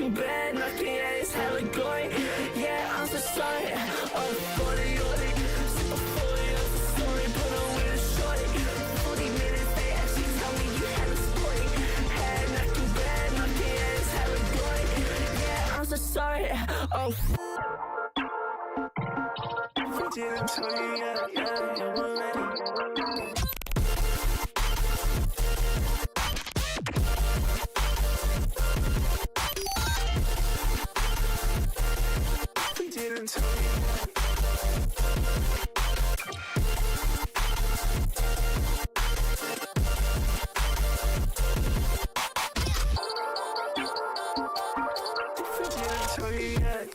too bad, nothing, yeah, it's hella going. Yeah, I'm so sorry. Oh, 40, super 40, I'm so sorry. Put on with a shorty. 40 minutes, they actually tell me you had a story. Had nothing bad, nothing, yeah, it's hella going. Yeah, I'm so sorry. Oh, didn't tell you, yeah, you were ready. Didn't tell you. Didn't tell you yet.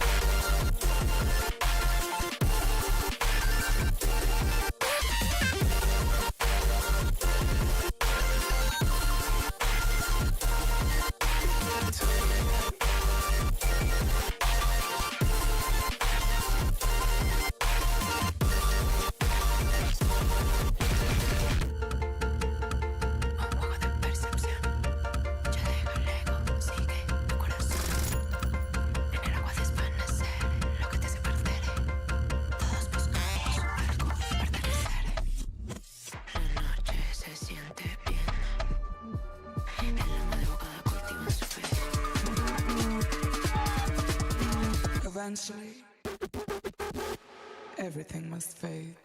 Eventually, everything must fade.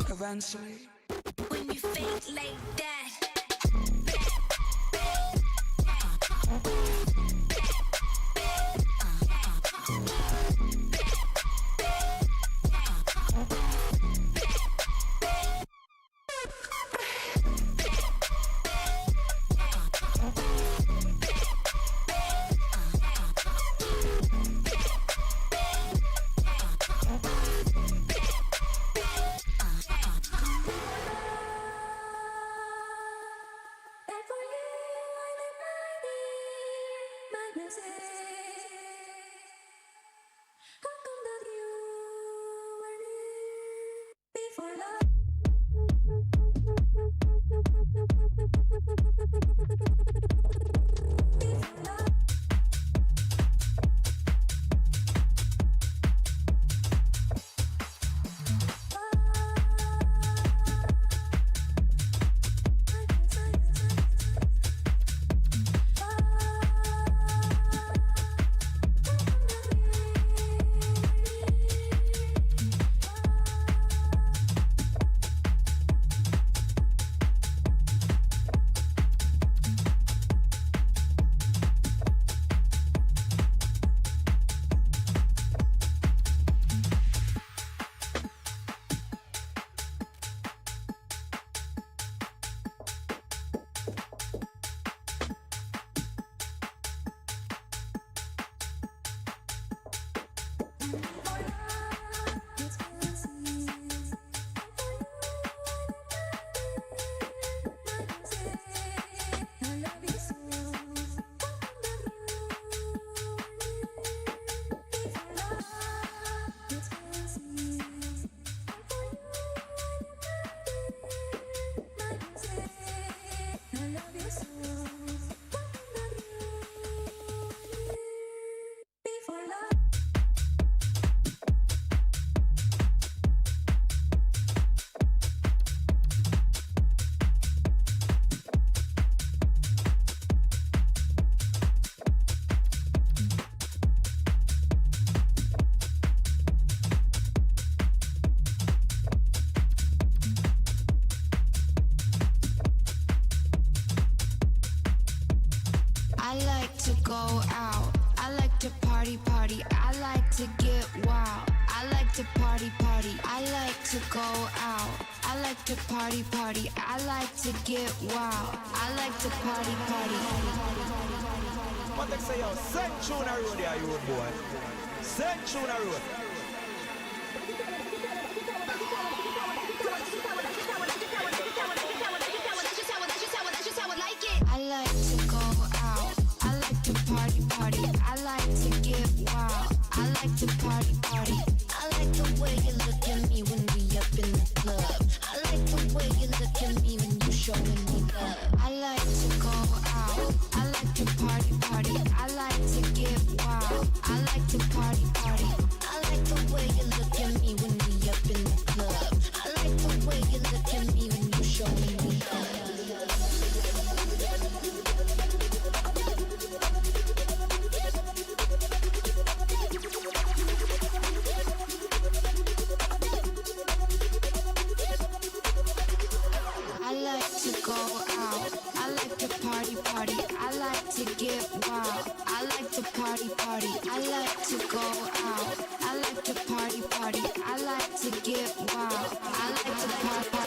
Eventually, when you fake like that. I like to go out. I like to party, party. I like to get wild. I like to party, party. I like to go out. I like to party, party. I like to get wild. I like to party, party. What they say, yo, send tune a road there, you road boy. Send tune a road. I like to go out. I like to party, party. I like to get wild. I like to party, party. I like the way you look at me when we up in the club. I like the way you look at me when you showing me love. I like to go out. I like to party, party. I like to get wild. I like to party, party. I like the way you look at me when we up in the club. I like the way you look at me when you showing me love. I like to go out. I like to party, party. I like to get wild. I like to party, party. I like to go out. I like to party, party. I like to get wild. I like to party,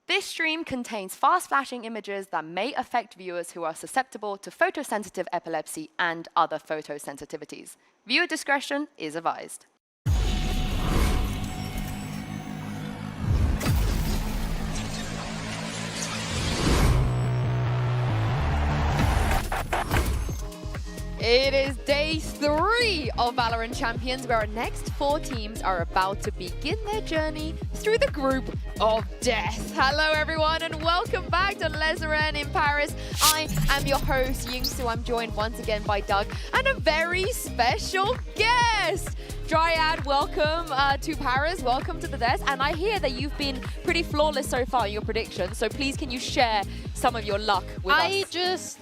This stream contains fast flashing images that may affect viewers who are susceptible to photosensitive epilepsy and other photosensitivities. Viewer discretion is advised. It is day 3 of VALORANT Champions, where our next 4 teams are about to begin their journey through the group of death. Hello everyone and welcome back to VALORANT in Paris. I am your host, Yingsu. I'm joined once again by Doug and a very special guest. Dryad, welcome to Paris, welcome to the desk. And I hear that you've been pretty flawless so far in your predictions, so please can you share some of your luck with us? I just,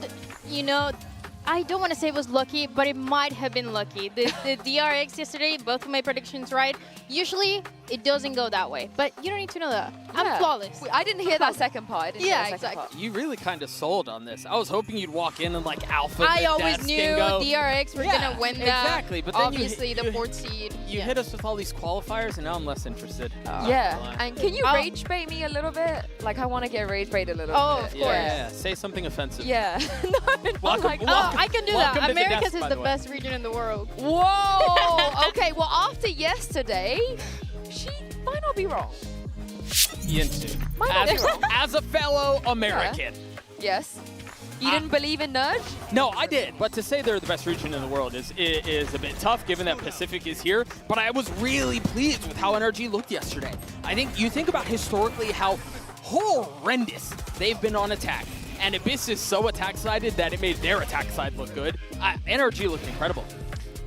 I don't want to say it was lucky, but it might have been lucky. The DRX yesterday, both of my predictions right. Usually, it doesn't go that way, but you don't need to know that. I'm flawless. I didn't hear that second part. Yeah, exactly. You really kind of sold on this. I was hoping you'd walk in and like alpha. I always knew DRX were gonna win that. Exactly, but then obviously the 4th seed. You hit us with all these qualifiers, and now I'm less interested. And can you rage bait me a little bit? Like I want to get rage bait a little bit. Oh, of course. Yeah. Say something offensive. Yeah. Welcome, I can do that. America's is by the way. best region in the world. Whoa! Okay, well after yesterday, she might not be wrong. Yinsu. Might not be wrong. As a fellow American. Yes. You didn't believe in Nudge? No, I did. But to say they're the best region in the world is a bit tough, given that Pacific is here. But I was really pleased with how NRG looked yesterday. I think you think about historically how horrendous they've been on attack. And Abyss is so attack-sided that it made their attack side look good. NRG looked incredible.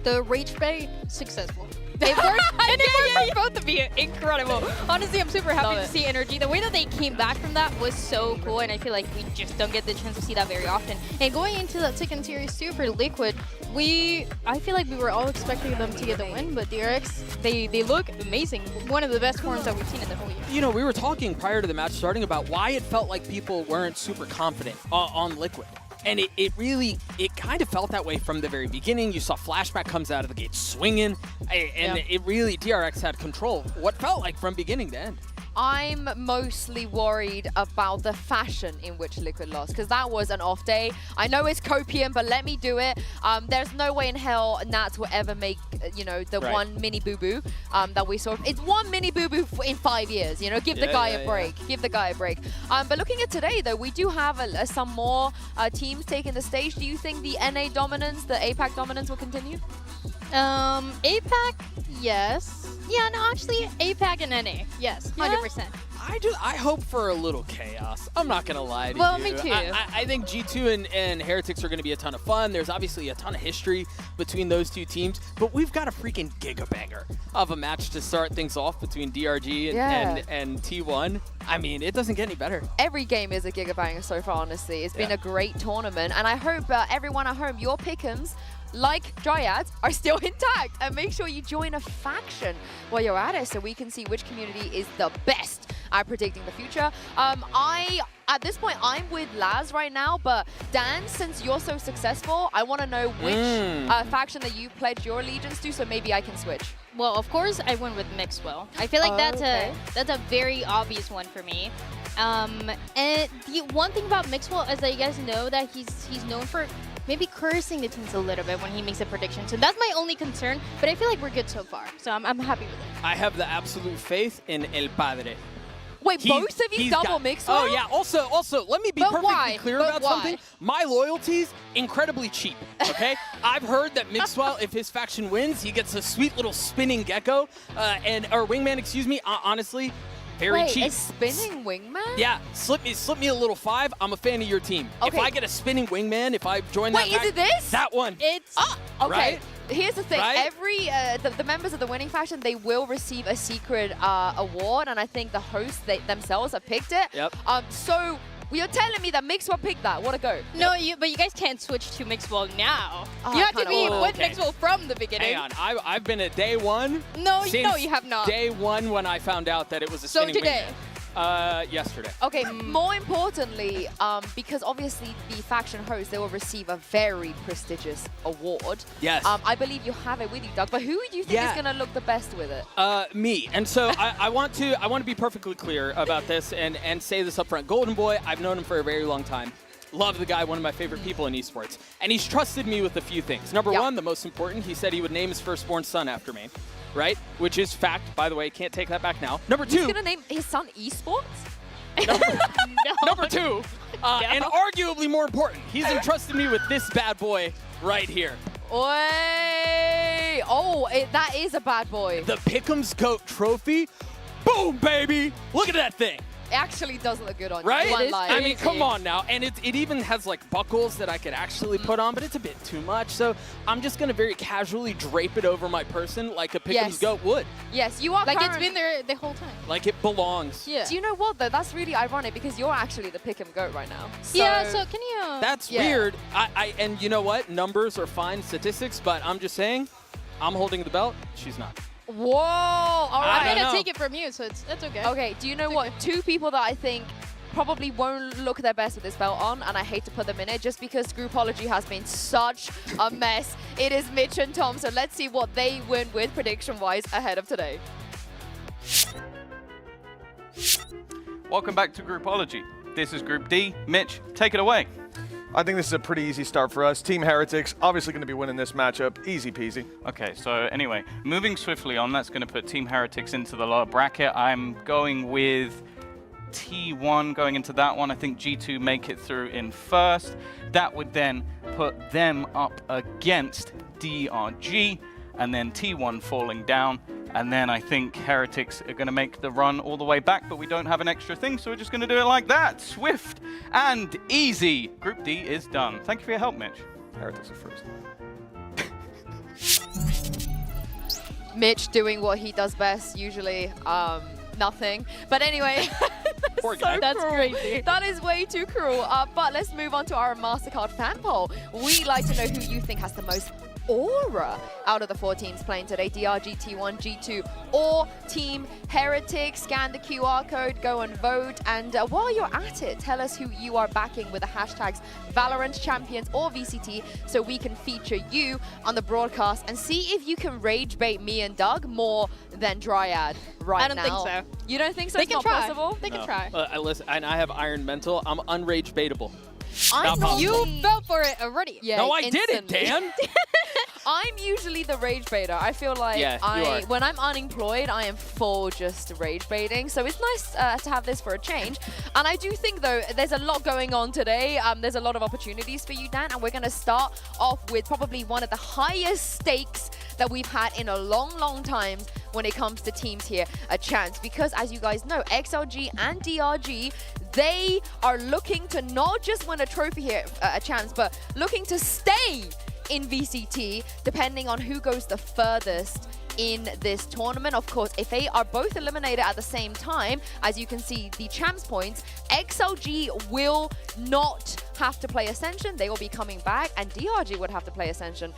The rage bait, successful. They worked, and it worked for both of you. Incredible. Honestly, I'm super happy to see energy. The way that they came back from that was so cool, and I feel like we just don't get the chance to see that very often. And going into that second series too for Liquid, I feel like we were all expecting them to get the win, but DRX, they look amazing. One of the best forms that we've seen in the whole year. You know, we were talking prior to the match starting about why it felt like people weren't super confident on Liquid. And it kind of felt that way from the very beginning. You saw Flashback comes out of the gate swinging, and it really, DRX had control, what felt like from beginning to end. I'm mostly worried about the fashion in which Liquid lost, because that was an off day. I know it's copium, but let me do it. There's no way in hell Nats will ever make, the one mini boo-boo that we saw. It's one mini boo-boo in 5 years, Give the guy a break. Give the guy a break. But looking at today, though, we do have some more teams taking the stage. Do you think the NA dominance, the APAC dominance will continue? APAC, yes. Yeah, no, actually, APAC and NA, yes, 100%. I hope for a little chaos. I'm not going to lie to you. Well, me too. I think G2 and Heretics are going to be a ton of fun. There's obviously a ton of history between those two teams, but we've got a freaking gigabanger of a match to start things off between DRG and T1. I mean, it doesn't get any better. Every game is a gigabanger so far, honestly. It's been a great tournament, and I hope everyone at home, your pick'ems, like Dryads, are still intact, and make sure you join a faction while you're at it so we can see which community is the best at predicting the future. At this point, I'm with Laz right now, but Dan, since you're so successful, I want to know which faction that you pledged your allegiance to, so maybe I can switch. Well, of course, I went with Mixwell. I feel like that's a very obvious one for me. And the one thing about Mixwell is that you guys know that he's known for maybe cursing the teams a little bit when he makes a prediction. So that's my only concern, but I feel like we're good so far. So I'm happy with it. I have the absolute faith in El Padre. Wait, both of you double Mixwell? Oh yeah, also, let me be perfectly clear about something. My loyalty's incredibly cheap, okay? I've heard that Mixwell, if his faction wins, he gets a sweet little spinning gecko, or wingman, excuse me, honestly, very cheap. A spinning wingman? Yeah, slip me a little 5. I'm a fan of your team. Okay. If I get a spinning wingman, if I join that is it this? That one. It's... Okay. Right? Here's the thing. Right? Every the members of the winning faction, they will receive a secret award, and I think the hosts themselves have picked it. Yep. So you're telling me that Mixwell picked that? What a go. No, but you guys can't switch to Mixwell now. Oh, you have to be with okay. Mixwell from the beginning. Hang on, I've been at day one. No, you have not. Day one when I found out that it was a spinning today. wingman. Yesterday. Okay, more importantly, because obviously the faction host, they will receive a very prestigious award. Yes. I believe you have it with you, Doug, but who do you think is going to look the best with it? Me. And so I want to be perfectly clear about this and say this up front. Golden Boy, I've known him for a very long time. Love the guy, one of my favorite people in esports. And he's trusted me with a few things. Number one, the most important, he said he would name his firstborn son after me. Right? Which is fact, by the way. Can't take that back now. Number two. He's going to name his son esports? Number two, and arguably more important, he's entrusted me with this bad boy right here. Oi! Oh, that is a bad boy. The Pick'em's GOAT trophy. Boom, baby! Look at that thing. It actually does look good on you. Right? I mean, come on now. And it even has like buckles that I could actually put on, but it's a bit too much. So I'm just going to very casually drape it over my person like a Pick'em's GOAT would. Yes, you are like it's been there the whole time. Like it belongs. Yeah. Do you know what, though? That's really ironic because you're actually the Pick'em GOAT right now. So yeah, so can you... That's weird. And you know what? Numbers are fine, statistics, but I'm just saying, I'm holding the belt. She's not. Whoa! All right. I'm gonna take it from you, so that's okay. Okay. Do you know what? Two people that I think probably won't look their best with this belt on, and I hate to put them in it just because Groupology has been such a mess. It is Mitch and Tom, so let's see what they win with prediction-wise ahead of today. Welcome back to Groupology. This is Group D. Mitch, take it away. I think this is a pretty easy start for us. Team Heretics, obviously going to be winning this matchup. Easy peasy. Okay, so anyway, moving swiftly on, that's going to put Team Heretics into the lower bracket. I'm going with T1 going into that one. I think G2 make it through in first. That would then put them up against DRG, and then T1 falling down. And then I think Heretics are going to make the run all the way back, but we don't have an extra thing, so we're just going to do it like that. Swift and easy. Group D is done. Thank you for your help, Mitch. Heretics are first. Mitch doing what he does best, usually nothing. But anyway, Poor guy. that's crazy. That is way too cruel. But let's move on to our MasterCard fan poll. We'd like to know who you think has the most aura out of the 4 teams playing today. DRG, T1, G2, or Team Heretics. Scan the QR code, go and vote. And while you're at it, tell us who you are backing with the hashtags VALORANT Champions or VCT so we can feature you on the broadcast and see if you can rage bait me and Doug more than Dryad right now. I don't think so. You don't think so? They It's can not try. possible? They can try. Listen, and I have Iron Mental. I'm unrage baitable. You fell for it already. Yeah, no, I did it, instantly. Dan. I'm usually the rage baiter. I feel like when I'm unemployed, I am full just rage baiting. So it's nice to have this for a change. And I do think, though, there's a lot going on today. There's a lot of opportunities for you, Dan. And we're going to start off with probably one of the highest stakes that we've had in a long, long time when it comes to teams here at Champs. Because as you guys know, XLG and DRG, they are looking to not just win a trophy here at Champs, but looking to stay in VCT, depending on who goes the furthest in this tournament. Of course, if they are both eliminated at the same time, as you can see the Champs points, XLG will not have to play Ascension. They will be coming back, and DRG would have to play Ascension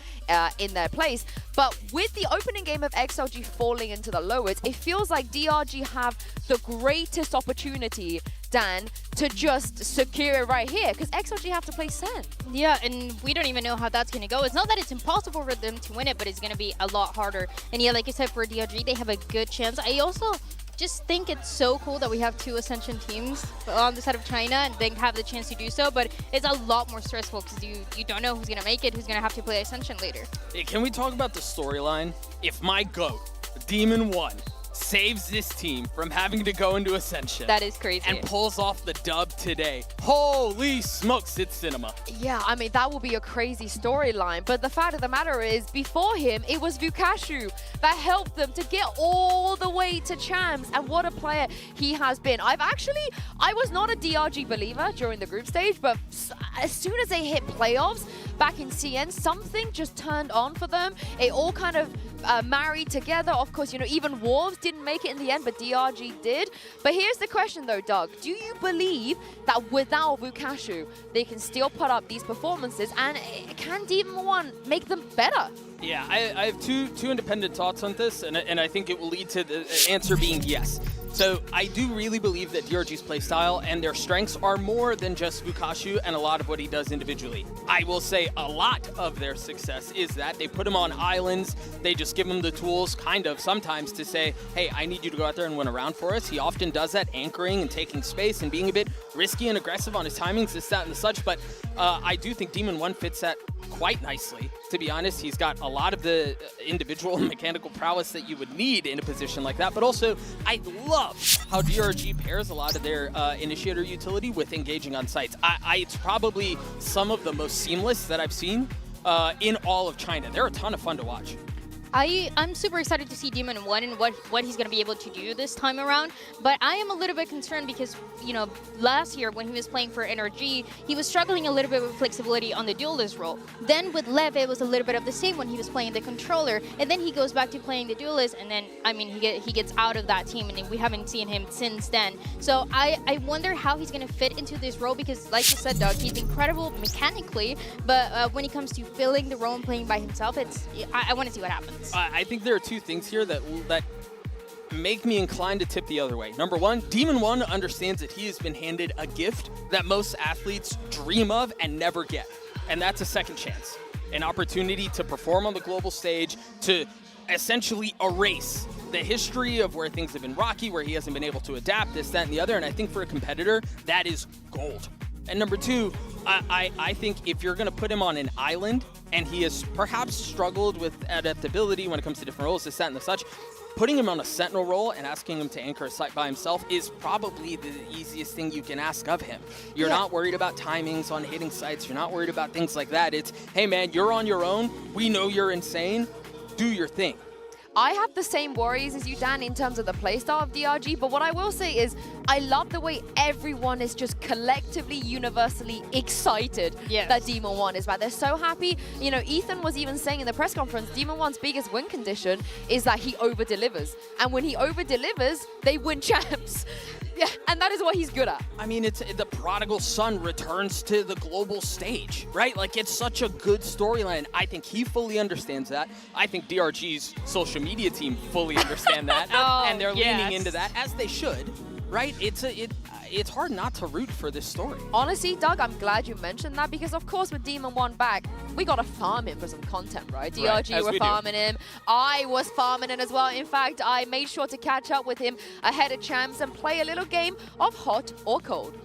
in their place. But with the opening game of XLG falling into the lowers, it feels like DRG have the greatest opportunity, Dan, to just secure it right here, because XLG have to play Sen. Yeah, and we don't even know how that's going to go. It's not that it's impossible for them to win it, but it's going to be a lot harder. And yeah, like I said, for DRG, they have a good chance. I also just think it's so cool that we have 2 Ascension teams on the side of China and they have the chance to do so, but it's a lot more stressful because you don't know who's going to make it, who's going to have to play Ascension later. Hey, can we talk about the storyline? If my GOAT, Demon1, saves this team from having to go into Ascension. That is crazy. And pulls off the dub today. Holy smokes, it's cinema. Yeah, I mean, that will be a crazy storyline. But the fact of the matter is, before him, it was Vukashu that helped them to get all the way to Champs. And what a player he has been. I was not a DRG believer during the group stage, but as soon as they hit playoffs back in CN, something just turned on for them. It all kind of married together. Of course, you know, even Wolves didn't make it in the end, but DRG did. But here's the question though, Doug. Do you believe that without Vukashu, they can still put up these performances, and can Demon1 make them better? Yeah, I have two independent thoughts on this, and I think it will lead to the answer being yes. So I do really believe that DRG's playstyle and their strengths are more than just Vukashu and a lot of what he does individually. I will say a lot of their success is that they put him on islands, they just give him the tools kind of sometimes to say, hey, I need you to go out there and win a round for us. He often does that, anchoring and taking space and being a bit risky and aggressive on his timings, this, that, and such, but I do think Demon1 fits that quite nicely. To be honest, he's got a lot of the individual mechanical prowess that you would need in a position like that, but also I love how DRG pairs a lot of their initiator utility with engaging on sites. It's probably some of the most seamless that I've seen in all of China. They're a ton of fun to watch. I'm super excited to see Demon1 and what he's going to be able to do this time around, but I am a little bit concerned because, you know, last year when he was playing for NRG, he was struggling a little bit with flexibility on the duelist role. Then with Lev, it was a little bit of the same when he was playing the controller, and then he goes back to playing the duelist, and then, I mean, he gets out of that team, and we haven't seen him since then. So I wonder how he's going to fit into this role because, like you said, Doug, he's incredible mechanically, but when it comes to filling the role and playing by himself, I want to see what happens. I think there are two things here that make me inclined to tip the other way. Number one, Demon1 understands that he has been handed a gift that most athletes dream of and never get, and that's a second chance. An opportunity to perform on the global stage, to essentially erase the history of where things have been rocky, where he hasn't been able to adapt, this, that, and the other, and I think for a competitor, that is gold. And number two, I think if you're going to put him on an island and he has perhaps struggled with adaptability when it comes to different roles, this, that, and the such, putting him on a sentinel role and asking him to anchor a site by himself is probably the easiest thing you can ask of him. You're not worried about timings on hitting sites. You're not worried about things like that. It's, hey, man, you're on your own. We know you're insane. Do your thing. I have the same worries as you, Dan, in terms of the playstyle of DRG, but what I will say is I love the way everyone is just collectively, universally excited that Demon1 is back. They're so happy. You know, Ethan was even saying in the press conference, Demon1's biggest win condition is that he over-delivers. And when he over-delivers, they win champs. Yeah, and that is what he's good at. I mean, it's the prodigal son returns to the global stage, right? Like, it's such a good storyline. I think he fully understands that. I think DRG's social media team fully understand that, and they're leaning into that, as they should, right? It's hard not to root for this story. Honestly, Doug, I'm glad you mentioned that because, of course, with Demon1 back, we got to farm him for some content, right? DRG were farming him. I was farming him as well. In fact, I made sure to catch up with him ahead of champs and play a little game of hot or cold.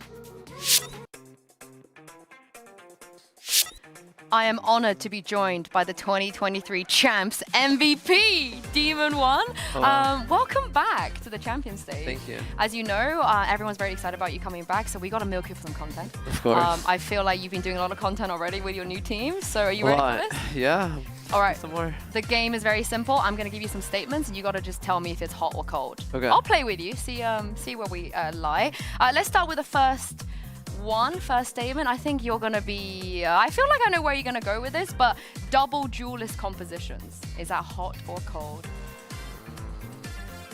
I am honored to be joined by the 2023 champs MVP, Demon1. Welcome back to the champion stage. Thank you. As you know, everyone's very excited about you coming back, so we got to milk you for some content. Of course. I feel like you've been doing a lot of content already with your new team, so are you ready for this? Yeah. All right. Some more. The game is very simple. I'm going to give you some statements, and you got to just tell me if it's hot or cold. Okay. I'll play with you, see where we lie. Let's start with the first statement. I think you're gonna be, I feel like I know where you're gonna go with this, but double duelist compositions. Is that hot or cold?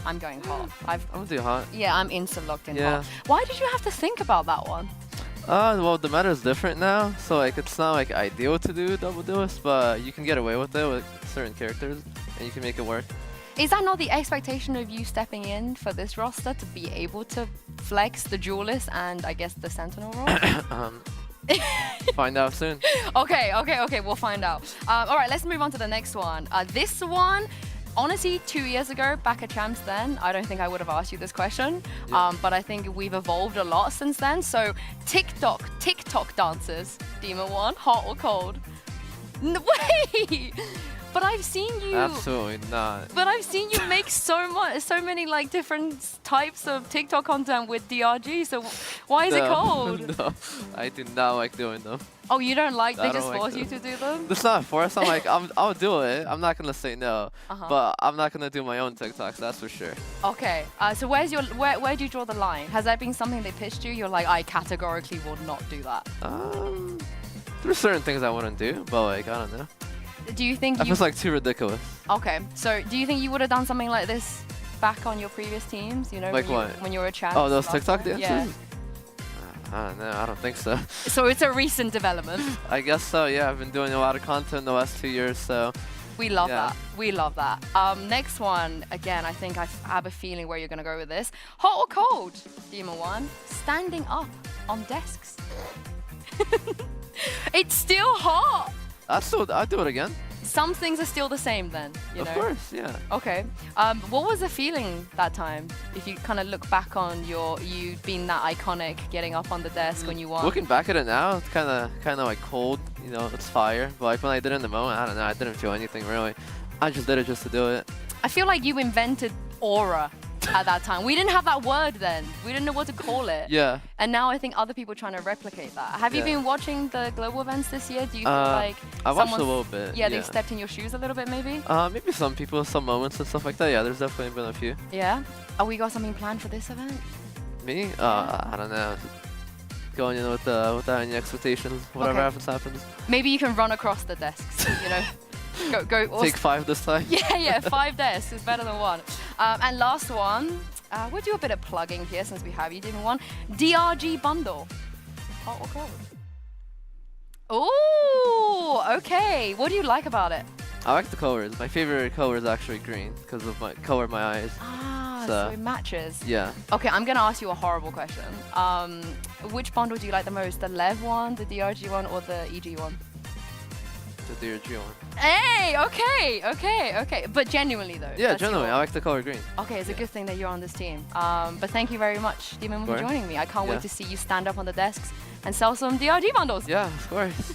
I'm going hot. I'm gonna do hot. Yeah, I'm instant locked in hot. Why did you have to think about that one? Well, the meta is different now, so like it's not like ideal to do double duelist, but you can get away with it with certain characters, and you can make it work. Is that not the expectation of you stepping in for this roster to be able to flex the duelist and I guess the sentinel role? Find out soon. Okay, we'll find out. All right, let's move on to the next one. This one, honestly, 2 years ago, back at Champs then, I don't think I would have asked you this question, but I think we've evolved a lot since then. So TikTok dancers, Demon1, hot or cold? No, wait! But I've seen you. Absolutely not. But I've seen you make so many like different types of TikTok content with DRG. So why is it cold? No, I do not like doing them. Oh, you don't like? They just force you to do them? It's not forced. I'm like, I'll do it. I'm not gonna say no, but I'm not gonna do my own TikToks. That's for sure. Okay. So where do you draw the line? Has that been something they pitched you? You're like, I categorically will not do that. There's certain things I wouldn't do, but like I don't know. Do you think that feels like too ridiculous? Okay, so do you think you would have done something like this back on your previous teams? You know, like when you were a champ? Oh, those TikTok dances? Yeah. I don't know. I don't think so. So it's a recent development. I guess so. Yeah, I've been doing a lot of content the last 2 years, so We love Yeah. that. We love that. Next one, again, I think I have a feeling where you're going to go with this. Hot or cold, Demon1? Standing up on desks. It's still hot. I'd do it again. Some things are still the same then, you know? Of course, yeah. Okay. What was the feeling that time? If you kind of look back on you being that iconic, getting up on the desk when you won. Looking back at it now, it's kind of like cold. You know, it's fire. But like when I did it in the moment, I don't know. I didn't feel anything really. I just did it just to do it. I feel like you invented aura at that time. We didn't have that word then. We didn't know what to call it. Yeah. And now I think other people are trying to replicate that. Have you been watching the global events this year? Do you feel like I watched a little bit. Yeah, they've stepped in your shoes a little bit maybe? Maybe some people, some moments and stuff like that. Yeah, there's definitely been a few. Yeah? Oh, we got something planned for this event? Me? I don't know. Going in without any expectations. Whatever happens. Maybe you can run across the desks, you know? Go. Take 5 this time. Yeah, 5 desks is better than 1. And last one, we'll do a bit of plugging here since we have you, Demon1. DRG bundle. Hot or cold? Oh, okay. What do you like about it? I like the colors. My favorite color is actually green because of my color of my eyes. Ah, so it matches. Yeah. Okay, I'm gonna ask you a horrible question. Which bundle do you like the most? The Lev one, the DRG one, or the EG one? The DRG one. Hey, okay. But genuinely though. Yeah, genuinely, I like the color green. Okay, it's a good thing that you're on this team. But thank you very much, Demon, for joining me. I can't wait to see you stand up on the desks and sell some DRG bundles. Yeah, of course.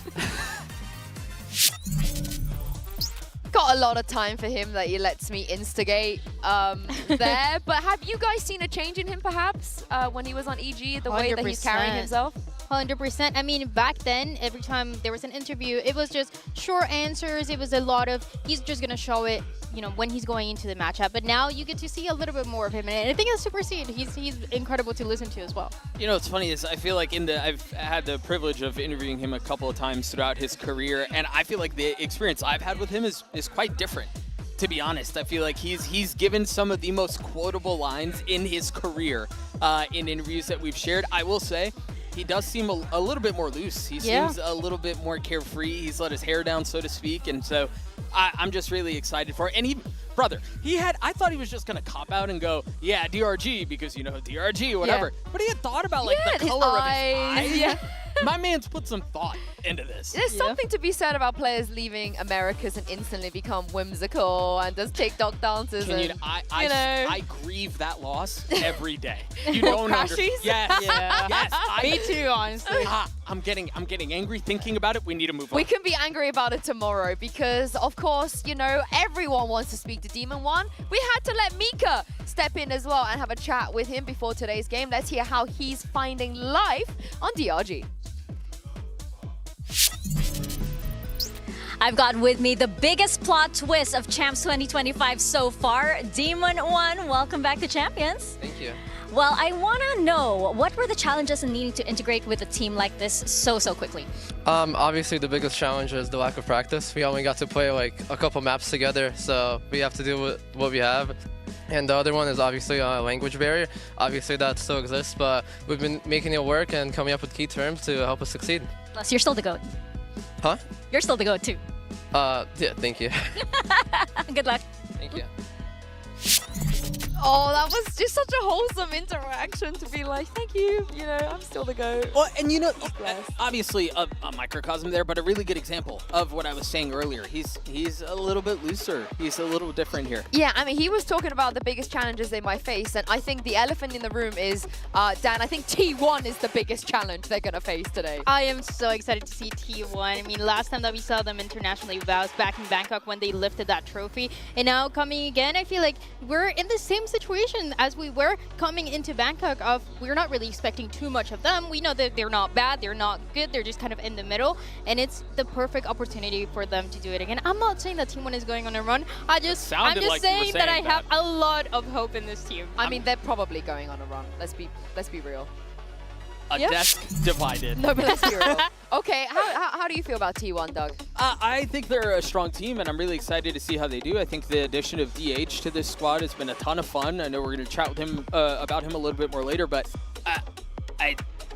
Got a lot of time for him that he lets me instigate there. But have you guys seen a change in him perhaps when he was on EG, the way that he's carrying himself? 100%. I mean, back then, every time there was an interview, it was just short answers. It was a lot of, he's just going to show it, you know, when he's going into the matchup. But now you get to see a little bit more of him. And I think it's super sweet. He's incredible to listen to as well. You know, what's funny is I feel like I've had the privilege of interviewing him a couple of times throughout his career. And I feel like the experience I've had with him is quite different. To be honest, I feel like he's given some of the most quotable lines in his career in interviews that we've shared. I will say, he does seem a little bit more loose. He seems a little bit more carefree. He's let his hair down, so to speak. And so I'm just really excited for it. And I thought he was just going to cop out and go, yeah, DRG, because, you know, DRG or whatever. Yeah. But he had thought about, like, the color of his eyes. Yeah. My man's put some thought into this. There's something to be said about players leaving Americas and instantly become whimsical and does TikTok dances. I grieve that loss every day. You don't understand. Yes. Yes. Me too, honestly. I'm getting angry thinking about it. We need to move on. We can be angry about it tomorrow because, of course, you know, everyone wants to speak to Demon1. We had to let Mika step in as well and have a chat with him before today's game. Let's hear how he's finding life on DRG. I've got with me the biggest plot twist of Champs 2025 so far, Demon1. Welcome back to Champions. Thank you. Well, I want to know, what were the challenges in needing to integrate with a team like this so quickly? Obviously, the biggest challenge is the lack of practice. We only got to play like a couple maps together, so we have to deal with what we have. And the other one is obviously a language barrier. Obviously, that still exists, but we've been making it work and coming up with key terms to help us succeed. Plus, you're still the GOAT. Huh? You're still the GOAT, too. Yeah, thank you. Good luck. Thank you. Oh, that was just such a wholesome interaction to be like, thank you, you know, I'm still the GOAT. Well, and you know, obviously a microcosm there, but a really good example of what I was saying earlier. He's a little bit looser. He's a little different here. Yeah, I mean, he was talking about the biggest challenges they might face, and I think the elephant in the room is, Dan, I think T1 is the biggest challenge they're going to face today. I am so excited to see T1. I mean, last time that we saw them internationally was back in Bangkok when they lifted that trophy, and now coming again, I feel like we're in the same situation as we were coming into Bangkok of we're not really expecting too much of them. We know that they're not bad, they're not good, they're just kind of in the middle, and it's the perfect opportunity for them to do it again. I'm not saying that Team 1 is going on a run. I'm just saying that I have a lot of hope in this team. I mean, they're probably going on a run. Let's be real. A desk divided. No, but let's be real. Okay, how do you feel about T1, Doug? I think they're a strong team, and I'm really excited to see how they do. I think the addition of DH to this squad has been a ton of fun. I know we're going to chat with him about him a little bit more later, but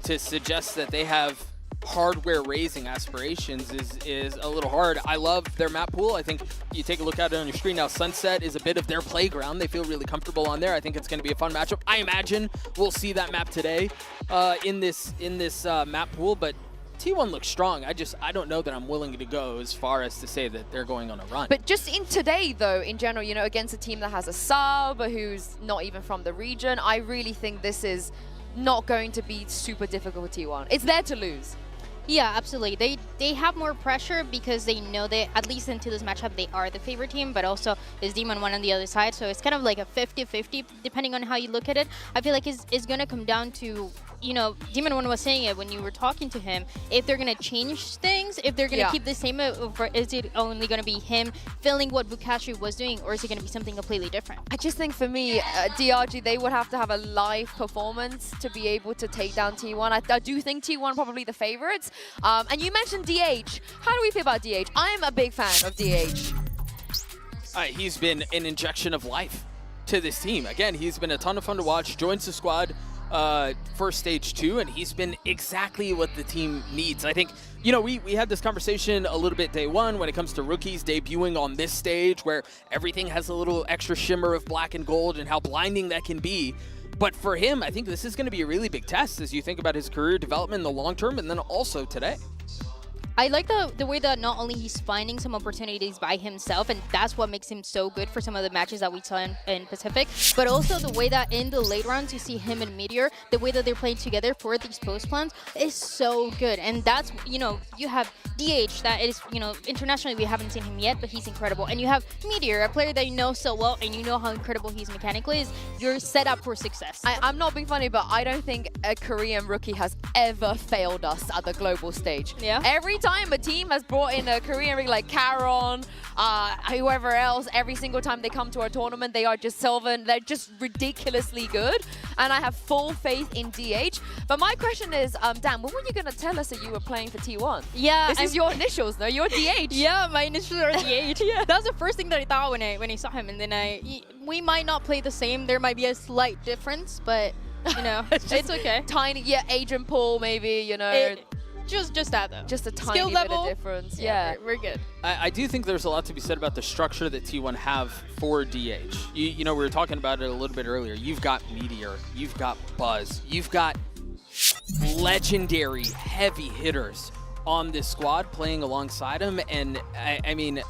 to suggest that they have hardware raising aspirations is a little hard. I love their map pool. I think you take a look at it on your screen now. Sunset is a bit of their playground. They feel really comfortable on there. I think it's going to be a fun matchup. I imagine we'll see that map today in this map pool, but T1 looks strong. I don't know that I'm willing to go as far as to say that they're going on a run. But just in today, though, in general, you know, against a team that has a sub who's not even from the region, I really think this is not going to be super difficult with T1. It's there to lose. Yeah, absolutely. They have more pressure because they know that, at least into this matchup, they are the favorite team, but also is Demon1 on the other side. So it's kind of like a 50-50, depending on how you look at it. I feel like it's going to come down to, you know, Demon1 was saying it when you were talking to him, if they're going to change things, if they're going to keep the same, or is it only going to be him feeling what Bukashi was doing, or is it going to be something completely different? I just think for me, DRG, they would have to have a live performance to be able to take down T1. I do think T1 probably the favorites. And you mentioned DH. How do we feel about DH? I'm a big fan of DH. He's been an injection of life to this team. Again, he's been a ton of fun to watch. Joins the squad for stage 2, and he's been exactly what the team needs. I think, you know, we had this conversation a little bit day one when it comes to rookies debuting on this stage where everything has a little extra shimmer of black and gold and how blinding that can be. But for him, I think this is going to be a really big test as you think about his career development in the long term, and then also today. I like the way that not only he's finding some opportunities by himself, and that's what makes him so good for some of the matches that we saw in Pacific, but also the way that in the late rounds you see him and Meteor, the way that they're playing together for these post plans is so good. And that's, you know, you have DH that is, you know, internationally we haven't seen him yet, but he's incredible. And you have Meteor, a player that you know so well, and you know how incredible he's mechanically is. You're set up for success. I'm not being funny, but I don't think a Korean rookie has ever failed us at the global stage. Yeah. Every time a team has brought in a Korean rookie like Caron, whoever else, every single time they come to our tournament, they are just Sylvan. They're just ridiculously good. And I have full faith in DH. But my question is, Dan, when were you going to tell us that you were playing for T1? Yeah. This is your initials, no? You're DH. Yeah, my initials are DH. Yeah. That was the first thing that I thought when I saw him. And then we might not play the same. There might be a slight difference, but, you know, it's okay. Tiny, yeah, agent pool maybe, you know. Just that though. Just a tiny Skill bit level of difference. Yeah, we're good. I do think there's a lot to be said about the structure that T1 have for DH. You know, we were talking about it a little bit earlier. You've got Meteor, you've got Buzz, you've got legendary heavy hitters on this squad playing alongside him, and I mean,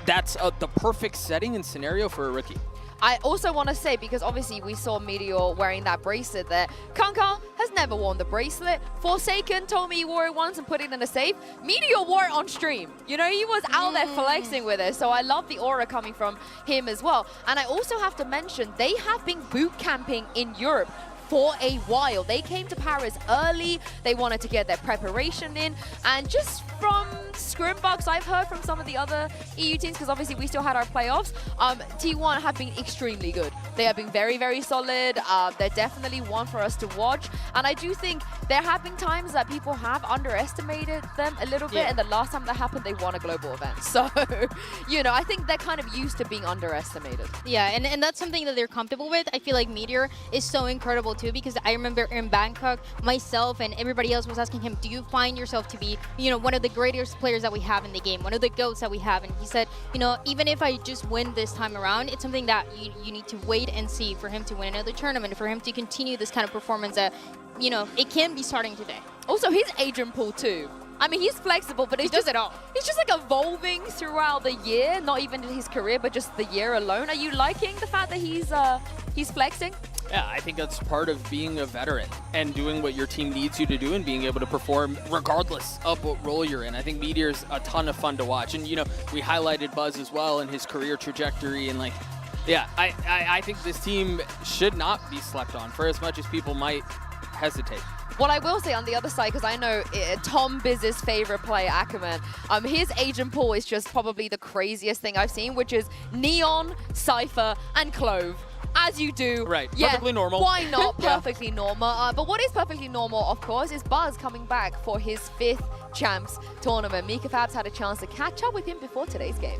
that's the perfect setting and scenario for a rookie. I also want to say, because obviously we saw Meteor wearing that bracelet there. Kankan has never worn the bracelet. Forsaken told me he wore it once and put it in a safe. Meteor wore it on stream. You know, he was out there flexing with it. So I love the aura coming from him as well. And I also have to mention, they have been boot camping in Europe for a while. They came to Paris early. They wanted to get their preparation in. And just from Scrimbucks, I've heard from some of the other EU teams, because obviously we still had our playoffs, T1 have been extremely good. They have been very, very solid. They're definitely one for us to watch. And I do think there have been times that people have underestimated them a little bit. And the last time that happened, they won a global event. So, you know, I think they're kind of used to being underestimated. Yeah, and that's something that they're comfortable with. I feel like Meteor is so incredible too, because I remember in Bangkok, myself and everybody else was asking him, do you find yourself to be, you know, one of the greatest players that we have in the game, one of the GOATs that we have? And he said, you know, even if I just win this time around, it's something that you need to wait and see for him to win another tournament, for him to continue this kind of performance that, you know, it can be starting today. Also, his agent pool too. I mean, he's flexible, but it's just like evolving throughout the year, not even in his career, but just the year alone. Are you liking the fact that he's flexing? Yeah, I think that's part of being a veteran and doing what your team needs you to do and being able to perform regardless of what role you're in. I think Meteor's a ton of fun to watch. And, you know, we highlighted Buzz as well and his career trajectory. And, like, yeah, I think this team should not be slept on for as much as people might hesitate. What I will say on the other side, because I know Tom Biz's favorite player, Ackerman, his agent pool is just probably the craziest thing I've seen, which is Neon, Cypher, and Clove. As you do. Right, perfectly normal. Why not perfectly normal? But what is perfectly normal, of course, is Buzz coming back for his 5th Champs tournament. Mika Fabs had a chance to catch up with him before today's game.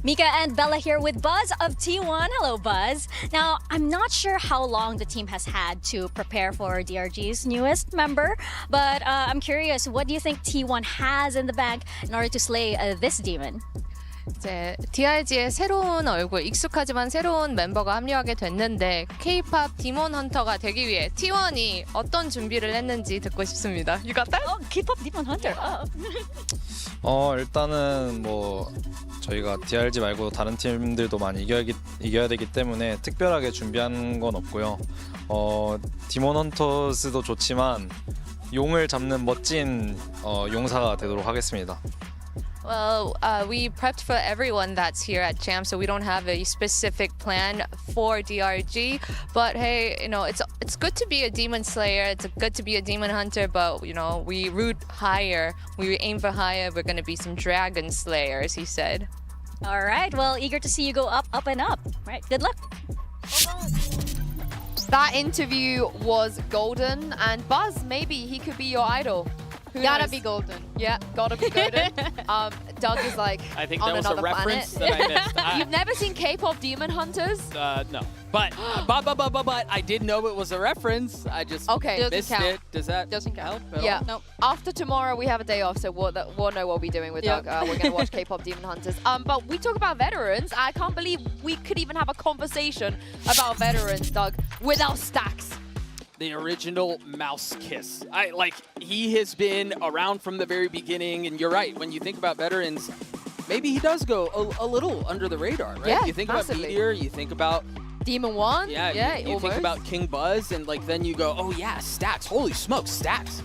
Mika and Bella here with Buzz of T1. Hello, Buzz. Now, I'm not sure how long the team has had to prepare for DRG's newest member, but I'm curious, what do you think T1 has in the bank in order to slay this demon? 이제 DRG의 새로운 얼굴, 익숙하지만 새로운 멤버가 합류하게 됐는데 K-pop 디몬 헌터가 되기 위해 T1이 어떤 준비를 했는지 듣고 싶습니다. You got that? Oh, K-pop Demon Hunter. 일단은 뭐 저희가 DRG 말고 다른 팀들도 많이 이겨야 되기 때문에 특별하게 준비한 건 없고요. 디몬 헌터스도 좋지만 용을 잡는 멋진 용사가 되도록 하겠습니다. Well, we prepped for everyone that's here at Champ, so we don't have a specific plan for DRG. But hey, you know, it's good to be a demon slayer. It's good to be a demon hunter. But you know, we root higher. We aim for higher. We're gonna be some dragon slayers, he said. All right. Well, eager to see you go up, up, and up. All right. Good luck. That interview was golden, and Buzz, maybe he could be your idol. Who Gotta knows? be golden. Yeah, gotta be golden. Doug is like I think on that was a another reference planet. that I missed. You've never seen K-pop Demon Hunters? No. But I did know it was a reference. I just missed it. Does that doesn't count? at Yeah. all? Nope. After tomorrow, we have a day off, so we'll know what we'll be doing with Yep. Doug. We're going to watch K-pop Demon Hunters. But we talk about veterans. I can't believe we could even have a conversation about veterans, Doug, without Stacks. The original mouse kiss. He has been around from the very beginning, and you're right. When you think about veterans, maybe he does go a little under the radar, right? Yeah, you think massively. about Meteor, you think about Demon1? Yeah, you think almost. about King Buzz, and then you go, oh yeah, Stacks. Holy smokes, Stacks.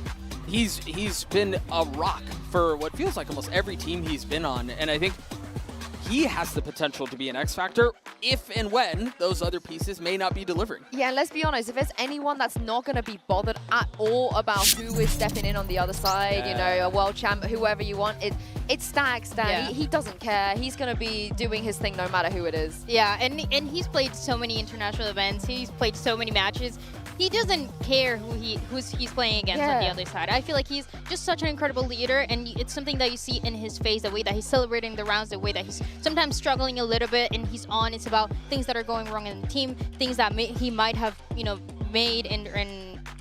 He's been a rock for what feels like almost every team he's been on, and I think he has the potential to be an X factor if and when those other pieces may not be delivering. Yeah, and let's be honest, if there's anyone that's not going to be bothered at all about who is stepping in on the other side, you know, a world champ, whoever you want, it's Stacks, Dan. Yeah. He doesn't care. He's going to be doing his thing no matter who it is. Yeah, and he's played so many international events. He's played so many matches. He doesn't care who he's playing against on the other side. I feel like he's just such an incredible leader, and it's something that you see in his face, the way that he's celebrating the rounds, the way that he's sometimes struggling a little bit, and he's on. It's about things that are going wrong in the team, things that he might have, made, and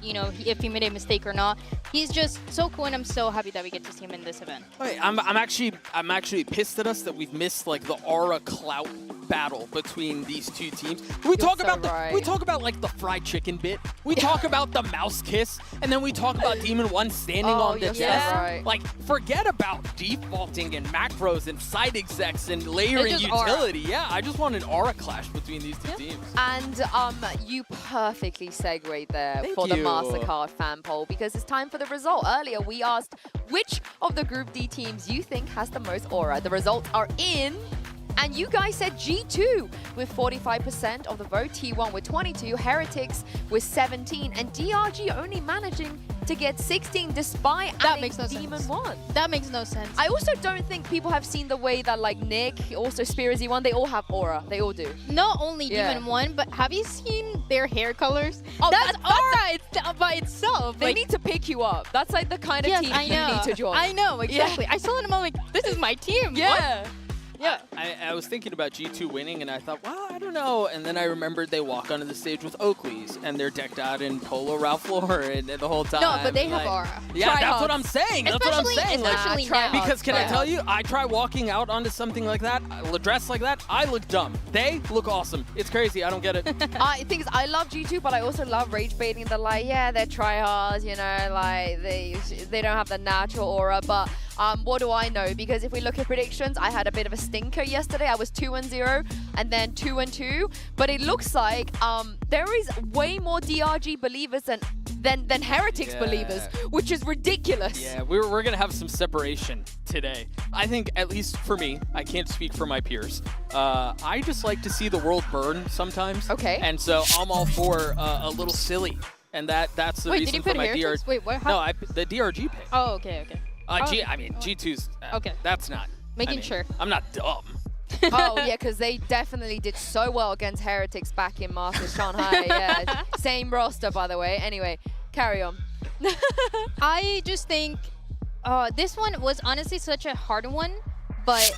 if he made a mistake or not. He's just so cool, and I'm so happy that we get to see him in this event. Wait, I'm actually pissed at us that we've missed the aura clout battle between these two teams. We talk about the fried chicken bit. We talk about the mouse kiss, and then we talk about Demon1 standing on the chest. Right. Forget about defaulting and macros and side execs and layering utility. Yeah, I just want an aura clash between these two teams. And you perfectly segued there for the MasterCard fan poll, because it's time for the result. Earlier, we asked which of the Group D teams you think has the most aura. The results are in. And you guys said G2 with 45% of the vote, T1 with 22, Heretics with 17, and DRG only managing to get 16 despite adding Demon1. That makes no sense. I also don't think people have seen the way that Nick, also Spearsy1, they all have aura. They all do. Not only Demon1, but have you seen their hair colors? Oh, that's aura by itself. They need to pick you up. That's the kind of team you need to join. I know, exactly. I saw it and I'm like, this is my team. Yeah. What? Yeah. I was thinking about G2 winning, and I thought, well, I don't know. And then I remembered they walk onto the stage with Oakleys, and they're decked out in Polo Ralph Lauren the whole time. No, but they have aura. Yeah, that's what I'm saying. That's what I'm saying. Especially now. Because can I tell you, I try walking out onto something like that, dressed like that, I look dumb. They look awesome. It's crazy. I don't get it. The thing is, I love G2, but I also love rage baiting. They're they're tryhards, they don't have the natural aura, but what do I know? Because if we look at predictions, I had a bit of a stinker yesterday. I was 2-0 and then 2-2. But it looks like there is way more DRG believers than Heretics believers, which is ridiculous. Yeah, we're going to have some separation today. I think, at least for me, I can't speak for my peers. I just like to see the world burn sometimes. Okay. And so I'm all for a little silly. And that's the reason for my DRG. Wait, what? No, the DRG pick. Oh, okay. G2's... okay. That's not... Making sure. I'm not dumb. Oh, yeah, because they definitely did so well against Heretics back in Masters Shanghai. Yeah, same roster, by the way. Anyway, carry on. I just think this one was honestly such a hard one, but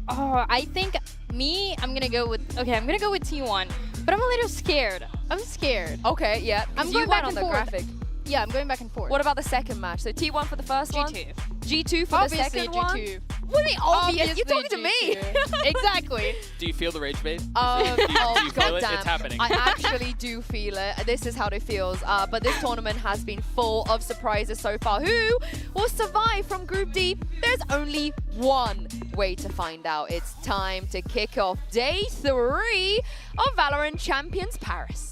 Oh, I think I'm gonna go with T1, but I'm a little scared. I'm scared. Okay, yeah. I'm going going back back on and the forth. graphic. Yeah, I'm going back and forth. What about the second match? So T1 for the first one? G2. G2 for Obviously, the second one? G2. What do you mean obvious? You're Obviously talking to me. G2. Exactly. Do you feel the rage bait? Oh, do you feel it? goddamn. It's happening. I actually do feel it. This is how it feels. But this tournament has been full of surprises so far. Who will survive from Group D? There's only one way to find out. It's time to kick off day 3 of VALORANT Champions Paris.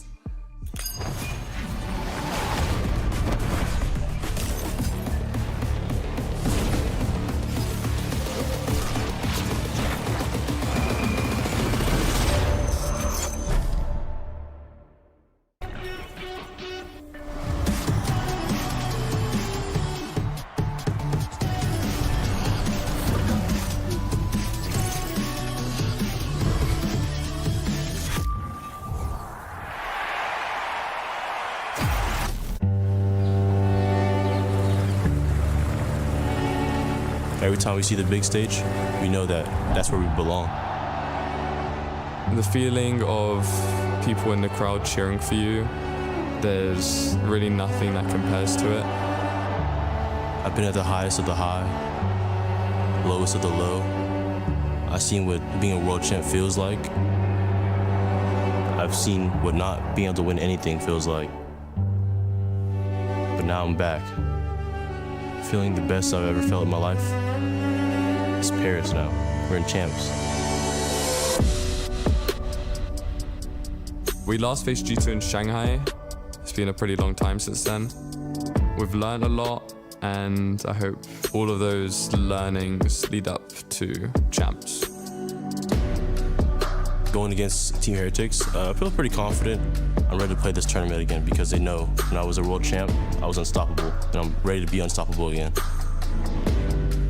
Every time we see the big stage, we know that that's where we belong. The feeling of people in the crowd cheering for you, there's really nothing that compares to it. I've been at the highest of the high, lowest of the low. I've seen what being a world champ feels like. I've seen what not being able to win anything feels like. But now I'm back, feeling the best I've ever felt in my life. It's Paris now. We're in champs. We last faced G2 in Shanghai. It's been a pretty long time since then. We've learned a lot, and I hope all of those learnings lead up to champs. Going against Team Heretics, I feel pretty confident. I'm ready to play this tournament again because they know when I was a world champ, I was unstoppable, and I'm ready to be unstoppable again.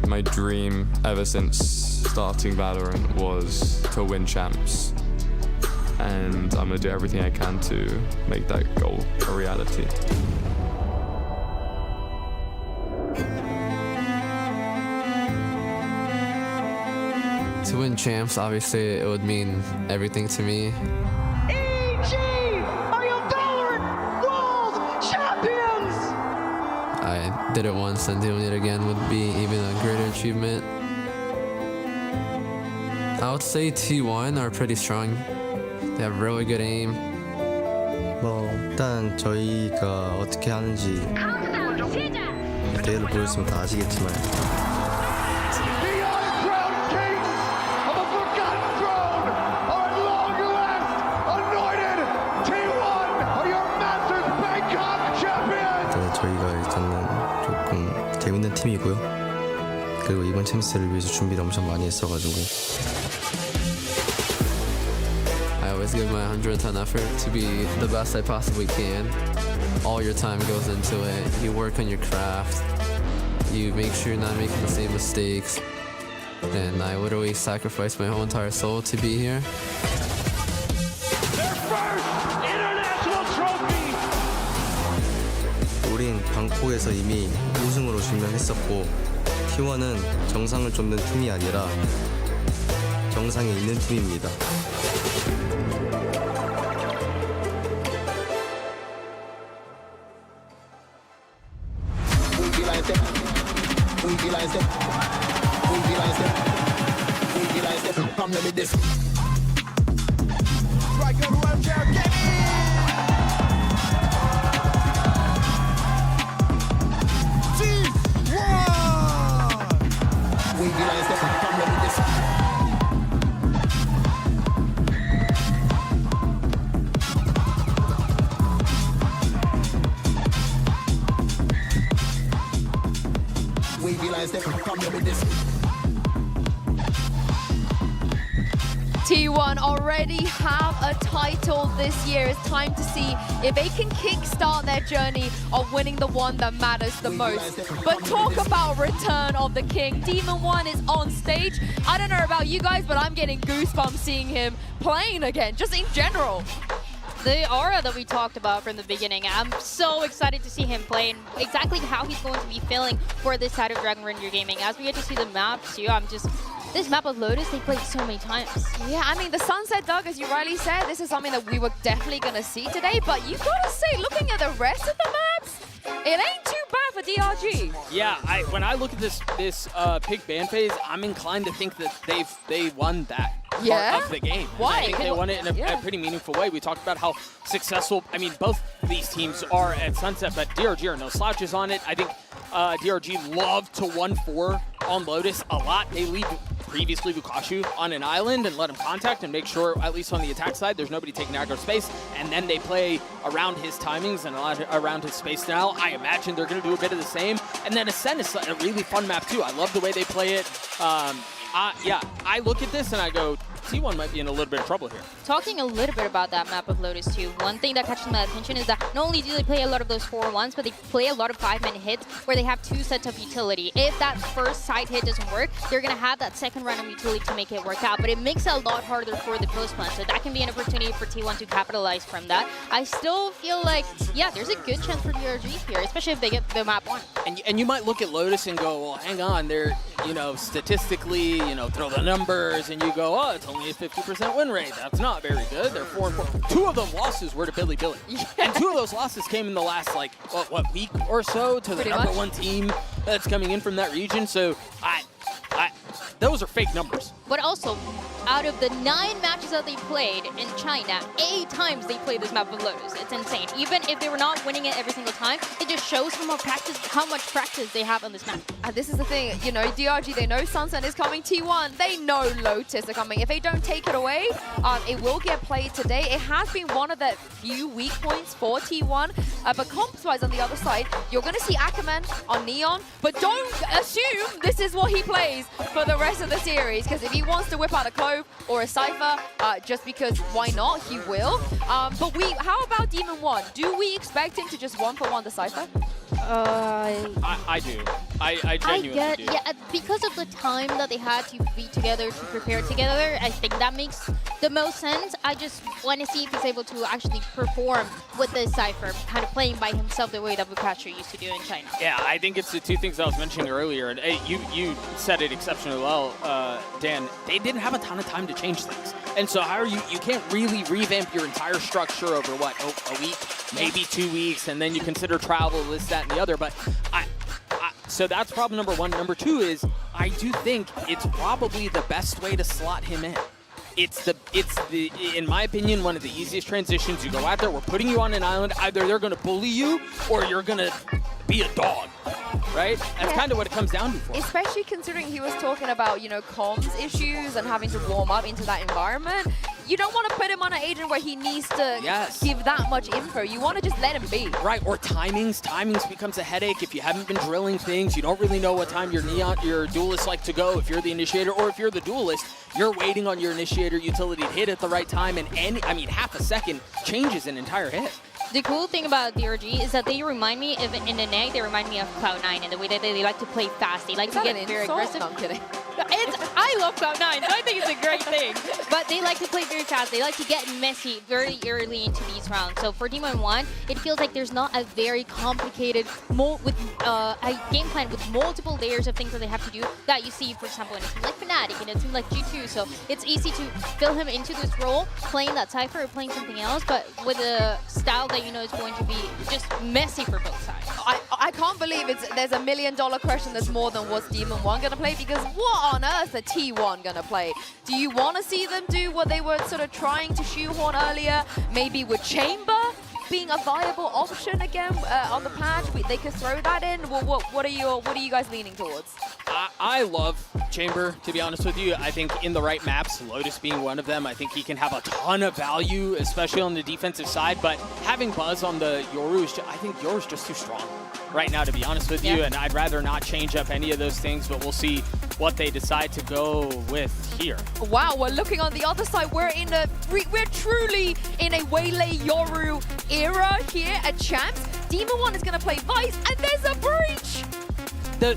My dream ever since starting Valorant was to win champs, and I'm gonna do everything I can to make that goal a reality. To win champs, obviously, it would mean everything to me. EG are your VALORANT World Champions! I did it once, and doing it again would be even a greater achievement. I would say T1 are pretty strong. They have really good aim. 일단 저희가 어떻게 하는지 대회를 보였으면 다 아시겠지만 저희가 일단은 조금 재밌는 팀이고요. 그리고 이번 챔스를 위해서 준비를 엄청 많이 했어가지고 I always give my 110 effort to be the best I possibly can. All your time goes into it. You work on your craft. You make sure you're not making the same mistakes. And I literally sacrificed my whole entire soul to be here. 우린 방콕에서 이미 우승으로 증명했었고 T1은 정상을 쫓는 팀이 아니라 정상에 있는 팀입니다. T1 already have a title this year. It's time to see if they can kickstart their journey of winning the one that matters the most. But talk about return of the king. Demon1 is on stage. I don't know about you guys, but I'm getting goosebumps seeing him playing again, just in general. The aura that we talked about from the beginning, I'm so excited to see him play and exactly how he's going to be feeling for this side of Dragon Render Gaming. As we get to see the maps too, I'm just this map of Lotus, they played so many times. Yeah, I mean, the Sunset Dug, as you rightly said, this is something that we were definitely going to see today. But you got to say, looking at the rest of the maps, it ain't too bad for DRG. Yeah, when I look at this pig ban phase, I'm inclined to think that they won that part of the game. Why? I think they won it in a pretty meaningful way. We talked about how successful, I mean, both these teams are at Sunset, but DRG are no slouches on it. I think DRG love to 1-4 on Lotus a lot. They leave previously Vukashu on an island and let him contact and make sure, at least on the attack side, there's nobody taking aggro space. And then they play around his timings and around his space style. I imagine they're going to do a bit of the same. And then Ascent is a really fun map too. I love the way they play it. Yeah, I look at this and I go, T1 might be in a little bit of trouble here. Talking a little bit about that map of Lotus too, one thing that catches my attention is that not only do they play a lot of those 4-1s, but they play a lot of 5-minute hits where they have 2 sets of utility. If that first side hit doesn't work, they're going to have that second random utility to make it work out, but it makes it a lot harder for the post plan, so that can be an opportunity for T1 to capitalize from that. I still feel like, yeah, there's a good chance for DRG here, especially if they get the map 1. And you might look at Lotus and go, well, hang on, they're, statistically, throw the numbers, and you go, oh, it's only a 50% win rate. That's not very good. They're 4-4. 2 of them losses were to Billy. Yeah. And 2 of those losses came in the last, what week or so to the number 1 team that's coming in from that region. So, those are fake numbers. But also, out of the 9 matches that they played in China, 8 times they played this map of Lotus. It's insane. Even if they were not winning it every single time, it just shows how much practice they have on this map. And this is the thing, DRG, they know Sunset is coming. T1, they know Lotus are coming. If they don't take it away, it will get played today. It has been one of the few weak points for T1. But comps-wise on the other side, you're going to see Ackerman on Neon, but don't assume this is what he plays for the rest of the series, because if he wants to whip out a Clove or a Cypher, just because why not, he will. But how about Demon1? Do we expect him to just 1-for-1 the Cypher? I do. I genuinely do. Yeah, because of the time that they had to be together, to prepare together, I think that makes the most sense. I just want to see if he's able to actually perform with the Cypher, kind of playing by himself the way that Vukashu used to do in China. Yeah, I think it's the 2 things I was mentioning earlier, and you said it exceptionally well, Dan. They didn't have a ton of time to change things. And so you can't really revamp your entire structure over, a week, maybe 2 weeks, and then you consider travel, this, that, and the other. But so that's problem number 1. Number 2 is, I do think it's probably the best way to slot him in. It's in my opinion, one of the easiest transitions. You go out there, we're putting you on an island. Either they're going to bully you or you're going to be a dog, right? That's kind of what it comes down to for him. Especially considering he was talking about, comms issues and having to warm up into that environment. You don't want to put him on an agent where he needs to give that much info. You want to just let him be. Right, or timings. Timings becomes a headache. If you haven't been drilling things, you don't really know what time your duelist like to go. If you're the initiator, or if you're the duelist, you're waiting on your initiator utility to hit at the right time, and half a second changes an entire hit. The cool thing about DRG is that they remind me, in the NA, they remind me of Cloud9 in the way that they like to play fast. They like to get very aggressive. No, I'm kidding. I love Cloud9, so I think it's a great thing. But they like to play very fast. They like to get messy very early into these rounds. So for Demon1, it feels like there's not a very complicated a game plan with multiple layers of things that they have to do that you see, for example, in a team like Fnatic, in a team like G2. So it's easy to fill him into this role, playing that Cypher or playing something else, but with a style that is going to be just messy for both sides. I can't believe there's $1 million question that's more than what's Demon1 going to play, because what on earth are T1 going to play? Do you want to see them do what they were sort of trying to shoehorn earlier, maybe with Chamber being a viable option again on the patch? They could throw that in. Well, what are you guys leaning towards? I love Chamber, to be honest with you. I think in the right maps, Lotus being one of them, I think he can have a ton of value, especially on the defensive side. But having Buzz on the Yoru, I think Yoru's just too strong right now, to be honest with you. And I'd rather not change up any of those things, but we'll see what they decide to go with here. Wow, we're looking on the other side. We're truly in a Waylay Yoru era here at Champs. Demon1 is going to play Vice, and there's a breach. So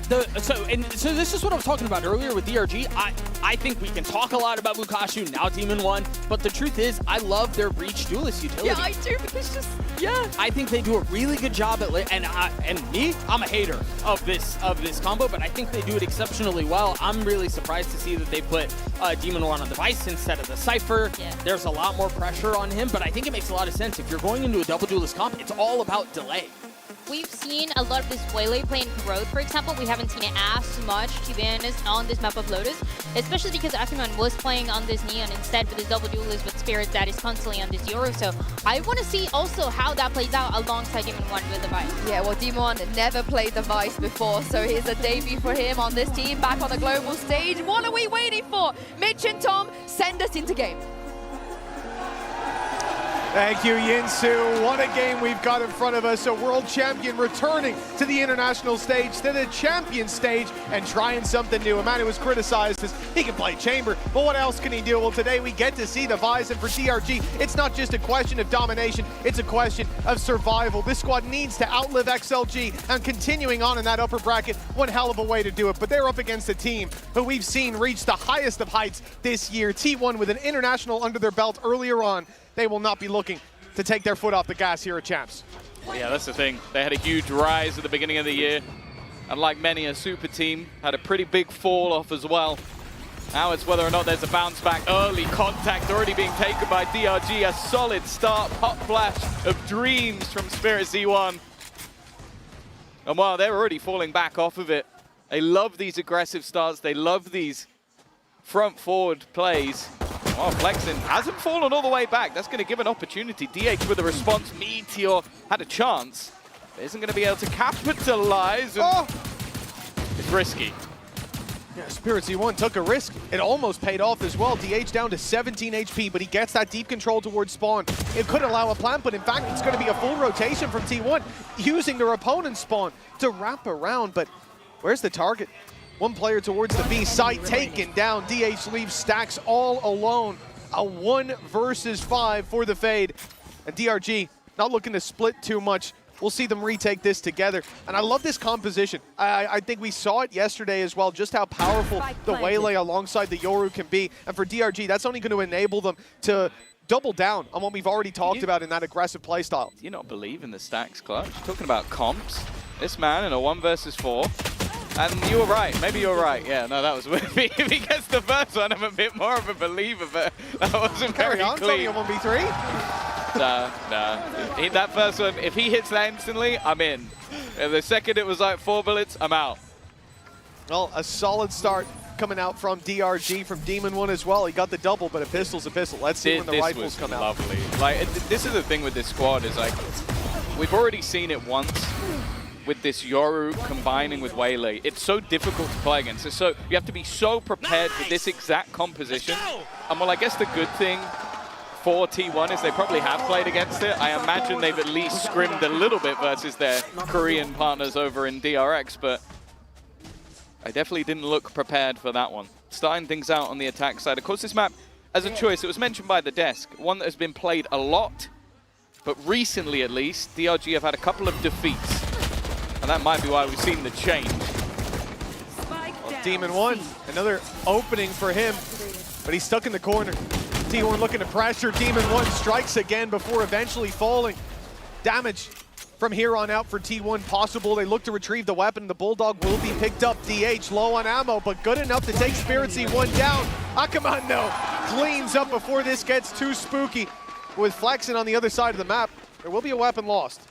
this is what I was talking about earlier with DRG. I think we can talk a lot about Lukashu, now Demon1, but the truth is, I love their Breach Duelist utility. Yeah, I do, because just, yeah. I think they do a really good job at and me, I'm a hater of this combo, but I think they do it exceptionally well. I'm really surprised to see that they put Demon1 on the Vice instead of the Cypher. Yeah. There's a lot more pressure on him, but I think it makes a lot of sense. If you're going into a double duelist comp, it's all about delay. We've seen a lot of this Waylay play in Growth, for example. We haven't seen it as much, to be honest, on this map of Lotus, especially because Ackerman was playing on this Neon instead with his double duelist with Spirit that is constantly on this Yoru. So I want to see also how that plays out alongside Demon1 with the Vice. Yeah, well, Demon1 never played the Vice before, so here's a debut for him on this team, back on the global stage. What are we waiting for? Mitch and Tom, send us into game. Thank you, Yinsu. What a game we've got in front of us. A world champion returning to the international stage, to the champion stage, and trying something new. A man who was criticized as he can play chamber, but what else can he do? Well, today we get to see the Vice, and for DRG, it's not just a question of domination, it's a question of survival. This squad needs to outlive XLG, and continuing on in that upper bracket, one hell of a way to do it. But they're up against a team who we've seen reach the highest of heights this year. T1 with an international under their belt earlier on. They will not be looking to take their foot off the gas here at Champs. Yeah, that's the thing. They had a huge rise at the beginning of the year. And like many a super team, had a pretty big fall off as well. Now it's whether or not there's a bounce back. Early contact already being taken by DRG. A solid start, hot flash of dreams from Spirit Z1. And while they're already falling back off of it, they love these aggressive starts. They love these front forward plays. Oh, Flexin hasn't fallen all the way back. That's going to give an opportunity. DH with a response. Meteor had a chance, but isn't going to be able to capitalize. It's risky. Yeah, Spirit Z1 took a risk. It almost paid off as well. DH down to 17 HP, but he gets that deep control towards spawn. It could allow a plant, but in fact, it's going to be a full rotation from T1, using their opponent's spawn to wrap around. But where's the target? One player towards the B site, taken down. DH leaves Stacks all alone. A 1 versus 5 for the Fade. And DRG not looking to split too much. We'll see them retake this together. And I love this composition. I think we saw it yesterday as well, just how powerful the Waylay alongside the Yoru can be. And for DRG, that's only going to enable them to double down on what we've already talked about in that aggressive playstyle. Do you not believe in the Stacks clutch? Talking about comps. This man in a 1 versus 4. And you were right. Maybe you're right. Yeah, no, that was if he gets the first one, I'm a bit more of a believer, but that wasn't very clean. Only a 1v3. Nah. That first one, if he hits that instantly, I'm in. And the second it was like 4 bullets, I'm out. Well, a solid start coming out from DRG, from Demon1 as well. He got the double, but a pistol's a pistol. Let's see when the rifles come out. Lovely. Like, this is the thing with this squad, is like, we've already seen it once. With this Yoru combining with Waylay, it's so difficult to play against. So you have to be so prepared with this exact composition. And well, I guess the good thing for T1 is they probably have played against it. I imagine they've at least scrimmed a little bit versus their Korean partners over in DRX, but I definitely didn't look prepared for that one. Starting things out on the attack side. Of course, this map, as a choice, it was mentioned by the desk, one that has been played a lot, but recently at least, DRG have had a couple of defeats. And that might be why we've seen the change. Well, Demon1, another opening for him, but he's stuck in the corner. T1 looking to pressure. Demon1 strikes again before eventually falling. Damage from here on out for T1 possible. They look to retrieve the weapon. The Bulldog will be picked up. DH low on ammo, but good enough to take Spirit Z1 down. Akaman, no, cleans up before this gets too spooky. With Flexin on the other side of the map, there will be a weapon lost.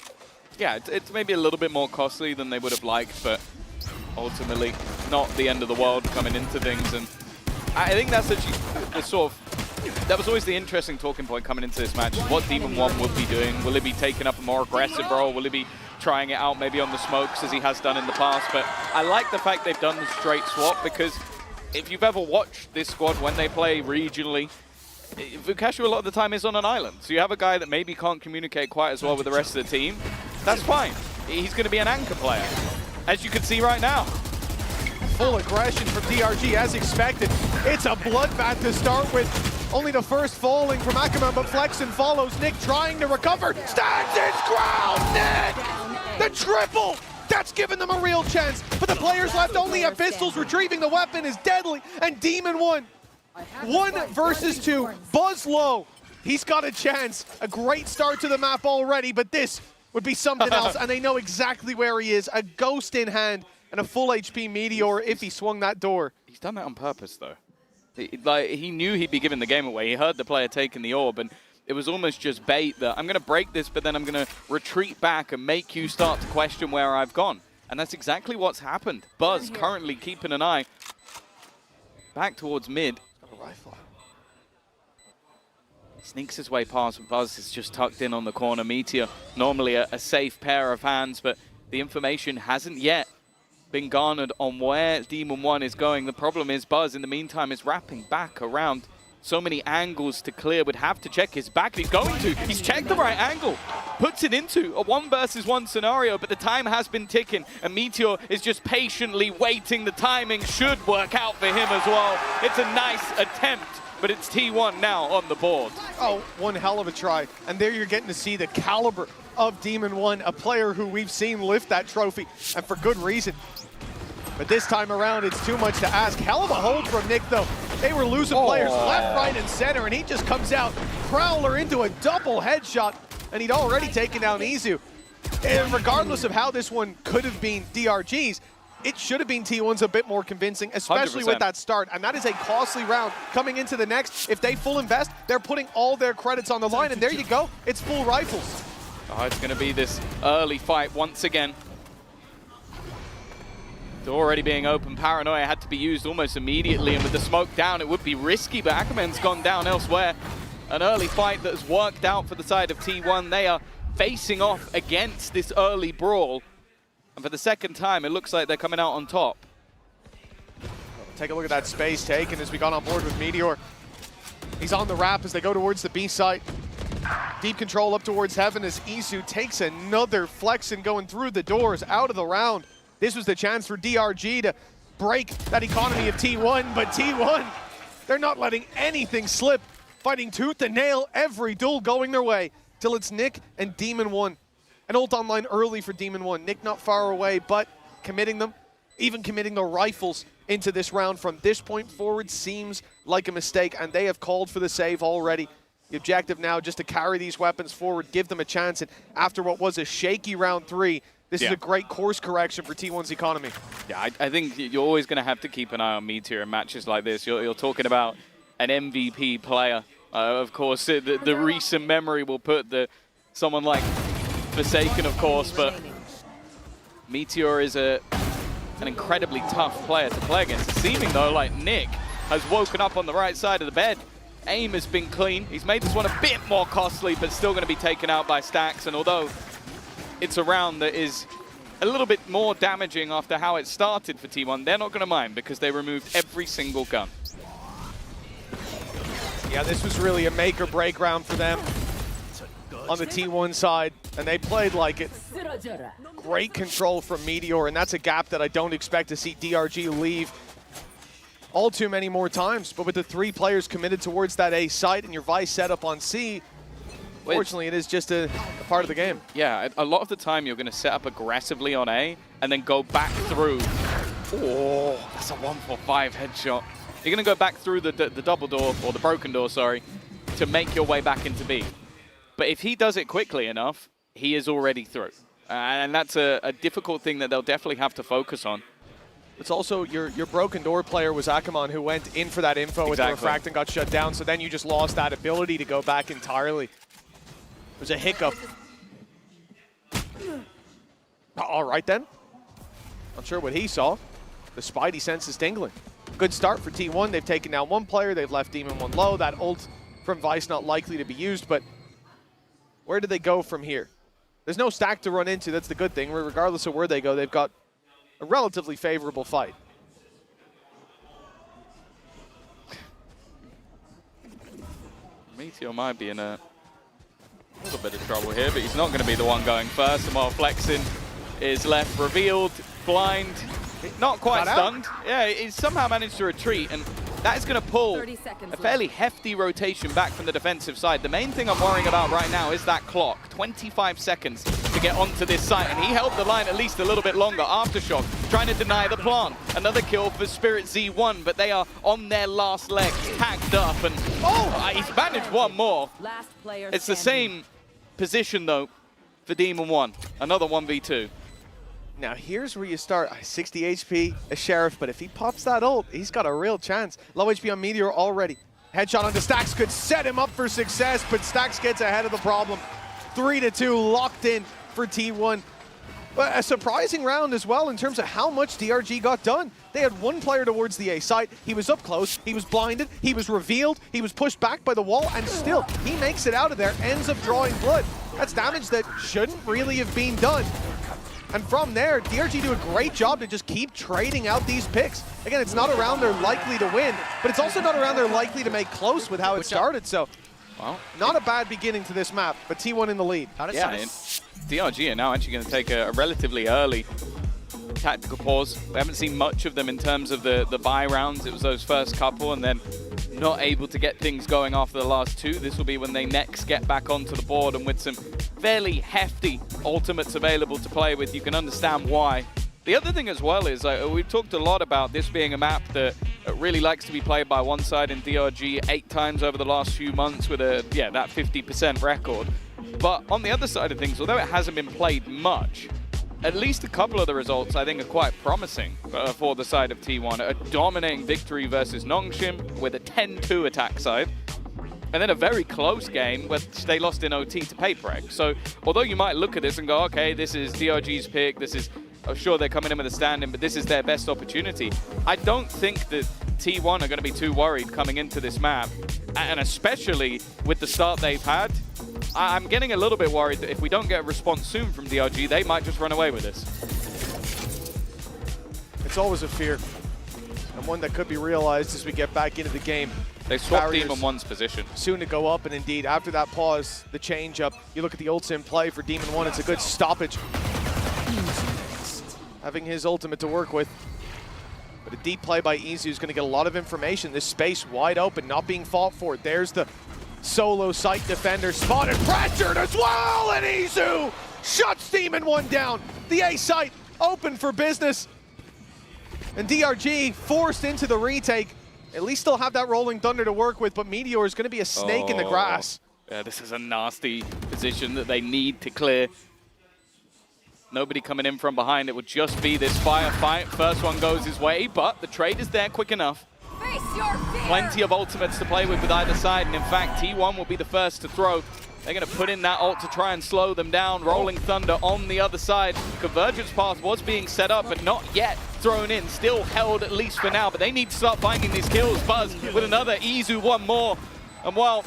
Yeah, it's maybe a little bit more costly than they would have liked, but ultimately not the end of the world coming into things. And I think that's actually the sort of, that was always the interesting talking point coming into this match. What Demon1 would be doing. Will he be taking up a more aggressive role? Will he be trying it out maybe on the smokes as he has done in the past? But I like the fact they've done the straight swap, because if you've ever watched this squad when they play regionally, Vukashu a lot of the time is on an island. So you have a guy that maybe can't communicate quite as well with the rest of the team. That's fine. He's going to be an anchor player, as you can see right now. Full aggression from DRG as expected. It's a bloodbath to start with. Only the first falling from Ackerman, but Flexin follows. Nick trying to recover. Stands his ground, Nick! The triple That's given them a real chance, but the players left only have pistols. Retrieving the weapon is deadly, and Demon1, 1 versus 2, Buzz low. He's got a chance. A great start to the map already, but this would be something else, and they know exactly where he is. A ghost in hand and a full HP Meteor if he swung that door. He's done that on purpose, though. He knew he'd be giving the game away. He heard the player taking the orb, and it was almost just bait that I'm going to break this, but then I'm going to retreat back and make you start to question where I've gone. And that's exactly what's happened. Buzz currently keeping an eye back towards mid. Sneaks his way past, but Buzz is just tucked in on the corner. Meteor, normally a safe pair of hands, but the information hasn't yet been garnered on where Demon1 is going. The problem is Buzz, in the meantime, is wrapping back around. So many angles to clear, would have to check his back. He's going to. He's checked the right angle. Puts it into a 1 versus 1 scenario, but the time has been ticking, and Meteor is just patiently waiting. The timing should work out for him as well. It's a nice attempt, but it's T1 now on the board. Oh, one hell of a try. And there you're getting to see the caliber of Demon1, a player who we've seen lift that trophy, and for good reason. But this time around, it's too much to ask. Hell of a hold from Nick, though. They were losing players left, right, and center, and he just comes out, Prowler into a double headshot, and he'd already taken down Izu. And regardless of how this one could have been DRG's, it should have been T1's a bit more convincing, especially 100%. with that start. And that is a costly round coming into the next. If they full invest, they're putting all their credits on the line, and there you go. It's full rifles. Oh, it's going to be this early fight once again. Door already being open. Paranoia had to be used almost immediately, and with the smoke down, it would be risky, but Ackerman's gone down elsewhere. An early fight that has worked out for the side of T1. They are facing off against this early brawl, and for the second time, it looks like they're coming out on top. Take a look at that space taken as we got on board with Meteor. He's on the wrap as they go towards the B site. Deep control up towards heaven as Izu takes another flex and going through the doors out of the round. This was the chance for DRG to break that economy of T1, but T1, they're not letting anything slip. Fighting tooth and nail, every duel going their way, till it's Nick and Demon1. An ult online early for Demon1. Nick not far away, but committing them, even committing the rifles into this round from this point forward seems like a mistake, and they have called for the save already. The objective now just to carry these weapons forward, give them a chance, and after what was a shaky round 3, this is a great course correction for T1's economy. Yeah, I think you're always going to have to keep an eye on Meteor in matches like this. You're talking about an MVP player. Of course, the recent memory will put someone like Forsaken, of course, but Meteor is an incredibly tough player to play against. It's seeming, though, like Nick has woken up on the right side of the bed. Aim has been clean. He's made this one a bit more costly, but still going to be taken out by Stacks. And although it's a round that is a little bit more damaging after how it started for T1, they're not going to mind because they removed every single gun. Yeah, this was really a make or break round for them on the T1 side, and they played like it. Great control from Meteor, and that's a gap that I don't expect to see DRG leave all too many more times. But with the 3 players committed towards that A site and your Vice setup on C, fortunately, it is just a part of the game. Yeah, a lot of the time you're going to set up aggressively on A and then go back through. Oh, that's a 1-for-5 headshot. You're going to go back through the double door, or the broken door, sorry, to make your way back into B. But if he does it quickly enough, he is already through. And that's a difficult thing that they'll definitely have to focus on. It's also your broken door player was Akamon, who went in for that info with the refract and got shut down, so then you just lost that ability to go back entirely. There's a hiccup. All right then. Not sure what he saw. The Spidey sense is tingling. Good start for T1. They've taken down 1 player. They've left Demon1 low. That ult from Vice not likely to be used, but where do they go from here? There's no stack to run into. That's the good thing. Regardless of where they go, they've got a relatively favorable fight. Meteor might be in a little bit of trouble here, but he's not going to be the one going first. And while Flexin is left revealed, blind, not quite stunned. Yeah, he's somehow managed to retreat, and that is going to pull a fairly hefty rotation back from the defensive side. The main thing I'm worrying about right now is that clock. 25 seconds to get onto this site, and he held the line at least a little bit longer. Aftershock trying to deny the plant. Another kill for Spirit Z1, but they are on their last leg, tagged up, and he's managed one more. It's the same position though for Demon1. Another 1v2. Now here's where you start. 60 HP, a Sheriff, but if he pops that ult, he's got a real chance. Low HP on Meteor already. Headshot onto Stax could set him up for success, but Stax gets ahead of the problem. 3-2 locked in for T1. But a surprising round as well in terms of how much DRG got done. They had one player towards the A site. He was up close, he was blinded, he was revealed, he was pushed back by the wall, and still, he makes it out of there, ends up drawing blood. That's damage that shouldn't really have been done. And from there, DRG do a great job to just keep trading out these picks. Again, it's not a round they're likely to win, but it's also not a round they're likely to make close with how it started. So, not a bad beginning to this map, but T1 in the lead. Yeah, and DRG are now actually going to take a relatively early tactical pause. We haven't seen much of them in terms of the buy rounds. It was those first couple, and then not able to get things going after the last two. This will be when they next get back onto the board, and with some fairly hefty ultimates available to play with, you can understand why. The other thing as well is we've talked a lot about this being a map that really likes to be played by one side in DRG 8 times over the last few months with that 50% record. But on the other side of things, although it hasn't been played much, at least a couple of the results I think are quite promising for the side of T1. A dominating victory versus Nongshim with a 10-2 attack side, and then a very close game where they lost in OT to Paperegg. So although you might look at this and go, okay, this is DRG's pick, this is, sure they're coming in with a stand-in, but this is their best opportunity. I don't think that T1 are going to be too worried coming into this map, and especially with the start they've had. I'm getting a little bit worried that if we don't get a response soon from DRG, they might just run away with this. It's always a fear, and one that could be realized as we get back into the game. They swapped Demon1's position. Soon to go up, and indeed, after that pause, the change-up, you look at the ults in play for Demon1, it's a good stoppage. Having his ultimate to work with. But a deep play by Izu is going to get a lot of information. This space wide open, not being fought for. There's the solo site defender spotted, pressured as well, and Izu shuts Demon1 down. The A site open for business. And DRG forced into the retake. At least they'll have that rolling thunder to work with, but Meteor is going to be a snake in the grass. Yeah, this is a nasty position that they need to clear. Nobody coming in from behind. It would just be this firefight. First one goes his way, but the trade is there quick enough. Plenty of ultimates to play with either side, and in fact, T1 will be the first to throw. They're going to put in that ult to try and slow them down. Rolling Thunder on the other side. Convergence path was being set up, but not yet thrown in. Still held, at least for now, but they need to start finding these kills. Buzz with another, Izu one more. And while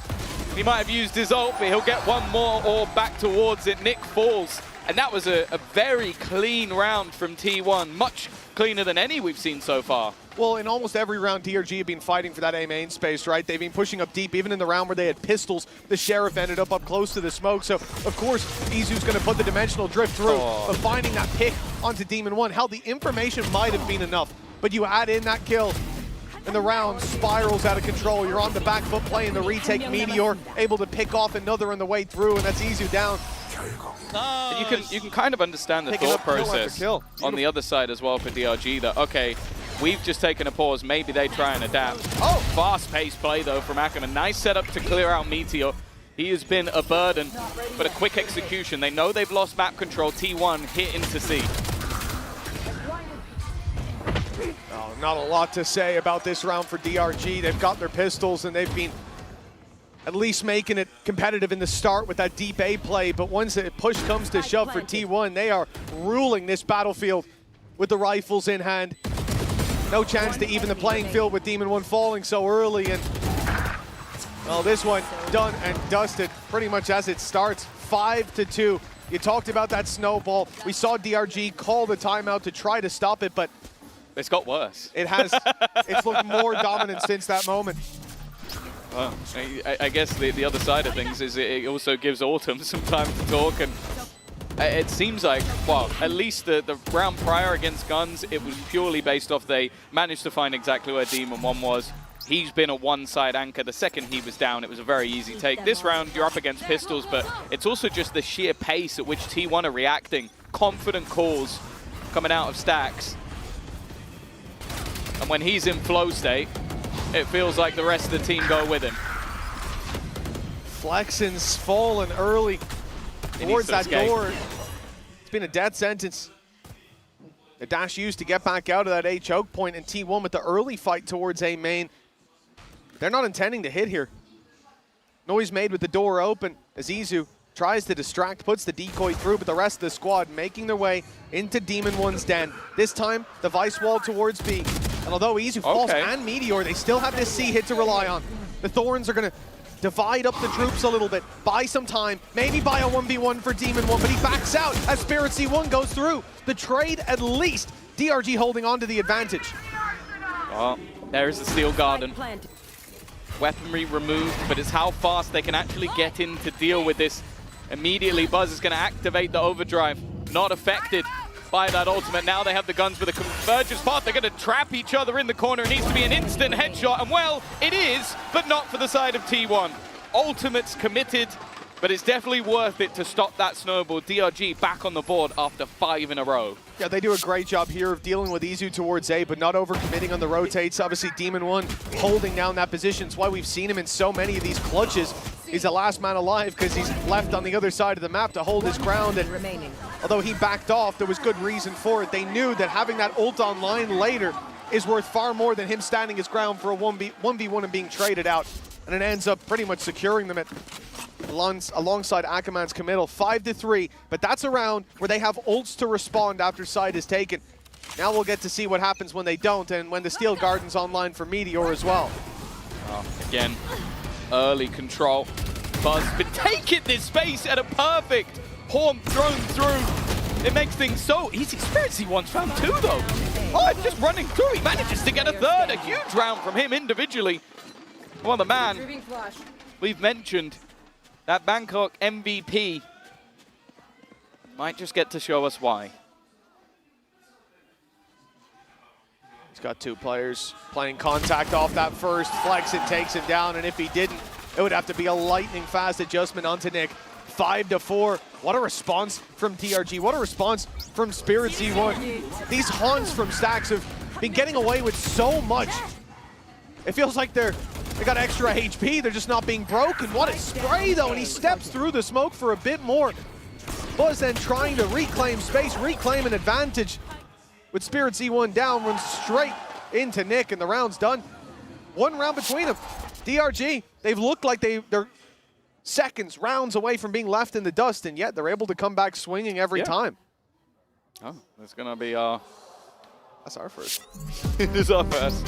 he might have used his ult, but he'll get one more or back towards it. Nick falls. And that was a very clean round from T1. Much cleaner than any we've seen so far. Well, in almost every round, DRG have been fighting for that A main space, right? They've been pushing up deep. Even in the round where they had pistols, the Sheriff ended up close to the smoke. So, of course, Izu's going to put the dimensional drift through. But finding that pick onto Demon1, hell, the information might have been enough. But you add in that kill, and the round spirals out of control. You're on the back foot playing the retake. Meteor able to pick off another on the way through, and that's Izu down. And you can kind of understand the thought process on the other side as well for DRG that, okay, we've just taken a pause, maybe they try and adapt. Fast-paced play though from Ackerman. Nice setup to clear out Meteor. He has been a burden, but a quick execution. They know they've lost map control. T1 hit into C. Not a lot to say about this round for DRG. They've got their pistols and they've been at least making it competitive in the start with that deep A play, but once the push comes to shove for T1, they are ruling this battlefield with the rifles in hand. No chance to even the playing field with Demon1 falling so early, and well, this one done and dusted pretty much as it starts. 5-2. You talked about that snowball. We saw DRG call the timeout to try to stop it, but it's got worse. It has. It's looked more dominant since that moment. Well, I guess the other side of things is it also gives Autumn some time to talk, and it seems like, well, at least the round prior against Guns, it was purely based off they managed to find exactly where Demon1 was. he's been a one-side anchor. The second he was down, it was a very easy take. This round, you're up against pistols, but it's also just the sheer pace at which T1 are reacting. Confident calls coming out of Stacks. And when he's in flow state, it feels like the rest of the team go with him. Flexen's fallen early towards that door. It's been a death sentence. The dash used to get back out of that A choke point, and T1 with the early fight towards A main. They're not intending to hit here. Noise made with the door open as Izu tries to distract, puts the decoy through, but the rest of the squad making their way into Demon1's den. This time, the Vice wall towards B. And although Izu falls and Meteor, they still have this C hit to rely on. The Thorns are going to divide up the troops a little bit, buy some time, maybe buy a 1v1 for Demon1, but he backs out as Spirit C1 goes through. The trade, at least, DRG holding on to the advantage. Well, there's the Steel Garden. Weaponry removed, but it's how fast they can actually get in to deal with this. Immediately, Buzz is going to activate the overdrive. Not affected by that ultimate. Now they have the guns with a convergence path. They're going to trap each other in the corner. It needs to be an instant headshot, and well, it is, but not for the side of T1. Ultimate's committed, but it's definitely worth it to stop that snowball. DRG back on the board after 5 in a row. Yeah, they do a great job here of dealing with Izu towards A, but not overcommitting on the rotates. Obviously, Demon1 holding down that position. It's why we've seen him in so many of these clutches. He's the last man alive because he's left on the other side of the map to hold his ground. And although he backed off, there was good reason for it. They knew that having that ult online later is worth far more than him standing his ground for a 1v1 and being traded out. And it ends up pretty much securing them alongside Ackerman's committal. 5-3, but that's a round where they have ults to respond after side is taken. Now we'll get to see what happens when they don't, and when the Steel Garden's online for Meteor as well. Again, early control. Buzz been taking this space at a perfect horn thrown through. It makes things so easy. Spirit C1's found 2 though. Oh, it's just running through. He manages to get a third. A huge round from him individually. Well, the man we've mentioned, that Bangkok MVP, might just get to show us why. He's got 2 players playing contact off that first. Flexen takes him down, and if he didn't, it would have to be a lightning fast adjustment onto Nick. 5-4. What a response from DRG. What a response from Spirit C1. These haunts from Stacks have been getting away with so much. It feels like they got extra HP. They're just not being broken. What a spray, though, and he steps through the smoke for a bit more. Buzz then trying to reclaim space, reclaim an advantage. With Spirit C1 down, runs straight into Nick, and the round's done. 1 round between them. DRG, they've looked like they're seconds, rounds away from being left in the dust, and yet they're able to come back swinging every time. Oh, that's going to be our... That's our first. It is our first.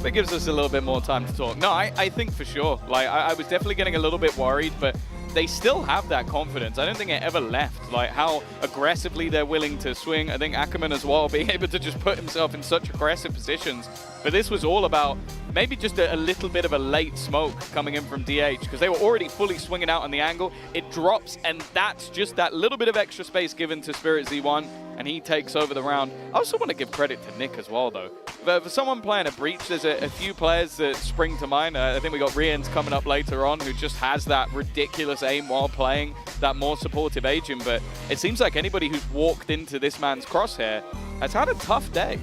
That gives us a little bit more time to talk. No, I think for sure. Like, I was definitely getting a little bit worried, but they still have that confidence. I don't think it ever left. Like, how aggressively they're willing to swing. I think Ackerman as well, being able to just put himself in such aggressive positions. But this was all about maybe just a little bit of a late smoke coming in from DH, because they were already fully swinging out on the angle. It drops, and that's just that little bit of extra space given to Spirit Z1, and he takes over the round. I also want to give credit to Nick as well, though. For someone playing a Breach, there's a few players that spring to mind. I think we got Rians coming up later on, who just has that ridiculous aim while playing, that more supportive agent. But it seems like anybody who's walked into this man's crosshair has had a tough day.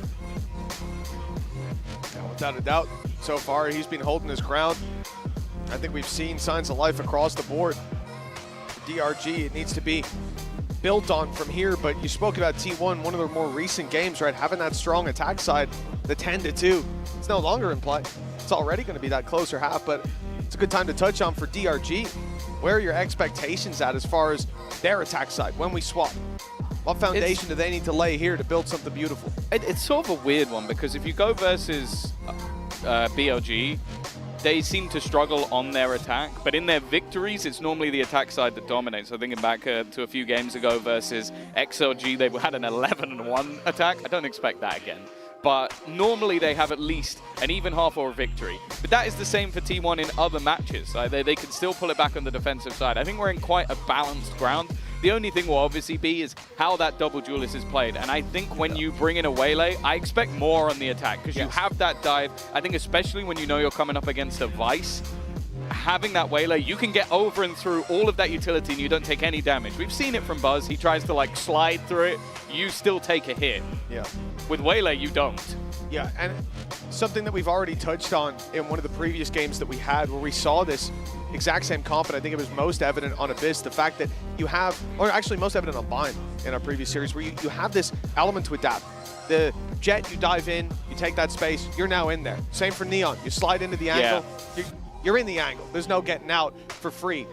Yeah, without a doubt, so far he's been holding his ground. I think we've seen signs of life across the board. For DRG, it needs to be built on from here, but you spoke about T1, one of their more recent games, right? Having that strong attack side, the 10-2, it's no longer in play. It's already going to be that closer half, but it's a good time to touch on for DRG. Where are your expectations at as far as their attack side when we swap? What foundation do they need to lay here to build something beautiful? It's sort of a weird one, because if you go versus BLG, they seem to struggle on their attack, but in their victories, it's normally the attack side that dominates. So thinking back to a few games ago versus XLG, they had an 11-1 attack. I don't expect that again. But normally they have at least an even half or a victory. But that is the same for T1 in other matches. They can still pull it back on the defensive side. I think we're in quite a balanced ground. The only thing will obviously be is how that double duelist is played. And I think when you bring in a Waylay, I expect more on the attack because you have that dive. I think especially when you know you're coming up against a Vice, having that Waylay, you can get over and through all of that utility and you don't take any damage. We've seen it from Buzz. He tries to like slide through it. You still take a hit. Yeah. With Waylay, you don't. Yeah, and something that we've already touched on in one of the previous games that we had where we saw this exact same comp, and I think it was most evident on Abyss, the fact that you have, or actually most evident on Bind in our previous series, where you have this element to adapt. The Jet, you dive in, you take that space, you're now in there. Same for Neon, you slide into the angle, you're in the angle. There's no getting out for free.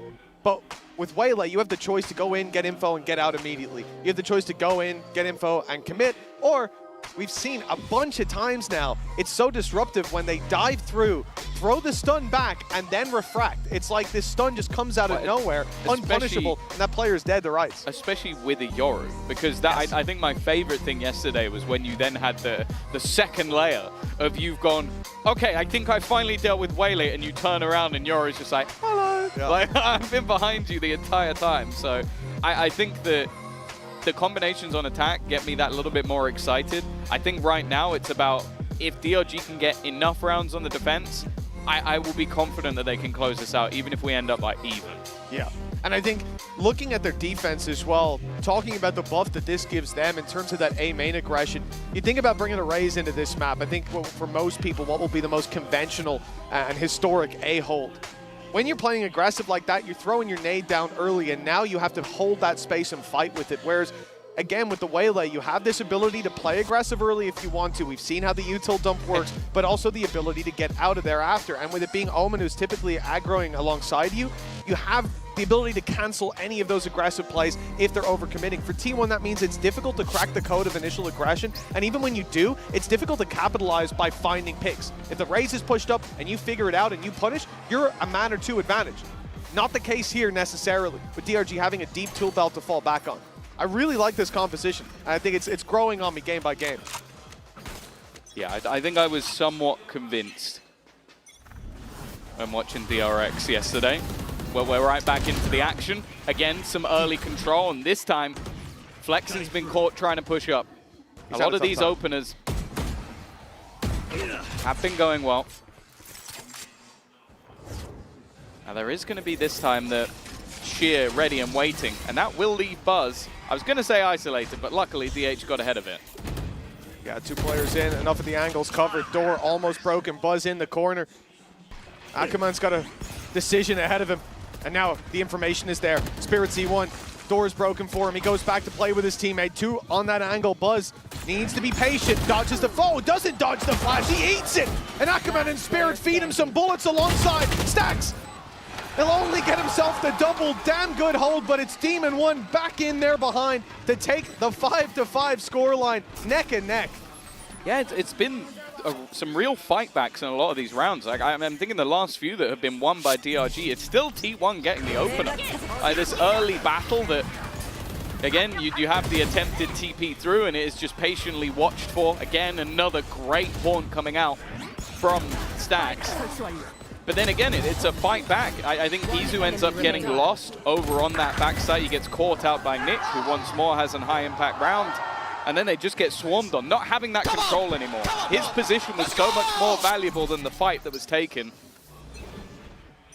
But with Waylay, you have the choice to go in, get info, and get out immediately. You have the choice to go in, get info, and commit, or we've seen a bunch of times now, it's so disruptive when they dive through, throw the stun back, and then refract. It's like this stun just comes out of nowhere, unpunishable, and that player is dead to rights. Especially with a Yoru, because that I think my favorite thing yesterday was when you then had the second layer of you've gone, okay, I think I finally dealt with Waylay, and you turn around and Yoru's just like, hello. Yeah. Like, I've been behind you the entire time. So I think that the combinations on attack get me that little bit more excited. I think right now it's about if DRG can get enough rounds on the defense, I will be confident that they can close this out, even if we end up like even. Yeah, and I think looking at their defense as well, talking about the buff that this gives them in terms of that A main aggression, you think about bringing a Raze into this map. I think for most people, what will be the most conventional and historic A hold. When you're playing aggressive like that, you're throwing your nade down early, and now you have to hold that space and fight with it. Whereas, again, with the Waylay, you have this ability to play aggressive early if you want to. We've seen how the util dump works, but also the ability to get out of there after. And with it being Omen, who's typically aggroing alongside you, you have the ability to cancel any of those aggressive plays if they're overcommitting. For T1, that means it's difficult to crack the code of initial aggression, and even when you do, it's difficult to capitalize by finding picks. If the Raze is pushed up and you figure it out and you punish, you're a man or two advantage. Not the case here necessarily, with DRG having a deep tool belt to fall back on. I really like this composition, and I think it's growing on me game by game. Yeah, I think I was somewhat convinced when watching DRX yesterday. Well, we're right back into the action. Again, some early control, and this time, Flexen's been caught trying to push up. A lot of these openers have been going well. Now there is going to be this time the sheer ready and waiting, and that will leave Buzz. I was going to say isolated, but luckily DH got ahead of it. Yeah, two players in, enough of the angles covered. Door almost broken, Buzz in the corner. Akaman's got a decision ahead of him, and now the information is there. Spirit Z1, door is broken for him. He goes back to play with his teammate. Two on that angle. Buzz needs to be patient. Dodges the foe, doesn't dodge the flash. He eats it, and Akaman and Spirit feed him some bullets alongside. Stacks. He'll only get himself the double. Damn good hold, but it's Demon1 back in there behind to take the 5-5 scoreline, neck and neck. Yeah, it's been some real fightbacks in a lot of these rounds. Like I'm thinking the last few that have been won by DRG, it's still T1 getting the opener. This early battle that, again, you have the attempted TP through, and it is just patiently watched for. Again, another great haunt coming out from Stacks. But then again, it's a fight back. I think Izu ends up getting lost over on that backside. He gets caught out by Nick, who once more has a high impact round. And then they just get swarmed on, not having that control anymore. His position was so much more valuable than the fight that was taken.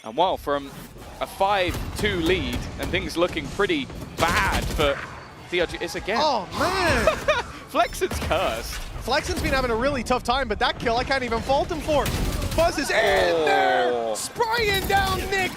And well, from a 5-2 lead, and things looking pretty bad for DRG, it's again. Oh, man! Flexen's cursed. Flexen's been having a really tough time, but that kill I can't even fault him for. Buzz is in there! Spraying down Nick!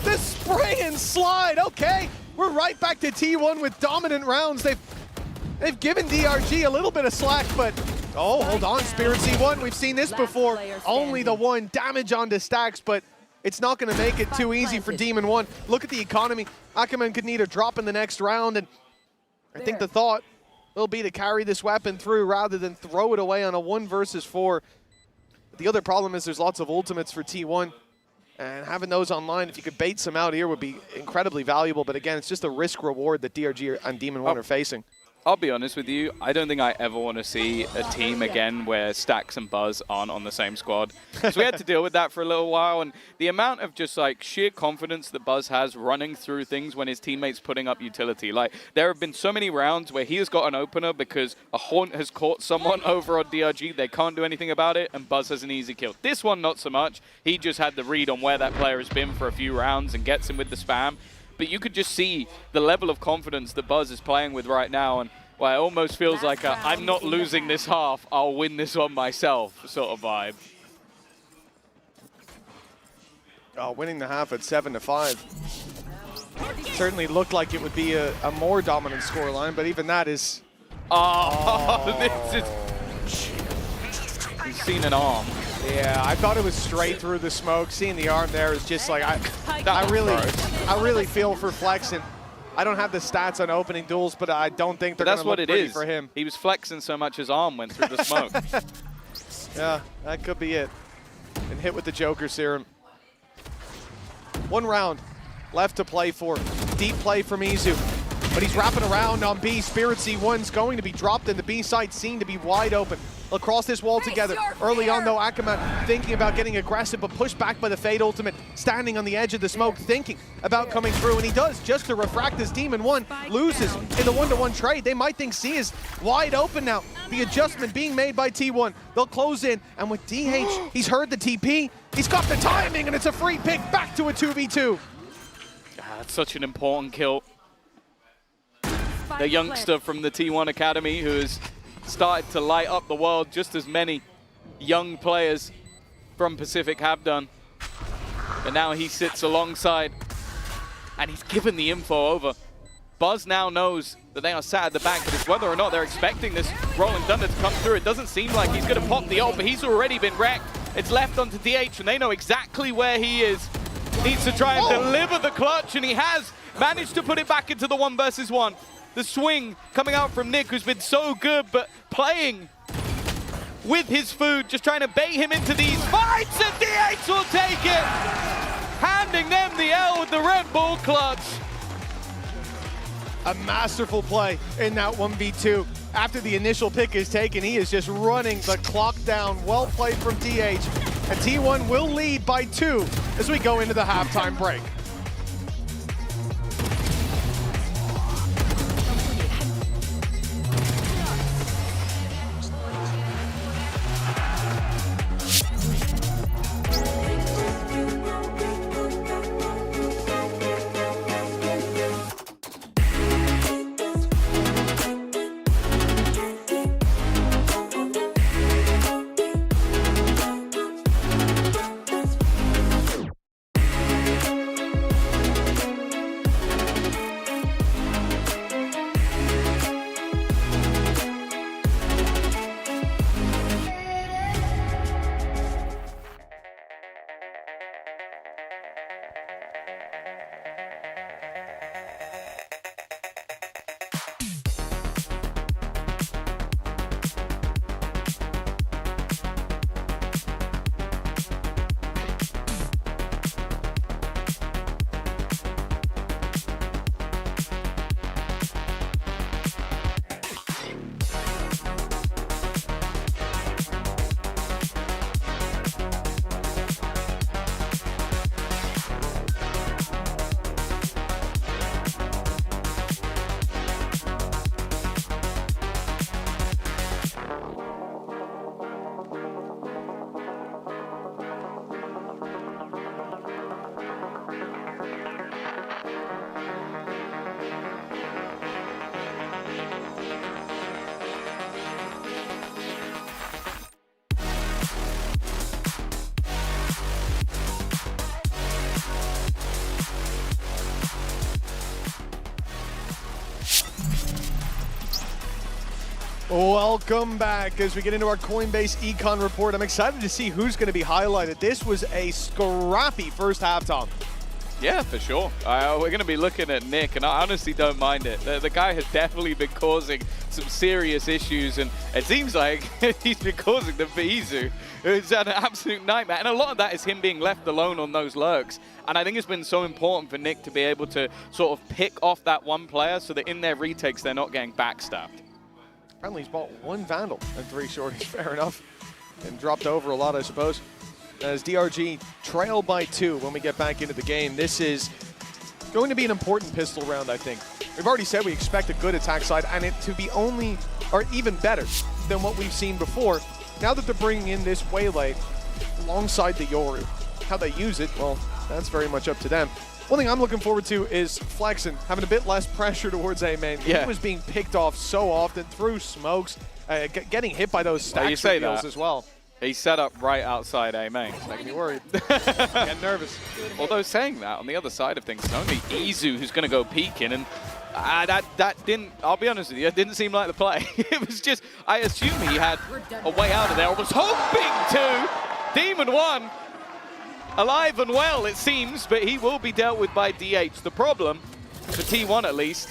The spray and slide, okay. We're right back to T1 with dominant rounds. They've given DRG a little bit of slack, but oh, hold on, Spirit Z1, we've seen this before. Only the one damage onto Stacks, but it's not gonna make it too easy for Demon1. Look at the economy. Akaman could need a drop in the next round, and I think the thought will be to carry this weapon through rather than throw it away on a 1 versus 4. The other problem is there's lots of ultimates for T1, and having those online, if you could bait some out here, would be incredibly valuable. But again, it's just a risk reward that DRG and Demon1 are facing. I'll be honest with you, I don't think I ever want to see a team again where Stax and Buzz aren't on the same squad. So we had to deal with that for a little while, and the amount of just like sheer confidence that Buzz has running through things when his teammate's putting up utility. Like, there have been so many rounds where he has got an opener because a Haunt has caught someone over on DRG, they can't do anything about it, and Buzz has an easy kill. This one, not so much. He just had the read on where that player has been for a few rounds and gets him with the spam. But you could just see the level of confidence that Buzz is playing with right now, and well, it almost feels like I'm not losing this half, I'll win this one myself sort of vibe. Winning the half at 7-5. Certainly looked like it would be a more dominant scoreline, but even that is... This is... He's seen an arm. Yeah, I thought it was straight through the smoke. Seeing the arm there is just like, I really feel for Flex, and I don't have the stats on opening duels, but I don't think they're going to look pretty for him. He was flexing so much his arm went through the smoke. Yeah, that could be it. And hit with the Joker serum. 1 round left to play for. Deep play from Izu. But he's wrapping around on B. Spirit C1's going to be dropped in the B side, seen to be wide open. Across this wall together. Early on, though, Akamat thinking about getting aggressive, but pushed back by the Fade Ultimate, standing on the edge of the smoke, thinking about coming through, and he does, just to refract as Demon1 loses in the 1-to-1 trade. They might think C is wide open now. The adjustment being made by T1. They'll close in, and with DH, he's heard the TP. He's got the timing, and it's a free pick back to a 2v2. That's such an important kill. The youngster from the T1 Academy who has started to light up the world just as many young players from Pacific have done. But now he sits alongside and he's given the info over. Buzz now knows that they are sat at the back, but it's whether or not they're expecting this Rolling Thunder to come through. It doesn't seem like he's going to pop the ult, but he's already been wrecked. It's left onto DH and they know exactly where he is. Needs to try and deliver the clutch, and he has managed to put it back into the 1 versus 1. The swing coming out from Nick, who's been so good, but playing with his food, just trying to bait him into these fights, and DH will take it! Handing them the L with the Red Bull clutch. A masterful play in that 1v2. After the initial pick is taken, he is just running the clock down. Well played from DH. And T1 will lead by 2 as we go into the halftime break. Welcome back as we get into our Coinbase Econ report. I'm excited to see who's going to be highlighted. This was a scrappy first half, Tom. Yeah, for sure. We're going to be looking at Nick, and I honestly don't mind it. The guy has definitely been causing some serious issues, and it seems like he's been causing them for Izu. It's an absolute nightmare, and a lot of that is him being left alone on those lurks. And I think it's been so important for Nick to be able to sort of pick off that one player so that in their retakes they're not getting backstabbed. Apparently he's bought 1 Vandal and 3 shorties, fair enough. And dropped over a lot, I suppose. As DRG trail by 2 when we get back into the game. This is going to be an important pistol round, I think. We've already said we expect a good attack side, and it to be only, or even better than what we've seen before. Now that they're bringing in this Waylay alongside the Yoru, how they use it, well, that's very much up to them. One thing I'm looking forward to is Flexen having a bit less pressure towards A-main. Yeah. He was being picked off so often through smokes, getting hit by those stack reveals as well. He's set up right outside A-main. It's making me worried. Getting nervous. Although saying that, on the other side of things, it's only Izu who's going to go peeking, and that didn't, I'll be honest with you, it didn't seem like the play. It was just, I assume he had a way out of there. I was hoping to. Demon1, alive and well, it seems, but he will be dealt with by DH. The problem, for T1 at least,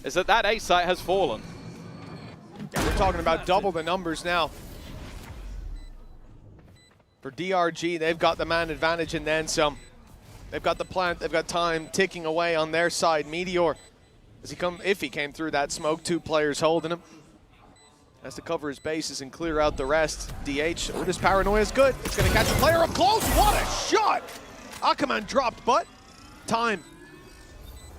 is that that A site has fallen. Yeah, we're talking about double the numbers now. For DRG, they've got the man advantage and then some. They've got the plant, they've got time ticking away on their side. Meteor, if he came through that smoke, 2 players holding him. Has to cover his bases and clear out the rest. DH, this paranoia is good. It's going to catch a player up close. What a shot! Akaman dropped, but time.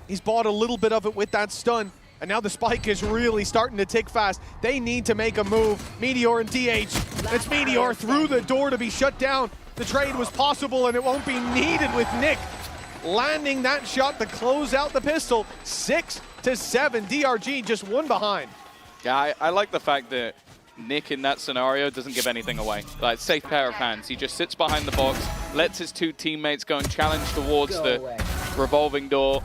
He's bought a little bit of it with that stun. And now the spike is really starting to tick fast. They need to make a move. Meteor and DH. It's Meteor through the door to be shut down. The trade was possible and it won't be needed with Nick landing that shot to close out the pistol. 6-7. DRG just 1 behind. Yeah, I like the fact that Nick in that scenario doesn't give anything away. Like, safe pair of hands. He just sits behind the box, lets his 2 teammates go and challenge towards the revolving door,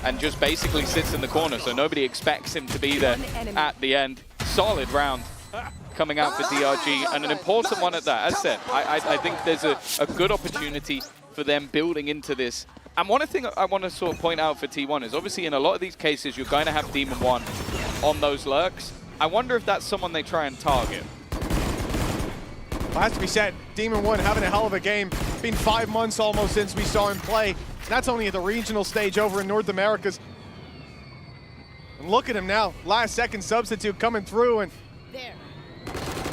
and just basically sits in the corner, so nobody expects him to be there at the end. Solid round coming out for DRG, and an important one at that. As said, I think there's a good opportunity for them building into this. And one thing I want to sort of point out for T1 is obviously in a lot of these cases, you're going to have Demon1 on those lurks. I wonder if that's someone they try and target. Well, has to be said, Demon1 having a hell of a game. It's been 5 months almost since we saw him play. That's only at the regional stage over in North Americas. And look at him now, last second substitute coming through, and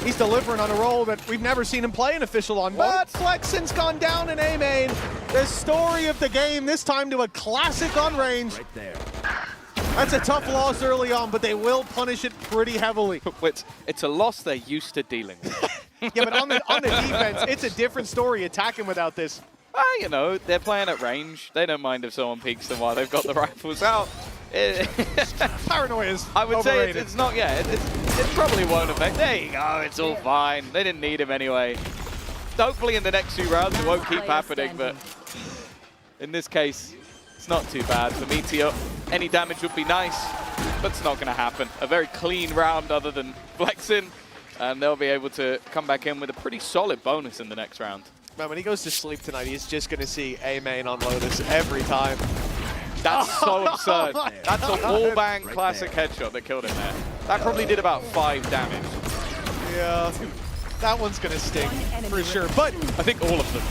he's delivering on a role that we've never seen him play an official on. But Flexen's gone down in A-main. The story of the game, this time to a classic on range. Right there. That's a tough loss early on, but they will punish it pretty heavily. It's a loss they're used to dealing with. Yeah, but on the defense, it's a different story attacking without this. You know, they're playing at range. They don't mind if someone peeks them while they've got the rifles out. Paranoia is I would overrated. say it's not, yeah, it probably won't affect. There you go, it's all fine. They didn't need him anyway. Hopefully in the next 2 rounds it won't keep happening, but in this case, it's not too bad. For Meteor, any damage would be nice, but it's not going to happen. A very clean round other than Flexen, and they'll be able to come back in with a pretty solid bonus in the next round. Man, when he goes to sleep tonight, he's just going to see A-main on Lotus every time. That's so absurd. That's a wall-bang classic headshot that killed him there. That probably did about 5 damage. Yeah, that one's going to sting for sure. But I think all of them.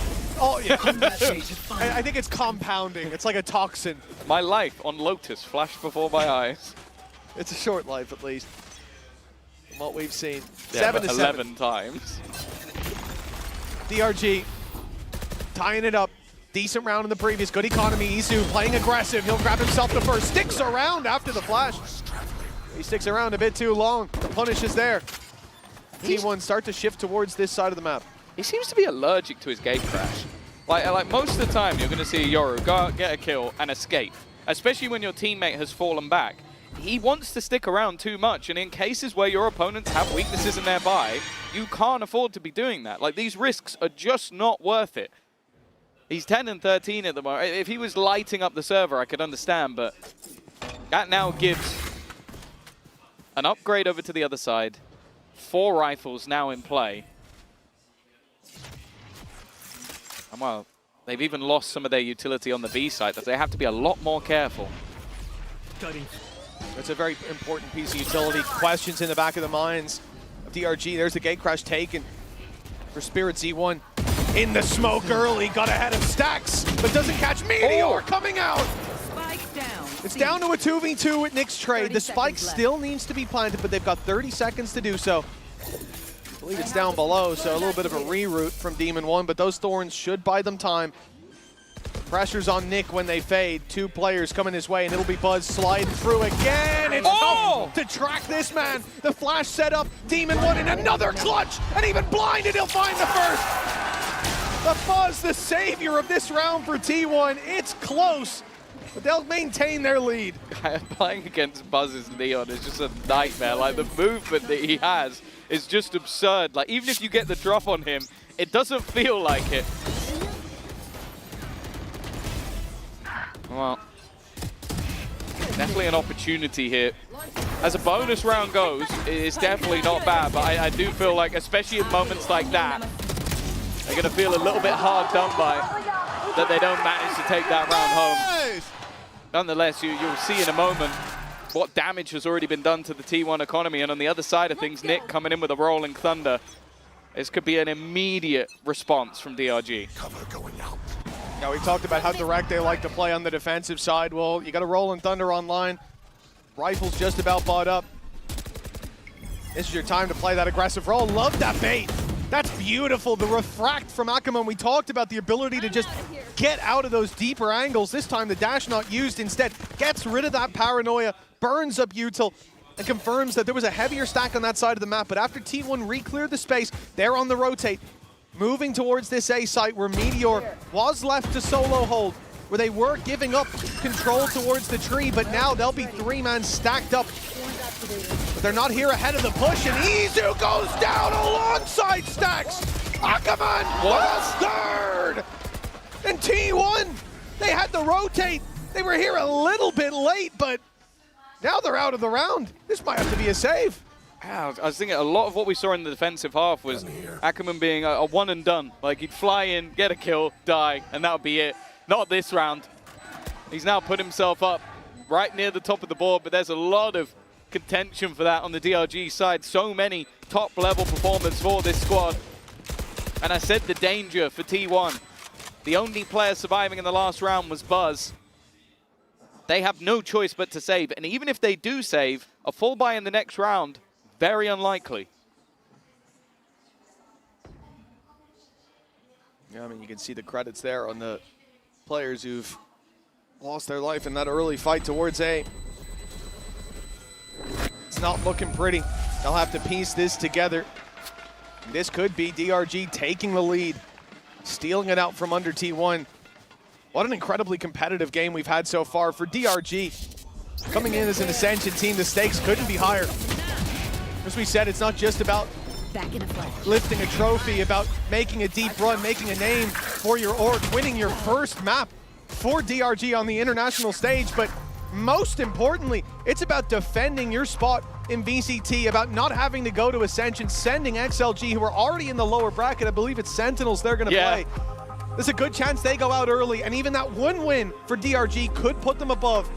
Oh, yeah. I think it's compounding. It's like a toxin. My life on Lotus flashed before my eyes. It's a short life, at least, from what we've seen. Yeah, 7-7. 11 times. DRG tying it up. Decent round in the previous. Good economy. Izu playing aggressive. He'll grab himself the first. Sticks around after the flash. He sticks around a bit too long. The punish is there. T1 start to shift towards this side of the map. He seems to be allergic to his gate crash. Like most of the time, you're going to see a Yoru go out, get a kill, and escape. Especially when your teammate has fallen back. He wants to stick around too much, and in cases where your opponents have weaknesses in their buy, you can't afford to be doing that. Like, these risks are just not worth it. He's 10 and 13 at the moment. If he was lighting up the server, I could understand, but that now gives an upgrade over to the other side. 4 rifles now in play. And well, They've even lost some of their utility on the B side, that they have to be a lot more careful. That's a very important piece of utility. Questions in the back of the minds of DRG. There's the gate crash taken for Spirit Z1. In the smoke early, got ahead of Stacks, but doesn't catch Meteor coming out. It's down to a 2v2 with Nick's trade. The spike still needs to be planted, but they've got 30 seconds to do so. I believe it's down below, so a little bit of a reroute from Demon1, but those Thorns should buy them time. Pressure's on Nick when they fade. 2 players coming his way, and it'll be Buzz sliding through again. It's tough to track this man. The flash set up, Demon1 in another clutch, and even blinded, he'll find the first. The Buzz, the savior of this round for T1. It's close, but they'll maintain their lead. Playing against Buzz's Neon is just a nightmare. Like, the movement that he has is just absurd. Like, even if you get the drop on him, it doesn't feel like it. Well, definitely an opportunity here. As a bonus round goes, it's definitely not bad, but I do feel like, especially in moments like that, they're going to feel a little bit hard done by that they don't manage to take that round home. Nonetheless, you'll see in a moment what damage has already been done to the T1 economy, and on the other side of things, Nick coming in with a rolling thunder. This could be an immediate response from DRG. Cover going out. Now, we talked about how direct they like to play on the defensive side. Well, you got a Rolling Thunder online. Rifle's just about bought up. This is your time to play that aggressive role. Love that bait. That's beautiful. The refract from Ackerman. We talked about the ability to just get out of those deeper angles. This time, the dash not used. Instead, gets rid of that paranoia, burns up util, and confirms that there was a heavier stack on that side of the map. But after T1 re-cleared the space, they're on the rotate. Moving towards this A site where Meteor was left to solo hold, where they were giving up control towards the tree, but now they'll be 3-man stacked up. But they're not here ahead of the push, and Izu goes down alongside Stacks. Ackerman was third! And T1, they had to rotate. They were here a little bit late, but now they're out of the round. This might have to be a save. I was thinking a lot of what we saw in the defensive half was Ackerman being a one and done. Like, he'd fly in, get a kill, die, and that would be it. Not this round. He's now put himself up right near the top of the board, but there's a lot of contention for that on the DRG side. So many top-level performers for this squad. And I said the danger for T1. The only player surviving in the last round was Buzz. They have no choice but to save. And even if they do save, a full buy in the next round, very unlikely. Yeah, I mean, you can see the credits there on the players who've lost their life in that early fight towards A. It's not looking pretty. They'll have to piece this together. This could be DRG taking the lead, stealing it out from under T1. What an incredibly competitive game we've had so far for DRG. Coming in as an Ascension team, the stakes couldn't be higher. As we said, it's not just about lifting a trophy, about making a deep run, making a name for your org, winning your first map for DRG on the international stage, but most importantly, it's about defending your spot in VCT, about not having to go to Ascension, sending XLG, who are already in the lower bracket. I believe it's Sentinels they're going to play. There's a good chance they go out early, and even that one win for DRG could put them above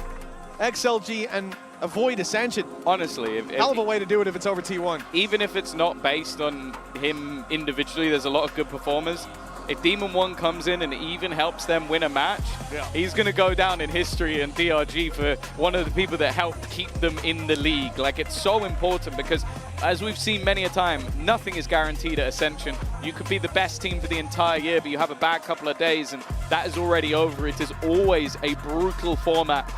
XLG and avoid Ascension. Honestly, hell of a way to do it if it's over T1. Even if it's not based on him individually, there's a lot of good performers. If Demon1 comes in and even helps them win a match, he's going to go down in history in DRG for one of the people that helped keep them in the league. Like, it's so important because, as we've seen many a time, nothing is guaranteed at Ascension. You could be the best team for the entire year, but you have a bad couple of days, and that is already over. It is always a brutal format.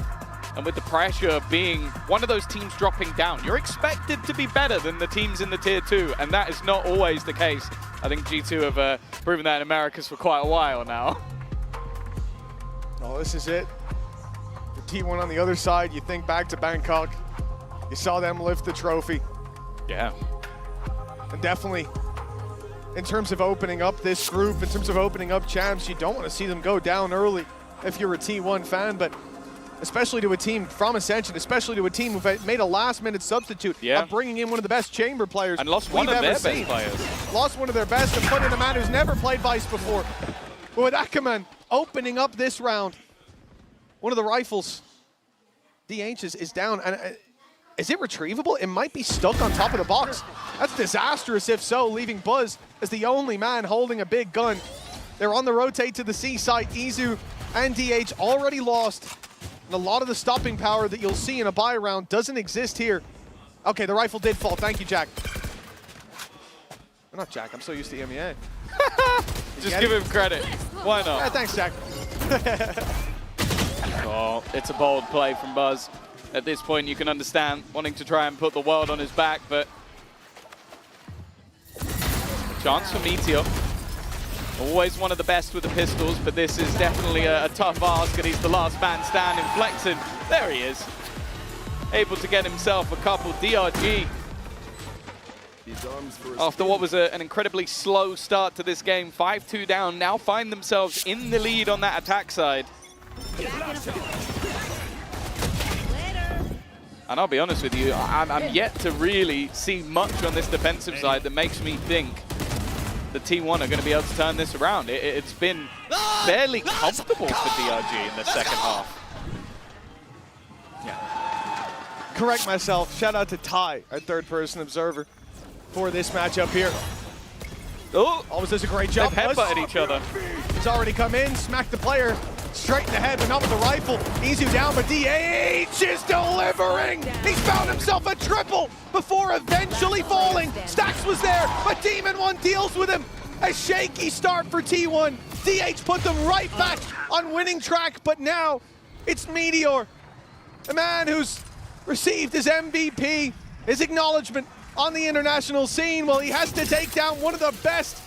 And with the pressure of being one of those teams dropping down, you're expected to be better than the teams in the Tier 2, and that is not always the case. I think G2 have proven that in Americas for quite a while now. Oh, this is it. The T1 on the other side, you think back to Bangkok. You saw them lift the trophy. Yeah. And definitely, in terms of opening up this group, in terms of opening up champs, you don't want to see them go down early if you're a T1 fan, but especially to a team from Ascension, especially to a team who've made a last-minute substitute of bringing in one of the best chamber players and lost one of their seen. best players. Lost one of their best and put in a man who's never played Vice before. But with Ackerman opening up this round. One of the rifles, DH is down. And is it retrievable? It might be stuck on top of the box. That's disastrous if so, leaving Buzz as the only man holding a big gun. They're on the rotate to the C site. Izu and DH already lost. And a lot of the stopping power that you'll see in a buy round doesn't exist here. Okay, the rifle did fall. Thank you, Jack. Not Jack, I'm so used to EMEA. Just give him credit. Why not? Yeah, thanks, Jack. Oh, it's a bold play from Buzz. At this point, you can understand wanting to try and put the world on his back, but chance for Meteor. Always one of the best with the pistols, but this is definitely a tough ask, and he's the last man standing, flexing. There he is. Able to get himself a couple. DRG, after what was an incredibly slow start to this game, 5-2 down, now find themselves in the lead on that attack side. And I'll be honest with you, I'm yet to really see much on this defensive side that makes me think the T1 are going to be able to turn this around. It's been fairly comfortable for DRG in the second half. Correct myself. Shout out to Ty, our third-person observer, for this matchup here. Oh, always does a great job. They've headbutted each other. He's already come in, smacked the player straight in the head, but not with the rifle. Izu down, but DH is delivering. He's found himself a triple before eventually falling. Stax was there, but Demon1 deals with him. A shaky start for T1. DH put them right back on winning track, but now it's Meteor, a man who's received his MVP, his acknowledgement on the international scene. Well, he has to take down one of the best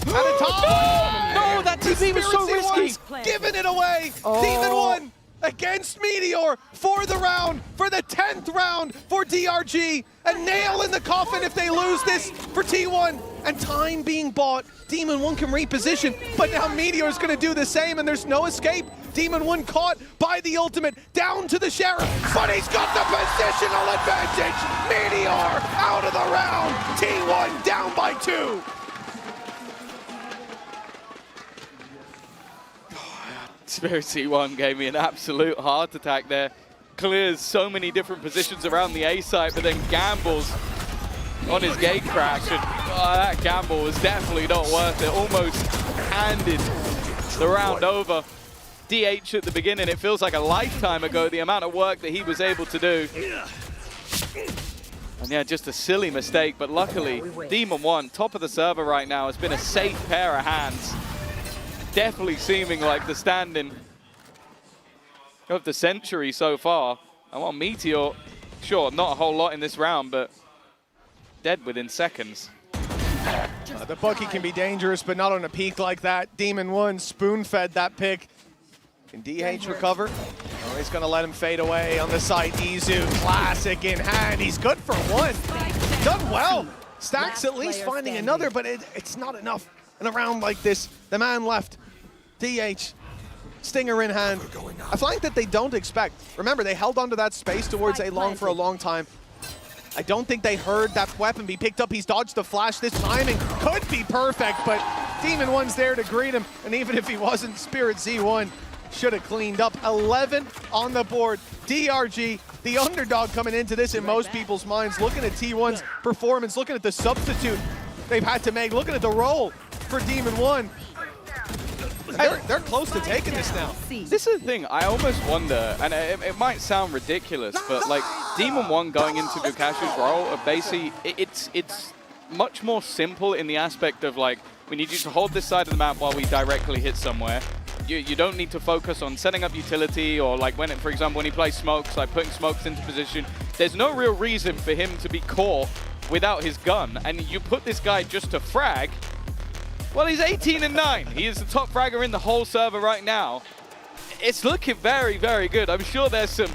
at a time. No, that TP was so risky. Giving it away. Demon1 against Meteor for the round, for the 10th round for DRG. A nail in the coffin if they lose this for T1. And time being bought, Demon1 can reposition, but now Meteor's gonna do the same and there's no escape. Demon1 caught by the ultimate, down to the Sheriff, but he's got the positional advantage. Meteor out of the round. T1 down by 2. Spirit T1 gave me an absolute heart attack there. Clears so many different positions around the A site, but then gambles on his gate crash, and that gamble was definitely not worth it. Almost handed the round over. DH at the beginning, it feels like a lifetime ago, the amount of work that he was able to do. And yeah, just a silly mistake, but luckily, Demon1, top of the server right now, has been a safe pair of hands. Definitely seeming like the stand-in of the century so far. And while Meteor, sure, not a whole lot in this round, but dead within seconds. The Bucky can be dangerous, but not on a peak like that. Demon1 spoon-fed that pick. Can DH recover? Oh, he's going to let him fade away on the side. Izu, classic in hand. He's good for one. Done well. Stax at least finding another, but it's not enough in a round like this. The man left. DH, Stinger in hand. A flank that they don't expect. Remember, they held onto that space towards A-Long for a long time. I don't think they heard that weapon be picked up. He's dodged the flash. This timing could be perfect, but Demon1's there to greet him. And even if he wasn't, Spirit Z1 should have cleaned up. 11 on the board. DRG, the underdog coming into this in most people's minds. Looking at T1's performance, looking at the substitute they've had to make, looking at the role for Demon1. They're close to taking this now. This is the thing, I almost wonder, and it might sound ridiculous, but like Demon1 going into Bukashu's role of basically, it's much more simple in the aspect of like, we need you to hold this side of the map while we directly hit somewhere. You don't need to focus on setting up utility or like when, for example, when he plays smokes, like putting smokes into position. There's no real reason for him to be caught without his gun, and you put this guy just to frag. Well, he's 18-9. He is the top fragger in the whole server right now. It's looking very, very good. I'm sure there's some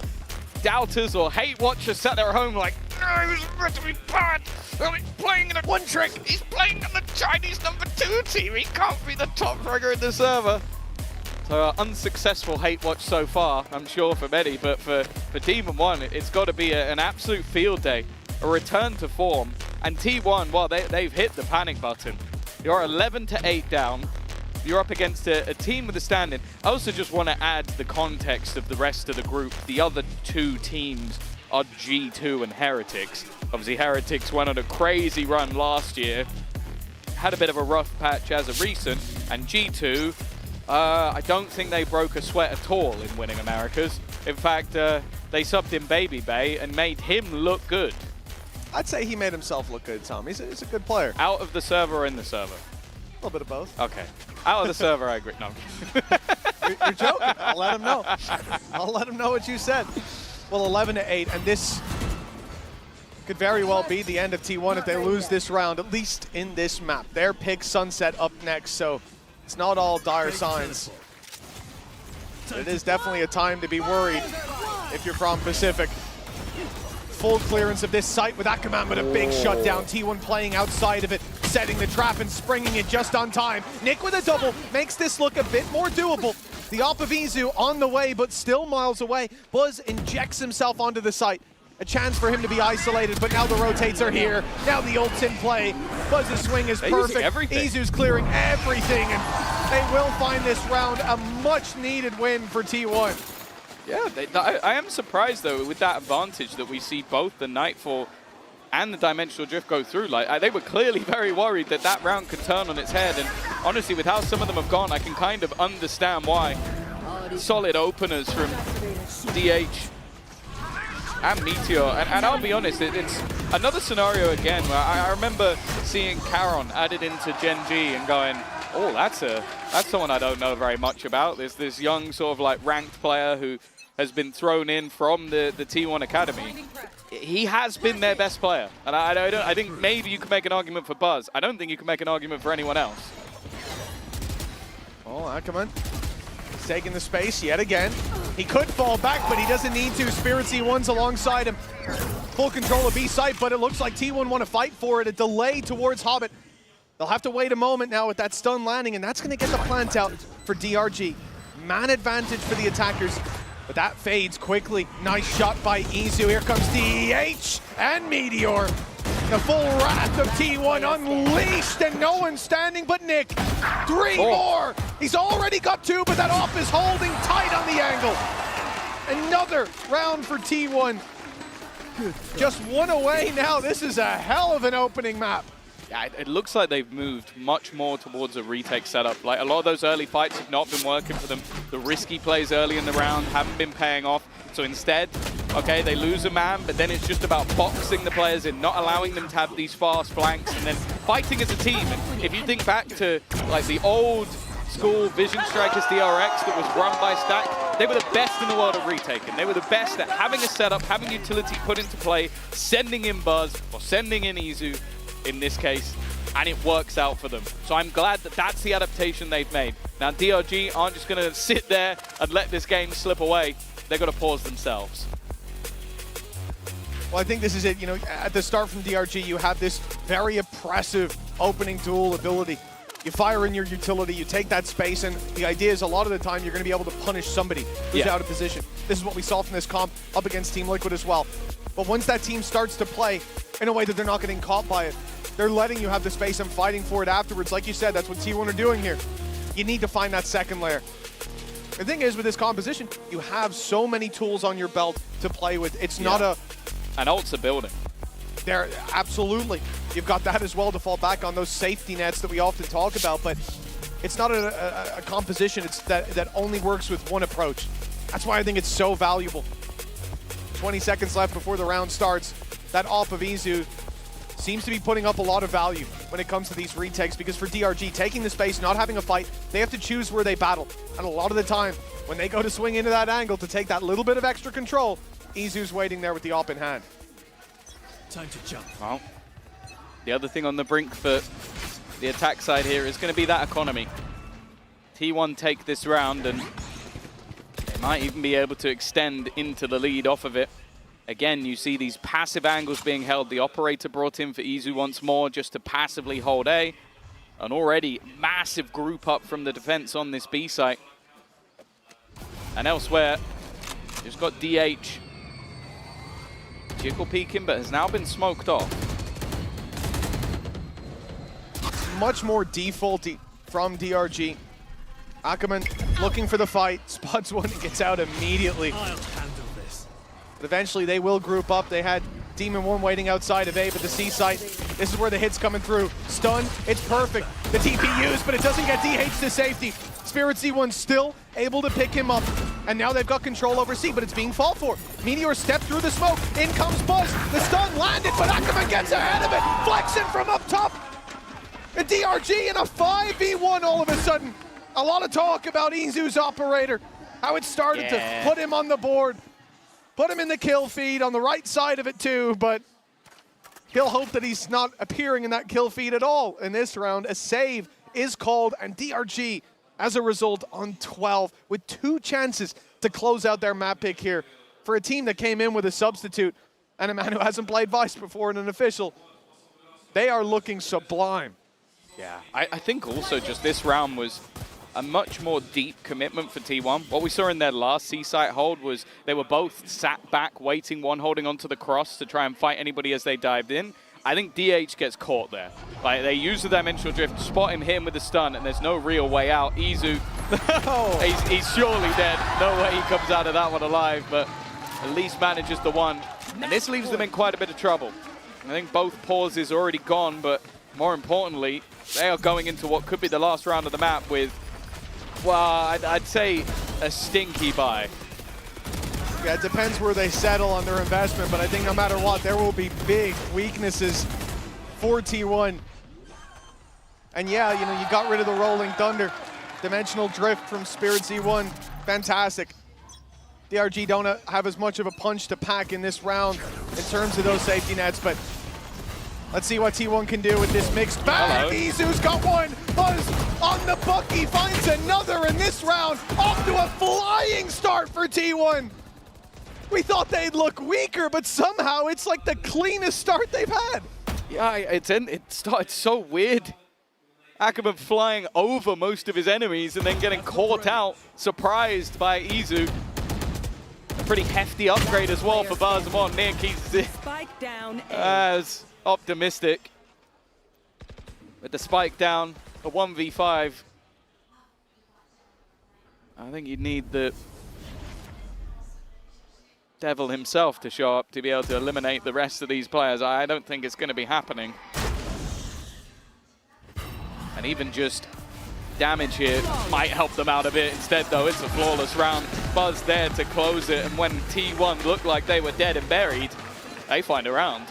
doubters or hate watchers sat there at home like, no, he's meant to be bad. He's playing in a one trick. He's playing in the Chinese #2 team. He can't be the top fragger in the server. So unsuccessful hate watch so far, I'm sure, for many. But for Demon1, it's got to be an absolute field day, a return to form. And T1, well, they've hit the panic button. You're 11-8 down. you're up against a team with a standing. I also just want to add the context of the rest of the group. The other two teams are G2 and Heretics. Obviously, Heretics went on a crazy run last year, had a bit of a rough patch as of recent, and G2, I don't think they broke a sweat at all in winning Americas. In fact, they subbed in Baby Bay and made him look good. I'd say he made himself look good, Tom. He's a good player. Out of the server or in the server? A little bit of both. Okay. Out of the server, I agree. No. You're joking. I'll let him know. I'll let him know what you said. Well, 11-8, and this could very well be the end of T1 if they lose this round, at least in this map. Their pick Sunset up next, so it's not all dire signs. But it is definitely a time to be worried if you're from Pacific. Full clearance of this site with that command, but a big shutdown. T1 playing outside of it, setting the trap and springing it just on time. Nick with a double makes this look a bit more doable. The op of Izu on the way, but still miles away. Buzz injects himself onto the site. A chance for him to be isolated, but now the rotates are here. Now the ult's in play. Buzz's swing is perfect. Izu's clearing everything, and they will find this round a much-needed win for T1. Yeah, I am surprised, though, with that advantage that we see both the Nightfall and the Dimensional Drift go through. Like, they were clearly very worried that that round could turn on its head, and honestly, with how some of them have gone, I can kind of understand why. Solid openers from DH and Meteor, and I'll be honest, it's another scenario again where I remember seeing Charon added into Gen G and going, oh, that's someone I don't know very much about. There's this young sort of like ranked player who has been thrown in from the T1 Academy. He has been their best player, and I think maybe you can make an argument for Buzz. I don't think you can make an argument for anyone else. Oh, Ackerman. He's taking the space yet again. He could fall back, but he doesn't need to. Spirit C1's alongside him. Full control of B site, but it looks like T1 want to fight for it. A delay towards Hobbit. They'll have to wait a moment now with that stun landing, and that's going to get the plant out for DRG. Man advantage for the attackers, but that fades quickly. Nice shot by Izu. Here comes DH and Meteor. The full wrath of T1 unleashed, and no one standing but Nick. Three more. He's already got two, but that off is holding tight on the angle. Another round for T1. Just one away now. This is a hell of an opening map. Yeah, it looks like they've moved much more towards a retake setup. Like, a lot of those early fights have not been working for them. The risky plays early in the round haven't been paying off. So instead, okay, they lose a man, but then it's just about boxing the players in, not allowing them to have these fast flanks, and then fighting as a team. And if you think back to like the old school Vision Strikers DRX that was run by Stack, they were the best in the world at retaking. They were the best at having a setup, having utility put into play, sending in Buzz or sending in Izu in this case, and it works out for them. So I'm glad that that's the adaptation they've made. Now DRG aren't just going to sit there and let this game slip away. They've got to pause themselves. Well, I think this is it. You know, at the start from DRG, you have this very oppressive opening duel ability. You fire in your utility, you take that space, and the idea is a lot of the time you're going to be able to punish somebody who's out of position. This is what we saw from this comp up against Team Liquid as well. But once that team starts to play in a way that they're not getting caught by it, they're letting you have the space and fighting for it afterwards. Like you said, that's what T1 are doing here. You need to find that second layer. The thing is, with this composition, you have so many tools on your belt to play with. It's not a... And ults are building. There, absolutely. You've got that as well to fall back on, those safety nets that we often talk about, but it's not a composition that only works with one approach. That's why I think it's so valuable. 20 seconds left before the round starts. That off of Izu seems to be putting up a lot of value when it comes to these retakes, because for DRG, taking the space, not having a fight, they have to choose where they battle. And a lot of the time, when they go to swing into that angle to take that little bit of extra control, Izu's waiting there with the op in hand. Time to jump. Well, the other thing on the brink for the attack side here is going to be that economy. T1 take this round, and they might even be able to extend into the lead off of it. Again, you see these passive angles being held. The operator brought in for Izu once more just to passively hold A. An already massive group up from the defense on this B site. And elsewhere, just got DH. Jiggle peeking, but has now been smoked off. Much more defaulty from DRG. Ackerman looking for the fight, spots one and gets out immediately. I'll handle this. But eventually they will group up. They had Demon1 waiting outside of A, but the C site, this is where the hit's coming through. Stun, it's perfect. The TP used, but it doesn't get DH to safety. Spirit C1 still able to pick him up, and now they've got control over C, but it's being fought for. Meteor stepped through the smoke, in comes Buzz. The stun landed, but Ackerman gets ahead of it. Flexing from up top. A DRG in a 5v1 all of a sudden. A lot of talk about Izu's operator, how it started to put him on the board, put him in the kill feed on the right side of it too, but he'll hope that he's not appearing in that kill feed at all in this round. A save is called, and DRG, as a result, on 12 with 2 chances to close out their map pick here. For a team that came in with a substitute and a man who hasn't played Vice before and an official, they are looking sublime. Yeah, I think also just this round was a much more deep commitment for T1. What we saw in their last C-site hold was they were both sat back, waiting, one holding onto the cross to try and fight anybody as they dived in. I think DH gets caught there. Like, they use the dimensional drift, spot him, hit him with the stun, and there's no real way out. Izu, he's surely dead. No way he comes out of that one alive, but at least manages the one. And this leaves them in quite a bit of trouble. I think both pauses are already gone, but more importantly, they are going into what could be the last round of the map with, well, I'd say a stinky bye. Yeah, it depends where they settle on their investment, but I think no matter what, there will be big weaknesses for T1. And yeah, you know, you got rid of the Rolling Thunder. Dimensional Drift from Spirit C1, fantastic. DRG don't have as much of a punch to pack in this round in terms of those safety nets, but let's see what T1 can do with this mixed bag. Izu's got one. Buzz on the Bucky finds another in this round. Off to a flying start for T1. We thought they'd look weaker, but somehow it's like the cleanest start they've had. Yeah, it started so weird. Ackerman flying over most of his enemies and then getting caught out, surprised by Izu. A pretty hefty upgrade as well for Buzz. Near keeps it as optimistic. With the spike down, a 1v5. I think you'd need the Devil himself to show up to be able to eliminate the rest of these players. I don't think it's going to be happening. And even just damage here might help them out a bit. Instead, though, it's a flawless round. Buzz there to close it, and when T1 looked like they were dead and buried, they find a round.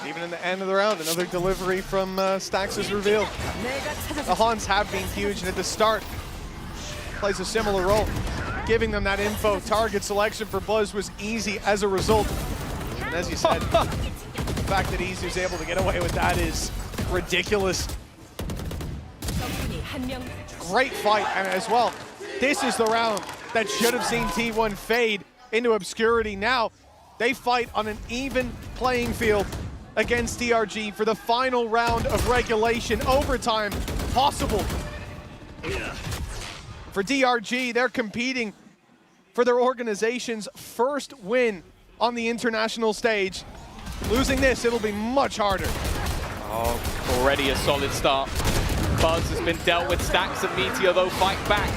Even in the end of the round, another delivery from Stax is revealed. The Hans have been huge, and at the start, plays a similar role. Giving them that info, target selection for Buzz was easy as a result. And as you said, the fact that Izu's able to get away with that is ridiculous. Great fight, and as well, this is the round that should have seen T1 fade into obscurity. Now, they fight on an even playing field against DRG for the final round of regulation. Overtime possible. For DRG, they're competing for their organization's first win on the international stage. Losing this, it'll be much harder. Oh, already a solid start. Buzz has been dealt with. Stax and Meteor, though, fight back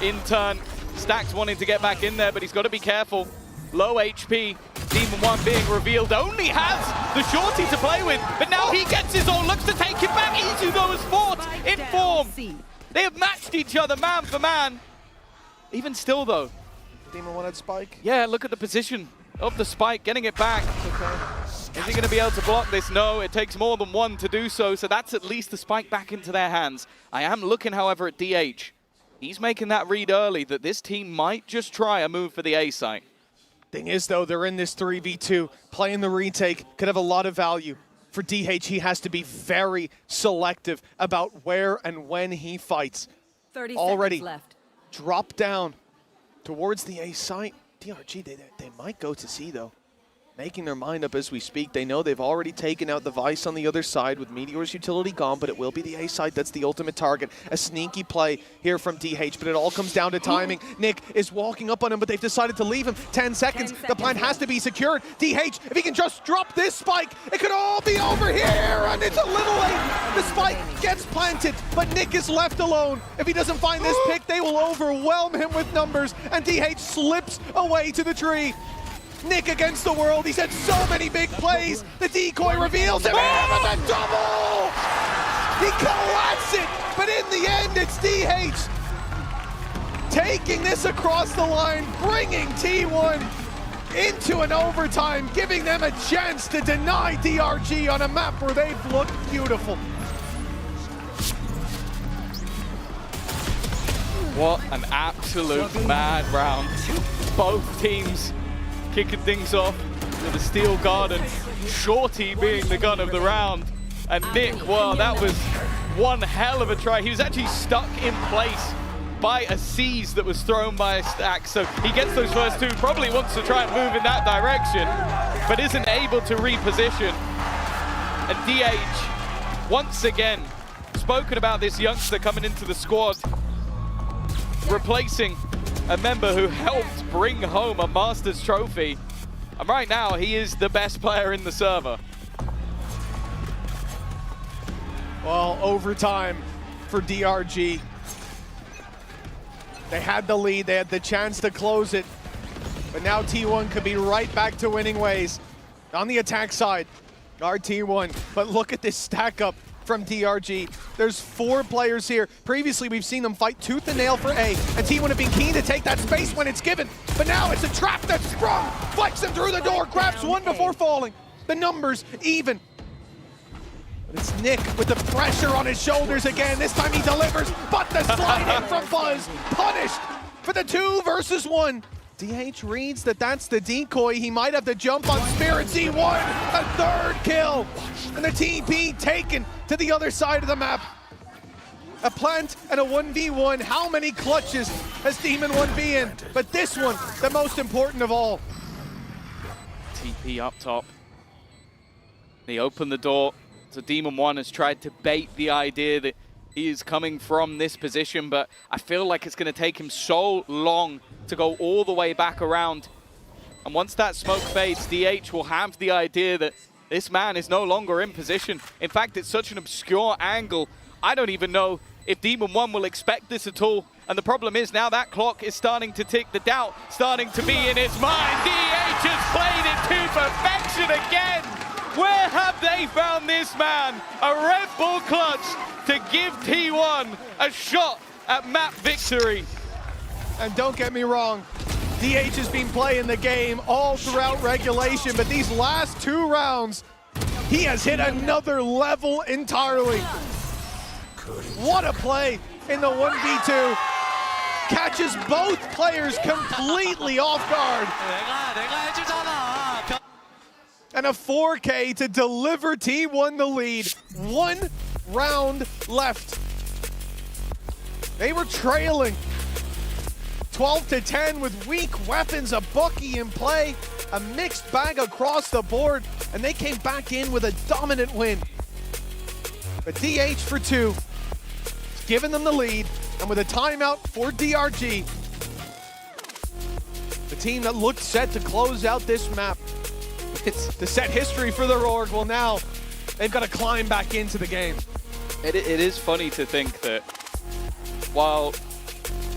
in turn. Stax wanting to get back in there, but he's got to be careful. Low HP. Demon1 being revealed, only has the shorty to play with, but now he gets his own, looks to take it back. Izu, though, has fought in form. They have matched each other man for man. Even still, though. Demon1 had spike. Yeah, look at the position of the spike, getting it back. Is he going to be able to block this? No, it takes more than one to do so, so that's at least the spike back into their hands. I am looking, however, at DH. He's making that read early that this team might just try a move for the A site. Thing is, though, they're in this 3v2. Playing the retake could have a lot of value. For DH, he has to be very selective about where and when he fights. 30 already seconds left. Drop down towards the A site. DRG, they might go to C, though. making their mind up as we speak. They know they've already taken out the Vice on the other side with Meteor's utility gone, but it will be the A side that's the ultimate target. A sneaky play here from DH, but it all comes down to timing. Nick is walking up on him, but they've decided to leave him 10 seconds. The plan has to be secured. DH, if he can just drop this spike, it could all be over here, and it's a little late. The spike gets planted, but Nick is left alone. If he doesn't find this pick, they will overwhelm him with numbers, and DH slips away to the tree. Nick against the world. He's had so many big plays. The decoy reveals him. And the double! He collapsed it, but in the end, it's DH taking this across the line, bringing T1 into an overtime, giving them a chance to deny DRG on a map where they've looked beautiful. What an absolute mad round. Both teams kicking things off with a Steel Garden. Shorty being the gun of the round. And Nick, well, that was one hell of a try. He was actually stuck in place by a seize that was thrown by a stack. So he gets those first two, probably wants to try and move in that direction, but isn't able to reposition. And DH, once again, spoken about this youngster coming into the squad, replacing a member who helped bring home a Masters trophy. And right now, he is the best player in the server. Well, overtime for DRG. They had the lead, they had the chance to close it, but now T1 could be right back to winning ways. On the attack side, our T1, but look at this stack up from DRG. There's 4 players here. Previously, we've seen them fight tooth and nail for A, and T1 have been keen to take that space when it's given, but now it's a trap that's sprung, flex him through the door, grabs one before falling. The numbers even. But it's Nick with the pressure on his shoulders again. This time he delivers, but the slide in from Buzz, punished for the 2 versus 1. DH reads that that's the decoy. He might have to jump on Spirit Z1, a 3rd kill. And the TP taken to the other side of the map. A plant and a 1v1. How many clutches has Demon1 been in? But this one, the most important of all. TP up top. They open the door. So Demon1 has tried to bait the idea that he is coming from this position, but I feel like it's going to take him so long to go all the way back around. And once that smoke fades, DH will have the idea that this man is no longer in position. In fact, it's such an obscure angle. I don't even know if Demon1 will expect this at all. And the problem is now that clock is starting to tick, the doubt starting to be in its mind. DH has played it to perfection again. Where have they found this man? A Red Bull clutch to give T1 a shot at map victory. And don't get me wrong, DH has been playing the game all throughout regulation, but these last 2 rounds, he has hit another level entirely. What a play in the 1v2. Catches both players completely off guard. And a 4K to deliver T1 the lead. 1 round left. They were trailing 12-10 with weak weapons, a Bucky in play, a mixed bag across the board, and they came back in with a dominant win. But DH for 2, giving them the lead, and with a timeout for DRG, the team that looked set to close out this map, it's to set history for their org. Well, now they've got to climb back into the game. It is funny to think that while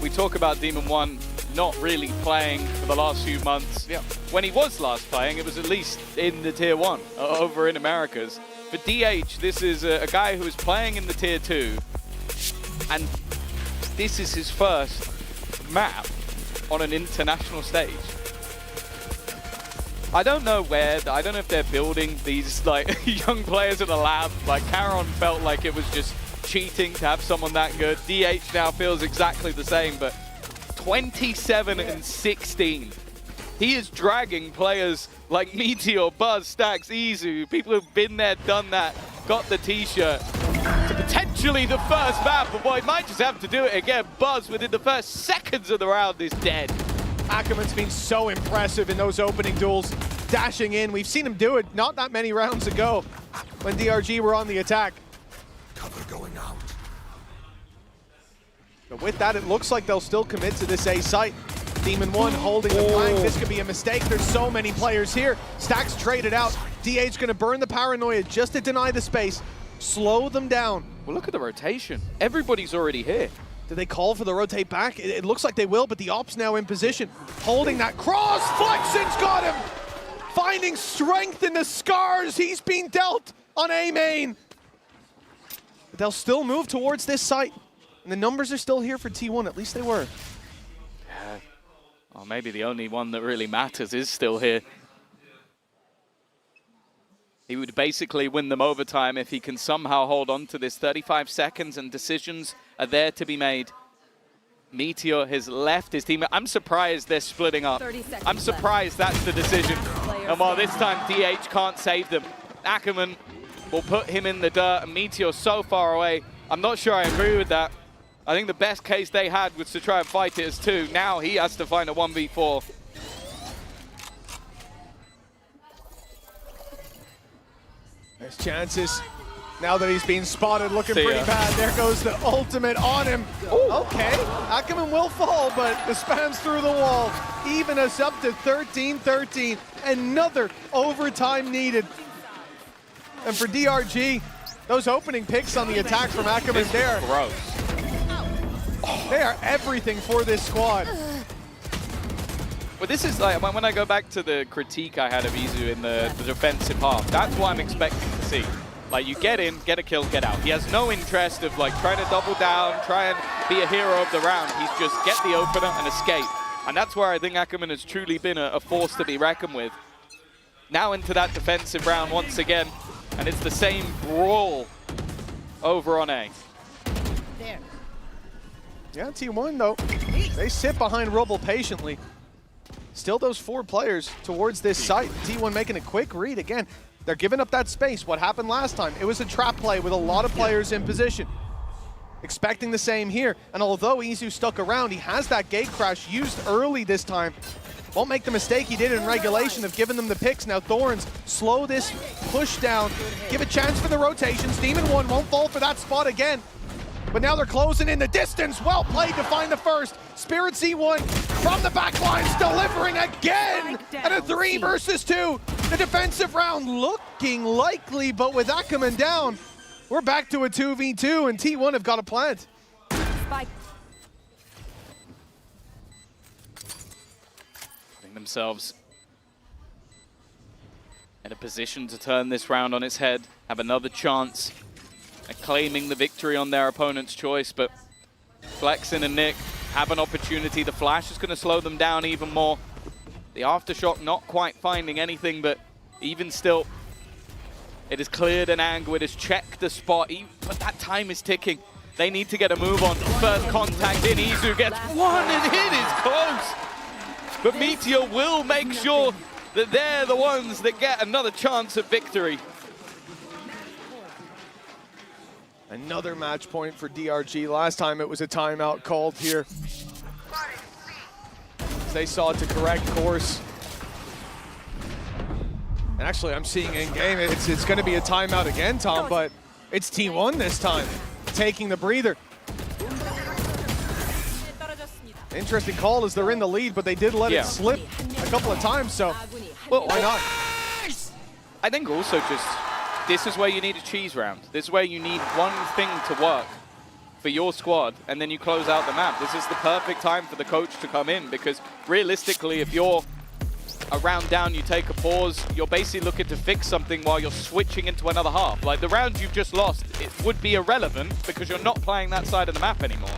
we talk about Demon1 not really playing for the last few months, when he was last playing, it was at least in the Tier 1 over in Americas. For DH, this is a guy who is playing in the Tier 2, and this is his first map on an international stage. I don't know where, I don't know if they're building these like young players in a lab. Like Caron felt like it was just cheating to have someone that good. DH now feels exactly the same, but 27-16. He is dragging players like Meteor, Buzz, Stacks, Izu, people who've been there, done that, got the t-shirt, to potentially the first map, but boy, might just have to do it again. Buzz within the first seconds of the round is dead. Ackerman's been so impressive in those opening duels. dashing in. We've seen him do it not that many rounds ago when DRG were on the attack. Cover going out. But with that, it looks like they'll still commit to this A site. Demon1 holding the flank. This could be a mistake. There's so many players here. Stacks traded out. DH gonna burn the paranoia just to deny the space. Slow them down. Well, look at the rotation. Everybody's already here. Do they call for the rotate back? It looks like they will, but the Ops now in position. Holding that cross. Flexen's got him. Finding strength in the scars he's been dealt on A main. But they'll still move towards this site. And the numbers are still here for T1. At least they were. Yeah. Well, maybe the only one that really matters is still here. He would basically win them overtime if he can somehow hold on to this 35 seconds and decisions are there to be made. Meteor has left his team. I'm surprised they're splitting up. I'm surprised that's the decision. And while this time DH can't save them, Ackerman will put him in the dirt and Meteor's so far away. I'm not sure I agree with that. I think the best case they had was to try and fight it as two. Now he has to find a 1v4. There's chances. Now that he's being spotted, looking pretty bad. There goes the ultimate on him. Ooh. Okay, Ackerman will fall, but the spam's through the wall. Even us up to 13-13. Another overtime needed. And for DRG, those opening picks on the attack from Ackerman there. Gross. They are everything for this squad. Well, this is like when I go back to the critique I had of Izu in the defensive half. That's what I'm expecting to see. Like, you get in, get a kill, get out. He has no interest of like trying to double down, try and be a hero of the round. He's just get the opener and escape. And that's where I think Ackerman has truly been a force to be reckoned with. Now into that defensive round once again, and it's the same brawl over on A. There. Yeah, T1 though, they sit behind Rubble patiently. Still those 4 players towards this site. T1 making a quick read again. They're giving up that space. What happened last time? It was a trap play with a lot of players in position. Expecting the same here. And although Izu stuck around, he has that gate crash used early this time. Won't make the mistake he did in regulation of giving them the picks. Now Thorns, slow this push down. Give a chance for the rotations. Demon1 won't fall for that spot again. But now they're closing in the distance. Well played to find the first. Spirit C1 from the back lines, delivering again. And a 3 versus 2. The defensive round looking likely, but with Ackerman down, we're back to a 2v2, and T1 have got a plant. Putting themselves in a position to turn this round on its head, have another chance at claiming the victory on their opponent's choice, but Flexen and Nick have an opportunity. The flash is going to slow them down even more. The aftershock not quite finding anything, but even still, it has cleared an angle, it has checked the spot, but that time is ticking. They need to get a move on. First contact in, Izu gets one, and it is close. But Meteor will make sure that they're the ones that get another chance at victory. Another match point for DRG. Last time it was a timeout called here. They saw it to correct course. And actually, I'm seeing in-game, it's going to be a timeout again, Tom, but it's T1 this time, taking the breather. Interesting call as they're in the lead, but they did let it slip a couple of times, so well, why not? I think also just, this is where you need a cheese round. This is where you need one thing to work for your squad, and then you close out the map. This is the perfect time for the coach to come in, because realistically, if you're a round down, you take a pause, you're basically looking to fix something while you're switching into another half. Like the round you've just lost, it would be irrelevant because you're not playing that side of the map anymore.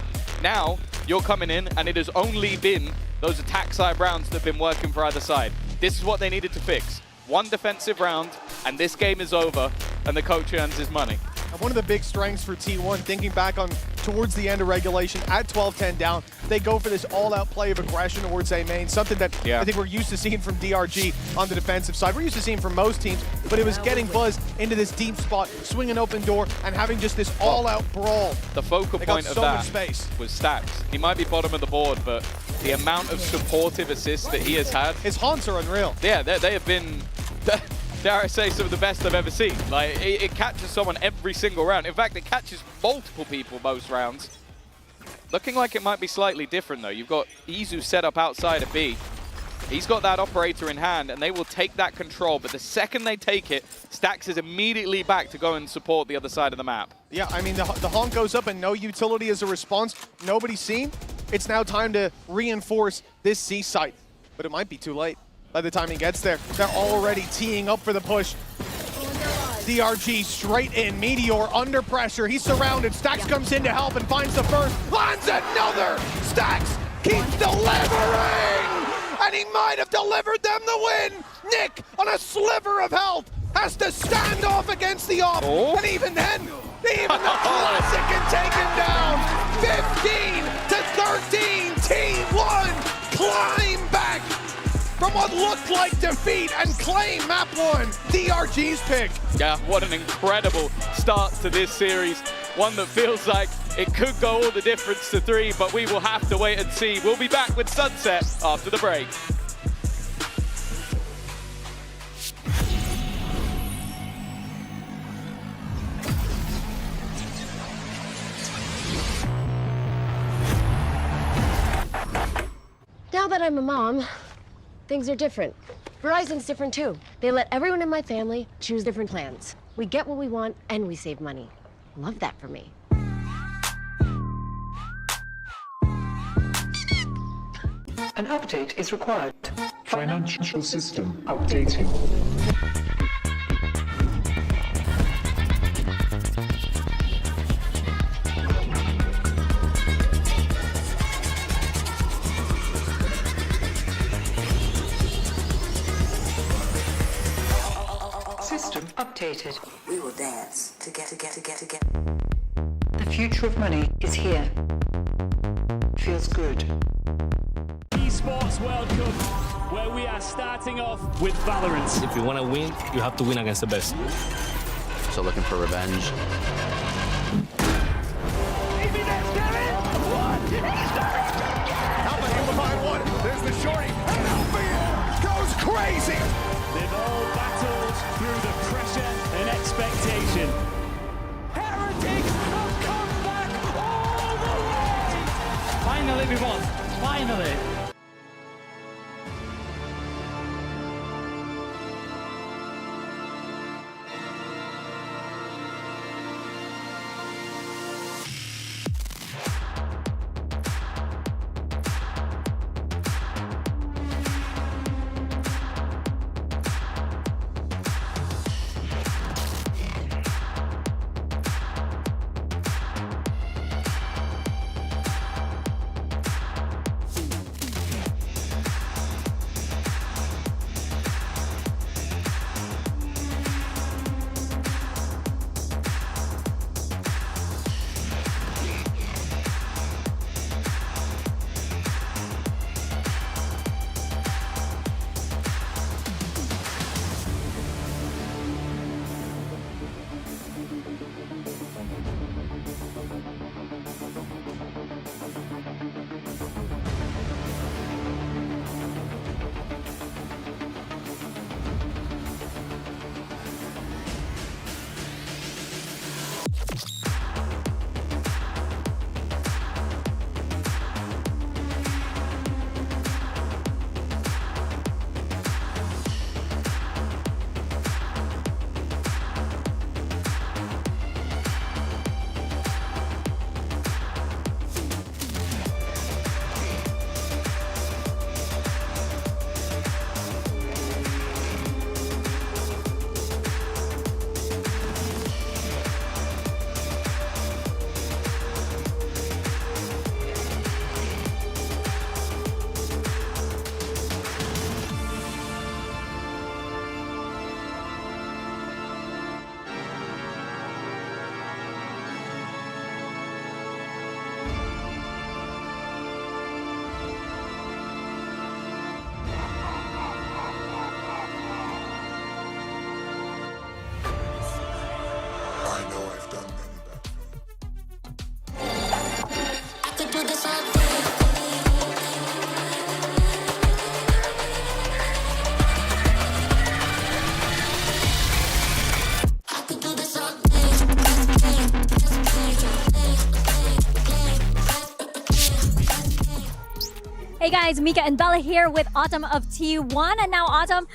Now, you're coming in and it has only been those attack side rounds that have been working for either side. This is what they needed to fix. One defensive round, and this game is over, and the coach earns his money. And one of the big strengths for T1, thinking back on towards the end of regulation, at 12-10 down, they go for this all-out play of aggression towards A main, something that I think we're used to seeing from DRG on the defensive side. We're used to seeing from most teams, but it was getting Buzz into this deep spot, swinging open door, and having just this all-out brawl. The focal point of so that much space. was Stacks. He might be bottom of the board, but the amount of supportive assists that he has had. His haunts are unreal. Yeah, they have been, dare I say, some of the best I've ever seen. Like, it catches someone every single round. In fact, it catches multiple people most rounds. Looking like it might be slightly different, though. You've got Izu set up outside of B. He's got that operator in hand, and they will take that control. But the second they take it, Stax is immediately back to go and support the other side of the map. Yeah, I mean, the honk goes up and no utility as a response. Nobody's seen. It's now time to reinforce this C site. But it might be too late by the time he gets there. They're already teeing up for the push. DRG straight in. Meteor under pressure. He's surrounded. Stax comes in to help and finds the first. Lands another! Stax keeps delivering! And he might have delivered them the win! Nick, on a sliver of health, has to stand off against the op. And even then, even the classic can take him down. 15 to 13, T1 climb back from what looked like defeat and claim map 1. DRG's pick. Yeah, what an incredible start to this series. One that feels like it could go all the difference to 3, but we will have to wait and see. We'll be back with Sunset after the break. Now that I'm a mom, things are different. Verizon's different too. They let everyone in my family choose different plans. We get what we want and we save money. Love that for me. An update is required. Financial system updating. System updated. We will dance to get. The future of money is here. Feels good. Esports World Cup, where we are starting off with Valorant. If you want to win, you have to win against the best. So looking for revenge. Alpha hit behind one. There's the shorty. And Alpha goes crazy. They've all battled through the pressure and expectation. Heretics have come back all the way! Finally, we won. Finally. guys, Mika and Bella here with Autumn of T1. And now Autumn,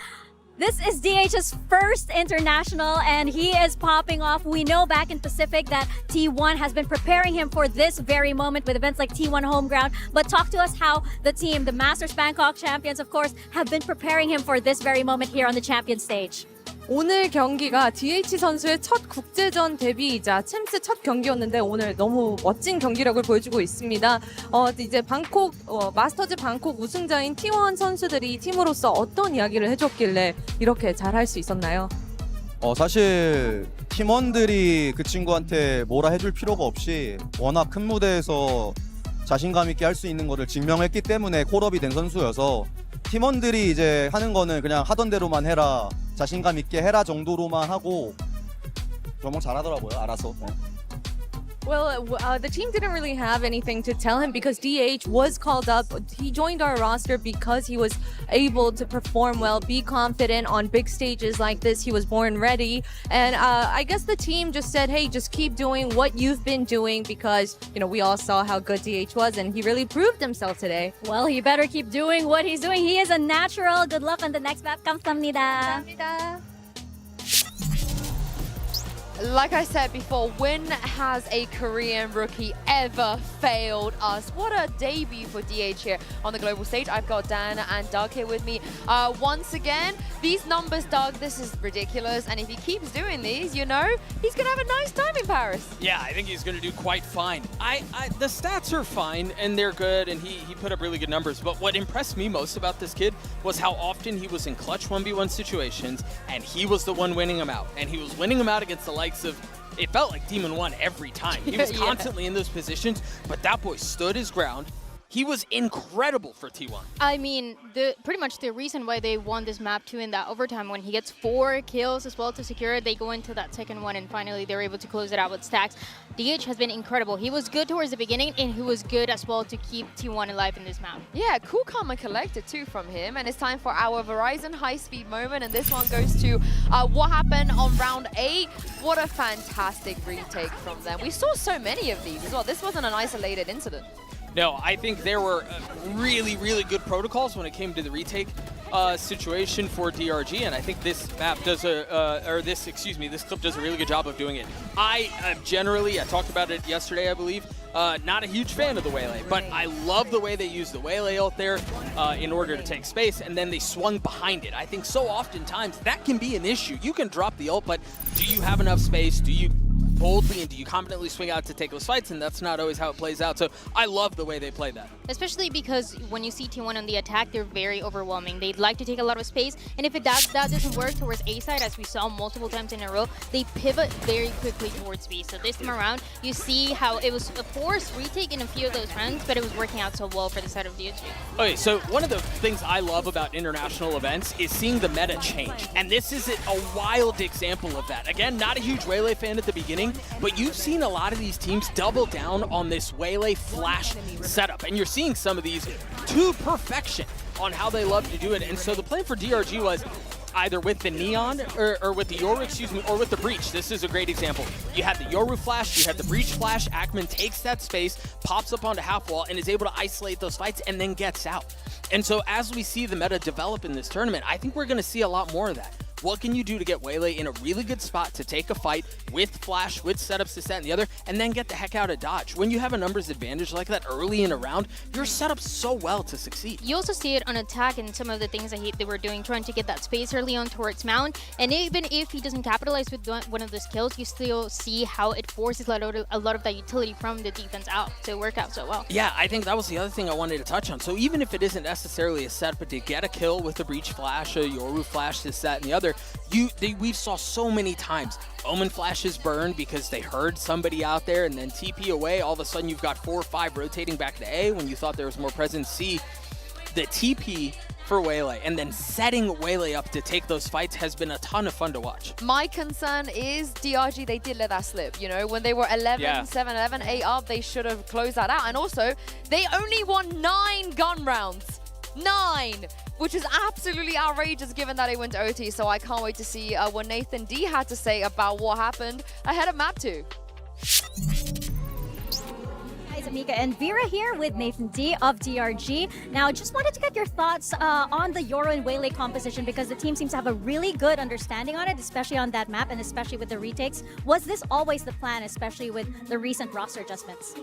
this is DH's first international and he is popping off. We know back in Pacific that T1 has been preparing him for this very moment with events like T1 Homeground. But talk to us how the team, the Masters Bangkok champions, of course, have been preparing him for this very moment here on the champion stage. 오늘 경기가 DH 선수의 첫 국제전 데뷔이자 챔스 첫 경기였는데 오늘 너무 멋진 경기력을 보여주고 있습니다. 이제 방콕 마스터즈 방콕 우승자인 T1 선수들이 팀으로서 어떤 이야기를 해줬길래 이렇게 잘할 수 있었나요? 사실 팀원들이 그 친구한테 뭐라 해줄 필요가 없이 워낙 큰 무대에서 자신감 있게 할 수 있는 거를 증명했기 때문에 콜업이 된 선수여서 팀원들이 이제 하는 거는 그냥 하던 대로만 해라, 자신감 있게 해라 정도로만 하고 너무 잘하더라고요, 알아서. Well, the team didn't really have anything to tell him because DH was called up. He joined our roster because he was able to perform well, be confident on big stages like this. He was born ready. And I guess the team just said, hey, just keep doing what you've been doing because, you know, we all saw how good DH was and he really proved himself today. Well, he better keep doing what he's doing. He is a natural. Good luck on the next map. 감사합니다. 감사합니다. Like I said before, when has a Korean rookie ever failed us? What a debut for DH here on the global stage. I've got Dan and Doug here with me. Once again, these numbers, Doug, this is ridiculous. And if he keeps doing these, you know, he's going to have a nice time in Paris. Yeah, I think he's going to do quite fine. The stats are fine, and they're good, and he put up really good numbers. But what impressed me most about this kid was how often he was in clutch 1v1 situations, and he was the one winning them out. And he was winning them out against the likes of, it felt like Demon1 every time. He was constantly in those positions, but that boy stood his ground. He was incredible for T1. I mean, pretty much the reason why they won this map too in that overtime, when he gets 4 kills as well to secure it, they go into that second one and finally they're able to close it out with stacks. DH has been incredible. He was good towards the beginning and he was good as well to keep T1 alive in this map. Yeah, cool, calm and collected too from him. And it's time for our Verizon high-speed moment. And this one goes to what happened on round 8. What a fantastic retake from them. We saw so many of these as well. This wasn't an isolated incident. No, I think there were really, really good protocols when it came to the retake situation for DRG, and I think this map does this clip does a really good job of doing it. I talked about it yesterday, I believe, not a huge fan of the Waylay, but I love the way they used the Waylay out there in order to take space, and then they swung behind it. I think so oftentimes that can be an issue. You can drop the ult, but do you have enough space? Do you boldly and do you confidently swing out to take those fights? And that's not always how it plays out. So I love the way they play that. Especially because when you see T1 on the attack, they're very overwhelming. They'd like to take a lot of space. And if that doesn't work towards A side, as we saw multiple times in a row, they pivot very quickly towards B. So this time around, you see how it was a forced retake in a few of those rounds, but it was working out so well for the side of DRG. Okay, so one of the things I love about international events is seeing the meta change. And this is a wild example of that. Again, not a huge Waylay fan at the beginning, but you've seen a lot of these teams double down on this Waylay flash setup. And you're seeing some of these to perfection on how they love to do it. And so the plan for DRG was either with the Neon or with the Yoru, or with the Breach. This is a great example. You had the Yoru flash, you had the Breach flash, Ackman takes that space, pops up onto half wall, and is able to isolate those fights and then gets out. And so as we see the meta develop in this tournament, I think we're going to see a lot more of that. What can you do to get Waylay in a really good spot to take a fight with flash, with setups, this, that, and the other, and then get the heck out of dodge? When you have a numbers advantage like that early in a round, you're set up so well to succeed. You also see it on attack and some of the things that they were doing, trying to get that space early on towards Mount. And even if he doesn't capitalize with one of those kills, you still see how it forces a lot of that utility from the defense out to work out so well. Yeah, I think that was the other thing I wanted to touch on. So even if it isn't necessarily a setup, but to get a kill with a Breach flash, a Yoru flash, this, that, and the other, we saw so many times Omen flashes burn because they heard somebody out there and then TP away. All of a sudden you've got 4 or 5 rotating back to A when you thought there was more presence C. The TP for Waylay and then setting Waylay up to take those fights has been a ton of fun to watch. My concern is DRG, they did let that slip. You know, when they were 11, 7, 11, 8 up, they should have closed that out. And also, they only won 9 gun rounds. 9! Which is absolutely outrageous given that it went to OT. So I can't wait to see what Nathan D had to say about what happened ahead of map 2. it's Amika and Vera here with Nathan D of DRG. Now, just wanted to get your thoughts on the Yoru and Waylay composition because the team seems to have a really good understanding on it, especially on that map and especially with the retakes. Was this always the plan, especially with the recent roster adjustments?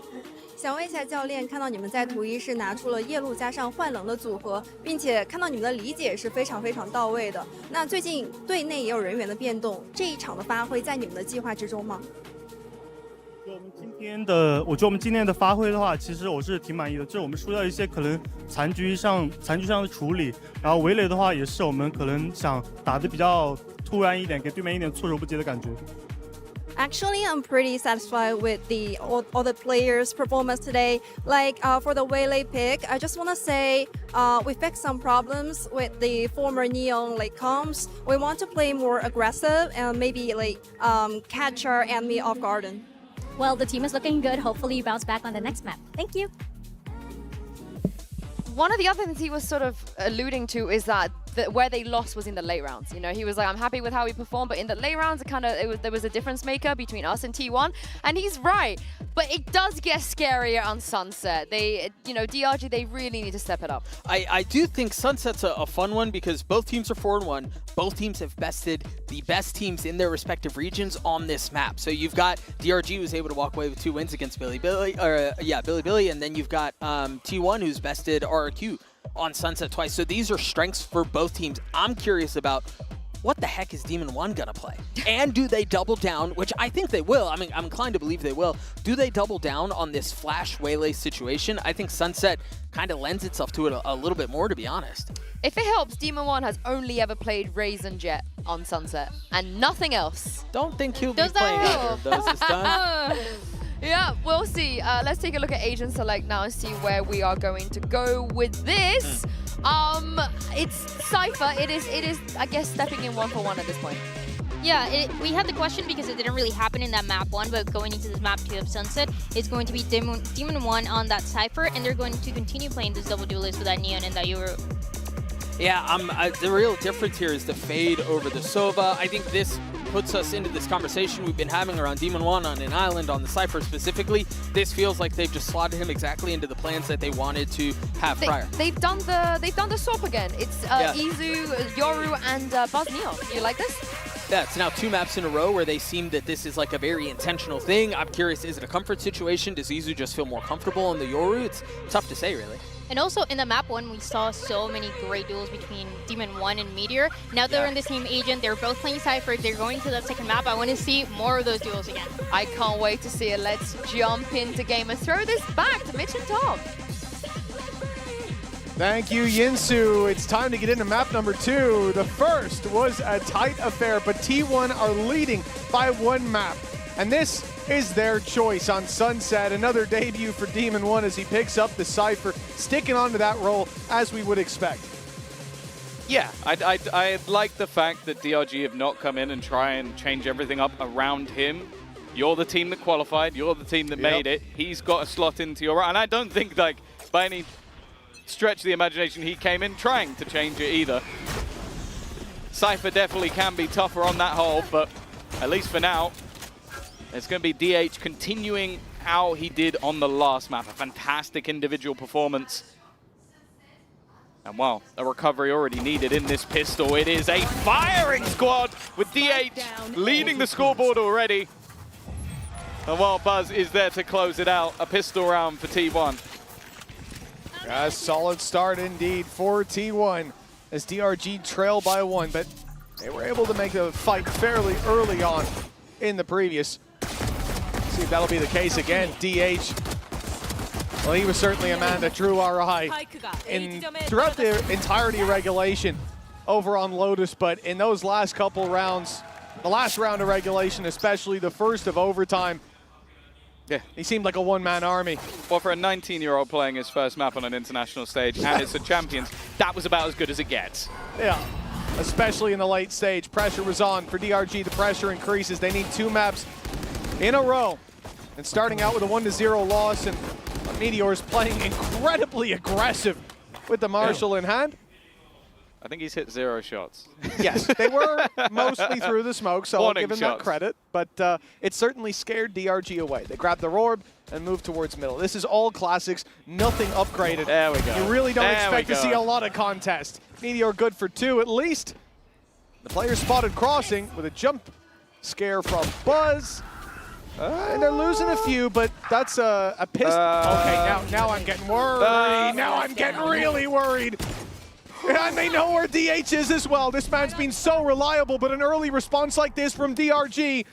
想问一下教练，看到你们在图一是拿出了夜路加上幻冷的组合，并且看到你们的理解是非常到位的。那最近队内也有人员的变动，这一场的发挥在你们的计划之中吗？我觉得我们今天的发挥的话，其实我是挺满意的。就是我们输掉一些可能残局上的处理，然后围垒的话也是我们可能想打得比较突然一点，给对面一点措手不及的感觉。Actually, I'm pretty satisfied with all the players' performance today. Like for the Waylay pick, I just want to say we fixed some problems with the former Neon comps. We want to play more aggressive and maybe catch our enemy off guard. Well, the team is looking good. Hopefully you bounce back on the next map. Thank you. One of the other things he was sort of alluding to is that where they lost was in the late rounds. You know, he was like, I'm happy with how we performed, but in the late rounds, there was a difference maker between us and T1, and he's right. But it does get scarier on Sunset. DRG, they really need to step it up. I do think Sunset's a fun one because both teams are 4-1. Both teams have bested the best teams in their respective regions on this map. So you've got DRG, who's able to walk away with 2 wins against Billy, and then you've got T1, who's bested RRQ on Sunset twice. So these are strengths for both teams. I'm curious about what the heck is Demon1 gonna play? And do they double down, which I think they will. I mean, I'm inclined to believe they will. Do they double down on this Flash Waylay situation? I think Sunset kind of lends itself to it a little bit more, to be honest. If it helps, Demon1 has only ever played Raze and Jet on Sunset and nothing else. Don't think he'll be playing either of those this time. Yeah, we'll see. Let's take a look at Agent Select now and see where we are going to go with this. It's Cypher. It is, I guess, stepping in 1-for-1 at this point. Yeah, we had the question because it didn't really happen in that map 1, but going into this map 2 of Sunset, it's going to be Demon1 on that Cypher, and they're going to continue playing this double duelist with that Neon and that Yoru. Yeah, the real difference here is the fade over the Sova. I think this puts us into this conversation we've been having around Demon1 on an island, on the Cypher specifically. This feels like they've just slotted him exactly into the plans that they wanted to have prior. They've done the swap again. It's Izu, Yoru, and Buzz Neon. You like this? Yeah, it's now 2 maps in a row where they seem that this is like a very intentional thing. I'm curious, is it a comfort situation? Does Izu just feel more comfortable on the Yoru? It's tough to say, really. And also in the map 1, we saw so many great duels between Demon1 and Meteor. Now they're in the same agent. They're both playing Cypher. They're going to that second map. I want to see more of those duels again. I can't wait to see it. Let's jump into game and throw this back to Mitch and Tom. Thank you, Yinsu. It's time to get into map number 2. The first was a tight affair, but T1 are leading by 1 map. And this is their choice on Sunset. Another debut for Demon1 as he picks up the Cypher, sticking onto that role as we would expect. Yeah, I like the fact that DRG have not come in and try and change everything up around him. You're the team that qualified. You're the team that made it. He's got a slot into your right. And I don't think, like, by any stretch of the imagination, he came in trying to change it either. Cypher definitely can be tougher on that hole, but at least for now, it's going to be DH continuing how he did on the last map. A fantastic individual performance. And well, a recovery already needed in this pistol. It is a firing squad with DH leading the scoreboard already. And while Buzz is there to close it out, a pistol round for T1. A solid start indeed for T1 as DRG trailed by 1, but they were able to make the fight fairly early on in the previous. See if that'll be the case again. DH, well, he was certainly a man that drew our eye throughout the entirety of regulation over on Lotus, but in those last couple rounds, the last round of regulation, especially the first of overtime, yeah, he seemed like a one-man army. Well, for a 19-year-old playing his first map on an international stage, and it's a Champions, that was about as good as it gets. Yeah, especially in the late stage. Pressure was on for DRG. The pressure increases. They need 2 maps in a row. And starting out with a 1-0 loss, and Meteor's playing incredibly aggressive with the Marshal in hand. I think he's hit 0 shots. Yes, they were mostly through the smoke, so Warning I'll give him shots. that credit. But it certainly scared DRG away. They grabbed their orb and moved towards middle. This is all classics, nothing upgraded. There we go. You really don't There expect we to go. see a lot of contest. Meteor good for 2 at least. The player spotted crossing with a jump scare from Buzz. And they're losing a few, but that's a piss. Okay, now I'm getting worried. Now I'm getting really worried. And they know where DH is as well. This man's been so reliable, but an early response like this from DRG,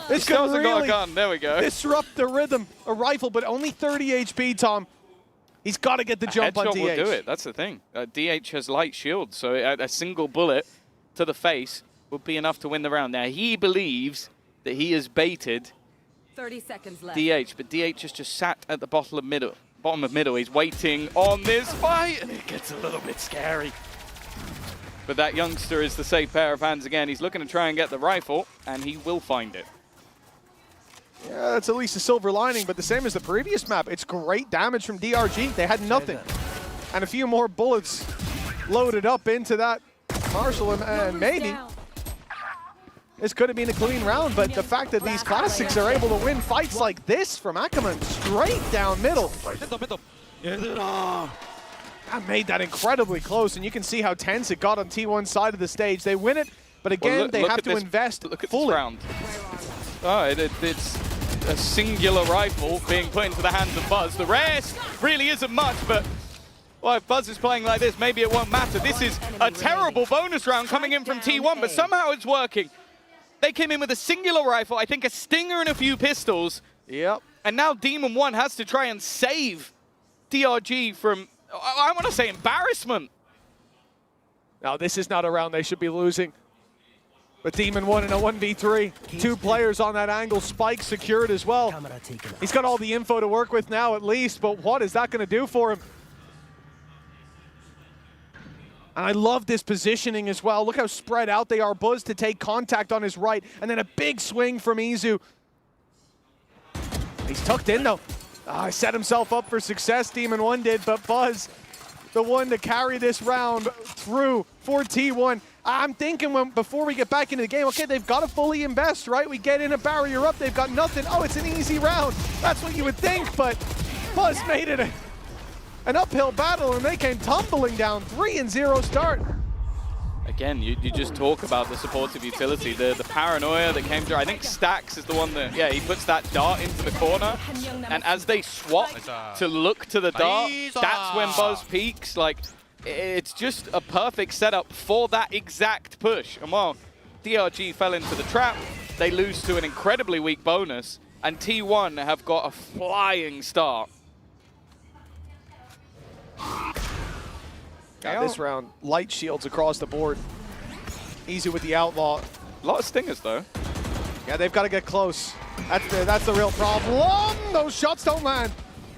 this could got a really gun. There we go. disrupt the rhythm. A rifle, but only 30 HP, Tom. He's got to get the jump on Headshot DH. will do it. That's the thing. DH has light shield, so a single bullet to the face would be enough to win the round. Now, he believes that he has baited 30 seconds left. DH, but DH has just sat at the bottom of middle. He's waiting on this fight, and it gets a little bit scary. But that youngster is the safe pair of hands again. He's looking to try and get the rifle, and he will find it. Yeah, that's at least a silver lining, but the same as the previous map. It's great damage from DRG. They had nothing. And a few more bullets loaded up into that Marshall, and maybe this could have been a clean round, but the fact that these classics are able to win fights like this from Ackerman straight down middle. That made that incredibly close, and you can see how tense it got on T1's side of the stage. They win it, but again, they have to invest fully. This round. Oh, it's a singular rifle being put into the hands of Buzz. The rest really isn't much, but well, if Buzz is playing like this, maybe it won't matter. This is a terrible bonus round coming in from T1, but somehow it's working. They came in with a singular rifle, I think a stinger and a few pistols. Yep. And now Demon1 has to try and save DRG from, I want to say, embarrassment. Now, this is not a round they should be losing. But Demon1 in a 1v3. 2 players on that angle. Spike secured as well. He's got all the info to work with now at least, but what is that going to do for him? And I love this positioning as well. Look how spread out they are. Buzz to take contact on his right, and then a big swing from Izu. He's tucked in though. Set himself up for success, Demon1 did, but Buzz, the one to carry this round through for T1. I'm thinking before we get back into the game, okay, they've got to fully invest, right? We get in a barrier up, they've got nothing. Oh, it's an easy round. That's what you would think, but Buzz made it an uphill battle, and they came tumbling down. 3-0 start. Again, you just talk about the supportive utility, the paranoia that came through. I think Stax is the one that, yeah, he puts that dart into the corner, and as they swap to look to the dart, that's when Buzz peaks. Like, it's just a perfect setup for that exact push. And while DRG fell into the trap, they lose to an incredibly weak bonus, and T1 have got a flying start. This round, light shields across the board. Easy with the Outlaw. A lot of stingers, though. Yeah, they've got to get close. That's the real problem. Those shots don't land.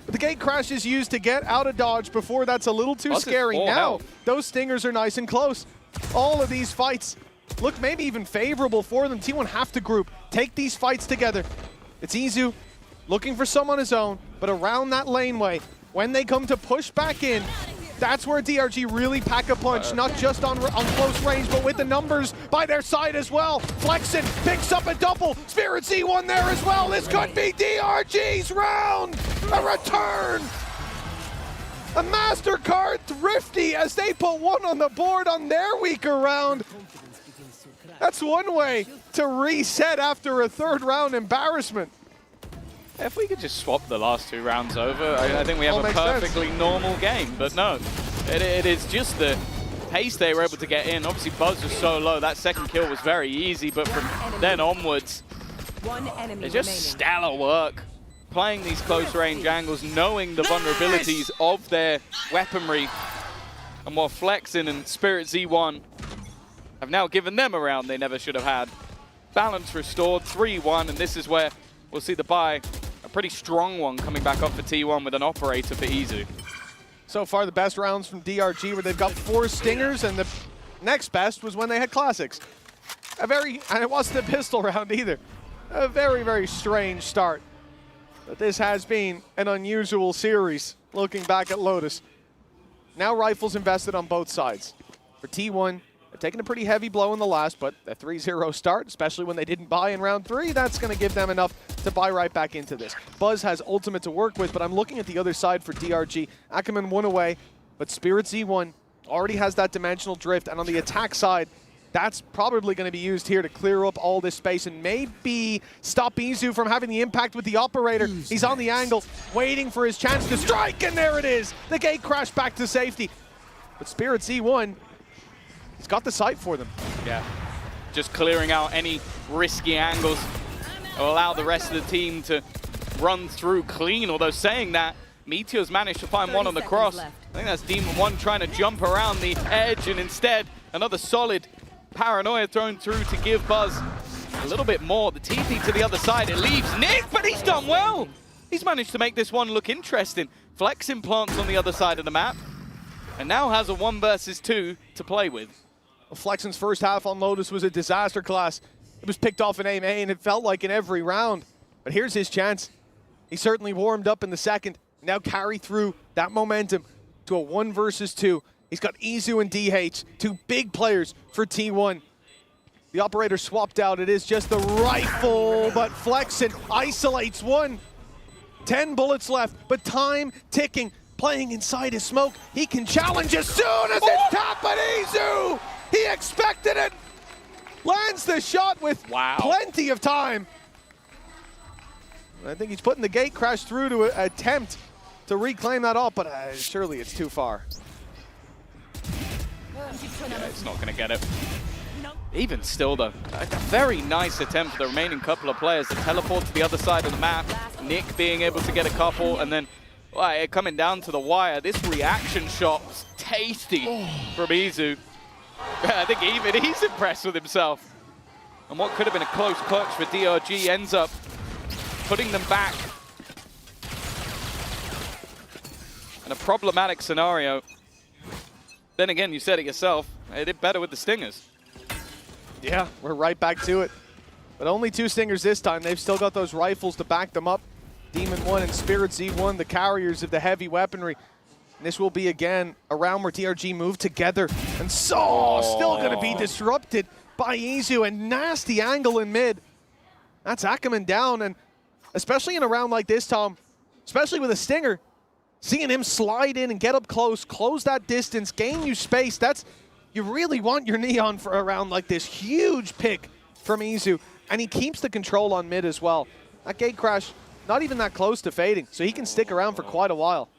The gate crash is used to get out of dodge before that's a little too scary. Now, those stingers are nice and close. All of these fights look maybe even favorable for them. T1 have to group, take these fights together. It's Izu looking for some on his own, but around that laneway, when they come to push back in, that's where DRG really pack a punch, not just on close range, but with the numbers by their side as well. Flexen picks up a double. Spirit C1 there as well. This could be DRG's round. A return. A MasterCard thrifty as they put one on the board on their weaker round. That's one way to reset after a third round embarrassment. If we could just swap the last 2 rounds over, I think we have a perfectly normal game. But no, it is just the pace they were able to get in. Obviously, Buzz was so low. That second kill was very easy, but from then onwards, it's just stellar work. Playing these close range angles, knowing the vulnerabilities of their weaponry. And while Flexin and Spirit Z1 have now given them a round they never should have had. Balance restored, 3-1, and this is where we'll see the buy. A pretty strong one coming back up for T1 with an operator for Izu. So far, the best rounds from DRG, where they've got 4 stingers, and the next best was when they had classics. And it wasn't a pistol round either. A very, very strange start. But this has been an unusual series, looking back at Lotus. Now rifles invested on both sides. for T1. They're taking a pretty heavy blow in the last, but a 3-0 start, especially when they didn't buy in round 3, that's going to give them enough to buy right back into this. Buzz has ultimate to work with, but I'm looking at the other side for DRG. Ackerman 1 away, but Spirit Z1 already has that dimensional drift, and on the attack side, that's probably going to be used here to clear up all this space and maybe stop Izu from having the impact with the operator. He's on the angle, waiting for his chance to strike, and there it is! The gate crash back to safety. But Spirit Z1, he's got the sight for them. Yeah, just clearing out any risky angles will allow the rest of the team to run through clean, although saying that, Meteor's managed to find one on the cross. I think that's Demon1 trying to jump around the edge, and instead, another solid paranoia thrown through to give Buzz a little bit more. The TP to the other side, it leaves Nick, but he's done well. He's managed to make this one look interesting. Flex implants on the other side of the map, and now has a 1 versus 2 to play with. Well, Flexen's first half on Lotus was a disaster class. It was picked off in aim A, and it felt like in every round. But here's his chance. He certainly warmed up in the second. Now carry through that momentum to a 1 versus 2. He's got Izu and DH, 2 big players for T1. The operator swapped out. It is just the rifle, but Flexen isolates one. 10 bullets left, but time ticking. Playing inside his smoke. He can challenge as soon as it's tapped, but Izu! He expected it! Lands the shot with plenty of time. I think he's putting the gate crash through to attempt to reclaim that off, but surely it's too far. Yeah, it's not going to get it. Even still, though, a very nice attempt for the remaining couple of players to teleport to the other side of the map. Nick being able to get a couple, and then coming down to the wire. This reaction shot was tasty from Izu. I think even he's impressed with himself. And what could have been a close clutch for DRG ends up putting them back in a problematic scenario. Then again, you said it yourself, they did better with the Stingers. Yeah, we're right back to it. But only 2 Stingers this time. They've still got those rifles to back them up. Demon1 and Spirit Z1, the carriers of the heavy weaponry. And this will be, again, a round where DRG move together. And still going to be disrupted by Izu. And nasty angle in mid. That's Ackerman down. And especially in a round like this, Tom, especially with a Stinger, seeing him slide in and get up close, close that distance, gain you space, you really want your Neon for a round like this. Huge pick from Izu. And he keeps the control on mid as well. That gate crash, not even that close to fading, so he can stick around for quite a while.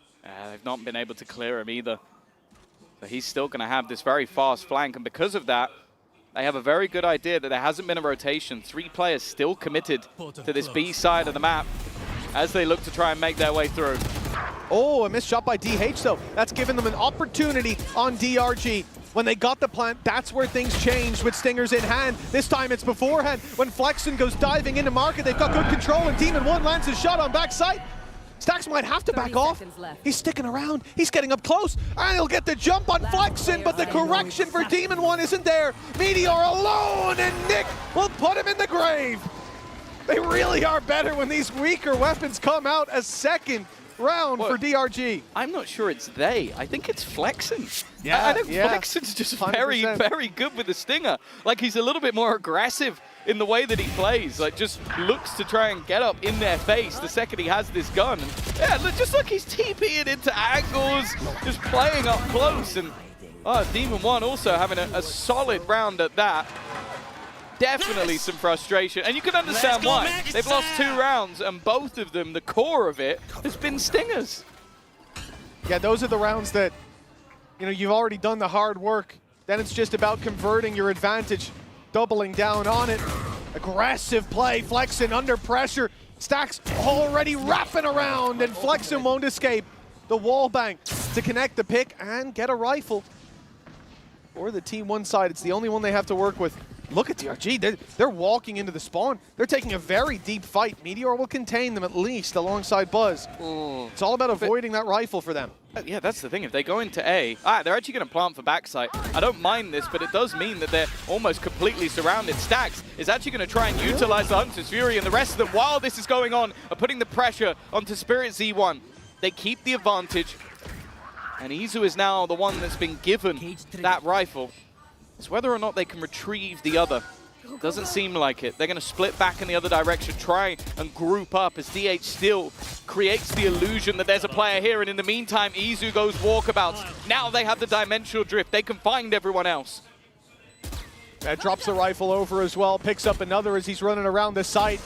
They've not been able to clear him either. So he's still going to have this very fast flank, and because of that, they have a very good idea that there hasn't been a rotation. 3 players still committed to this B side of the map as they look to try and make their way through. Oh, a missed shot by DH though. That's given them an opportunity on DRG. When they got the plant, that's where things changed with Stingers in hand. This time it's beforehand. When Flexen goes diving into market, they've got good control, and Demon1 lands his shot on backside. Stax might have to back off. He's sticking around. He's getting up close. And he'll get the jump on Flexen, but the correction for Demon1 isn't there. Meteor alone, and Nick will put him in the grave. They really are better when these weaker weapons come out a second round for DRG. I'm not sure it's they. I think it's Flexen. Yeah, I think Flexen's just 100%. very good with the Stinger. Like, he's a little bit more aggressive in the way that he plays. Like, just looks to try and get up in their face the second he has this gun. And yeah, just look, he's TPing into angles, just playing up close. And Demon1 also having a solid round at that. Definitely some frustration, and you can understand why. They've lost 2 rounds, and both of them, the core of it, has been Stingers. Yeah, those are the rounds that, you've already done the hard work. Then it's just about converting your advantage, doubling down on it. Aggressive play, Flexen under pressure. Stax already wrapping around, and Flexen won't escape. The wall bang to connect the pick and get a rifle. For the T1 side, it's the only one they have to work with. Look at DRG, they're walking into the spawn. They're taking a very deep fight. Meteor will contain them at least alongside Buzz. It's all about avoiding that rifle for them. Yeah, that's the thing. If they go into A, they're actually going to plant for backside. I don't mind this, but it does mean that they're almost completely surrounded. Stax is actually going to try and utilize the Hunter's Fury, and the rest of them, while this is going on, are putting the pressure onto Spirit Z1. They keep the advantage. And Izu is now the one that's been given that rifle. It's whether or not they can retrieve the other. Doesn't seem like it. They're going to split back in the other direction, try and group up as DH still creates the illusion that there's a player here. And in the meantime, Izu goes walkabouts. Now they have the dimensional drift. They can find everyone else. That drops the rifle over as well, picks up another as he's running around the site.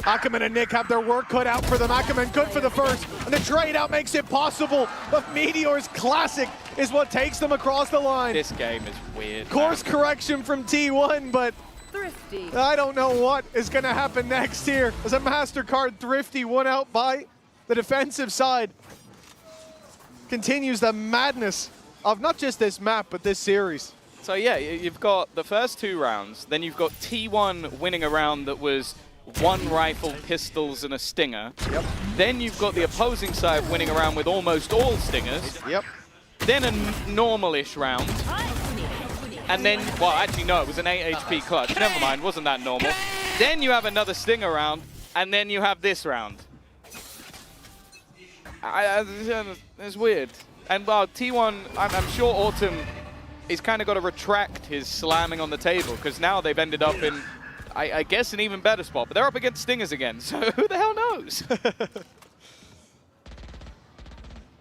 Ackerman and Nick have their work cut out for them. Ackerman good for the first, and the trade out makes it possible. But Meteor's classic is what takes them across the line. This game is weird. Course correction from T1, but Thrifty. I don't know what is going to happen next here. As a MasterCard Thrifty won out by the defensive side. Continues the madness of not just this map, but this series. So yeah, you've got the first 2 rounds, then you've got T1 winning a round that was 1 rifle, pistols, and a stinger. Yep. Then you've got the opposing side winning a round with almost all stingers. Yep. Then a normal-ish round. And then, well, actually, no, it was an 8 HP clutch. Never mind, wasn't that normal. Then you have another stinger round, and then you have this round. It's weird. And, well, T1, I'm sure Autumn is kind of got to retract his slamming on the table, because now they've ended up in, I guess, an even better spot. But they're up against stingers again, so who the hell knows?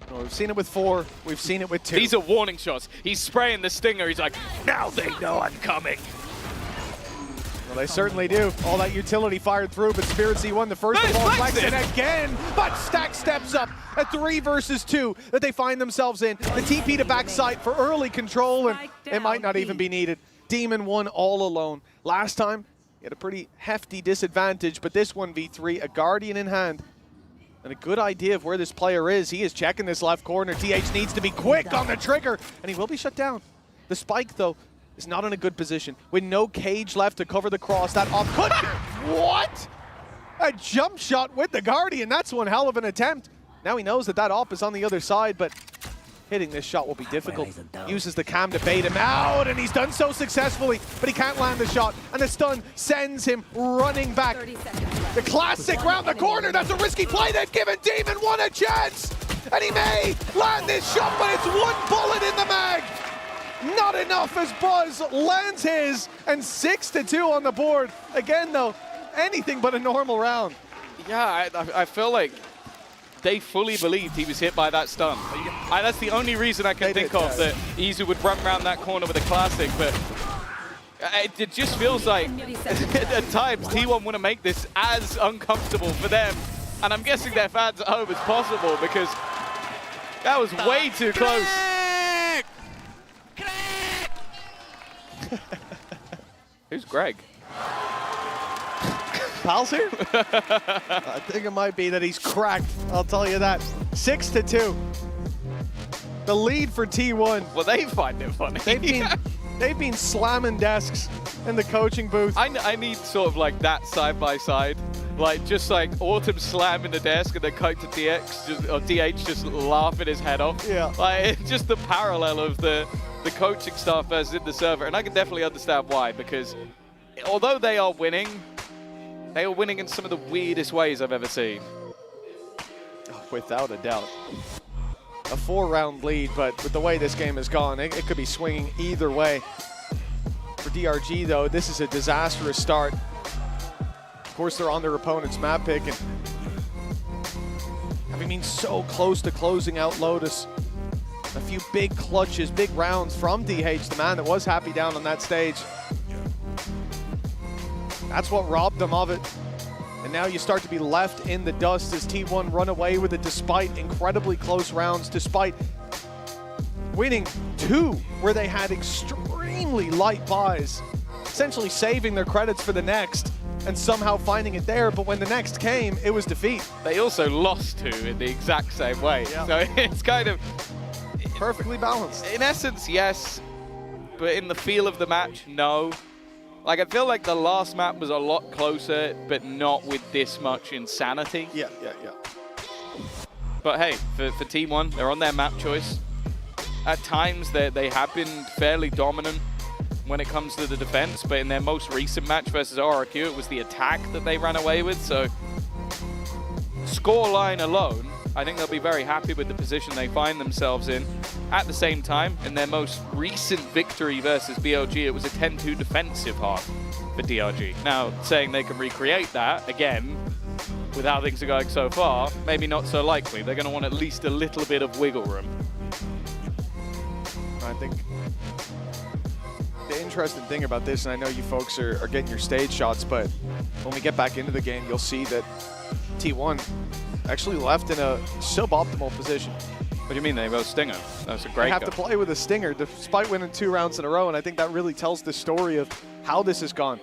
Well, we've seen it with 4, we've seen it with 2. These are warning shots. He's spraying the stinger. He's like, now they know I'm coming. Well, they certainly do. All that utility fired through, but Spirit C1 the first of all flex it again. But Stack steps up at 3 versus 2 that they find themselves in. The TP to backside for early control, and it might not even be needed. Demon1 all alone. Last time, he had a pretty hefty disadvantage, but this 1v3, a Guardian in hand. And a good idea of where this player is. He is checking this left corner. TH needs to be quick on the trigger, and he will be shut down. The spike, though, is not in a good position. With no cage left to cover the cross, that off could... What? A jump shot with the Guardian. That's one hell of an attempt. Now he knows that that op is on the other side, but hitting this shot will be difficult. Uses the cam to bait him out, and he's done so successfully, but he can't land the shot, and the stun sends him running back. The classic round the corner. That's a risky play. They've given Demon1 a chance, and he may land this shot, but it's 1 bullet in the mag. Not enough as Buzz lands his, and 6-2 on the board. Again, though, anything but a normal round. Yeah, I feel like they fully believed he was hit by that stun. That's the only reason I can think of that Izu would run around that corner with a classic, but it just feels like at times T1 want to make this as uncomfortable for them. And I'm guessing their fans at home as possible, because that was way too close. Who's Greg? Pal's here? I think it might be that he's cracked, I'll tell you that. 6-2. The lead for T1. Well, they find it funny. They've been slamming desks in the coaching booth. I need sort of like that side by side. Like, just like Autumn slamming the desk and then cut to DH just laughing his head off. Yeah. Like, it's just the parallel of the coaching staff versus in the server. And I can definitely understand why, because although they are winning in some of the weirdest ways I've ever seen. Without a doubt. A 4-round lead, but with the way this game has gone, it could be swinging either way. For DRG, though, this is a disastrous start. Of course, they're on their opponent's map pick, and having been so close to closing out Lotus. A few big clutches, big rounds from DH, the man that was happy down on that stage. That's what robbed them of it. And now you start to be left in the dust as T1 run away with it despite incredibly close rounds, despite winning 2 where they had extremely light buys, essentially saving their credits for the next and somehow finding it there. But when the next came, it was defeat. They also lost 2 in the exact same way. Yeah. So it's kind of perfectly balanced. In essence, yes, but in the feel of the match, no. Like, I feel like the last map was a lot closer, but not with this much insanity. Yeah. But hey, for Team 1, they're on their map choice. At times, they have been fairly dominant when it comes to the defense, but in their most recent match versus RRQ, it was the attack that they ran away with. So, scoreline alone, I think they'll be very happy with the position they find themselves in. At the same time, in their most recent victory versus BLG, it was a 10-2 defensive half for DRG. Now, saying they can recreate that, again, with how things are going so far, maybe not so likely. They're going to want at least a little bit of wiggle room. I think the interesting thing about this, and I know you folks are getting your stage shots, but when we get back into the game, you'll see that T1 actually left in a suboptimal position. What do you mean? They have a stinger. That's a great They have go. to play with a stinger despite winning 2 rounds in a row, and I think that really tells the story of how this has gone.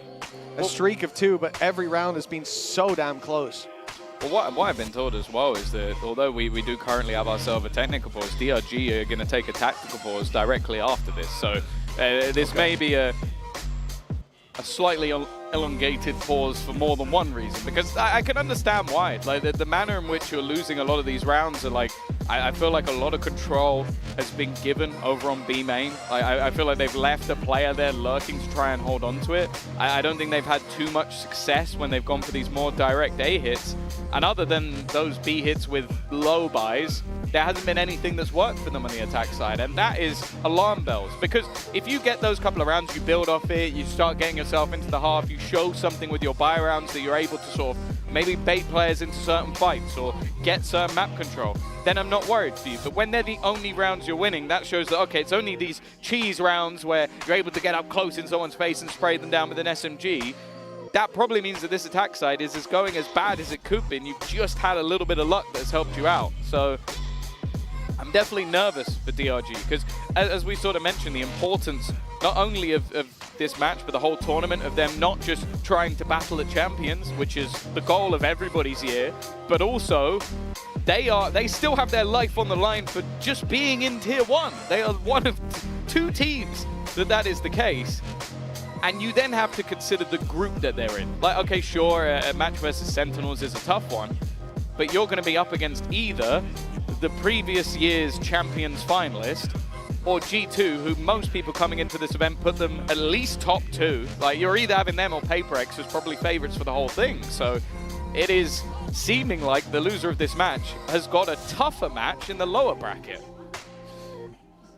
A streak of 2, but every round has been so damn close. Well, what I've been told as well is that although we do currently have ourselves a technical pause, DRG are going to take a tactical pause directly after this. So this may be a slightly elongated pause for more than one reason, because I can understand why. Like the manner in which you're losing a lot of these rounds are like, I feel like a lot of control has been given over on B main. I feel like they've left a player there lurking to try and hold on to it. I don't think they've had too much success when they've gone for these more direct A hits. And other than those B hits with low buys, there hasn't been anything that's worked for them on the attack side. And that is alarm bells, because if you get those couple of rounds, you build off it, you start getting yourself into the half, you show something with your buy rounds that you're able to sort of maybe bait players into certain fights or get certain map control, then I'm not worried for you. But when they're the only rounds you're winning, that shows that, okay, it's only these cheese rounds where you're able to get up close in someone's face and spray them down with an SMG. That probably means that this attack side is going as bad as it could be, and you've just had a little bit of luck that's helped you out. So I'm definitely nervous for DRG, because as we sort of mentioned, the importance not only of this match, but the whole tournament, of them not just trying to battle the champions, which is the goal of everybody's year, but also they still have their life on the line for just being in Tier 1. They are one of 2 teams that is the case. And you then have to consider the group that they're in. Like, okay, sure, a match versus Sentinels is a tough one, but you're going to be up against either the previous year's Champions finalist or G2, who most people coming into this event put them at least top 2. Like, you're either having them or PaperX, who's probably favorites for the whole thing. So it is seeming like the loser of this match has got a tougher match in the lower bracket.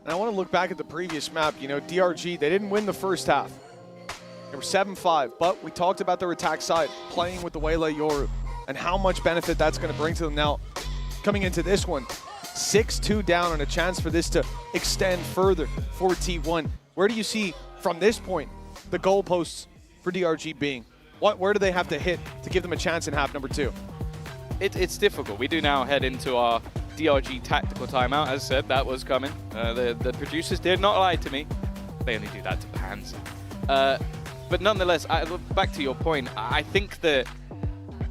And I want to look back at the previous map. You know, DRG, they didn't win the first half. They were 7-5, but we talked about their attack side, playing with the Waylay Yoru, and how much benefit that's going to bring to them. Now, coming into this one, 6-2 down and a chance for this to extend further for T1. Where do you see, from this point, the goalposts for DRG being? Where do they have to hit to give them a chance in half number 2? It's difficult. We do now head into our DRG tactical timeout. As said, that was coming. The producers did not lie to me. They only do that to Pans. But nonetheless, back to your point, I think that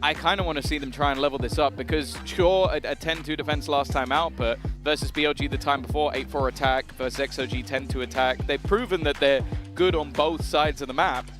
I kind of want to see them try and level this up, because sure, a 10-2 defense last time out, but versus BLG the time before, 8-4 attack, versus XOG 10-2 attack. They've proven that they're good on both sides of the map.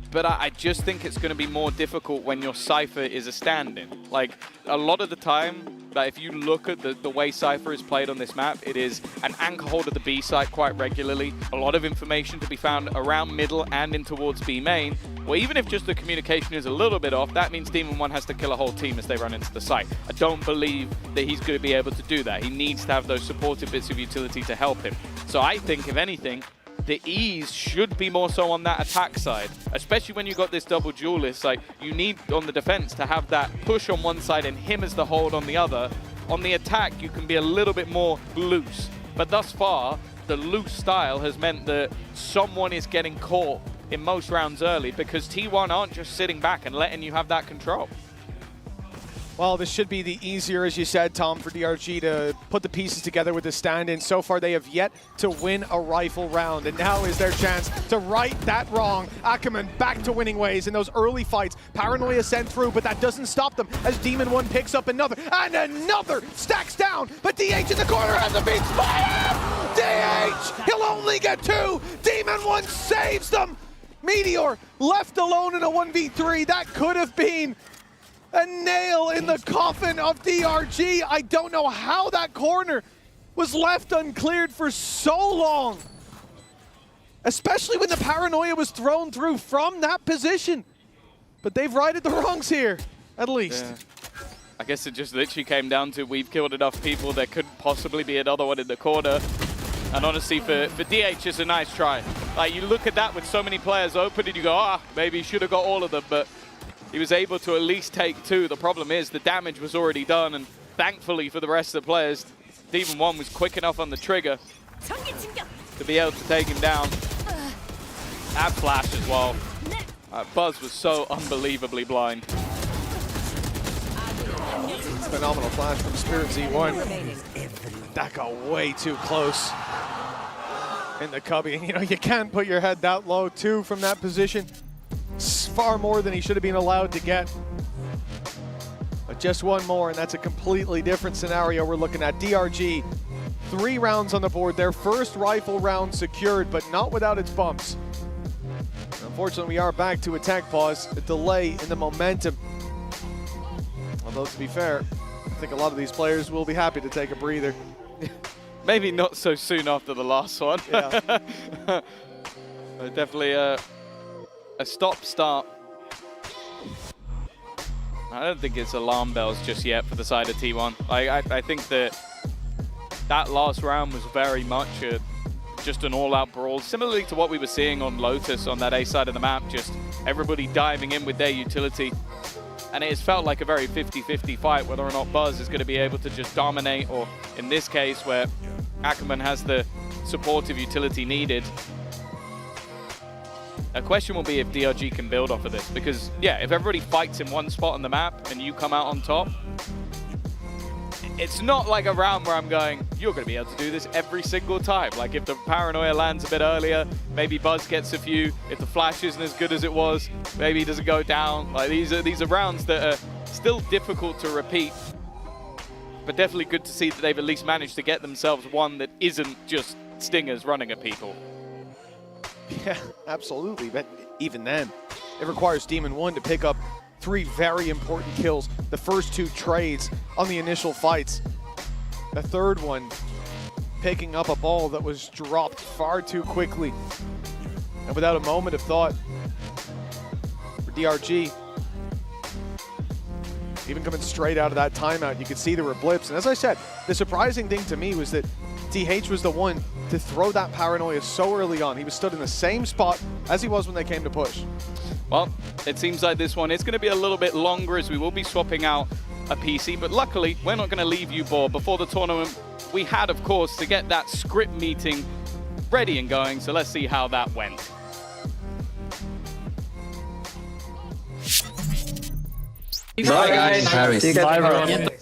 But I just think it's going to be more difficult when your Cypher is a stand-in. Like, a lot of the time, like, if you look at the way Cypher is played on this map, it is an anchor hold of the B site quite regularly. A lot of information to be found around middle and in towards B main. Well, even if just the communication is a little bit off, that means Demon1 has to kill a whole team as they run into the site. I don't believe that he's going to be able to do that. He needs to have those supportive bits of utility to help him. So I think, if anything, the ease should be more so on that attack side, especially when you got this double duelist. Like, you need on the defense to have that push on one side and him as the hold on the other. On the attack, you can be a little bit more loose. But thus far, the loose style has meant that someone is getting caught in most rounds early, because T1 aren't just sitting back and letting you have that control. Well, this should be the easier, as you said, Tom, for DRG to put the pieces together with the stand-in. So far, they have yet to win a rifle round, and now is their chance to right that wrong. Ackerman back to winning ways in those early fights. Paranoia sent through, but that doesn't stop them as Demon1 picks up another, and another stacks down, but DH in the corner has a beat spot. DH, he'll only get 2. Demon1 saves them. Meteor left alone in a 1v3. That could have been a nail in the coffin of DRG. I don't know how that corner was left uncleared for so long, especially when the Paranoia was thrown through from that position. But they've righted the wrongs here, at least. I guess it just literally came down to we've killed enough people, there couldn't possibly be another one in the corner. And honestly, for DH, it's a nice try. Like, you look at that with so many players open and you go, maybe he should have got all of them, but he was able to at least take 2. The problem is the damage was already done, and thankfully for the rest of the players, Demon1 was quick enough on the trigger to be able to take him down. That flash as well. Buzz was so unbelievably blind. Phenomenal flash from Spirit Z1. That got way too close in the cubby. And, you know, you can't put your head that low, too, from that position. It's far more than he should have been allowed to get. But just one more, and that's a completely different scenario we're looking at. DRG, 3 rounds on the board. Their first rifle round secured, but not without its bumps. Unfortunately, we are back to attack pause, a delay in the momentum. Although, to be fair, I think a lot of these players will be happy to take a breather. Maybe not so soon after the last one. Yeah. Definitely a stop-start. I don't think it's alarm bells just yet for the side of T1. I think that last round was very much just an all-out brawl, similarly to what we were seeing on Lotus on that A side of the map, just everybody diving in with their utility. And it has felt like a very 50-50 fight, whether or not Buzz is going to be able to just dominate, or in this case, where Ackerman has the supportive utility needed. A question will be if DRG can build off of this, because, yeah, if everybody fights in one spot on the map and you come out on top, it's not like a round where I'm going, you're going to be able to do this every single time. Like, if the paranoia lands a bit earlier, maybe Buzz gets a few. If the flash isn't as good as it was, maybe he doesn't go down. Like, these are rounds that are still difficult to repeat, but definitely good to see that they've at least managed to get themselves one that isn't just stingers running at people. Yeah, absolutely. But even then, it requires Demon1 to pick up 3 very important kills. The first 2 trades on the initial fights. The third one picking up a ball that was dropped far too quickly and without a moment of thought for DRG. Even coming straight out of that timeout, you could see there were blips. And as I said, the surprising thing to me was that DH was the one to throw that paranoia so early on. He was stood in the same spot as he was when they came to push. Well, it seems like this one is going to be a little bit longer, as we will be swapping out a PC, but luckily we're not going to leave you bored. Before the tournament, we had, of course, to get that script meeting ready and going, so let's see how that went. Bye guys. Paris. Bye, bro.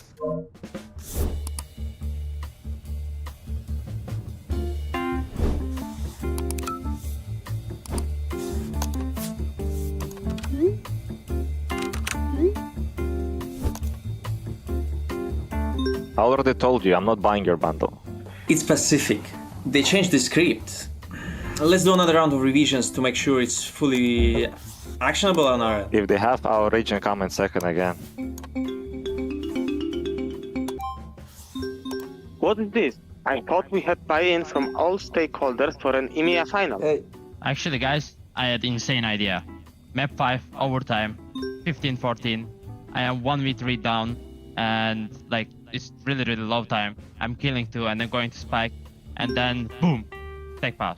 I already told you, I'm not buying your bundle. It's Pacific. They changed the script. Let's do another round of revisions to make sure it's fully actionable on our end. If they have our region come in second again. What is this? I thought we had buy-in from all stakeholders for an EMEA final. Actually, guys, I had an insane idea. Map 5, overtime, 15-14. I am 1v3 down, and like, it's really, really low time. I'm killing 2 and then going to spike, and then boom, take pass.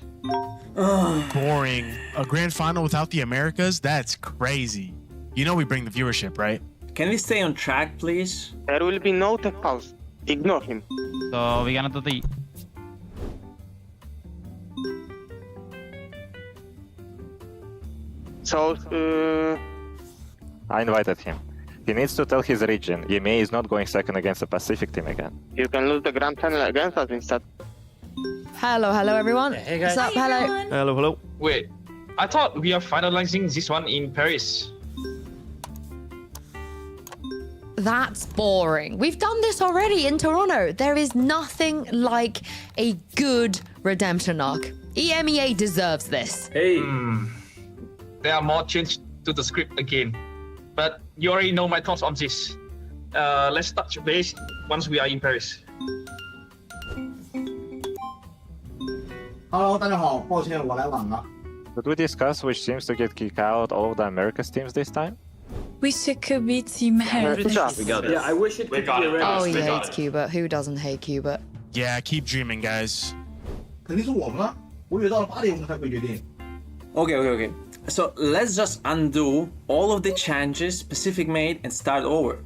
Boring. A grand final without the Americas? That's crazy. You know we bring the viewership, right? Can we stay on track, please? There will be no tech pause. Ignore him. So we're gonna do the... So, I invited him. He needs to tell his region, EMEA is not going second against the Pacific team again. you can lose the grand final against us instead. Hello, everyone. Hey guys. What's up? Hello. Hello. Wait, I thought we are finalizing this one in Paris. That's boring. We've done this already in Toronto. There is nothing like a good redemption arc. EMEA deserves this. Hey. There are more changes to the script again. But you already know my thoughts on this. Let's touch base once we are in Paris. Hello, 大家好，抱歉我来晚了。Did we discuss which teams to get kicked out all of the Americas teams this time? Wish it could be Team Heretics. We got it. Yeah, I wish it could be Heretics. Oh, he hates Cubert. Who doesn't hate Cubert? Yeah, keep dreaming, guys. Okay. So let's just undo all of the changes Pacific made and start over.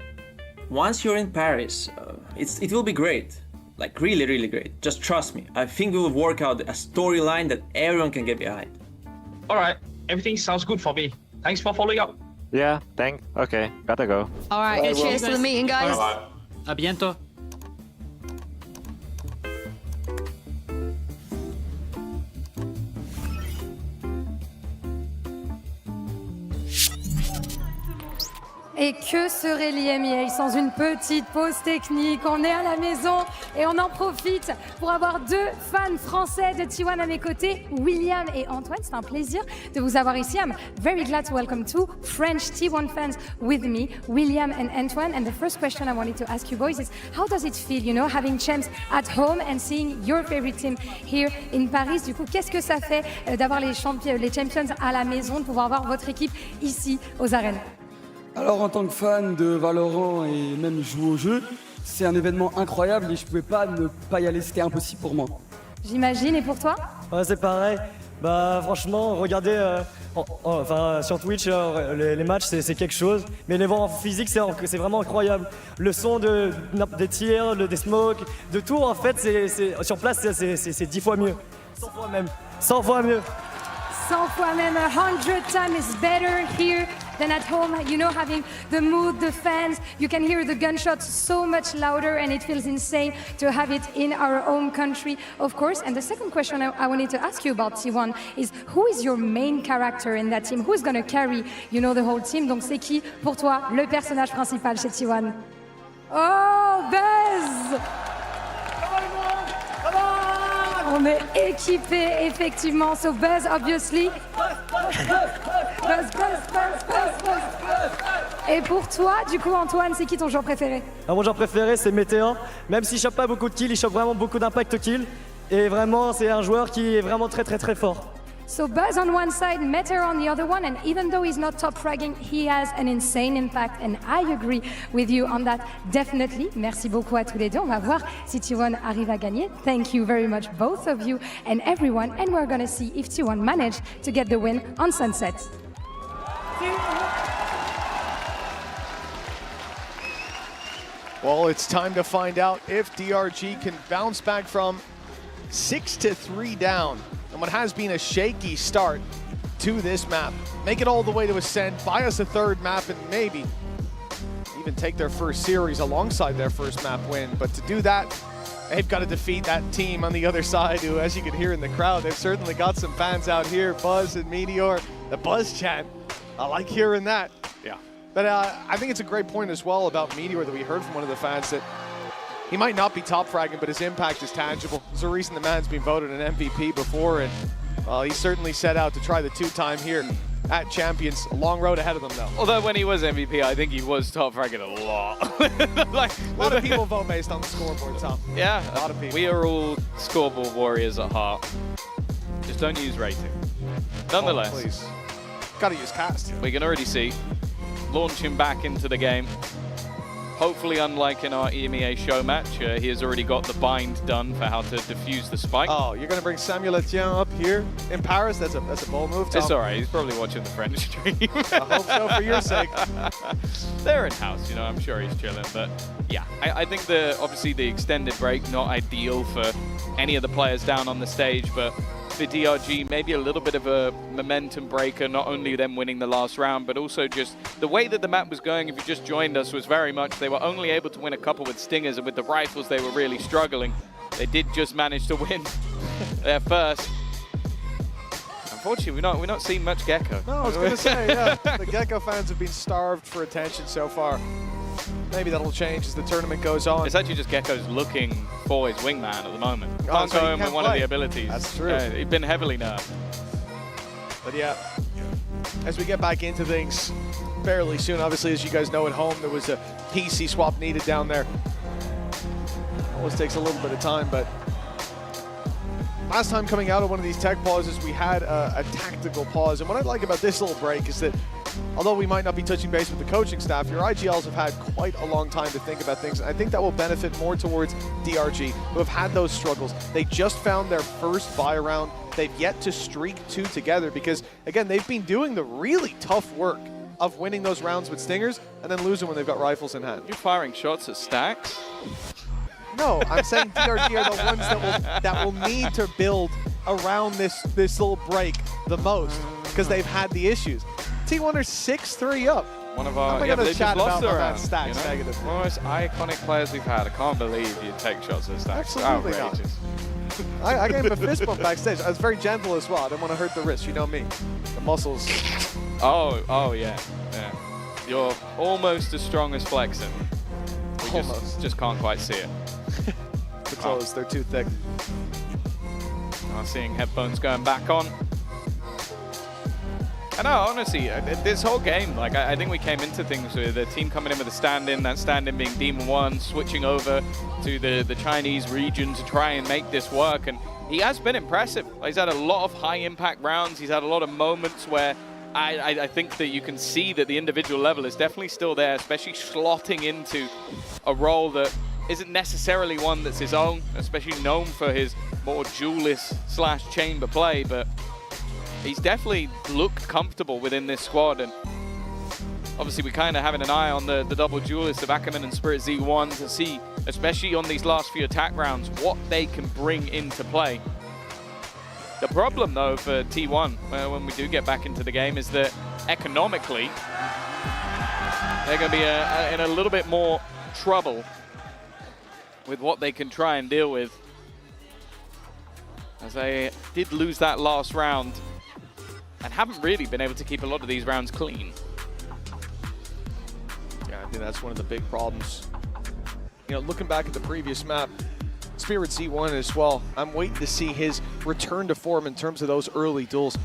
Once you're in Paris, it will be great. Like really great. Just trust me. I think we will work out a storyline that everyone can get behind. Alright, everything sounds good for me. Thanks for following up. Yeah, okay, gotta go. All right, cheers to the meeting, guys. A bientôt. Et que serait l'EMEA sans une petite pause technique? On est à la maison et on en profite pour avoir deux fans français de T1 à mes côtés, William et Antoine. C'est un plaisir de vous avoir ici. I'm very glad to welcome two French T1 fans with me, William and Antoine. And the first question I wanted to ask you boys is, how does it feel, you know, having champs at home and seeing your favorite team here in Paris? Du coup, qu'est-ce que ça fait d'avoir les champions à la maison, de pouvoir voir votre équipe ici aux arènes? Alors en tant que fan de Valorant et même jouer au jeu, c'est un événement incroyable et je pouvais pas ne pas y aller, c'était impossible pour moi. J'imagine, et pour toi? Ouais, c'est pareil. Bah franchement, regardez enfin, sur Twitch, les matchs c'est quelque chose, mais les voir en physique c'est vraiment incroyable. Le son des tirs, des smokes, de tout en fait, sur place c'est 10 fois mieux. 100 fois même. 100 fois mieux. 100 fois même, 100 times is better here than at home. You know, having the mood, the fans, you can hear the gunshots so much louder and it feels insane to have it in our own country, of course. And the second question I wanted to ask you about T1 is, who is your main character in that team? Who's going to carry, you know, the whole team? Donc c'est qui, pour toi, le personnage principal chez T1? Oh, Buzz! On est équipé, effectivement. So Buzz, obviously. Buzz. Et pour toi, du coup, Antoine, c'est qui ton joueur préféré? Mon joueur préféré, c'est Météor. Même s'il chope pas beaucoup de kills, il chope vraiment beaucoup d'impact kills. Et vraiment, c'est un joueur qui est vraiment très fort. So Buzz on one side, Meteor on the other one, and even though he's not top fragging, he has an insane impact, and I agree with you on that, definitely. Merci beaucoup à tous les deux. On va voir si T1 arrive à gagner. Thank you very much, both of you and everyone, and we're gonna see if T1 managed to get the win on Sunset. Well, it's time to find out if DRG can bounce back from 6-3 down and what has been a shaky start to this map. Make it all the way to Ascent, buy us a third map, and maybe even take their first series alongside their first map win. But to do that, they've got to defeat that team on the other side who, as you can hear in the crowd, they've certainly got some fans out here. Buzz and Meteor, the Buzz chant. I like hearing that. Yeah. But I think it's a great point as well about Meteor that we heard from one of the fans, that he might not be top fragging, but his impact is tangible. There's a reason the man's been voted an MVP before, and he certainly set out to try the two-time here at Champions. A long road ahead of them, though. Although when he was MVP, I think he was top fragging a lot. A lot of people vote based on the scoreboard, Tom. Yeah, a lot of people. We are all scoreboard warriors at heart. Just don't use rating. Nonetheless, please. Gotta use cast. We can already see launching back into the game. Hopefully, unlike in our EMEA show match, he has already got the bind done for how to defuse the spike. Oh, you're going to bring Samuel Etienne up here in Paris? That's a bold move, Tom. It's all right. He's probably watching the French stream. I hope so, for your sake. They're in-house, you know. I'm sure he's chilling. But yeah, I think obviously the extended break, not ideal for any of the players down on the stage, but for DRG, maybe a little bit of a momentum breaker, not only them winning the last round, but also just the way that the map was going, if you just joined us, was very much they were only able to win a couple with Stingers, and with the rifles they were really struggling. They did just manage to win their first. Unfortunately, we're not seeing much Gecko. No, I was going to say, yeah, the Gecko fans have been starved for attention so far. Maybe that'll change as the tournament goes on. It's actually just Gecko's looking for his wingman at the moment. Can't so go in with one of the abilities. That's true. He's been heavily nerfed. But yeah, as we get back into things fairly soon, obviously, as you guys know at home, there was a PC swap needed down there. Always takes a little bit of time, but last time coming out of one of these tech pauses, we had a tactical pause. And what I like about this little break is that although we might not be touching base with the coaching staff, your IGLs have had quite a long time to think about things. I think that will benefit more towards DRG, who have had those struggles. They just found their first buy round. They've yet to streak 2 together because, again, they've been doing the really tough work of winning those rounds with stingers and then losing when they've got rifles in hand. You're firing shots at Stacks? No, I'm saying DRG are the ones that will need to build around this little break the most because they've had the issues. T1 are 6-3 up. One of our, they just lost the round. Stacks negative. One of the most iconic players we've had. I can't believe you take shots at Stacks. Absolutely outrageous. I gave him a fist bump backstage. I was very gentle as well. I didn't want to hurt the wrist. You know me, the muscles. Oh yeah. You're almost as strong as flexing. We just can't quite see it. The clothes, they're too thick. I'm seeing headphones going back on. I know, honestly, this whole game, like I think we came into things with a team coming in with a stand-in, that stand-in being Demon1, switching over to the Chinese region to try and make this work, and he has been impressive. He's had a lot of high-impact rounds. He's had a lot of moments where I think that you can see that the individual level is definitely still there, especially slotting into a role that isn't necessarily one that's his own, especially known for his more duelist/chamber play, but he's definitely looked comfortable within this squad, and obviously we're kind of having an eye on the double duelists of Ackerman and Spirit Z1 to see, especially on these last few attack rounds, what they can bring into play. The problem, though, for T1, when we do get back into the game, is that economically, they're going to be in a little bit more trouble with what they can try and deal with, as they did lose that last round and haven't really been able to keep a lot of these rounds clean. Yeah, I think that's one of the big problems. You know, looking back at the previous map, Spirit Z1 as well, I'm waiting to see his return to form in terms of those early duels.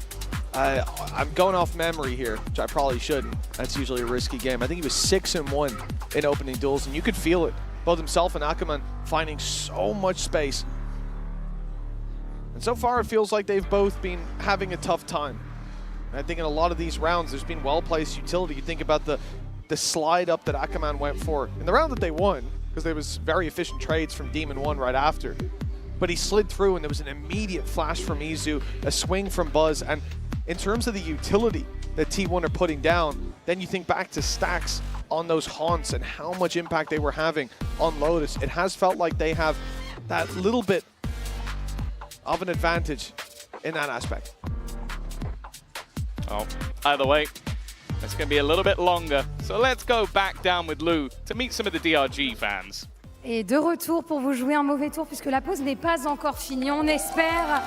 I'm going off memory here, which I probably shouldn't. That's usually a risky game. I think he was 6-1 in opening duels, and you could feel it. Both himself and Ackerman finding so much space. And so far, it feels like they've both been having a tough time. And I think in a lot of these rounds, there's been well-placed utility. You think about the slide up that Ackerman went for in the round that they won, because there was very efficient trades from Demon1 right after. But he slid through, and there was an immediate flash from Izu, a swing from Buzz, and in terms of the utility that T1 are putting down, then you think back to Stacks on those haunts and how much impact they were having on Lotus. It has felt like they have that little bit of an advantage in that aspect. Oh, either way, it's going to be a little bit longer. So let's go back down with Lou to meet some of the DRG fans. Et de retour pour vous jouer un mauvais tour puisque la pause n'est pas encore finie. On espère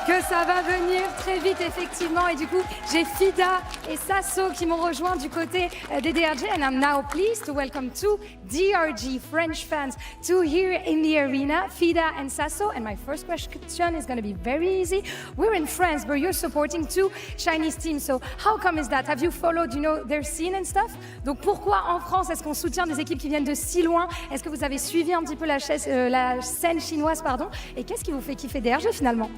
que ça va venir très vite effectivement. Et du coup, j'ai Fida et Sasso qui m'ont rejoint du côté des DRG. And I'm now pleased to welcome two DRG French fans to here in the arena, Fida and Sasso. And my first question is going to be very easy. We're in France, but you're supporting two Chinese teams. So how come is that? Have you followed, their scene and stuff? Donc pourquoi en France est-ce qu'on soutient des équipes qui viennent de si loin? Est-ce que vous avez suivi un petit peu la scène chinoise, pardon, et qu'est-ce qui vous fait kiffer DRG finalement?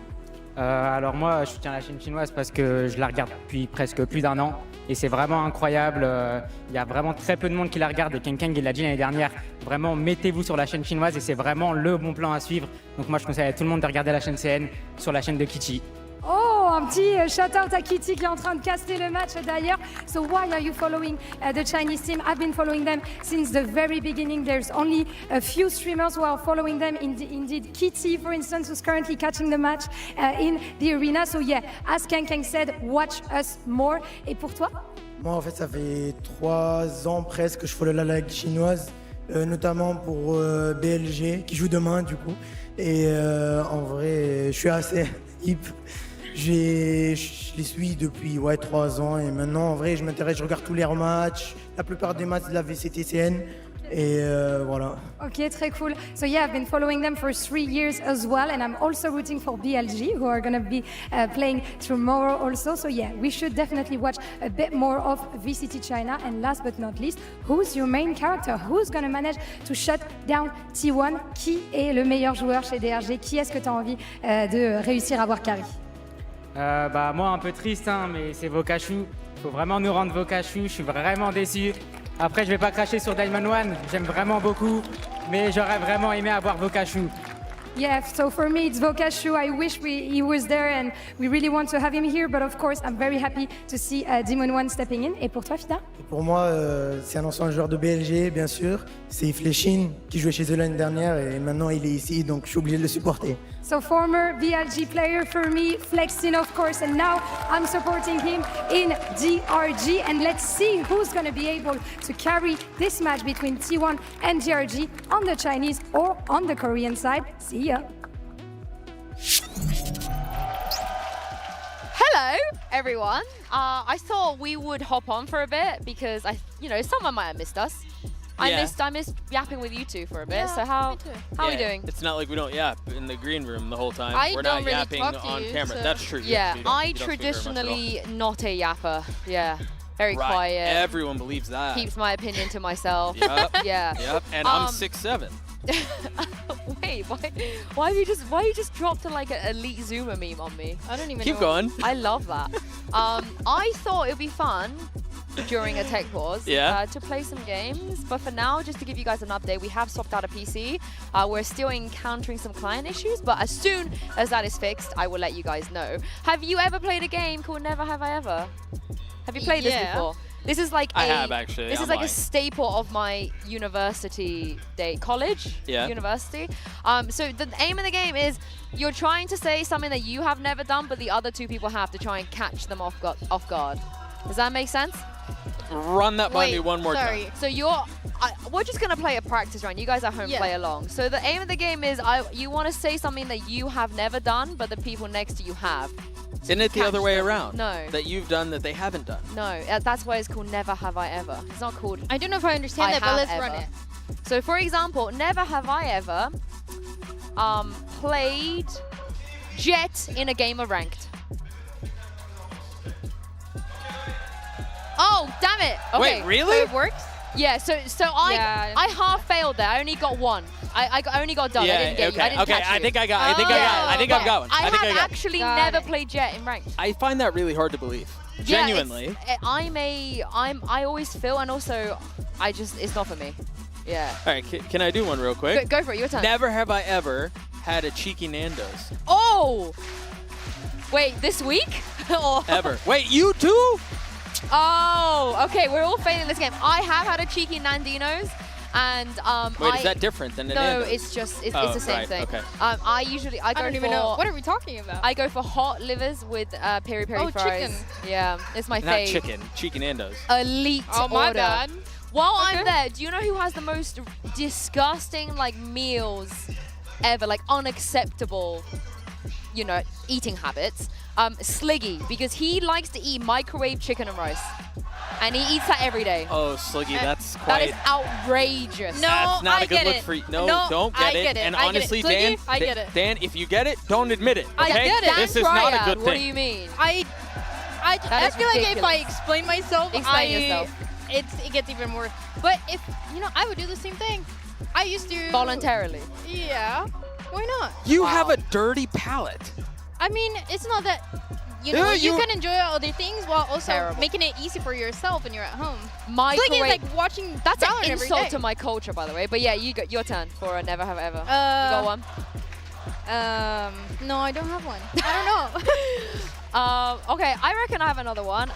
Alors moi, je soutiens la chaîne chinoise parce que je la regarde depuis presque plus d'1 an et c'est vraiment incroyable. Il y a vraiment très peu de monde qui la regarde et Kang il l'a dit l'année dernière. Vraiment, mettez-vous sur la chaîne chinoise et c'est vraiment le bon plan à suivre. Donc moi, je conseille à tout le monde de regarder la chaîne CN sur la chaîne de Kitty. Oh, un petit shout-out à Kitty qui est en train de caster le match d'ailleurs. So why are you following the Chinese team? I've been following them since the very beginning. There's only a few streamers who are following them. Indeed, Kitty, for instance, who's currently catching the match in the arena. So yeah, as Kang said, watch us more. Et pour toi? Moi, en fait, ça fait 3 ans presque que je follow la ligue chinoise, notamment pour BLG, qui joue demain, du coup. Et en vrai, je suis assez hip. Je les suis depuis 3 ans et maintenant en vrai je m'intéresse, je regarde tous les matchs, la plupart des matchs de la VCTCN et voilà. Ok, très cool. So yeah, I've been following them for 3 years as well and I'm also rooting for BLG who are going to be playing tomorrow also. So yeah, we should definitely watch a bit more of VCT China. And last but not least, who's your main character? Who's going to manage to shut down T1? Qui est le meilleur joueur chez DRG? Qui est-ce que tu as envie de réussir à voir carry? Moi un peu triste mais c'est Vokachu. Faut vraiment nous rendre vos cachous. Je suis vraiment déçu. Après, je vais pas cracher sur Demon1. J'aime vraiment beaucoup, mais j'aurais vraiment aimé avoir vos cachous. Yeah, so for me, it's Vokashu. I wish he was there and we really want to have him here, but of course, I'm very happy to see Demon1 stepping in. Et pour toi, Fida? Pour moi, c'est un ancien joueur de BLG, bien sûr. C'est Fléchine qui jouait chez eux l'année dernière et maintenant il est ici, donc je suis obligé de le supporter. So former VLG player for me, Flexin of course, and now I'm supporting him in DRG. And let's see who's going to be able to carry this match between T1 and DRG on the Chinese or on the Korean side. See ya. Hello, everyone. I thought we would hop on for a bit because someone might have missed us. I missed yapping with you two for a bit. Yeah, so how are we doing? It's not like we don't yap in the green room the whole time. I We're don't not really yapping talk to on you, camera. so- That's true. Yeah, you don't I speak very much at all. traditionally not a yapper. Yeah, very Right. quiet. Everyone believes that. Keeps my opinion to myself. Yep. Yeah. Yep. And I'm 6'7". Wait, why you just dropped to like an elite Zoomer meme on me? I don't even Keep know. going. I love that. I thought it would be fun during a tech pause to play some games, but for now, just to give you guys an update, we have swapped out a PC. We're still encountering some client issues, but as soon as that is fixed, I will let you guys know. Have you ever played a game called Never Have I Ever? Have you played this before? This is like I have, actually. This is I'm like a staple of my university day, college, university. So the aim of the game is you're trying to say something that you have never done, but the other two people have to try and catch them off guard. Does that make sense? Run that by me one more time. So we're just gonna play a practice round. You guys at home play along. So the aim of the game is you want to say something that you have never done, but the people next to you have. Isn't it the other way around? No. That you've done that they haven't done? No, that's why it's called Never Have I Ever. It's not called I don't know if I understand that, but let's run it. So for example, never have I ever played Jet in a game of Ranked. Oh, damn it. Okay. Wait, really? So it works? Yeah, so I half failed there. I only got one. I only got done. I didn't get you. I didn't catch you. I think I got it. I think I've got one. I have actually never played Jet in Ranked. I find that really hard to believe. Yeah, Genuinely. I always feel, and also it's not for me. Yeah. All right, can I do one real quick? Go for it, your turn. Never have I ever had a cheeky Nando's. Oh! Wait, this week? Ever. Wait, you too? Oh, okay, we're all failing this game. I have had a cheeky Nandino's, and Wait, is that different than a Nando's? No, it's the same thing. Okay. I don't even know. What are we talking about? I go for hot livers with peri peri fries. Chicken. Yeah, it's my Not fave. chicken. Cheeky Nando's. Elite Oh, my order. bad. While I'm there, do you know who has the most disgusting meals ever, unacceptable, eating habits? Sliggy, because he likes to eat microwave chicken and rice. And he eats that every day. Oh, Sliggy, that's quite... That is outrageous. No, That's not a good get look it. for you. No, No, don't I get it. get it. And I get it. honestly, Sliggy, Dan, I get it. Dan, if you get it, don't admit it. I Okay? get it. This is not a good What do thing. you mean? I That is feel like if ridiculous. I explain myself, Explain yourself. it gets even worse. But if, I would do the same thing. I used to... Voluntarily. Yeah. Why not? You have a dirty palate. I mean, it's not that... You can enjoy other things while also making it easy for yourself when you're at home. Microwave. It's like watching That's VALORANT an every insult day. to my culture, by the way. But yeah, you got your turn for a Never Have Ever. You got one? No, I don't have one. I don't know. Okay, I reckon I have another one.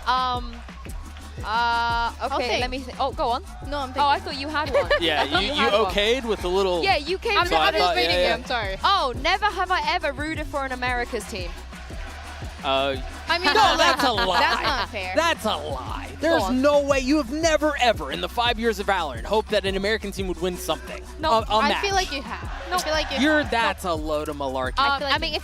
Okay, let me think. Oh, go on. No, I'm thinking. Oh, I thought you had one. Yeah, you okayed with the little... Yeah, you came I'm to just waiting here. I'm sorry. Oh, never have I ever rooted for an America's team. I mean, no, that's a lie. That's not fair. That's a lie. There's no way. You have never, ever, in the 5 years of Valorant, hoped that an American team would win something. No, I feel like you have. No, I feel like That's a load of malarkey. I mean, if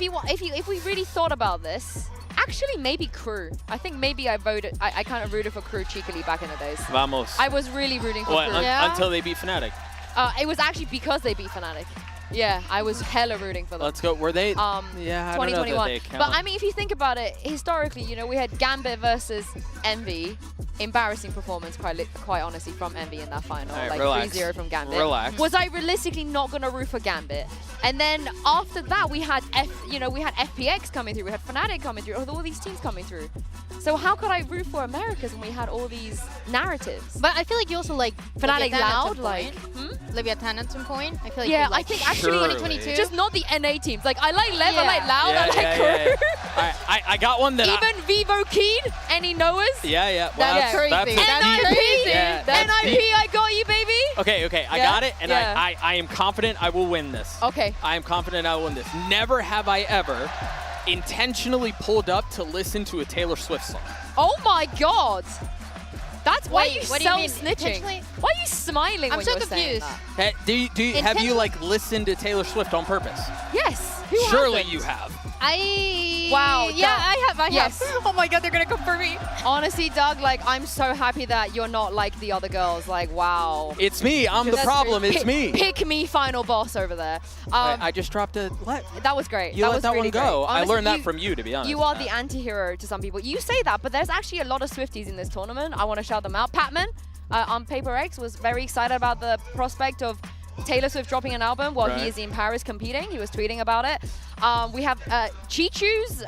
we really thought about this, actually, maybe Crew. I think maybe I kind of rooted for Crew cheekily back in the days. Vamos. I was really rooting for Crew. Until they beat Fnatic. It was actually because they beat Fnatic. Yeah, I was hella rooting for them. Let's go. Were they? Yeah, I don't know 2021. that they count. But I mean, if you think about it, historically, you know, we had Gambit versus Envy. Embarrassing performance, quite honestly, from Envy in that final. Right, like relax. 3-0 from Gambit. Relax. Was I realistically not going to root for Gambit? And then after that, we had FPX coming through, we had Fnatic coming through, all these teams coming through. So how could I root for Americas when we had all these narratives? But I feel like you also like Fnatic Leviathan at loud, some like point. Leviathan at some point. I feel like yeah, you like I think actually 2022. just not the NA teams. Like I like Lev, I like Loud, Yeah, I like yeah, Crew. yeah. Alright, I got one that Even Vivo Keen, any knowers? Yeah. Well, That's crazy. That's NIP, Yeah, that's NIP, deep. I got you, baby. Okay, I Yeah? got it, and Yeah. I am confident I will win this. Okay. I am confident I will win this. Never have I ever intentionally pulled up to listen to a Taylor Swift song. Oh my God. That's why Wait, you what do you mean, self-snitching. intentionally? Why are you smiling I'm when so you're saying confused. that? Hey, have you Intentionally? listened to Taylor Swift on purpose? Yes. Who Surely hasn't? you have. Wow. Yeah, Doug. I have. Yes. Oh my God, they're gonna come for me. Honestly, Doug, like I'm so happy that you're not like the other girls. Like, wow. It's me. I'm the That's problem. great. It's me. Pick me, final boss over there. I just dropped a what? That was great. You that let was that really one go. great. I Honestly, learned that from you, to be honest. You are the anti-hero to some people. You say that, but there's actually a lot of Swifties in this tournament. I want to shout them out. Patman on Paper X was very excited about the prospect of Taylor Swift dropping an album while he is in Paris competing. He was tweeting about it. We have Chichu's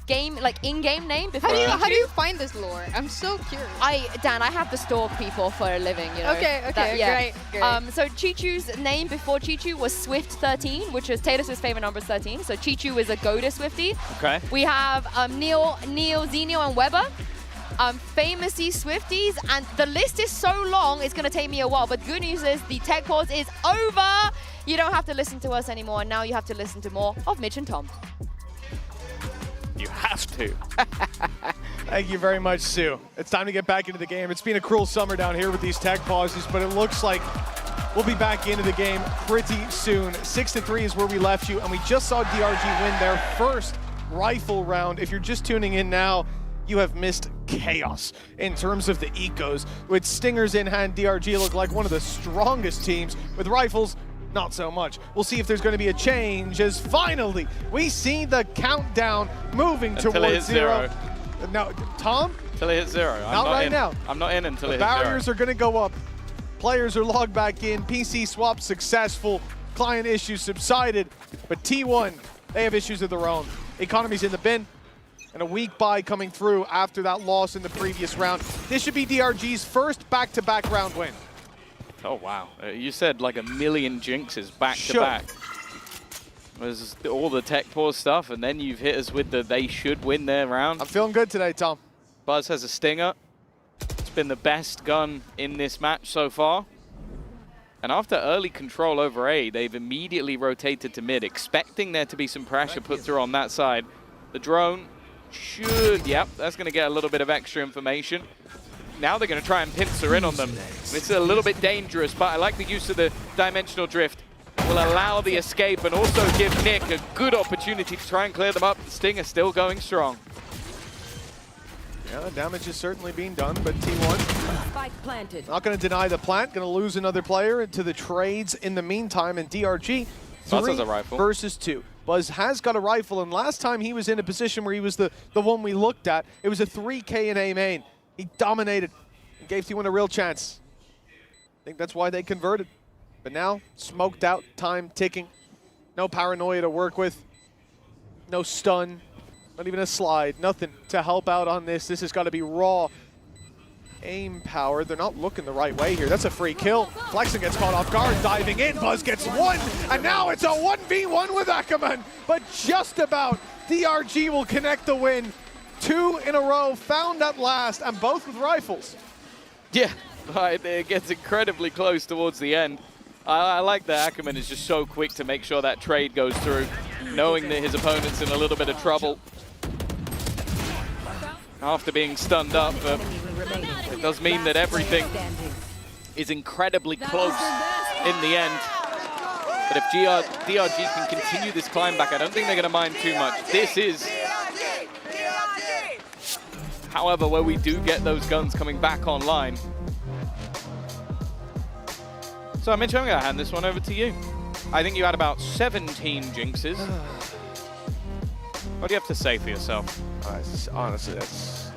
game, like in-game name. Before How do you find this lore? I'm so curious. Dan, I have to stalk people for a living, you know. Okay, great. So Chichu's name before Chichu was Swift13, which is Taylor Swift's favorite number is 13. So Chichu is a Goda Swiftie. Okay. We have Neil, Xenio, and Weber. Famously Swifties, and the list is so long, it's going to take me a while. But good news is the tech pause is over. You don't have to listen to us anymore. Now you have to listen to more of Mitch and Tom. You have to. Thank you very much, Sue. It's time to get back into the game. It's been a cruel summer down here with these tech pauses, but it looks like we'll be back into the game pretty soon. 6-3 is where we left you, and we just saw DRG win their first rifle round. If you're just tuning in now, you have missed chaos in terms of the ecos. With Stingers in hand, DRG look like one of the strongest teams. With rifles, not so much. We'll see if there's going to be a change as finally we see the countdown moving towards zero. No, Tom? Until it hits zero. Not right now. I'm not in until The it hits zero. barriers are going to go up. Players are logged back in. PC swap successful. Client issues subsided. But T1, they have issues of their own. Economy's in the bin. And a weak bye coming through after that loss in the previous round. This should be DRG's first back-to-back round win. Oh, wow. You said like a million jinxes back-to-back. There's all the tech pause stuff, and then you've hit us with the they should win their round. I'm feeling good today, Tom. Buzz has a stinger. It's been the best gun in this match so far. And after early control over A, they've immediately rotated to mid, expecting there to be some pressure put through on that side. The drone should, yep, that's going to get a little bit of extra information. Now they're going to try and pincer in on them. It's a little bit dangerous, but I like the use of the dimensional drift. Will allow the escape and also give Nick a good opportunity to try and clear them up. The Stinger still going strong. Yeah, the damage is certainly being done, but T1 Spike planted. not going to deny the plant. Going to lose another player into the trades in the meantime. And DRG, Buzz 3 has a rifle. versus 2. Buzz has got a rifle, and last time he was in a position where he was the one we looked at, it was a 3K in A main. He dominated and gave T1 a real chance. I think that's why they converted. But now, smoked out, time ticking. No paranoia to work with. No stun. Not even a slide. Nothing to help out on this. This has got to be raw aim power. They're not looking the right way here. That's a free kill. Flexen gets caught off guard, diving in. Buzz gets one, and now it's a 1v1 with Ackerman. But just about, DRG will connect the win. 2 in a row, found at last, and both with rifles. Yeah, it gets incredibly close towards the end. I like that Ackerman is just so quick to make sure that trade goes through, knowing that his opponent's in a little bit of trouble after being stunned up, but it does mean that everything is incredibly close in the end. But if DRG can continue this climb back, I don't think they're going to mind too much. This is, however, where we do get those guns coming back online. So Mitch, I'm going to hand this one over to you. I think you had about 17 jinxes. What do you have to say for yourself? Honestly, it's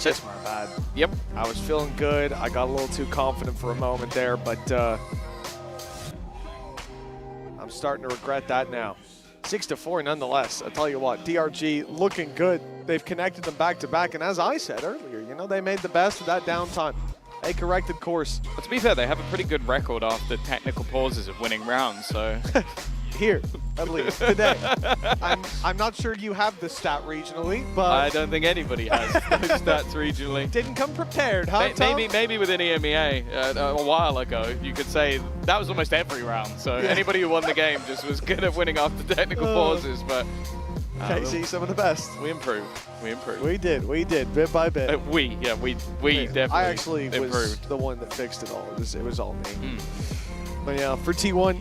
just my bad. Yep. I was feeling good. I got a little too confident for a moment there, but I'm starting to regret that now. 6-4 nonetheless. I tell you what, DRG looking good. They've connected them back to back, and as I said earlier, you know, they made the best of that downtime. They corrected course. But to be fair, they have a pretty good record after technical pauses of winning rounds, so... Here, at least, today. I'm not sure you have the stat regionally, but... I don't think anybody has those stats regionally. Didn't come prepared, huh, Tom? Maybe within EMEA a while ago, you could say that was almost every round. So anybody who won the game just was good at winning after technical pauses, but... KC, some of the best. We improved. We did, bit by bit. We definitely I actually improved. was the one that fixed it all. It was all me. But yeah, for T1,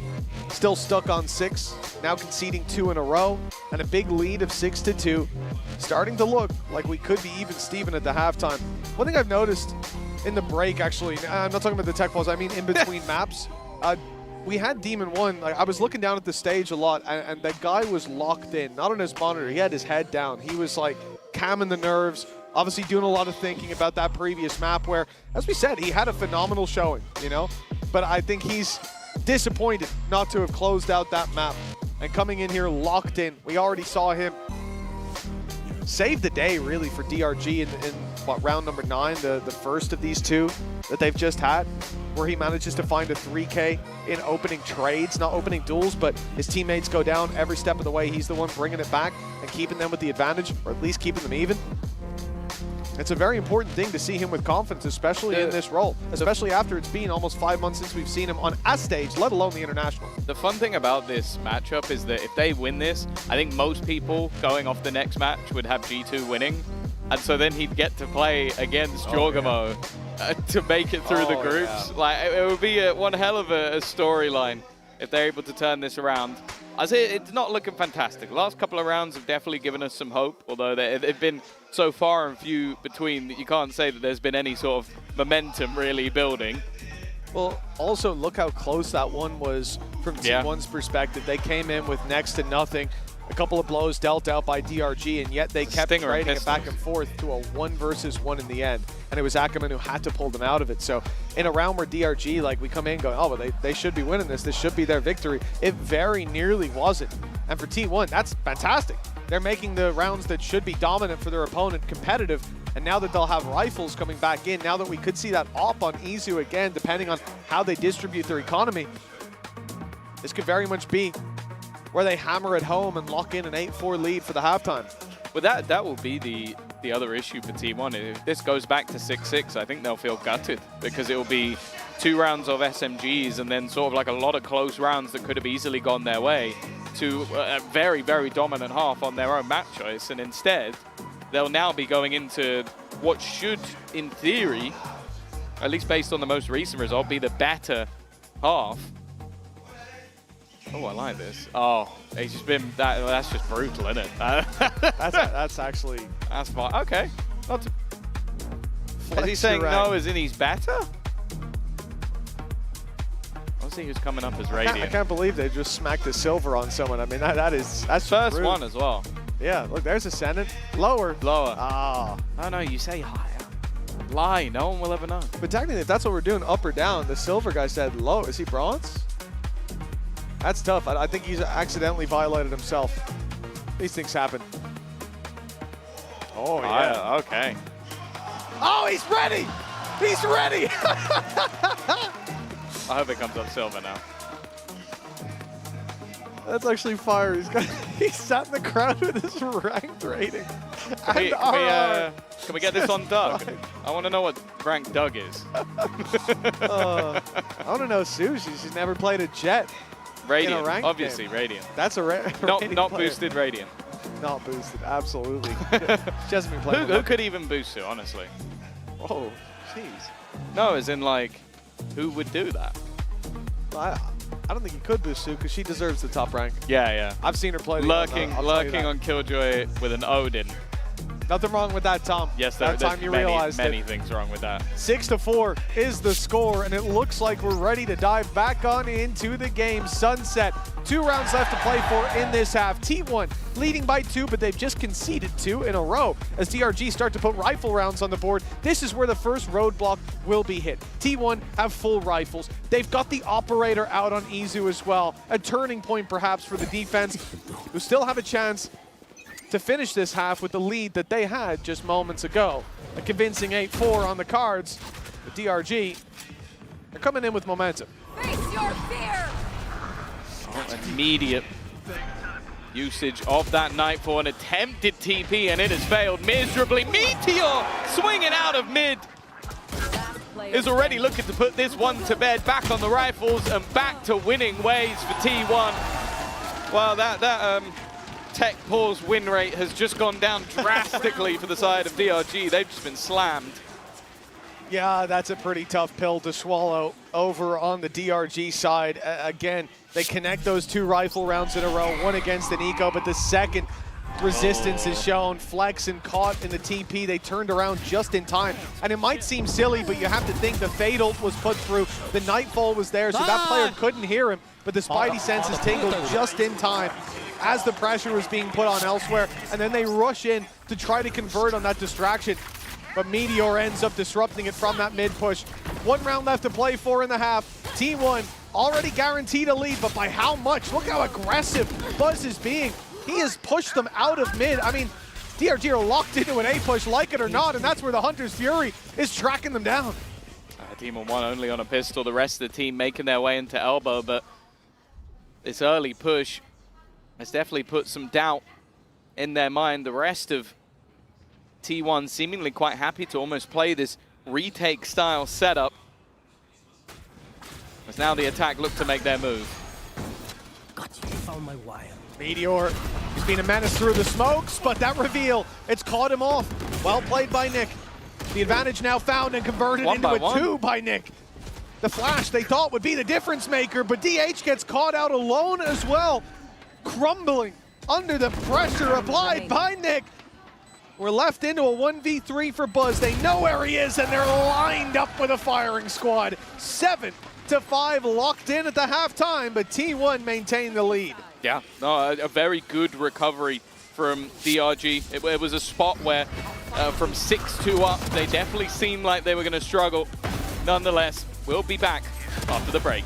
still stuck on 6, now conceding 2 in a row, and a big lead of 6-2. Starting to look like we could be even Steven at the halftime. One thing I've noticed in the break, actually, I'm not talking about the tech pause, I mean in between maps, we had Demon1, like, I was looking down at the stage a lot, and that guy was locked in, not on his monitor, he had his head down. He was like calming the nerves, obviously doing a lot of thinking about that previous map where, as we said, he had a phenomenal showing, you know? But I think he's disappointed not to have closed out that map. And coming in here locked in, we already saw him save the day, really, for DRG in what, round number 9, the first of these 2 that they've just had, where he manages to find a 3K in opening trades, not opening duels, but his teammates go down every step of the way. He's the one bringing it back and keeping them with the advantage, or at least keeping them even. It's a very important thing to see him with confidence, especially in this role, especially after it's been almost 5 months since we've seen him on a stage, let alone the international. The fun thing about this matchup is that if they win this, I think most people going off the next match would have G2 winning. And so then he'd get to play against Jorgamo to make it through the groups. Like, it would be one hell of a storyline if they're able to turn this around. I say it's not looking fantastic. The last couple of rounds have definitely given us some hope, although they've been so far and few between that you can't say that there's been any sort of momentum really building. Well, also look how close that one was from T1's perspective. They came in with next to nothing. A couple of blows dealt out by DRG, and yet they kept trading it back and forth to a 1 versus 1 in the end. And it was Ackerman who had to pull them out of it. So in a round where DRG, like, we come in going, oh, well, they should be winning this. This should be their victory. It very nearly wasn't. And for T1, that's fantastic. They're making the rounds that should be dominant for their opponent competitive. And now that they'll have rifles coming back in, now that we could see that op on Izu again, depending on how they distribute their economy, this could very much be where they hammer it home and lock in an 8-4 lead for the halftime. Well, that will be the other issue for T1. If this goes back to 6-6, I think they'll feel gutted because it will be 2 rounds of SMGs and then sort of like a lot of close rounds that could have easily gone their way to a very, very dominant half on their own map choice. And instead, they'll now be going into what should, in theory, at least based on the most recent result, be the better half. Oh, I like this. Oh, he's just been that's just brutal, isn't it? that's actually fine. Okay. Is he saying no as in he's better? Let's see who's coming up as Radiant. I can't believe they just smacked a silver on someone. I mean, that's first rude. one as well. Yeah, look, there's Ascendant. Lower. Ah. Oh no, you say higher. Lie. No one will ever know. But technically, if that's what we're doing, up or down, the silver guy said low. Is he bronze? That's tough. I think he's accidentally violated himself. These things happen. Oh, yeah. Okay. Oh, he's ready! He's ready! I hope it comes up silver now. That's actually fire. He's sat in the crowd with his ranked rating. Can we get this on Doug? I want to know what rank Doug is. I want to know Sushi. She's never played a Jet. Radiant, obviously game. Radiant. That's a not boosted Radiant. Not boosted, absolutely. She hasn't been playing. Who could even boost it, honestly? Oh, jeez. No, as in like, who would do that? I don't think he could boost Sue because she deserves the top rank. Yeah. I've seen her play. Lurking on Killjoy with an Odin. Nothing wrong with that, Tom. Yes, that time you realized many things wrong with that. 6-4 is the score, and it looks like we're ready to dive back on into the game. Sunset, 2 rounds left to play for in this half. T1 leading by 2, but they've just conceded 2 in a row as DRG start to put rifle rounds on the board. This is where the first roadblock will be hit. T1 have full rifles. They've got the operator out on Izu as well. A turning point perhaps for the defense, who still have a chance to finish this half with the lead that they had just moments ago. A convincing 8-4 on the cards. The DRG are coming in with momentum. Face your fear! Immediate usage of that Nightfall, an attempted TP, and it has failed miserably. Meteor swinging out of mid is already looking to put this one to bed. Back on the rifles and back to winning ways for T1. Well, that tech pause win rate has just gone down drastically for the side of DRG. They've just been slammed. Yeah, that's a pretty tough pill to swallow over on the DRG side. Again, they connect those 2 rifle rounds in a row, one against an eco, but the second resistance is shown. Flex and caught in the TP. They turned around just in time. And it might seem silly, but you have to think the Fatal was put through. The Nightfall was there, so that player couldn't hear him, but the Spidey senses tingled just in time as the pressure was being put on elsewhere, and then they rush in to try to convert on that distraction. But Meteor ends up disrupting it from that mid push. 1 round left to play for in the half. T1 already guaranteed a lead, but by how much? Look how aggressive Buzz is being. He has pushed them out of mid. I mean, DRG are locked into an A push, like it or not, and that's where the Hunter's Fury is tracking them down. Demon1 only on a pistol, the rest of the team making their way into elbow, but this early push has definitely put some doubt in their mind. The rest of T1 seemingly quite happy to almost play this retake style setup, as now the attack look to make their move. Found my wire. Meteor, he's been a menace through the smokes, but that reveal, it's caught him off. Well played by Nick. The advantage now found and converted into a 2 by Nick. The flash they thought would be the difference maker, but DH gets caught out alone as well. Crumbling under the pressure applied by Nick. We're left into a 1v3 for Buzz. They know where he is, and they're lined up with a firing squad. 7-5 locked in at the halftime, but T1 maintained the lead. Yeah, no, a very good recovery from DRG. It was a spot where from 6-2 up, they definitely seemed like they were going to struggle. Nonetheless, we'll be back after the break.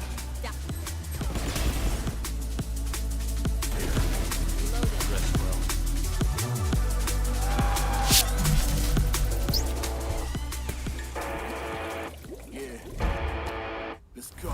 Let's go.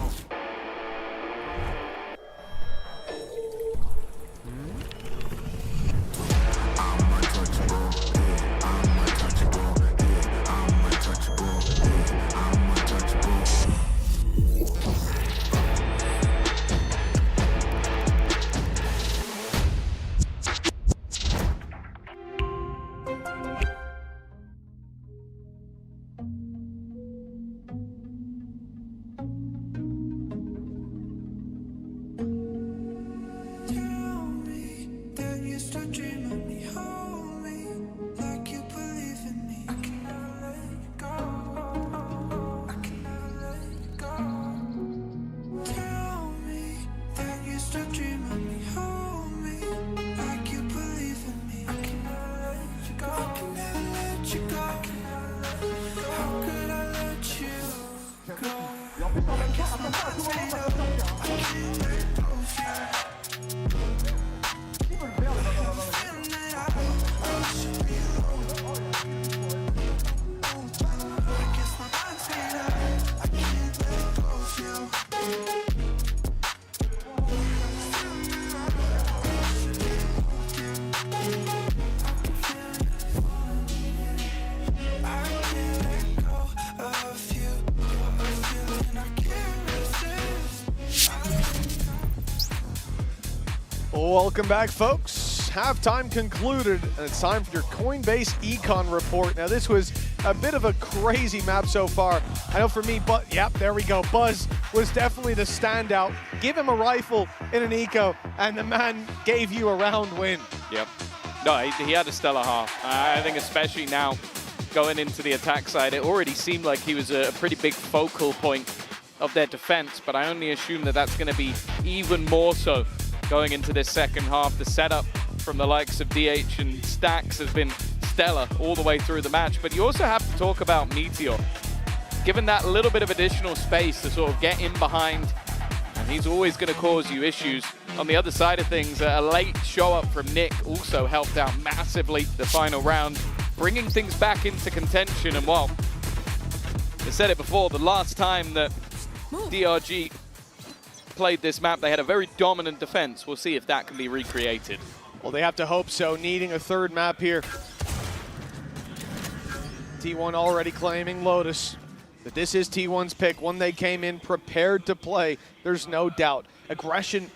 Welcome back, folks. Halftime concluded, and it's time for your Coinbase Econ report. Now, this was a bit of a crazy map so far. I know for me, but yep, there we go. Buzz was definitely the standout. Give him a rifle in an eco, and the man gave you a round win. Yep. No, he had a stellar half. I think especially now going into the attack side, it already seemed like he was a pretty big focal point of their defense, but I only assume that that's going to be even more so going into this second half. The setup from the likes of DH and Stacks has been stellar all the way through the match, but you also have to talk about Meteor. Given that little bit of additional space to sort of get in behind, and he's always going to cause you issues. On the other side of things, a late show up from Nick also helped out massively the final round, bringing things back into contention. And well, I said it before, the last time that DRG played this map, they had a very dominant defense. We'll see if that can be recreated. Well, they have to hope so, needing a third map here. T1 already claiming Lotus. But this is T1's pick, one they came in prepared to play. There's no doubt. Aggression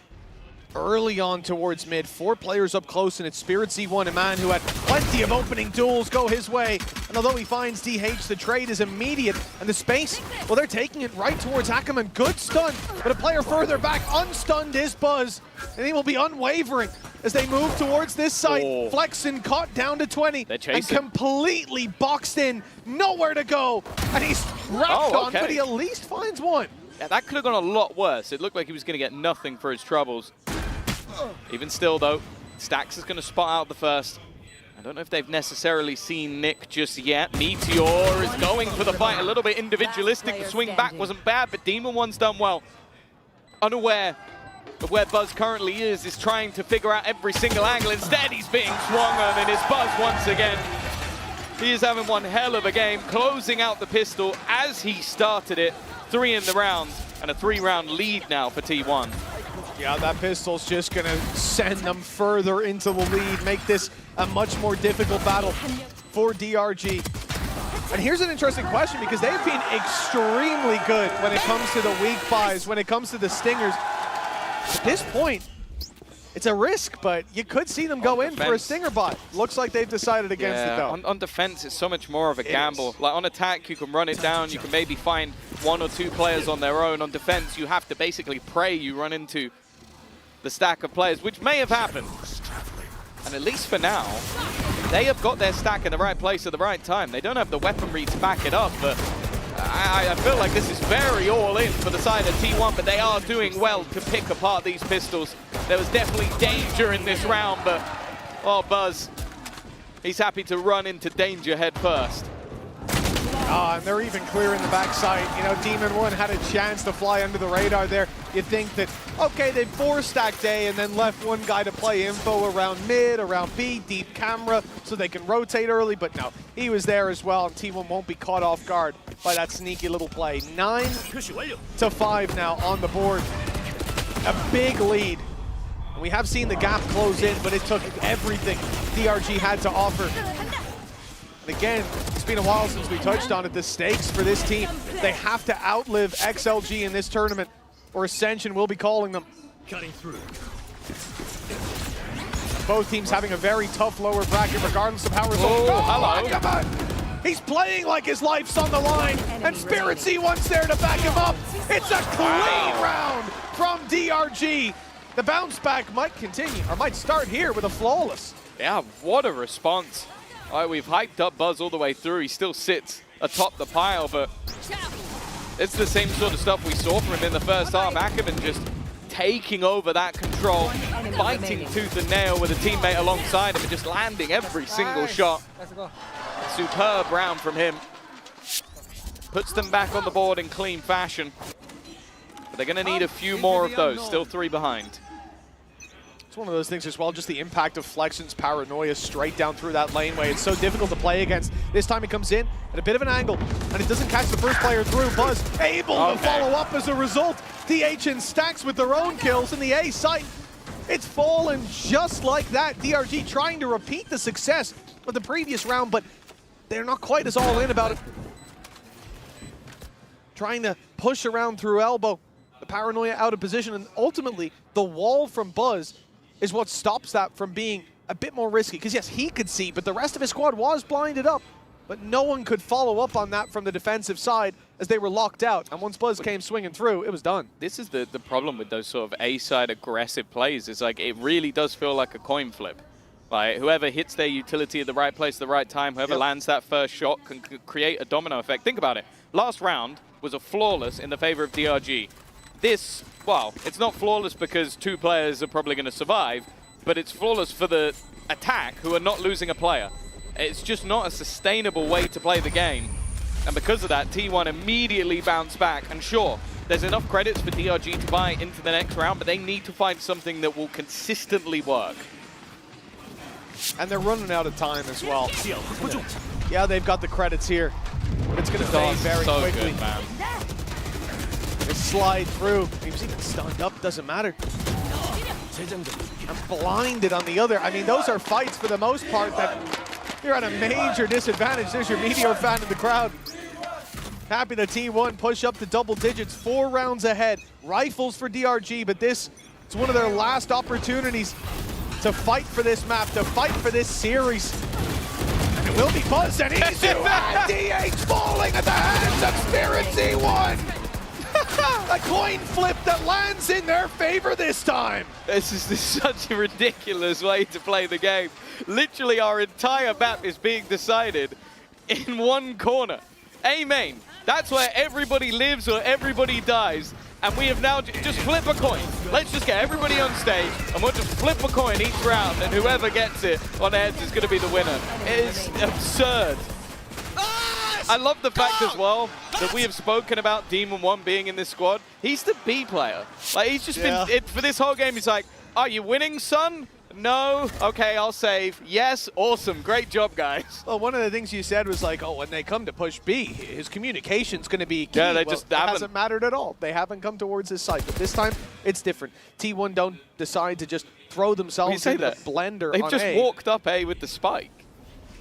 early on towards mid. 4 players up close, and it's Spirit C1, a man who had plenty of opening duels go his way. And although he finds DH, the trade is immediate. And the space, well, they're taking it right towards Ackerman. Good stun, but a player further back, unstunned is Buzz. And he will be unwavering as they move towards this site. Oh. Flexen caught down to 20 and completely boxed in, nowhere to go. And he's wrapped on, but he at least finds one. Yeah, that could have gone a lot worse. It looked like he was going to get nothing for his troubles. Even still, though, Stacks is going to spot out the first. I don't know if they've necessarily seen Nick just yet. Meteor is going for the fight, a little bit individualistic. The swing back wasn't bad, but Demon1's done well. Unaware of where Buzz currently is trying to figure out every single angle. Instead, he's being swung on, and it's Buzz once again. He is having one hell of a game, closing out the pistol as he started it. 3 in the round, and a 3-round lead now for T1. Yeah, that pistol's just going to send them further into the lead, make this a much more difficult battle for DRG. And here's an interesting question, because they've been extremely good when it comes to the weak buys, when it comes to the stingers. At this point, it's a risk, but you could see them go in for a stinger buy. Looks like they've decided against it, though. On defense, it's so much more of a gamble. Like on attack, you can run it down, you can maybe find 1 or 2 players on their own. On defense, you have to basically pray you run into the stack of players, which may have happened. And at least for now, they have got their stack in the right place at the right time. They don't have the weaponry to back it up, but I feel like this is very all in for the side of T1, but they are doing well to pick apart these pistols. There was definitely danger in this round, but, oh, Buzz, he's happy to run into danger head first. And they're even clearing the backside. You know, Demon1 had a chance to fly under the radar there. You think that, okay, they 4-stacked A and then left one guy to play info around mid, around B, deep camera, so they can rotate early, but no, he was there as well, and T1 won't be caught off guard by that sneaky little play. 9-5 now on the board. A big lead. And we have seen the gap close in, but it took everything DRG had to offer. And again, it's been a while since we touched on it. The stakes for this team, they have to outlive XLG in this tournament, or Ascension will be calling them. Cutting through. Both teams having a very tough lower bracket, regardless of how results go. Hello. He's playing like his life's on the line, and Spirit C1's there to back him up. It's a clean round from DRG. The bounce back might continue, or might start here with a flawless. Yeah, what a response. All right, we've hyped up Buzz all the way through. He still sits atop the pile, but it's the same sort of stuff we saw from him in the first half. Ackerman just taking over that control, fighting tooth and nail with a teammate alongside him and just landing every single shot. Superb round from him. Puts them back on the board in clean fashion. But they're going to need a few more of those. Still 3 behind. It's one of those things as well, just the impact of Flexion's paranoia straight down through that laneway. It's so difficult to play against. This time it comes in at a bit of an angle, and it doesn't catch the first player through. Buzz able to follow up as a result. DH and Stacks with their own kills in the A site. It's fallen just like that. DRG trying to repeat the success of the previous round, but they're not quite as all in about it. Trying to push around through elbow. The paranoia out of position, and ultimately the wall from Buzz is what stops that from being a bit more risky. Because yes, he could see, but the rest of his squad was blinded up. But no one could follow up on that from the defensive side as they were locked out. And once Buzz came swinging through, it was done. This is the problem with those sort of A-side aggressive plays. Is like, it really does feel like a coin flip. Like, whoever hits their utility at the right place at the right time, whoever lands that first shot can create a domino effect. Think about it. Last round was a flawless in the favor of DRG. This, well, it's not flawless because 2 players are probably going to survive, but it's flawless for the attack who are not losing a player. It's just not a sustainable way to play the game. And because of that, T1 immediately bounced back. And sure, there's enough credits for DRG to buy into the next round, but they need to find something that will consistently work. And they're running out of time as well. Yeah, they've got the credits here, but it's going to fade very quickly. Good, man. They slide through. He was even stunned up, doesn't matter. I'm blinded on the other. I mean, those are fights for the most part that you're at a major disadvantage. There's your Meteor fan in the crowd. Happy that T1 push up to double digits, 4 rounds ahead. Rifles for DRG, but this is one of their last opportunities to fight for this map, to fight for this series. And it will be Buzz and Izu and DH falling at the hands of Spirit Z1. A coin flip that lands in their favor this time. This is such a ridiculous way to play the game. Literally, our entire map is being decided in one corner. A main, that's where everybody lives or everybody dies. And we have now just flip a coin. Let's just get everybody on stage and we'll just flip a coin each round, and whoever gets it on heads is going to be the winner. It is absurd. I love the fact as well that we have spoken about Demon1 being in this squad. He's the B player. Like, he's just been, for this whole game, he's like, are you winning, son? No? Okay, I'll save. Yes? Awesome. Great job, guys. Well, one of the things you said was like, oh, when they come to push B, his communication's going to be key. Yeah, they just hasn't mattered at all. They haven't come towards his side. But this time, it's different. T1 don't decide to just throw themselves into the blender. They've just walked up A with the spike.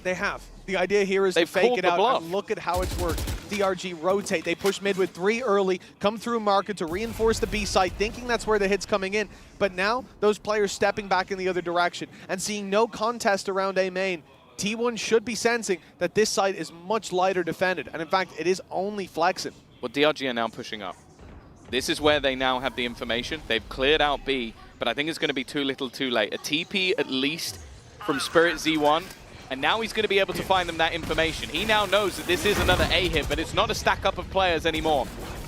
They have. The idea here is to fake it out and look at how it's worked. DRG rotate. They push mid with 3 early, come through market to reinforce the B side, thinking that's where the hit's coming in. But now, those players stepping back in the other direction and seeing no contest around A main, T1 should be sensing that this side is much lighter defended. And in fact, it is only flexing. Well, DRG are now pushing up. This is where they now have the information. They've cleared out B, but I think it's going to be too little too late. A TP at least from Spirit Z1. And now he's going to be able to find them that information. He now knows that this is another A hit, but it's not a stack up of players anymore.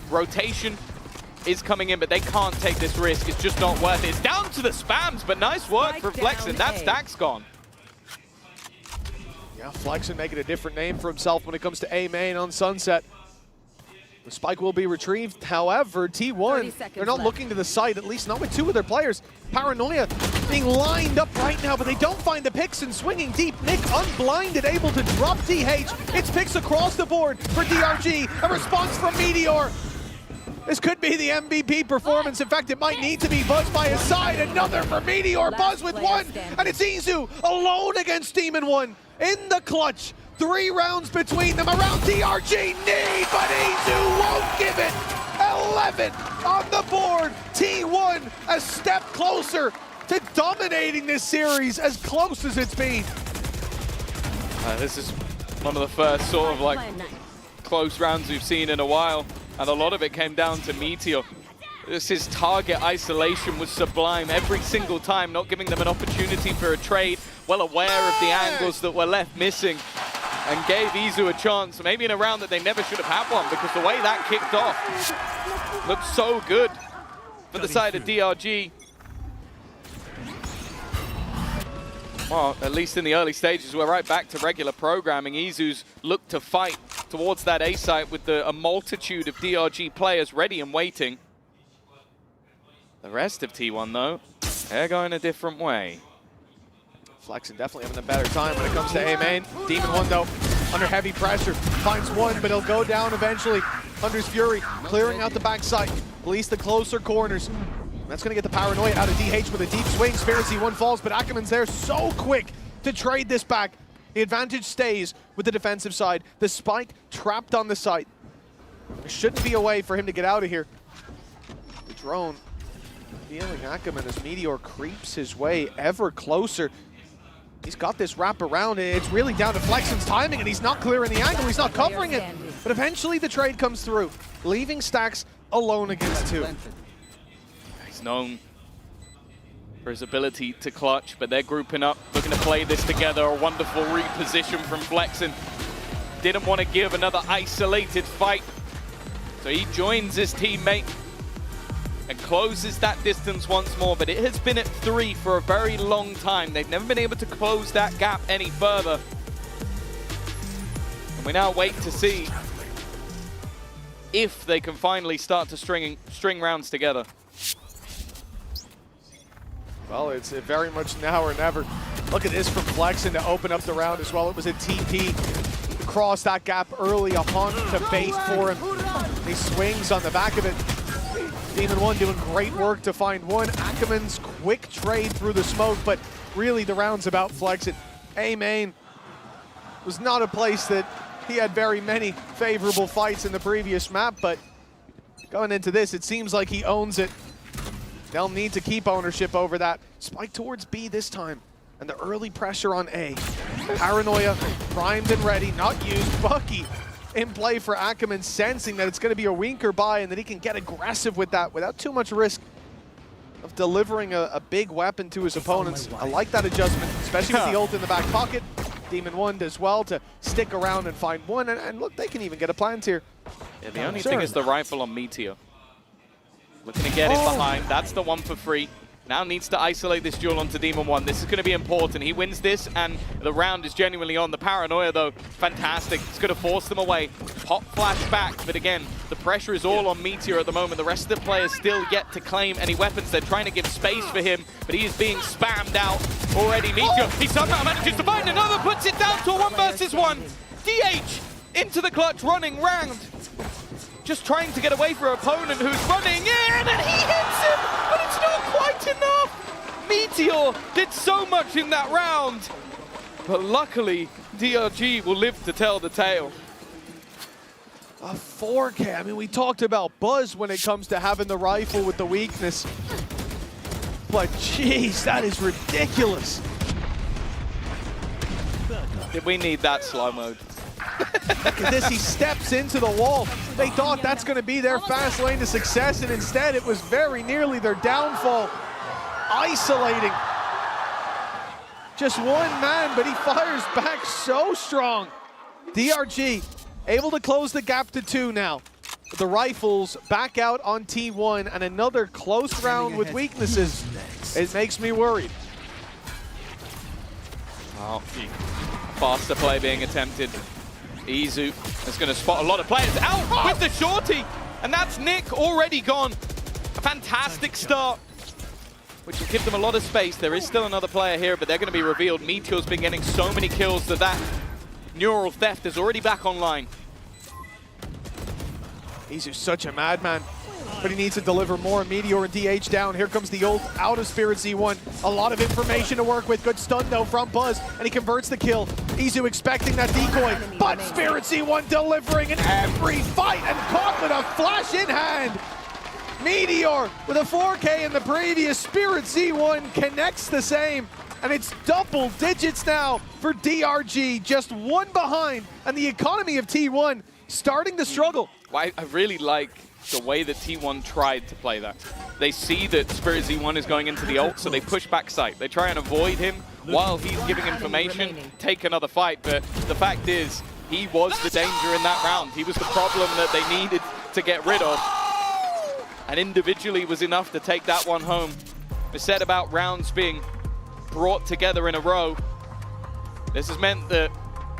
Rotation is coming in, but they can't take this risk. It's just not worth it. It's down to the spams, but nice work for Flexen. That stack's gone. Yeah, Flexen making a different name for himself when it comes to A main on Sunset. The spike will be retrieved. However, T1, they're not looking to the side, at least not with 2 of their players. Paranoia being lined up right now, but they don't find the picks and swinging deep. Nick unblinded, able to drop DH. It's picks across the board for DRG. A response from Meteor. This could be the MVP performance. In fact, it might need to be Buzz by his side. Another for Meteor. Buzz with 1, and it's Izu alone against Demon1 in the clutch. 3 rounds between them around DRG need, but Izu won't give it. 11 on the board. T1 a step closer to dominating this series, as close as it's been. This is one of the first sort of like close rounds we've seen in a while, and a lot of it came down to Meteor. His target isolation was sublime every single time, not giving them an opportunity for a trade, well aware of the angles that were left missing, and gave Izu a chance, maybe in a round that they never should have had one, because the way that kicked off looked so good for the side of DRG. Well, at least in the early stages, we're right back to regular programming. Izu's looked to fight towards that A site with a multitude of DRG players ready and waiting. The rest of T1, though, they're going a different way. Flexen definitely having a better time when it comes to A main. Demon1, though, under heavy pressure, finds 1, but he'll go down eventually. Hunter's Fury clearing out the backside, at least the closer corners. That's going to get the Paranoia out of DH with a deep swing. Spirit Z1 falls, but Ackerman's there so quick to trade this back. The advantage stays with the defensive side. The spike trapped on the site. There shouldn't be a way for him to get out of here. The drone feeling Ackerman as Meteor creeps his way ever closer. He's got this wrap around. It's really down to Flexen's timing, and he's not clearing the angle. He's not covering it. But eventually the trade comes through, leaving Stax alone against 2. He's known for his ability to clutch, but they're grouping up, looking to play this together. A wonderful reposition from Flexen. Didn't want to give another isolated fight, so he joins his teammate and closes that distance once more, but it has been at 3 for a very long time. They've never been able to close that gap any further. And we now wait to see if they can finally start to string rounds together. Well, it's very much now or never. Look at this from Flexen to open up the round as well. It was a TP. Cross that gap early, a hunt to bait for him. He swings on the back of it. Demon1 doing great work to find one. Ackerman's quick trade through the smoke, but really the round's about Flexen. A-Main was not a place that he had very many favorable fights in the previous map, but going into this, it seems like he owns it. They'll need to keep ownership over that. Spike towards B this time, and the early pressure on A. Paranoia, primed and ready, not used. Bucky in play for Ackerman, sensing that it's going to be a winker buy and that he can get aggressive with that without too much risk of delivering a big weapon to his opponents. I like that adjustment, especially with the ult in the back pocket. Demon1 does well to stick around and find one, and look, they can even get a plant here. Yeah, the only thing is the rifle on Meteor. Looking to get it behind, that's the one for free. Now needs to isolate this duel onto Demon1. This is going to be important. He wins this, and the round is genuinely on. The Paranoia, though, fantastic. It's going to force them away. Pop flash back, but again, the pressure is all on Meteor at the moment. The rest of the players still yet to claim any weapons. They're trying to give space for him, but he is being spammed out already. Meteor, he somehow manages to find another, puts it down to a 1 versus 1. DH into the clutch, running round. Just trying to get away from an opponent who's running in, and he hits him, but it's not quite enough. Meteor did so much in that round, but luckily, DRG will live to tell the tale. A 4K, I mean, we talked about Buzz when it comes to having the rifle with the weakness, but jeez, that is ridiculous. Did we need that slow mode? Look at this, he steps into the wall. They thought that's going to be their fast lane to success, and instead it was very nearly their downfall. Isolating. Just one man, but he fires back so strong. DRG able to close the gap to 2 now. The rifles back out on T1, and another close round with weaknesses. It makes me worried. Oh, faster play being attempted. Izu is going to spot a lot of players out with the shorty, and that's Nick already gone. A fantastic start, which will give them a lot of space. There is still another player here, but they're going to be revealed. Meteor's been getting so many kills that neural theft is already back online. Izu's such a madman, but he needs to deliver more. Meteor and DH down. Here comes the ult out of Spirit Z1. A lot of information to work with. Good stun though from Buzz, and he converts the kill. Izu expecting that decoy, but Spirit Z1 delivering in every fight and caught with a flash in hand. Meteor with a 4K in the previous. Spirit Z1 connects the same, and it's double digits now for DRG. Just one behind, and the economy of T1 starting to struggle. I really like the way that T1 tried to play that. They see that Spirit Z1 is going into the ult, so they push back sight. They try and avoid him while he's giving information, take another fight, but the fact is, he was the danger in that round. He was the problem that they needed to get rid of, and individually was enough to take that one home. We said about rounds being brought together in a row. This has meant that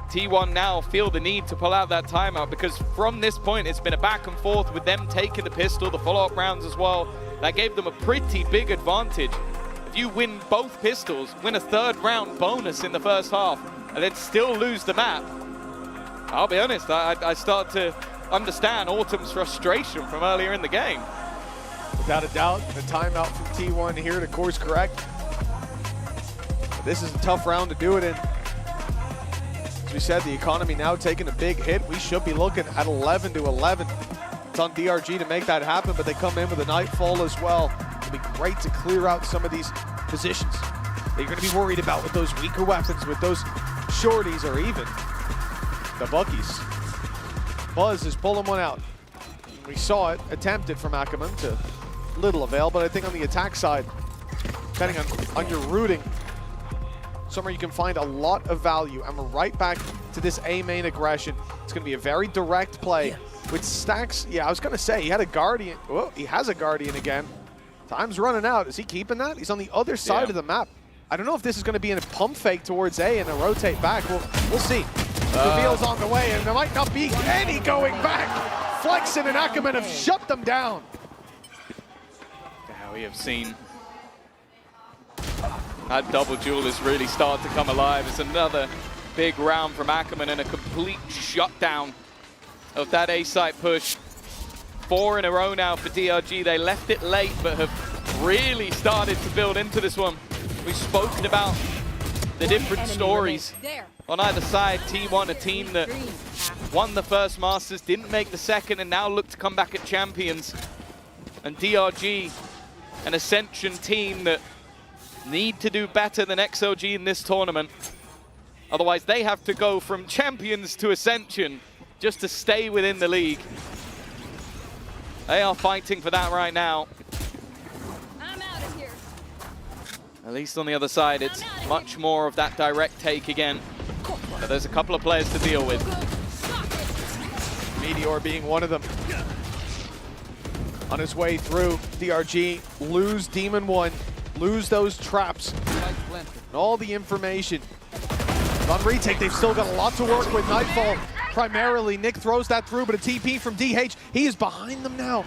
T1 now feel the need to pull out that timeout, because from this point it's been a back and forth with them taking the pistol, the follow-up rounds as well. That gave them a pretty big advantage. If you win both pistols, win a 3rd round bonus in the first half, and then still lose the map, I'll be honest, I start to understand Autumn's frustration from earlier in the game. Without a doubt, the timeout from T1 here to course correct. But this is a tough round to do it in. As we said, the economy now taking a big hit. We should be looking at 11 to 11. It's on DRG to make that happen, but they come in with a nightfall as well. It'll be great to clear out some of these positions that you're going to be worried about with those weaker weapons, with those shorties, or even the Buckies. Buzz is pulling one out. We saw it attempted from Ackerman to little avail, but I think on the attack side, depending on your routing, somewhere you can find a lot of value. And we're right back to this A main aggression. It's going to be a very direct play with stacks. Yeah, I was going to say, he had a Guardian. Oh, he has a Guardian again. Time's running out. Is he keeping that? He's on the other side of the map. I don't know if this is going to be a pump fake towards A and a rotate back. We'll see. Reveal's on the way, and there might not be any going back. Flexen and Ackerman have shut them down. Now we have seen that double duelist really start to come alive. It's another big round from Ackerman and a complete shutdown of that A site push. 4 in a row now for DRG. They left it late, but have really started to build into this one. We've spoken about the different stories on either side. T1, a team that won the first Masters, didn't make the second, and now look to come back at Champions. And DRG, an Ascension team that need to do better than XLG in this tournament. Otherwise, they have to go from Champions to Ascension just to stay within the league. They are fighting for that right now. At least on the other side, it's much more of that direct take again. But there's a couple of players to deal with. Meteor being one of them. On his way through, DRG lose Demon1, lose those traps, and all the information. On retake, they've still got a lot to work with. Nightfall, primarily. Nick throws that through, but a TP from DH. He is behind them now.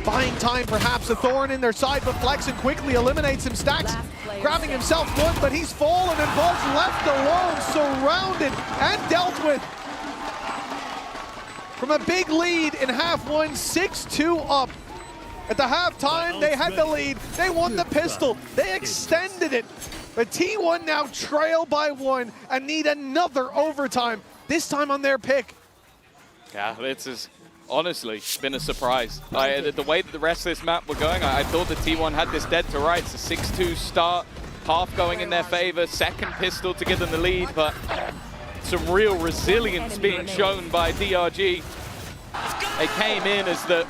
Buying time, perhaps a thorn in their side, but Flexen quickly eliminates him. Stacks grabbing himself one, but he's fallen and Buzz left alone, surrounded and dealt with. From a big lead in half one, 6-2 up. At the halftime, they had the lead. They won the pistol. They extended it. But T1 now trail by 1 and need another overtime, this time on their pick. Yeah, it's honestly been a surprise. The way that the rest of this map were going, I thought the T1 had this dead to rights. A 6-2 start, half going in their favor, second pistol to give them the lead, but some real resilience being shown by DRG. They came in as the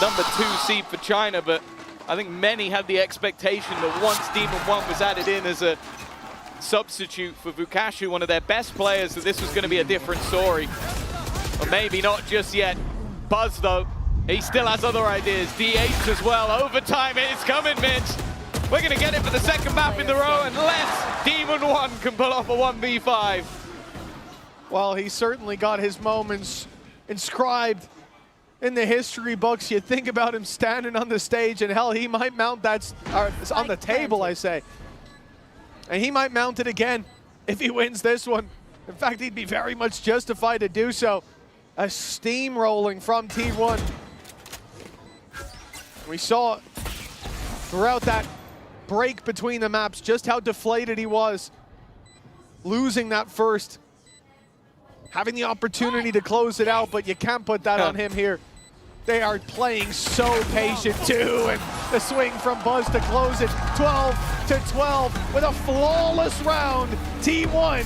number 2 seed for China, but I think many had the expectation that once Demon1 was added in as a substitute for Vukashu, one of their best players, that this was going to be a different story. But maybe not just yet. Buzz, though, he still has other ideas. DH as well. Overtime, it's coming, Mitch. We're going to get it for the second map in the row, unless Demon1 can pull off a 1v5. Well, he certainly got his moments inscribed in the history books. You think about him standing on the stage, and hell, he might mount that, on the table, I say. And he might mount it again if he wins this one. In fact, he'd be very much justified to do so. A steamrolling from T1. We saw throughout that break between the maps just how deflated he was. Losing that first. Having the opportunity to close it out, but you can't put that on him here. They are playing so patient too, and the swing from Buzz to close it, 12-12 with a flawless round. T1,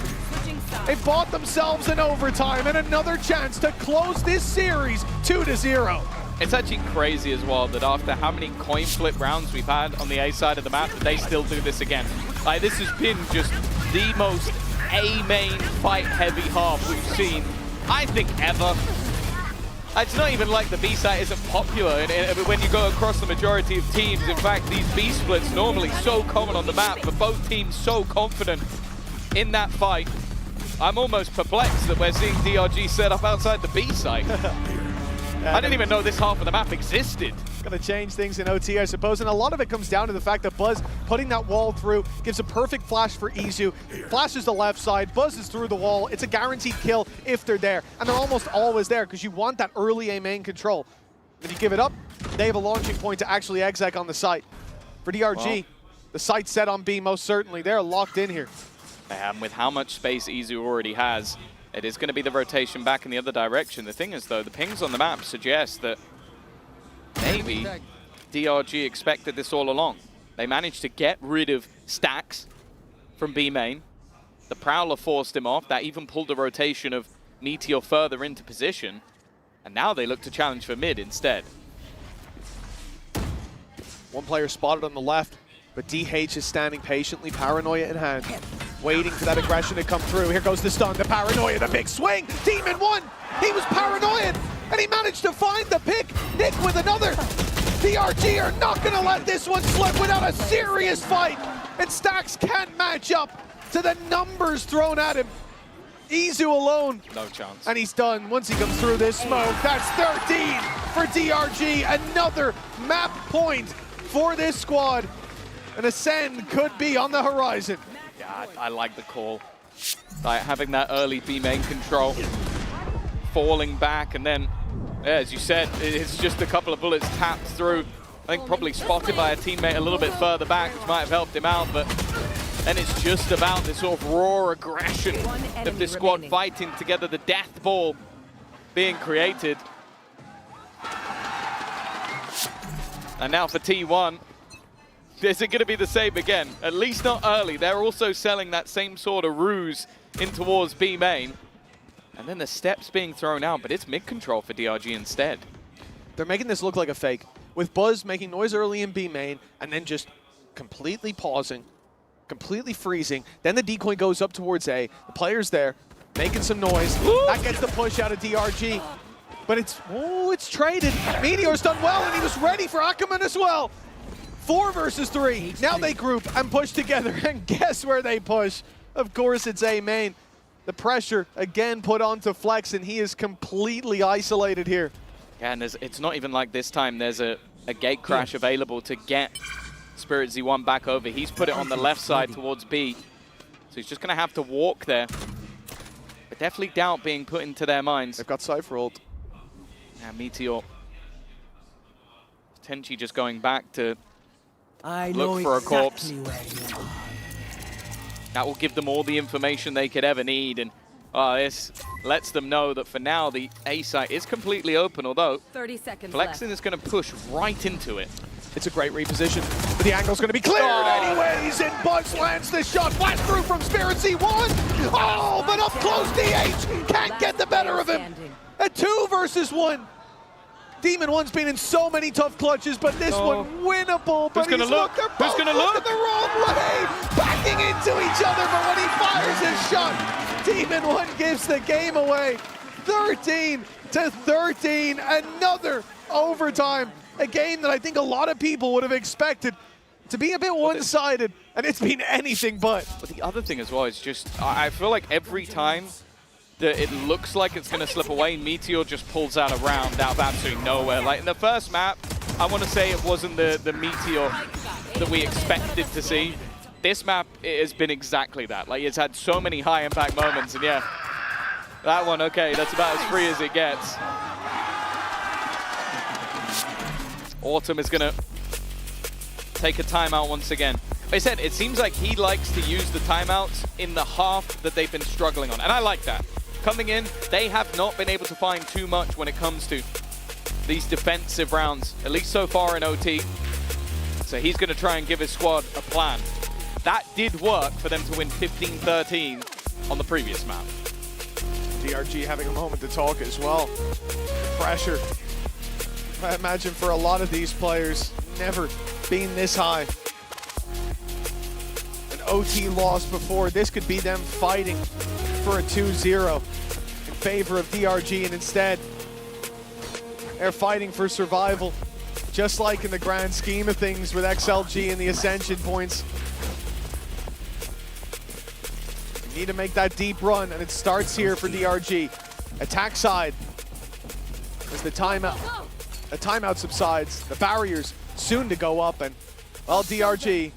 they bought themselves an overtime and another chance to close this series 2-0. It's actually crazy as well that after how many coin flip rounds we've had on the A side of the map, that they still do this again. Like, this has been just the most A main fight heavy half we've seen, I think, ever. It's not even like the B site isn't popular when you go across the majority of teams. In fact, these B splits normally so common on the map, but both teams so confident in that fight. I'm almost perplexed that we're seeing DRG set up outside the B site. I didn't even know this half of the map existed. Going to change things in OT, I suppose, and a lot of it comes down to the fact that Buzz putting that wall through gives a perfect flash for Izu. Flashes the left side, Buzz is through the wall. It's a guaranteed kill if they're there, and they're almost always there because you want that early A main control. If you give it up, they have a launching point to actually exec on the site. For DRG, the site's set on B most certainly. They're locked in here. And with how much space Izu already has, it is going to be the rotation back in the other direction. The thing is, though, the pings on the map suggest that maybe DRG expected this all along. They managed to get rid of Stacks from B main. The Prowler forced him off. That even pulled the rotation of Meteor further into position. And now they look to challenge for mid instead. One player spotted on the left. But DH is standing patiently, paranoia in hand, waiting for that aggression to come through. Here goes the stun, the paranoia, the big swing. Demon1, he was paranoid, and he managed to find the pick. Nick with another. DRG are not going to let this one slip without a serious fight. And Stax can't match up to the numbers thrown at him. Izu alone. No chance. And he's done once he comes through this smoke. That's 13 for DRG. Another map point for this squad. And Ascent could be on the horizon. Yeah, I like the call. Like having that early B main control, falling back, and then, yeah, as you said, it's just a couple of bullets tapped through. I think probably spotted by a teammate a little bit further back, which might have helped him out, but then it's just about this sort of raw aggression of this squad fighting together, the death ball being created. And now for T1, is it going to be the same again? At least not early. They're also selling that same sort of ruse in towards B main. And then the steps being thrown out, but it's mid control for DRG instead. They're making this look like a fake, with Buzz making noise early in B main, and then just completely pausing, completely freezing. Then the decoy goes up towards A. The player's there, making some noise. That gets the push out of DRG. But it's traded. Meteor's done well, and he was ready for Ackerman as well. 4 versus 3. Now they group and push together, and guess where they push? Of course, it's A main. The pressure again put onto Flex, and he is completely isolated here. Yeah, and it's not even like this time there's a gate crash available to get Spirit Z1 back over. He's put it on the left side towards B. So he's just going to have to walk there. But definitely doubt being put into their minds. They've got Cypher ult. Yeah, Meteor potentially just going back to look for a corpse. That will give them all the information they could ever need, and this lets them know that for now the A site is completely open, although 30 seconds Flexen is going to push right into it. It's a great reposition, but the angle's going to be cleared anyways, and Buzz lands the shot. Flash through from Spirit Z1. Oh, but up close DH can't get the better of him. A 2 versus 1. Demon1's been in so many tough clutches, but this one winnable. But Who's gonna look? Who's gonna look? The wrong way, backing into each other. But when he fires his shot, Demon1 gives the game away. 13-13, another overtime. A game that I think a lot of people would have expected to be a bit one-sided, and it's been anything but. But the other thing as well is just, I feel like every time that it looks like it's going to slip away, Meteor just pulls out a round out of absolutely nowhere. Like in the first map, I want to say it wasn't the Meteor that we expected to see. This map, it has been exactly that. Like it's had so many high impact moments, and yeah, that one, okay, that's about as free as it gets. Autumn is going to take a timeout once again. Like I said, it seems like he likes to use the timeouts in the half that they've been struggling on, and I like that. Coming in, they have not been able to find too much when it comes to these defensive rounds, at least so far in OT. So he's going to try and give his squad a plan. That did work for them to win 15-13 on the previous map. DRG having a moment to talk as well. Pressure, I imagine for a lot of these players, never been this high. An OT loss before, this could be them fighting for a 2-0 in favor of DRG, and instead they're fighting for survival, just like in the grand scheme of things with XLG and the Ascension points. You need to make that deep run, and it starts here for DRG. Attack side as the timeout subsides, the barriers soon to go up, and well, DRG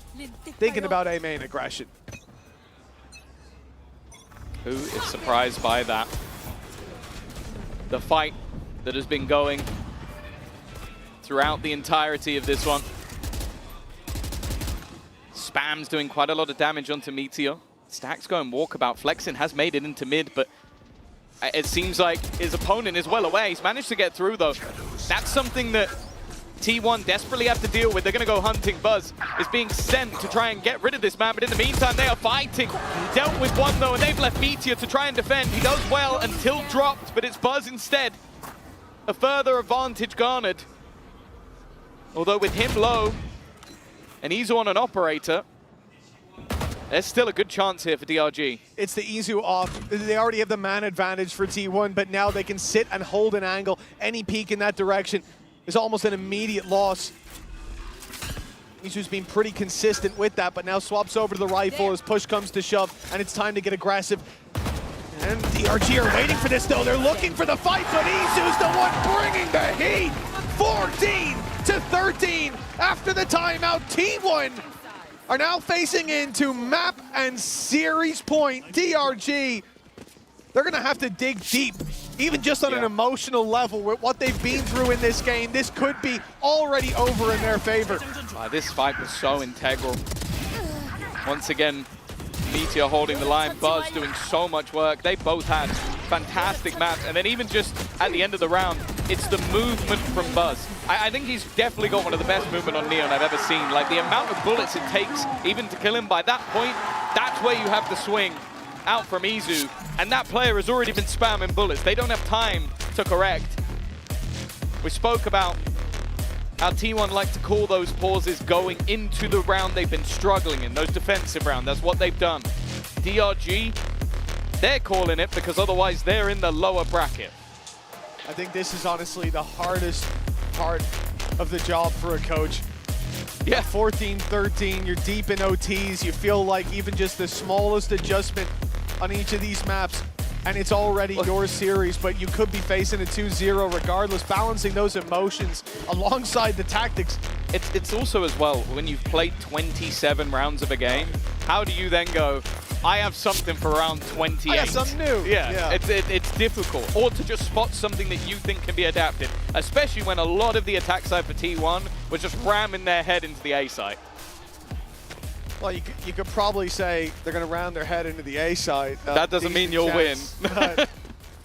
thinking about A main aggression. Who is surprised by that? The fight that has been going throughout the entirety of this one. Spam's doing quite a lot of damage onto Meteor. Stack's going walkabout. Flexen has made it into mid, but it seems like his opponent is well away. He's managed to get through though. That's something that T1 desperately have to deal with. They're going to go hunting. Buzz is being sent to try and get rid of this man, but in the meantime, they are fighting. Dealt with one though, and they've left Meteor to try and defend. He does well until dropped, but it's Buzz instead. A further advantage garnered. Although with him low, and Izu on an operator, there's still a good chance here for DRG. It's the Izu off. They already have the man advantage for T1, but now they can sit and hold an angle. Any peek in that direction is almost an immediate loss. Izu's been pretty consistent with that, but now swaps over to the rifle as push comes to shove, and it's time to get aggressive. And DRG are waiting for this, though. They're looking for the fight, but Izu's the one bringing the heat. 14-13 after the timeout. T1 are now facing into map and series point. DRG, they're going to have to dig deep, even just on an emotional level with what they've been through in this game. This could be already over in their favor. This fight was so integral. Once again, Meteor holding the line, Buzz doing so much work. They both had fantastic maps, and then even just at the end of the round, it's the movement from Buzz. I think he's definitely got one of the best movement on Neon I've ever seen. Like, the amount of bullets it takes even to kill him, by that point, that's where you have the swing out from Izu, and that player has already been spamming bullets. They don't have time to correct. We spoke about how T1 like to call those pauses going into the round they've been struggling in, those defensive rounds. That's what they've done. DRG, they're calling it because otherwise they're in the lower bracket. I think this is honestly the hardest part of the job for a coach. Yeah, 14-13, you're deep in OTs. You feel like even just the smallest adjustment on each of these maps, and it's already your series, but you could be facing a 2-0 regardless, balancing those emotions alongside the tactics. It's also as well, when you've played 27 rounds of a game, how do you then go, I have something for round 28? I have something new. Yeah. It's difficult. Or to just spot something that you think can be adapted, especially when a lot of the attack side for T1 was just ramming their head into the A site. Well, you could probably say they're going to round their head into the A side. That doesn't mean you'll win. But,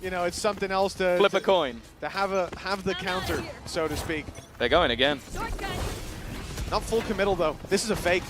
you know, it's something else to flip a coin. To have the counter, so to speak. They're going again. Not full committal though. This is a fake.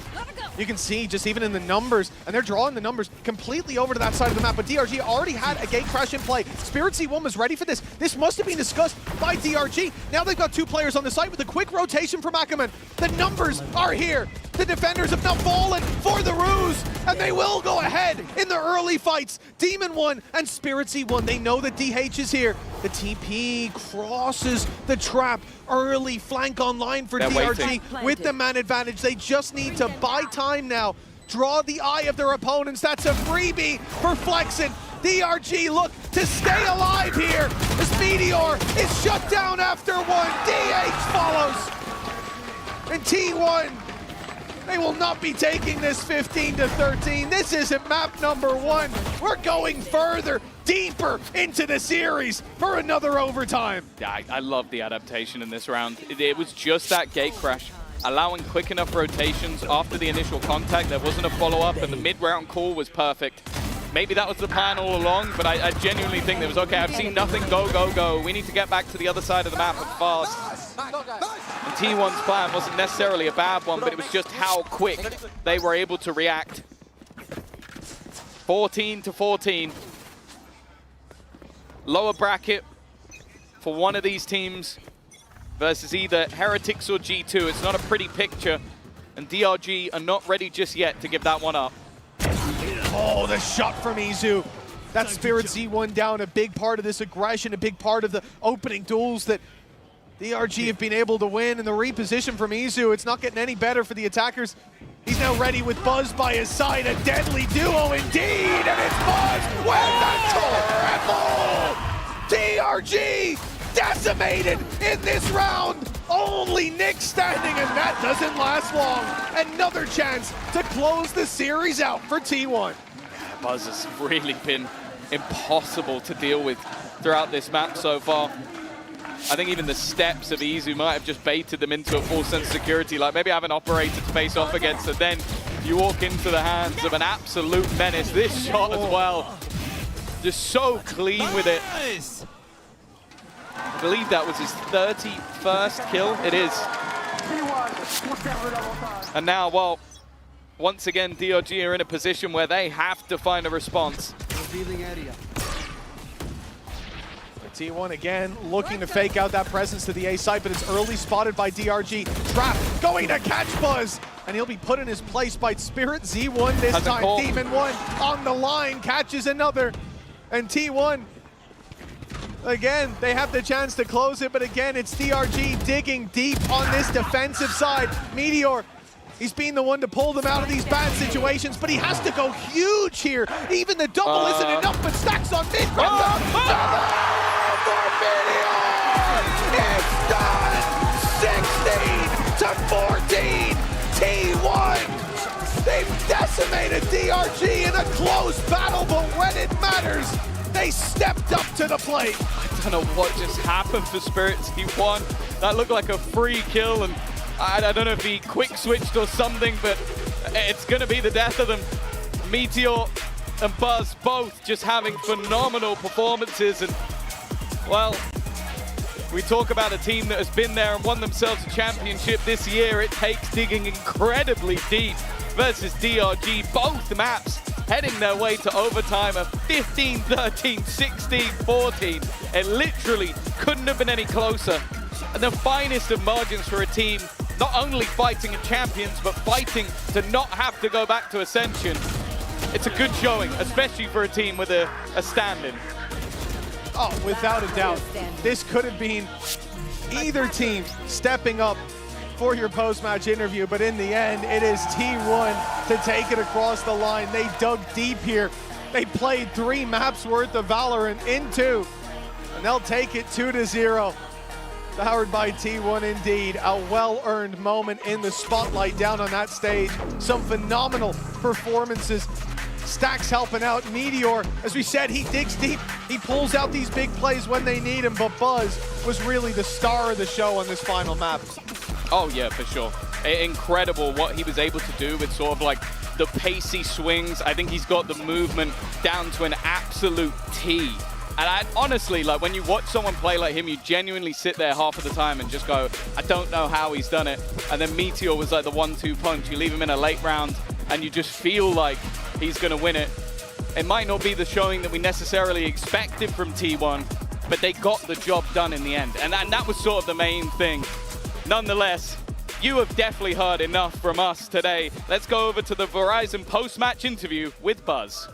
You can see just even in the numbers, and they're drawing the numbers completely over to that side of the map, but DRG already had a gate crash in play. Spirit C1 was ready for this. This must have been discussed by DRG. Now they've got two players on the site with a quick rotation from Ackerman. The numbers are here. The defenders have now fallen for the ruse, and they will go ahead in the early fights. Demon1 and Spirit C1, they know that DH is here. The TP crosses the trap. Early flank online for DRG with the man advantage. They just need to buy time now. Draw the eye of their opponents. That's a freebie for Flexen. DRG look to stay alive here. This Meteor is shut down after one. DH follows. And T1, they will not be taking this 15-13. This isn't map number one. We're going further, deeper into the series for another overtime. Yeah, I love the adaptation in this round. It was just that gate crash, allowing quick enough rotations after the initial contact. There wasn't a follow-up, and the mid-round call was perfect. Maybe that was the plan all along, but I genuinely think it was okay. I've seen nothing go, go, go. We need to get back to the other side of the map and fast. And T1's plan wasn't necessarily a bad one, but it was just how quick they were able to react. 14-14. Lower bracket for one of these teams versus either Heretics or G2. It's not a pretty picture, and DRG are not ready just yet to give that one up. Oh, the shot from Izu. That Spirit Z1 down, a big part of this aggression, a big part of the opening duels that DRG have been able to win, and the reposition from Izu, it's not getting any better for the attackers. He's now ready with Buzz by his side, a deadly duo indeed, and it's Buzz with the triple! DRG decimated in this round! Only Nick standing, and that doesn't last long. Another chance to close the series out for T1. Buzz has really been impossible to deal with throughout this map so far. I think even the steps of Izu might have just baited them into a false sense of security, like maybe have an operator to face off against, and then you walk into the hands of an absolute menace. This shot as well, just so clean with it. I believe that was his 31st kill. It is. And now, well, once again, DRG are in a position where they have to find a response. T1 again looking to fake out that presence to the A side, but it's early spotted by DRG. Trap going to catch Buzz. and he'll be put in his place by Spirit Z1 this time. Demon1 on the line, catches another, and T1, again, they have the chance to close it, but again, it's DRG digging deep on this defensive side. Meteor, he's been the one to pull them out of these bad situations, but he has to go huge here. Even the double isn't enough, but Stacks on mid. Double for Meteor! It's done! 16 to 14! T1! They've decimated DRG in a close battle, but when it matters, they stepped up to the plate. I don't know what just happened for Spirit T1. That looked like a free kill, and I don't know if he quick switched or something, but it's going to be the death of them. Meteor and Buzz both just having phenomenal performances, and well, we talk about a team that has been there and won themselves a championship this year. It takes digging incredibly deep versus DRG. Both maps heading their way to overtime of 15, 13, 16, 14. It literally couldn't have been any closer. And the finest of margins for a team, not only fighting in champions, but fighting to not have to go back to Ascension. It's a good showing, especially for a team with a stand-in. Oh, without a doubt. This could have been either team stepping up for your post-match interview, but in the end, it is T1 to take it across the line. They dug deep here. They played 3 maps worth of Valorant in 2, and they'll take it 2-0. Powered by T1 indeed. A well-earned moment in the spotlight down on that stage. Some phenomenal performances. Stacks helping out. Meteor, as we said, he digs deep. He pulls out these big plays when they need him, but Buzz was really the star of the show on this final map. Oh yeah, for sure. Incredible what he was able to do with sort of like the pacey swings. I think he's got the movement down to an absolute T. And honestly, like when you watch someone play like him, you genuinely sit there half of the time and just go, I don't know how he's done it. And then Meteor was like the 1-2 punch. You leave him in a late round and you just feel like he's gonna win it. It might not be the showing that we necessarily expected from T1, but they got the job done in the end. And that was sort of the main thing. Nonetheless, you have definitely heard enough from us today. Let's go over to the Verizon post-match interview with Buzz.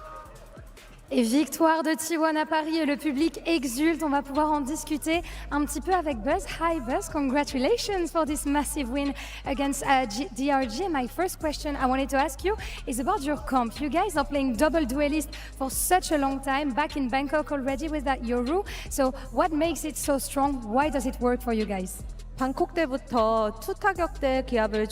Et victoire de T1 à Paris et le public exulte. On va pouvoir en discuter un petit peu avec Buzz. Hi Buzz, congratulations for this massive win against DRG. My first question I wanted to ask you is about your comp. You guys are playing double duelist for such a long time, back in Bangkok already with that Yoru. So what makes it so strong? Why does it work for you guys? 방콕 때부터 투타격대 기압을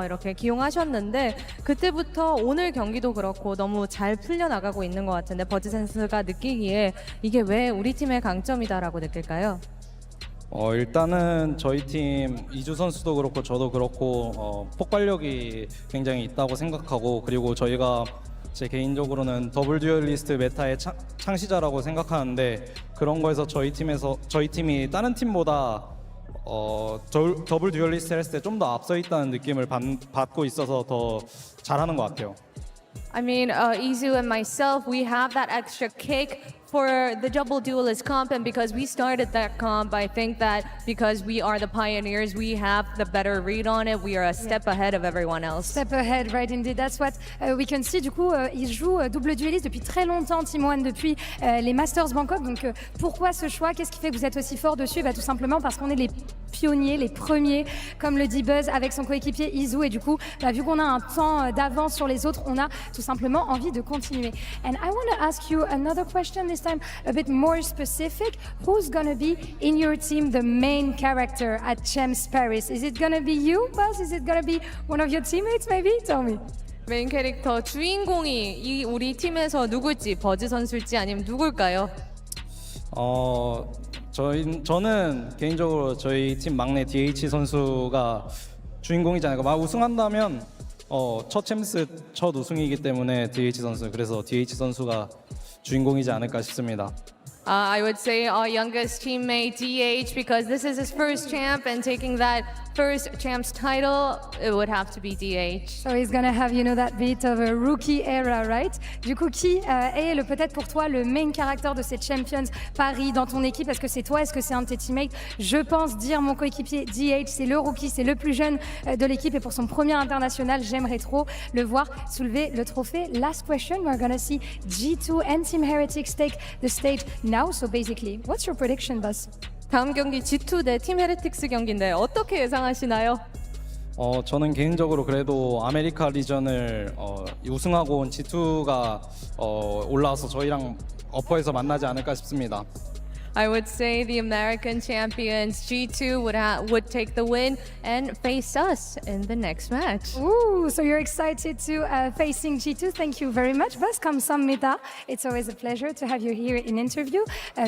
이렇게 기용하셨는데 그때부터 오늘 경기도 그렇고 너무 잘 풀려나가고 있는 것 같은데 버즈 선수가 느끼기에 이게 왜 우리 팀의 강점이다라고 느낄까요? 일단은 저희 팀 이주 선수도 그렇고 저도 그렇고 폭발력이 굉장히 있다고 생각하고 그리고 저희가 제 개인적으로는 더블 듀얼리스트 메타의 창시자라고 생각하는데 그런 거에서 저희 팀이 다른 팀보다 더블 듀얼리스트 했을 때 좀 더 앞서 있다는 느낌을 받고 있어서 더 잘하는 것 같아요. I mean, Izu and myself, we have that extra kick for the double duelist comp, and because we started that comp, I think that because we are the pioneers, we have the better read on it. We are a step ahead of everyone else. Step ahead, right indeed. That's what we can see. Du coup, il joue double dueliste depuis très longtemps, Team1, depuis les Masters Bangkok. Donc, pourquoi ce choix? Qu'est-ce qui fait que vous êtes aussi fort dessus? Tout simplement parce qu'on est les pionniers, les premiers, comme le dit Buzz, avec son coéquipier Izu. Et du coup, vu qu'on a un temps d'avance sur les autres, on a tout simplement envie de continuer. And I want to ask you another question this time, a bit more specific. Who's going to be in your team the main character at Champs Paris? Is it going to be you, Buzz? Is it going to be one of your teammates, maybe? Tell me. 메인 캐릭터 주인공이 우리 팀에서 누굴지, 버즈 선수일지 아니면 누굴까요? 저는 개인적으로 저희 팀 막내 DH 선수가 주인공이지 않을까. 우승한다면 첫 챔스 첫 우승이기 때문에 DH 선수, 그래서 DH 선수가 주인공이지 않을까 싶습니다. I would say our youngest teammate DH, because this is his first champ, and taking that first champs title, it would have to be DH. So he's gonna have, you know, that bit of a rookie era, right? Du coup, qui est peut-être pour toi le main character de ces Champions Paris dans ton équipe? Est-ce que c'est toi? Est-ce que c'est un de tes teammates? Je pense dire mon coéquipier DH, c'est le rookie, c'est le plus jeune de l'équipe et pour son premier international, j'aimerais trop le voir soulever le trophée. Last question, we're gonna see G2 and Team Heretics take the stage now. So basically, what's your prediction, Buzz? 다음 경기 G2 대 팀 헤레틱스 경기인데 어떻게 예상하시나요? 저는 개인적으로 그래도 아메리카 리전을 우승하고 온 G2가 올라와서 저희랑 어퍼에서 만나지 않을까 싶습니다. I would say the American champions G2 would take the win and face us in the next match. Ooh, so you're excited to facing G2. Thank you very much. Buzz, 감사합니다. It's always a pleasure to have you here in interview.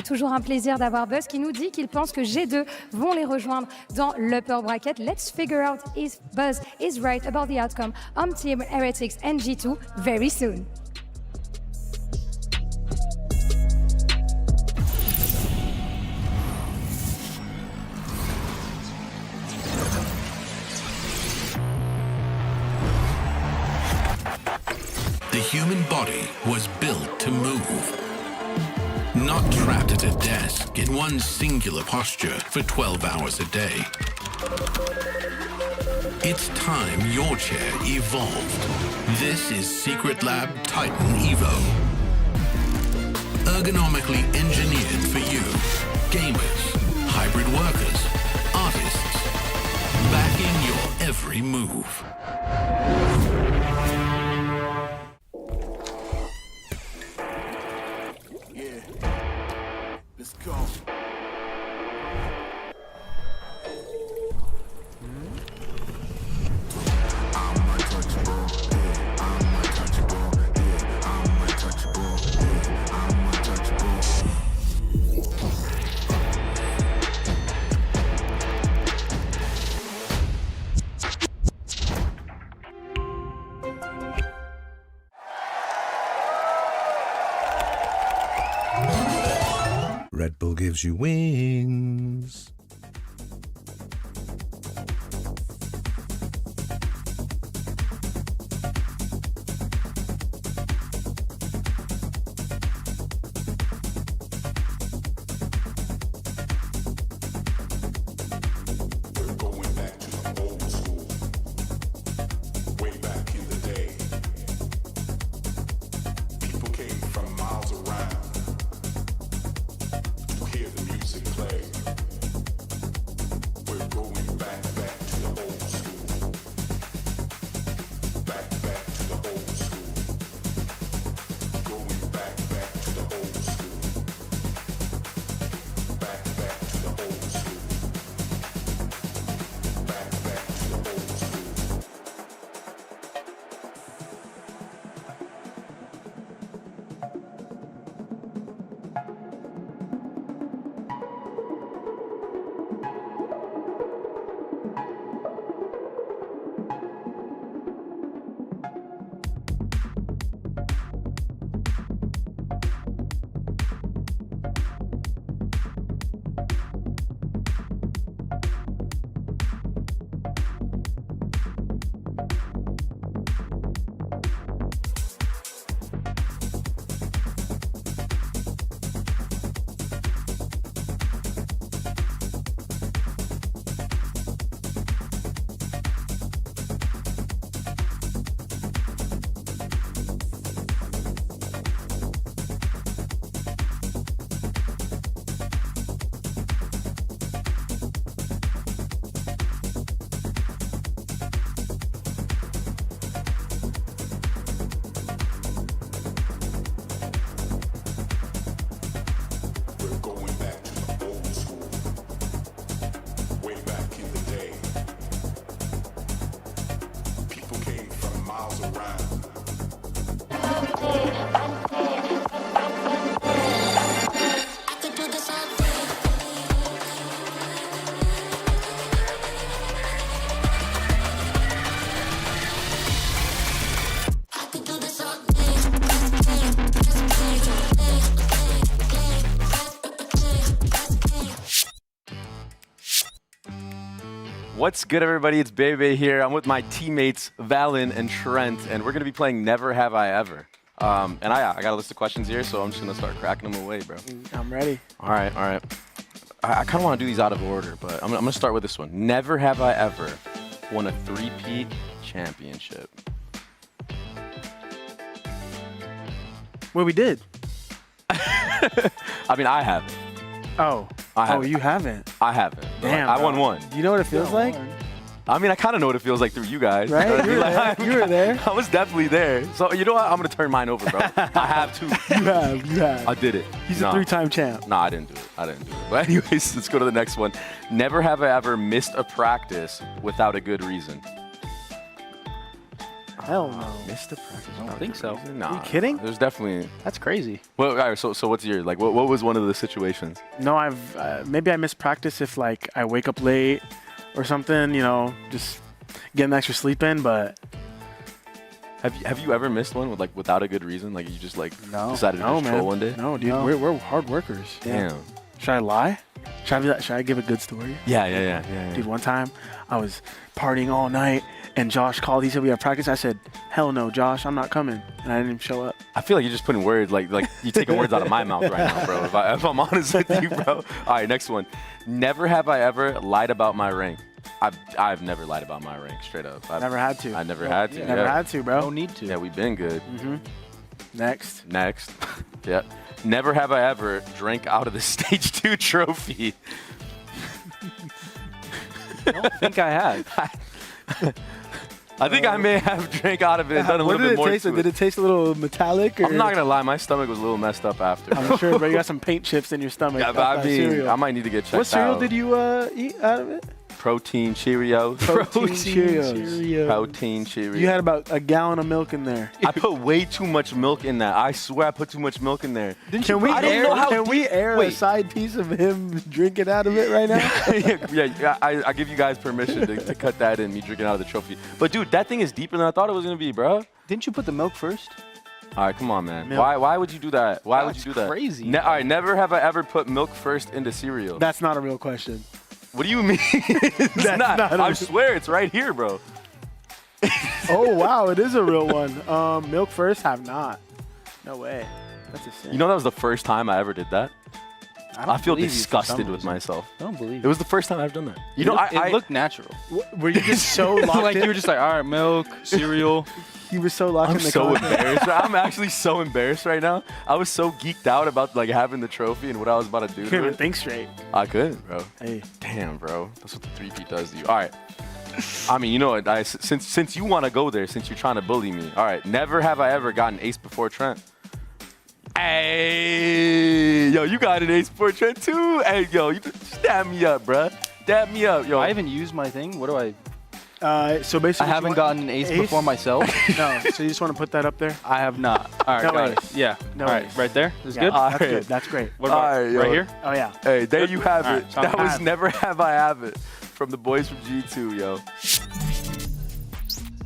Toujours un plaisir d'avoir Buzz qui nous dit qu'il pense que G2 vont les rejoindre dans l'upper bracket. Let's figure out if Buzz is right about the outcome on Team Heretics and G2 very soon. The human body was built to move, not trapped at a desk in one singular posture for 12 hours a day. It's time your chair evolved. This is Secret Lab Titan Evo. Ergonomically engineered for you, gamers, hybrid workers, artists, backing your every move. Let's go. Red Bull gives you wings. What's good, everybody? It's Bebe here. I'm with my teammates Valen and Trent, and we're gonna be playing Never Have I Ever. And I got a list of questions here, so I'm just gonna start cracking them away, bro. I'm ready. All right. I kind of want to do these out of order, but I'm gonna start with this one. Never have I ever won a 3-peat championship. Well, we did. I mean, I haven't. Oh. You haven't? I haven't. Damn, I won one. Do you know what it feels like? I mean, I kind of know what it feels like through you guys. Right? You were there. You were there. I was definitely there. So, you know what? I'm going to turn mine over, bro. I have to. You have. I did it. He's a 3-time champ. No, I didn't do it. But anyways, let's go to the next one. Never have I ever missed a practice without a good reason. Hell no. Missed a practice? I don't think so. Nah. Are you kidding? There's definitely. That's crazy. Well, all right, so what's your, like, what was one of the situations? No, maybe I miss practice if, like, I wake up late or something, you know, just getting extra sleep in, but. Have you ever missed one with, like, without a good reason? Like, you just, like, decided to just troll one day? No, dude. We're hard workers. Damn. Yeah. Should I lie? Should I give a good story? Yeah. Dude, one time I was partying all night and Josh called. He said we have practice. I said, hell no, Josh, I'm not coming. And I didn't even show up. I feel like you're just putting words, like you're taking words out of my mouth right now, bro. If I'm honest with you, bro. All right, next one. Never have I ever lied about my rank. I've never lied about my rank, straight up. Never had to. I never had to. Never had to, bro. No need to. Yeah, we've been good. Next. Yeah. Never have I ever drank out of the Stage 2 trophy. I don't think I have. I think I may have drank out of it and done a little bit more. Did it taste a little metallic? Or? I'm not gonna lie, my stomach was a little messed up after. I'm sure, but you got some paint chips in your stomach. Yeah, but I mean, I might need to get checked out. What cereal did you eat out of it? Protein Cheerios. Protein Cheerios. Protein Cheerios. You had about a gallon of milk in there. I put way too much milk in that. I swear I put too much milk in there. Can we air a side piece of him drinking out of it right now? I give you guys permission to cut that in, me drinking out of the trophy. But dude, that thing is deeper than I thought it was gonna be, bro. Didn't you put the milk first? All right, come on, man. Why would you do that? Why would you do that? Crazy. All right, never have I ever put milk first into cereal. That's not a real question. What do you mean? It's not. I swear it's right here, bro. Oh, wow. It is a real one. Milk first? Have not. No way. That's a sin. You know that was the first time I ever did that? I feel disgusted with myself. I don't believe it. It was the first time I've done that. You know, it looked natural. Were you just so locked like in? you were just like, all right, milk, cereal. You were so locked in the so content. embarrassed. I'm actually so embarrassed right now. I was so geeked out about like having the trophy and what I was about to do. You couldn't even think straight. I couldn't, bro. Hey. Damn, bro. That's what the 3P does to you. All right. I mean, you know what? Since you want to go there, since you're trying to bully me. All right. Never have I ever gotten ace before Trent. Hey, yo, you got an ace before Trent too. Hey, yo, you just dab me up, bro. Dab me up, yo. I haven't used my thing. What do I? So basically, I haven't gotten an ace before myself. No, so you just want to put that up there? I have not. All right, No got ace. it. Yeah. No All right, ace. right there. That's good. That's good. That's great. What about right here? Oh yeah. Hey, there you have All it. right, so That I'm was half. Never Have I Have It from the boys from G2, yo.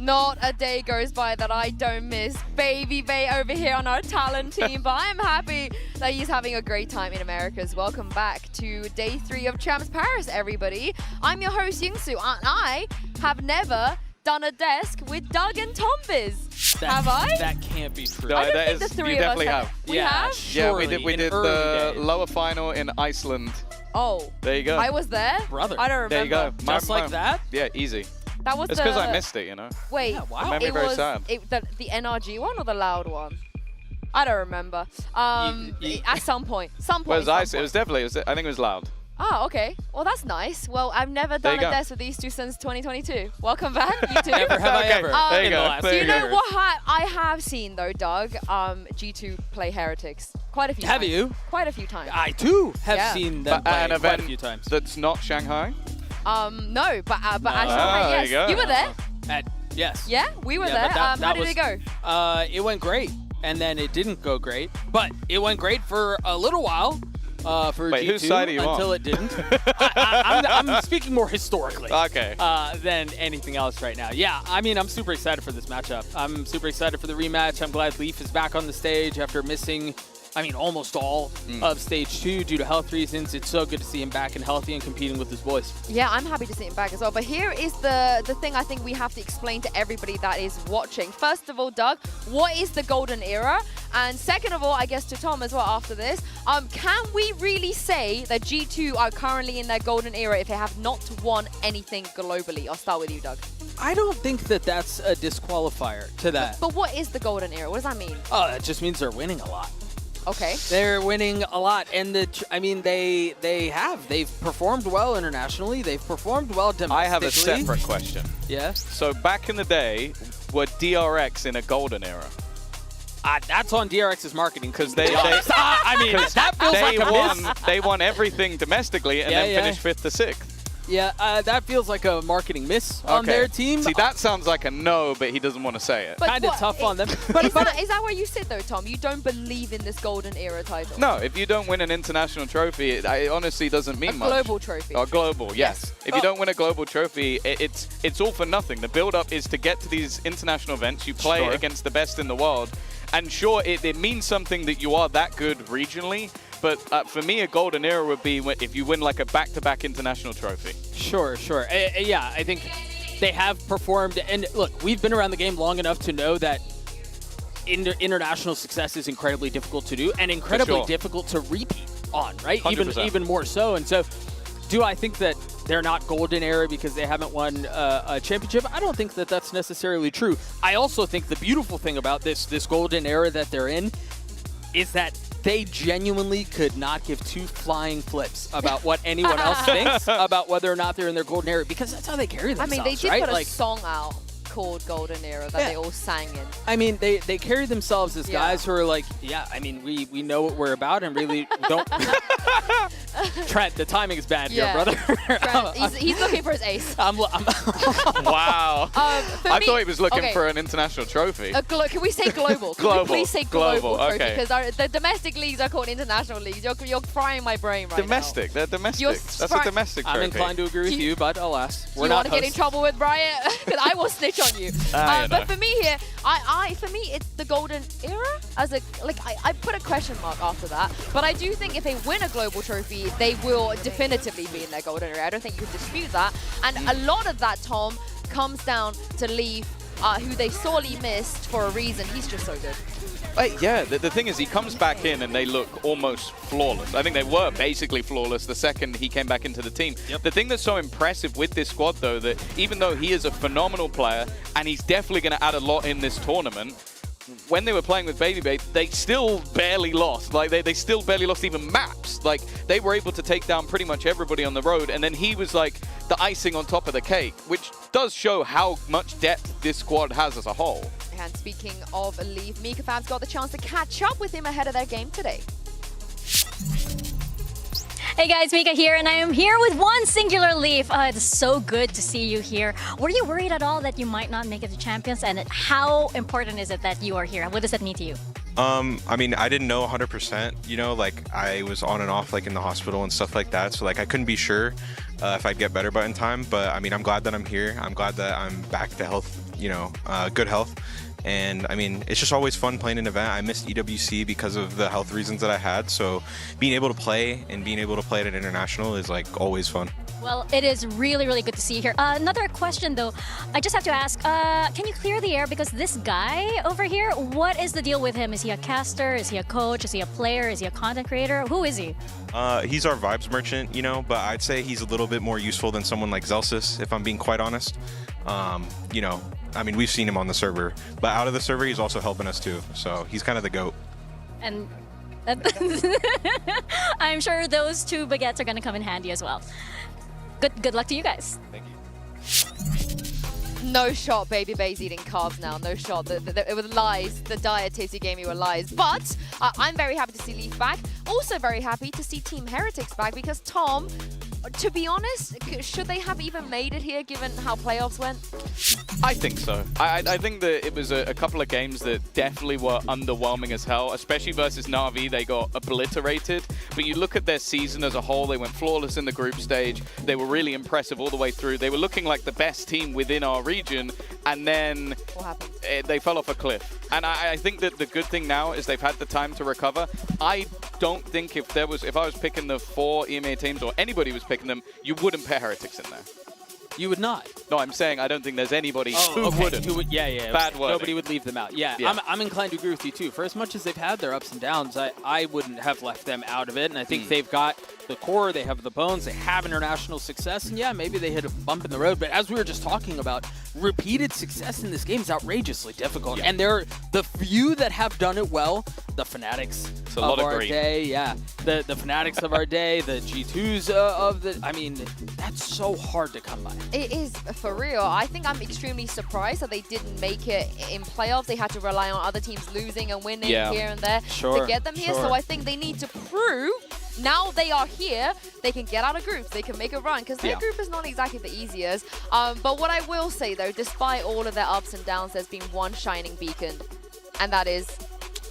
Not a day goes by that I don't miss Baby Bay over here on our talent team, but I'm happy that he's having a great time in Americas. Welcome back to day 3 of Champs Paris, everybody. I'm your host, Yingsu, and I have never done a desk with Doug and Tombiz. Have I? That can't be true. No, I don't that think is, the three you of us definitely have. We have? Yeah, we Surely, did in early the days. lower final in Iceland. Oh. There you go. I was there? Brother. I don't remember. There you go. Just like that? Yeah, easy. That was It's because I missed it, you know. Wait, It made me very sad. The NRG one or the loud one? I don't remember. At some point. Well, it was definitely, I think it was loud. Oh, okay. Well, that's nice. Well, I've never There done you a go. desk with these two since 2022. Welcome back, you two. Never have I ever. There you in the go. last Do you few know years. what I have seen though, Doug? G2 play Heretics quite a few Have times. you? Quite a few times. I too have Yeah. seen them But play an quite a event few times. that's not Shanghai. No, but at there Shanghai, you yes. go. You were there? Yes. Yeah, we were Yeah, there. but that How did was- it go? It went great, and then it didn't go great, but it went great for a little while. For Wait, G2 whose side are you until on? it didn't. I'm speaking more historically. Okay. Than anything else right now. Yeah, I mean, I'm super excited for this matchup. I'm super excited for the rematch. I'm glad Leaf is back on the stage after missing I mean, almost all of stage 2 due to health reasons. It's so good to see him back and healthy and competing with his boys. Yeah, I'm happy to see him back as well. But here is the thing I think we have to explain to everybody that is watching. First of all, Doug, what is the golden era? And second of all, I guess to Tom as well after this, can we really say that G2 are currently in their golden era if they have not won anything globally? I'll start with you, Doug. I don't think that that's a disqualifier to that. But what is the golden era? What does that mean? Oh, that just means they're winning a lot. Okay. They're winning a lot, and they've performed well internationally. They've performed well domestically. I have a separate question. Yes. So back in the day, were DRX in a golden era? That's on DRX's marketing because that feels like a miss. They won everything domestically and then finished 5th to 6th. Yeah, that feels like a marketing miss on their team. See, that sounds like a no, but he doesn't want to say it. Kind of tough on them. But is that where you sit though, Tom? You don't believe in this golden era title? No, if you don't win an international trophy, it honestly doesn't mean much. A global trophy. Or global, yes. If you don't win a global trophy, it's all for nothing. The build-up is to get to these international events. You play against the best in the world. And sure, it means something that you are that good regionally. But for me, a golden era would be if you win like a back-to-back international trophy. Sure. Yeah, I think they have performed. And look, we've been around the game long enough to know that international success is incredibly difficult to do and incredibly difficult to repeat on, right? 100%. Even more so. And so, do I think that they're not golden era because they haven't won a championship? I don't think that that's necessarily true. I also think the beautiful thing about this golden era that they're in is that they genuinely could not give 2 flying flips about what anyone else thinks about whether or not they're in their golden era, because that's how they carry themselves. I mean, they did right? put a song out called Golden Era that they all sang in. I mean, they carry themselves as guys who are like, I mean, we know what we're about and really don't. Trent, the timing is bad here, brother. Trent, he's looking for his ace. Wow. I thought he was looking for an international trophy. Can we say global? Global. Can we please say global trophy? Okay. Because the domestic leagues are called international leagues. You're frying my brain right domestic. now. They're domestic. That's a domestic trophy. I'm inclined to agree with you, but alas, we're not. You want to get in trouble with Brian? Because I will snitch on you. But for me here, for me, it's the golden era. I put a question mark after that. But I do think if they win a global trophy, they will definitively be in their golden era. I don't think you can dispute that. And a lot of that, Tom, comes down to Leaf, who they sorely missed for a reason. He's just so good. Yeah, the thing is, he comes back in and they look almost flawless. I think they were basically flawless the second he came back into the team. The thing that's so impressive with this squad, though, that even though he is a phenomenal player and he's definitely going to add a lot in this tournament, when they were playing with Baby, they still barely lost. Like, they still barely lost even maps. Like, they were able to take down pretty much everybody on the road, and then he was like the icing on top of the cake, which does show how much depth this squad has as a whole. And speaking of Leaf, Mika fans got the chance to catch up with him ahead of their game today. Hey guys, Mika here, and I am here with one singular Leaf. It's so good to see you here. Were you worried at all that you might not make it to Champions, and how important is it that you are here? What does that mean to you? I mean, I didn't know 100%, you know, like I was on and off like in the hospital and stuff like that. So like I couldn't be sure if I'd get better by in time, but I mean, I'm glad that I'm here. I'm glad that I'm back to health, you know, good health. And I mean, it's just always fun playing an event. I missed EWC because of the health reasons that I had. So being able to play and being able to play at an international is like always fun. Well, it is really, really good to see you here. Another question though, I just have to ask, can you clear the air? Because this guy over here, what is the deal with him? Is he a caster? Is he a coach? Is he a player? Is he a content creator? Who is he? He's our vibes merchant, you know, but I'd say he's a little bit more useful than someone like Zelsis, if I'm being quite honest. You know, I mean, we've seen him on the server, but out of the server, he's also helping us too. So he's kind of the GOAT. And I'm sure those 2 baguettes are going to come in handy as well. Good luck to you guys. Thank you. No shot, Baby Bay's eating carbs now. No shot. It was lies. The diet tasty game, you were lies. But I'm very happy to see Leaf back. also very happy to see Team Heretics back because Tom, to be honest, should they have even made it here given how playoffs went? I think so. I think that it was a couple of games that definitely were underwhelming as hell, especially versus Na'Vi. They got obliterated. But you look at their season as a whole, they went flawless in the group stage. They were really impressive all the way through. They were looking like the best team within our region. And then they fell off a cliff. And I think that the good thing now is they've had the time to recover. I don't think if I was picking the 4 EMEA teams or anybody was picking them, you wouldn't put Heretics in there. You would not. No, I'm saying I don't think there's anybody who wouldn't. Yeah. Bad wording. Nobody would leave them out. Yeah. I'm inclined to agree with you too. For as much as they've had their ups and downs, I wouldn't have left them out of it. And I think they've got the core, they have the bones, they have international success. And yeah, maybe they hit a bump in the road. But as we were just talking about, repeated success in this game is outrageously difficult. And they're the few that have done it well, the Fanatics of our day. Yeah. The Fanatics of our day, the G2s of the... I mean, that's so hard to come by. It is, for real. I think I'm extremely surprised that they didn't make it in playoffs. They had to rely on other teams losing and winning here and there to get them here. So I think they need to prove, now they are here, they can get out of groups, they can make a run, because their group is not exactly the easiest. But what I will say, though, despite all of their ups and downs, there's been one shining beacon, and that is...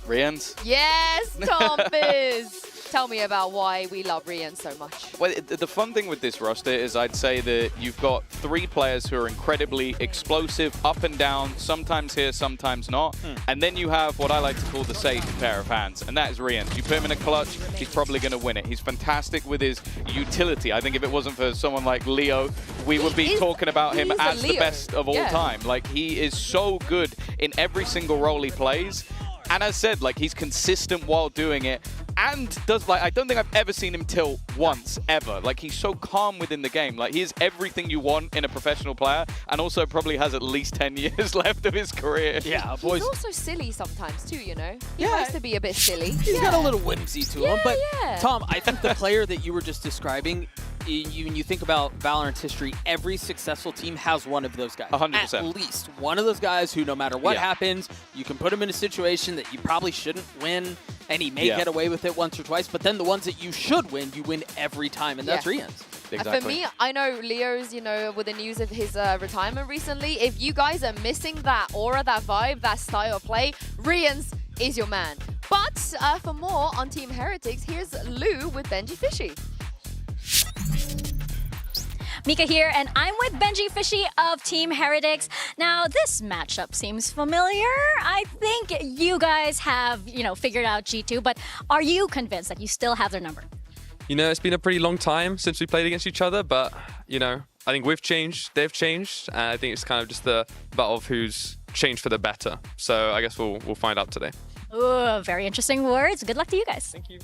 Rians? Yes, Tom Fizz! Tell me about why we love Rian so much. Well, the fun thing with this roster is I'd say that you've got 3 players who are incredibly explosive, up and down, sometimes here, sometimes not. And then you have what I like to call the safe pair of hands, and that is Rian. You put him in a clutch, he's probably going to win it. He's fantastic with his utility. I think if it wasn't for someone like Leo, we would be talking about him as the best of all time. Like, he is so good in every single role he plays. And as said, like, he's consistent while doing it, and does, like, I don't think I've ever seen him tilt once, ever. Like, he's so calm within the game. Like, he is everything you want in a professional player, and also probably has at least 10 years left of his career. Yeah, boys. He's also silly sometimes too, you know? He likes to be a bit silly. He's got a little whimsy to him, but Tom, I think the player that you were just describing, when you think about Valorant's history, every successful team has one of those guys. 100%. At least one of those guys who, no matter what happens, you can put him in a situation that you probably shouldn't win, and he may get away with it once or twice, but then the ones that you should win, you win every time, and that's Rian's. Exactly. For me, I know Leo's, you know, with the news of his retirement recently, if you guys are missing that aura, that vibe, that style of play, Rian's is your man. But for more on Team Heretics, here's Lou with Benji Fishy. Mika here, and I'm with Benji Fishy of Team Heretics. Now, this matchup seems familiar. I think you guys have, you know, figured out G2, but are you convinced that you still have their number? You know, it's been a pretty long time since we played against each other, but, you know, I think we've changed, they've changed, and I think it's kind of just the battle of who's changed for the better. So I guess we'll find out today. Ooh, very interesting words. Good luck to you guys. Thank you.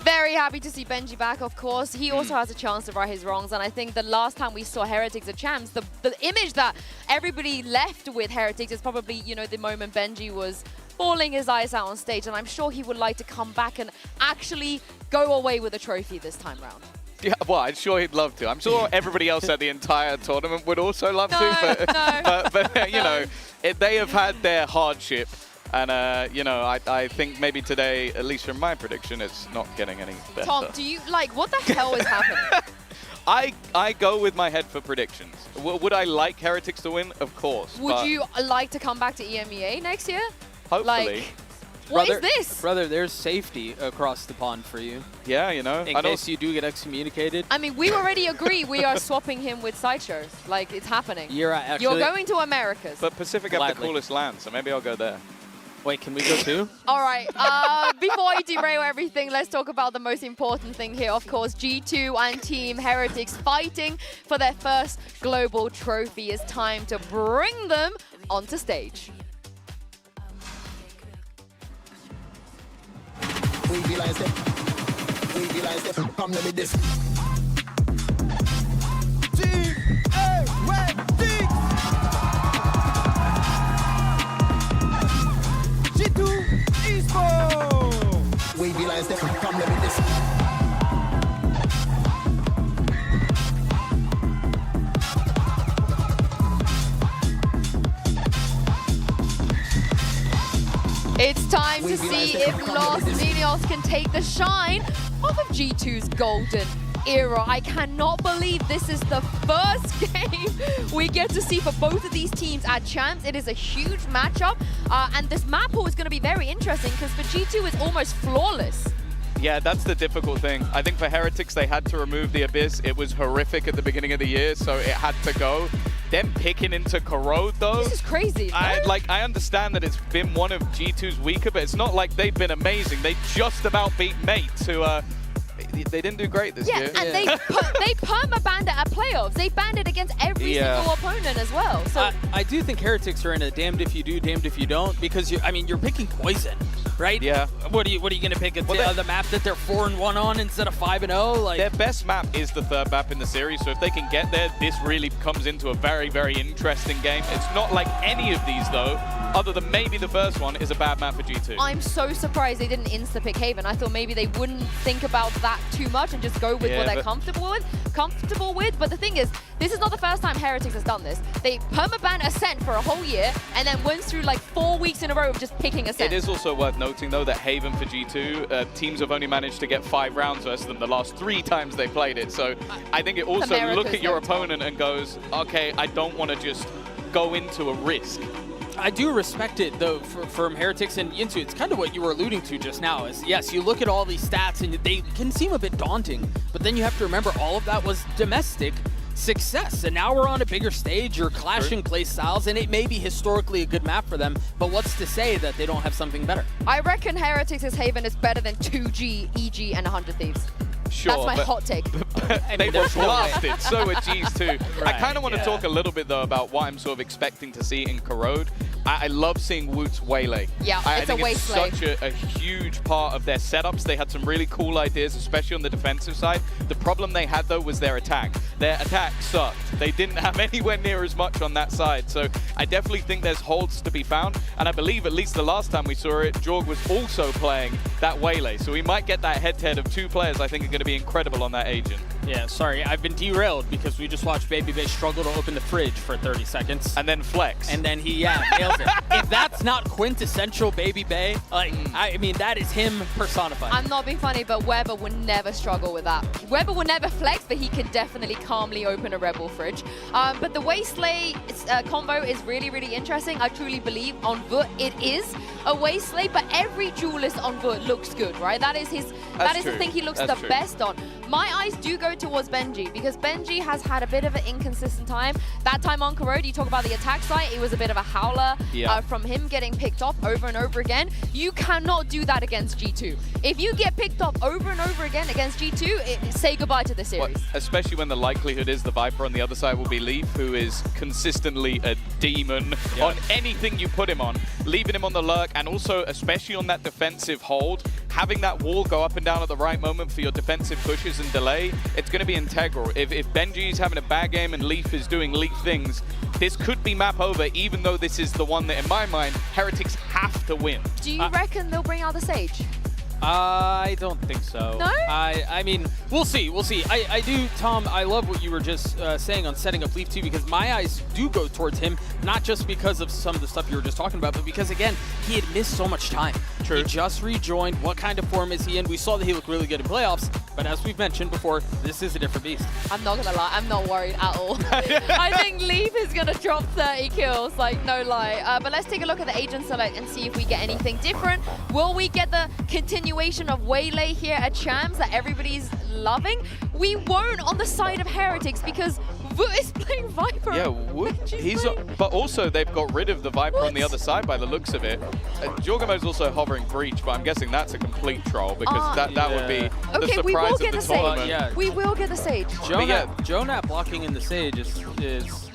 Very happy to see Benji back, of course. He also has a chance to right his wrongs, and I think the last time we saw Heretics at Champs, the image that everybody left with Heretics is probably, you know, the moment Benji was bawling his eyes out on stage, and I'm sure he would like to come back and actually go away with a trophy this time round. Yeah, well, I'm sure he'd love to. I'm sure everybody else at the entire tournament would also love to, but you know, they have had their hardship. And, you know, I think maybe today, at least from my prediction, it's not getting any better. Tom, do you, like, what the hell is happening? I go with my head for predictions. Would I like Heretics to win? Of course. Would you like to come back to EMEA next year? Hopefully. Like, what is this? Brother, there's safety across the pond for you. Yeah, you know. In case you do get excommunicated. I mean, we already agree we are swapping him with Sideshows. Like, it's happening. You're going to Americas. But Pacific have the coolest land, so maybe I'll go there. Wait, can we go too? All right. Before I derail everything, let's talk about the most important thing here. Of course, G2 and Team Heretics fighting for their first global trophy. It's time to bring them onto stage. Come let me this. We be like step, come let me this. It's time to see see if Los Niños can take the shine off of G2's golden era. I cannot believe this is the first game we get to see for both of these teams at Champs. It is a huge matchup, and this map pool is going to be very interesting because for G2 it's almost flawless. Yeah, that's the difficult thing. I think for Heretics, they had to remove the Abyss. It was horrific at the beginning of the year, so it had to go. Them picking into Corrode, though. This is crazy. I understand that it's been one of G2's weaker, but it's not like they've been amazing. They just about beat Mates, who they didn't do great this year. And they perma-banned it at playoffs. They banned it against every single opponent as well. So I do think Heretics are in a damned if you do, damned if you don't, because you're picking Poison, right? Yeah. What are you going to pick? The map that they're 4-1 on instead of 5-0? Like, their best map is the third map in the series, so if they can get there, this really comes into a very, very interesting game. It's not like any of these, though, other than maybe the first one, is a bad map for G2. I'm so surprised they didn't insta-pick Haven. I thought maybe they wouldn't think about that too much and just go with what they're comfortable with. But the thing is, this is not the first time Heretics has done this. They perma-banned Ascent for a whole year and then went through like 4 weeks in a row of just picking Ascent. It is also worth noting, though, that Haven for G2, teams have only managed to get 5 rounds versus them the last 3 times they played it. So I think it also look at your opponent and goes, okay, I don't want to just go into a risk. I do respect it, though, from Heretics and Yinsu. It's kind of what you were alluding to just now. Is yes, you look at all these stats and they can seem a bit daunting, but then you have to remember all of that was domestic success. And now we're on a bigger stage, you're clashing play styles, and it may be historically a good map for them, but what's to say that they don't have something better? I reckon Heretics' Haven is better than 2G, EG, and 100 Thieves. Sure, that's my hot take. They were blasted, so were G's too. Right, I kind of want to talk a little bit, though, about what I'm sort of expecting to see in Corrode. I love seeing Woot's Waylay. Yeah, I it's think a it's such a huge part of their setups. They had some really cool ideas, especially on the defensive side. The problem they had, though, was their attack. Their attack sucked. They didn't have anywhere near as much on that side. So I definitely think there's holds to be found. And I believe, at least the last time we saw it, Jorg was also playing that Waylay. So we might get that head-to-head of 2 players I think are going to be incredible on that agent. Yeah, sorry, I've been derailed because we just watched Baby Bay struggle to open the fridge for 30 seconds. And then flex. And then he, nails it. If that's not quintessential Baby Bay, like, I mean, that is him personified. I'm not being funny, but Weber would never struggle with that. Weber would never flex, but he can definitely calmly open a Rebel fridge. But the Wasteslay combo is really, really interesting. I truly believe on Voot it is a Wasteslay, but every duelist on Voot looks good, right? That is the thing he looks the best on. My eyes do go towards Benji because Benji has had a bit of an inconsistent time. That time on Corrode, you talk about the attack site, it was a bit of a howler from him getting picked off over and over again. You cannot do that against G2. If you get picked off over and over again against G2, say goodbye to the series. Especially when the likelihood is the Viper on the other side will be Leaf, who is consistently a demon on anything you put him on. Leaving him on the lurk, and also especially on that defensive hold, having that wall go up and down at the right moment for your defensive pushes and delay, it's going to be integral. If Benji's having a bad game and Leaf is doing Leaf things, this could be map over, even though this is the one that, in my mind, Heretics have to win. Do you reckon they'll bring out the Sage? I don't think so. No? I mean, we'll see. We'll see. I do, Tom, I love what you were just saying on setting up Leaf 2 because my eyes do go towards him, not just because of some of the stuff you were just talking about, but because, again, he had missed so much time. True. He just rejoined. What kind of form is he in? We saw that he looked really good in playoffs, but as we've mentioned before, this is a different beast. I'm not going to lie. I'm not worried at all. I think Leaf is going to drop 30 kills, like, no lie. But let's take a look at the agent select and see if we get anything different. Will we get the continuation of Waylay here at Champs that everybody's loving? We won't on the side of Heretics because Voot is playing Viper. Yeah, but also they've got rid of the Viper on the other side by the looks of it. Jorgamo's also hovering Breach, but I'm guessing that's a complete troll because that would be the surprise of the tournament. We will get the Sage. Jonah blocking in the Sage is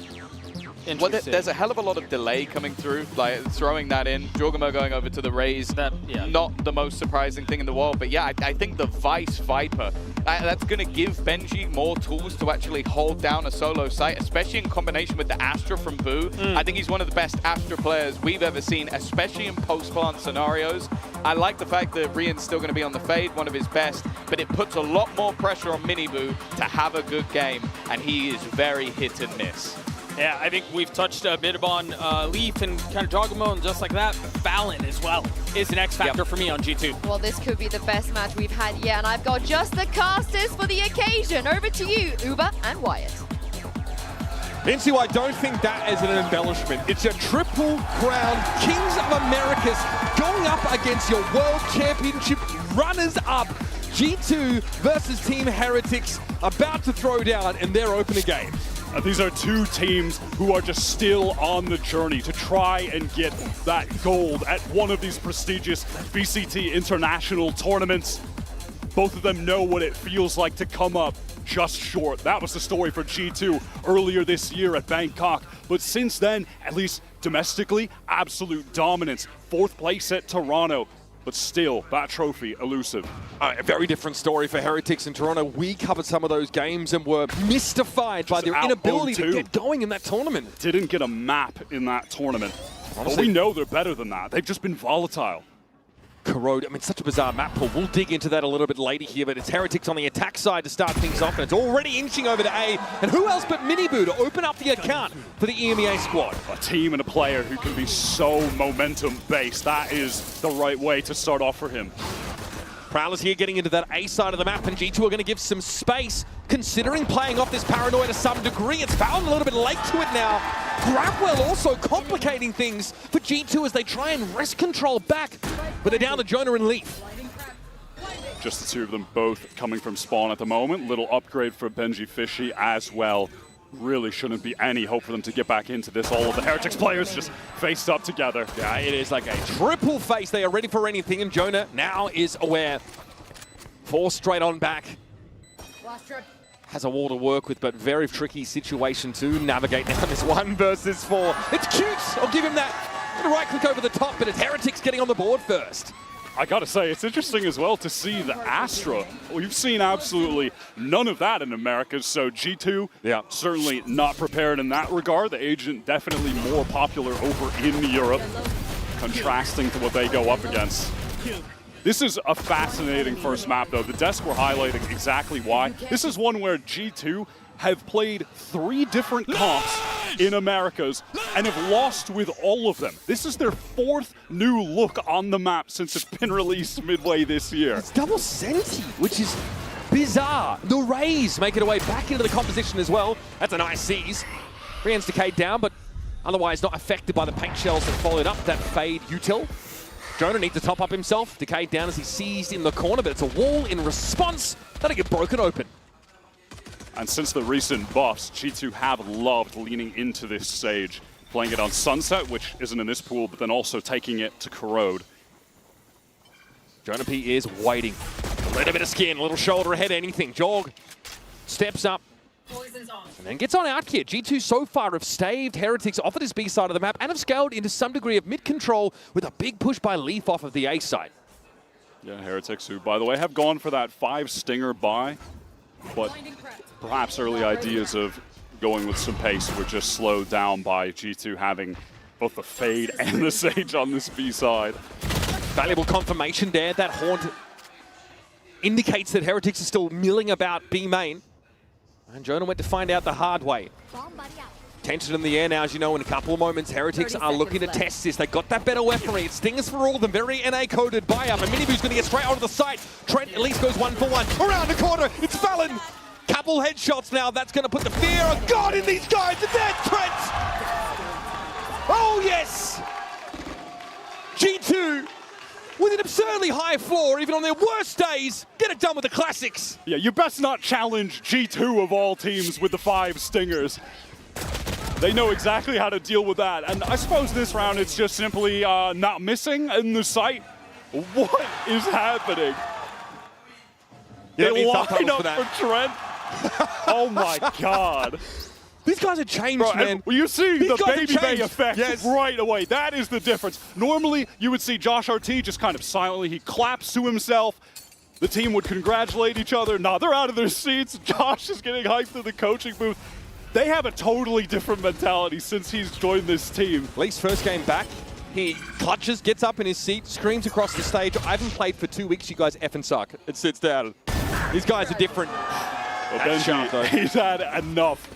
well, there's a hell of a lot of delay coming through, like throwing that in. Jorgamo going over to the Raze, not the most surprising thing in the world. But yeah, I think the Vice Viper, that's going to give Benji more tools to actually hold down a solo site, especially in combination with the Astra from Boo. I think he's one of the best Astra players we've ever seen, especially in post-plant scenarios. I like the fact that Rian's still going to be on the Fade, one of his best, but it puts a lot more pressure on Miniboo to have a good game, and he is very hit and miss. Yeah, I think we've touched a bit on Leaf and kind of Jogamo and just like that. Fallon as well is an X factor for me on G2. Well, this could be the best match we've had yet, and I've got just the casters for the occasion. Over to you, Uber and Wyatt. Insu, I don't think that is an embellishment. It's a triple crown Kings of Americas going up against your World Championship runners-up. G2 versus Team Heretics about to throw down in their opener game. These are two teams who are just still on the journey to try and get that gold at one of these prestigious VCT international tournaments. Both of them know what it feels like to come up just short. That was the story for G2 earlier this year at Bangkok. But since then, at least domestically, absolute dominance. 4th place at Toronto. But still, that trophy elusive. A very different story for Heretics in Toronto. We covered some of those games and were mystified by their inability to get going in that tournament. Didn't get a map in that tournament. Honestly, but we know they're better than that. They've just been volatile. Corrode, I mean, such a bizarre map pool. We'll dig into that a little bit later here, but it's Heretics on the attack side to start things off, and it's already inching over to A. And who else but Miniboo to open up the account for the EMEA squad? A team and a player who can be so momentum-based. That is the right way to start off for him. Prowlers here getting into that A side of the map, and G2 are going to give some space, considering playing off this paranoia to some degree. It's Fallon a little bit late to it now. Grabwell also complicating things for G2 as they try and wrest control back, but they're down to Jonah and Leaf. Just the two of them both coming from spawn at the moment. Little upgrade for Benji Fishy as well. Really shouldn't be any hope for them to get back into this. All of the Heretics players just faced up together. Yeah, it is like a triple face. They are ready for anything, and Jonah now is aware. 4 straight on back. Has a wall to work with, but very tricky situation to navigate now. This 1 versus 4. It's cute! I'll give him that. Right click over the top, but it's Heretics getting on the board first. I gotta say, it's interesting as well to see the Astra. We've seen absolutely none of that in America, so G2 certainly not prepared in that regard. The agent definitely more popular over in Europe, contrasting to what they go up against. This is a fascinating first map, though. The desk were highlighting exactly why. This is one where G2 have played 3 different comps in Americas and have lost with all of them. This is their 4th new look on the map since it's been released midway this year. It's double Senti, which is bizarre. The Rays make it away back into the composition as well. That's a nice seize. Brienne's decayed down, but otherwise not affected by the paint shells that followed up that fade util. Jonah needs to top up himself. Decayed down as he's seized in the corner, but it's a wall in response. That'll get broken open. And since the recent buffs, G2 have loved leaning into this stage, playing it on Sunset, which isn't in this pool, but then also taking it to Corrode. Jonah P is waiting. A little bit of skin, a little shoulder ahead, anything. Jog steps up and then gets on out here. G2 so far have staved Heretics off of this B side of the map and have scaled into some degree of mid-control with a big push by Leaf off of the A side. Yeah, Heretics, who, by the way, have gone for that 5 stinger buy, but perhaps early ideas of going with some pace were just slowed down by G2 having both the Fade and the Sage on this B side. Valuable confirmation there. That Haunt indicates that Heretics are still milling about B main. And Jonah went to find out the hard way. Tension in the air now, as you know, in a couple of moments. Heretics are looking to test this. They got that better weaponry. It's Stingers for all of them. Very NA-coded buy-up. And Miniboo's going to get straight onto the site. Trent at least goes 1 for 1. Around the corner, it's Fallon. Couple headshots now. That's going to put the fear of God in these guys. And there's Trent. Oh, yes. G2 with an absurdly high floor, even on their worst days, get it done with the classics. Yeah, you best not challenge G2 of all teams with the 5 stingers. They know exactly how to deal with that. And I suppose this round it's just simply not missing in the site. What is happening? They line up for Trent. Oh my God. These guys have changed, man. Well, you see These the Baby Bay changed. effect right away. That is the difference. Normally, you would see Josh RT just kind of silently, he claps to himself. The team would congratulate each other. Now they're out of their seats. Josh is getting hyped through the coaching booth. They have a totally different mentality since he's joined this team. Leaf's first game back. He clutches, gets up in his seat, screams across the stage. I haven't played for 2 weeks, you guys effing suck. It sits down. These guys are different. Well, Benji, he's had enough.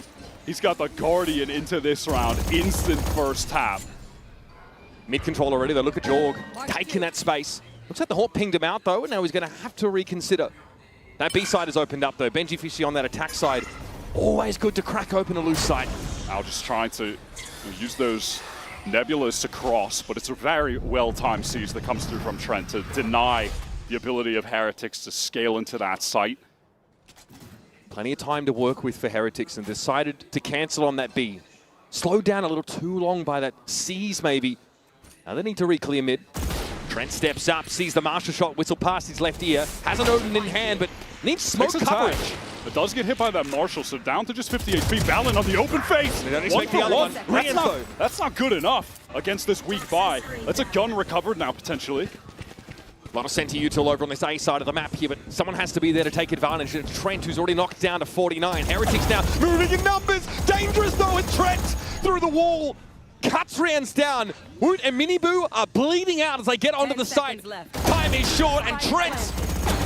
He's got the Guardian into this round. Instant first tap. Mid control already, though. Look at Jorg taking that space. Looks like the Hawk pinged him out, though, and now he's going to have to reconsider. That B side has opened up, though. Benji Fishy on that attack side. Always good to crack open a loose side. Now just trying to use those Nebulas to cross, but it's a very well-timed siege that comes through from Trent to deny the ability of Heretics to scale into that site. Plenty of time to work with for Heretics, and decided to cancel on that B. Slowed down a little too long by that C's, maybe. Now they need to re-clear mid. Trent steps up, sees the Marshall shot whistle past his left ear. Has an Odin in hand, but needs smoke coverage. It does get hit by that Marshall, so down to just 50 HP. Valen on the open face. They don't expect the other one. That's not good enough against this weak buy. That's a gun recovered now, potentially. A lot of center util over on this A side of the map here, but someone has to be there to take advantage. And Trent, who's already knocked down to 49. Heretics now moving in numbers. Dangerous though, and Trent through the wall. Cuts rounds down. Woot and Miniboo are bleeding out as they get onto the site. Time is short, and Trent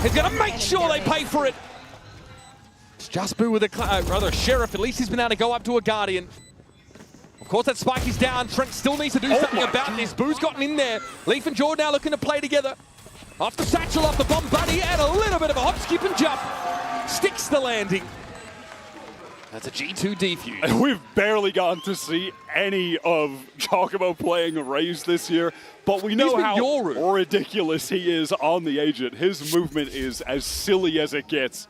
is going to make sure they pay for it. It's just Boo with a Sheriff. At least he's been able to go up to a Guardian. Of course, that spike is down. Trent still needs to do something about this. Boo's gotten in there. Leaf and Jordan now looking to play together. Off the satchel, off the bomb buddy, and a little bit of a hop, skip, and jump. Sticks the landing. That's a G2 defuse. And we've barely gotten to see any of Chocobo playing Raze this year, but we know how ridiculous he is on the Agent. His movement is as silly as it gets.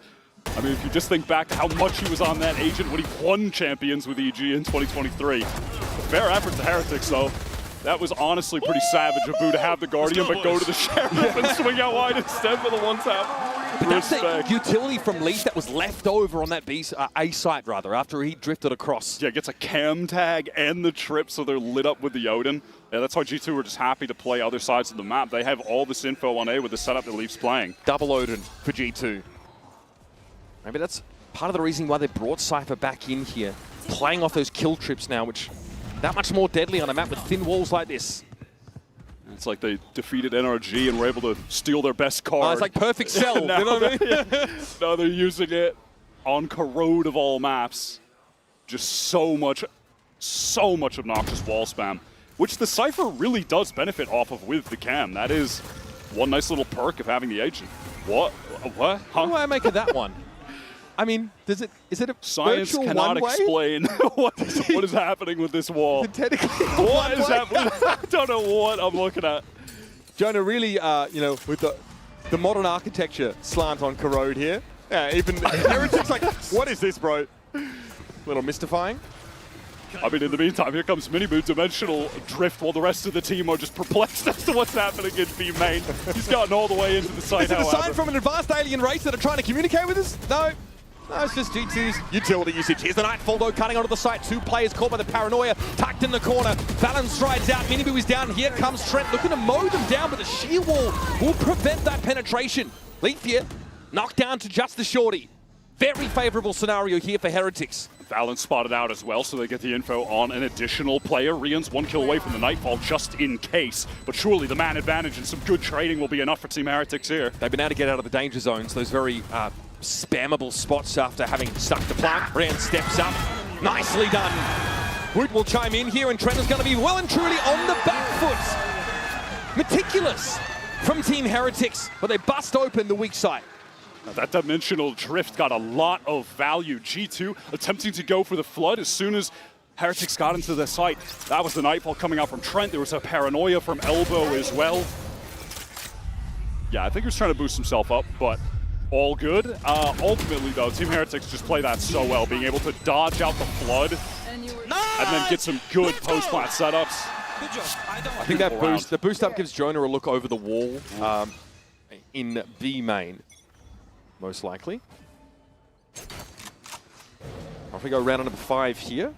I mean, if you just think back to how much he was on that Agent when he won Champions with EG in 2023. Fair effort to Heretics, though. That was honestly pretty savage of Boo to have the Guardian, but go to the Sheriff and swing out wide instead for the one-tap. But that's the utility from Leaf that was left over on that A site, rather, after he drifted across. Yeah, gets a cam tag and the trip, so they're lit up with the Odin. Yeah, that's why G2 are just happy to play other sides of the map. They have all this info on A with the setup that Leaf's playing. Double Odin for G2. Maybe that's part of the reason why they brought Cypher back in here. Playing off those kill trips now, which that much more deadly on a map with thin walls like this. It's like they defeated NRG and were able to steal their best card. Oh, it's like perfect sell. now, you know what I mean? Now they're using it on Corrode of all maps. Just so much obnoxious wall spam, which the Cypher really does benefit off of with the cam. That is one nice little perk of having the Agent. What? Huh? What do I make of that one? I mean, is it a science cannot explain what is happening with this wall. What is happening? I don't know what I'm looking at. Jonah, really, with the modern architecture slant on Corrode here. Yeah, even Heretics like, what is this, bro? A little mystifying. I mean, in the meantime, here comes Miniboo, dimensional drift, while the rest of the team are just perplexed as to what's happening in B main. He's gotten all the way into the site, Is it a sign from an advanced alien race that are trying to communicate with us? No. No, it's just G2's utility usage. Here's the Nightfall, though, cutting onto the site. Two players caught by the paranoia, tucked in the corner. Valen strides out, Miniboo is down. Here comes Trent, looking to mow them down, but the sheer wall will prevent that penetration. Leaf here, knocked down to just the shorty. Very favorable scenario here for Heretics. Valen spotted out as well, so they get the info on an additional player. Rian's 1 kill away from the Nightfall, just in case. But surely the man advantage and some good trading will be enough for Team Heretics here. They've been able to get out of the danger zones, those very spammable spots after having stuck the plant. Rian steps up, nicely done. Woot will chime in here, and Trent is going to be well and truly on the back foot. Meticulous from Team Heretics, but they bust open the weak side. Now that dimensional drift got a lot of value. G2 attempting to go for the flood as soon as Heretics got into the site. That was the Nightfall coming out from Trent. There was a paranoia from Elbow as well. Yeah, I think he was trying to boost himself up, but all good. Ultimately, though, Team Heretics just play that so well, being able to dodge out the flood and then get some good post-plant setups. I think that boost, the boost up gives Jonah a look over the wall in B main. Most likely. Off we go round number 5 here.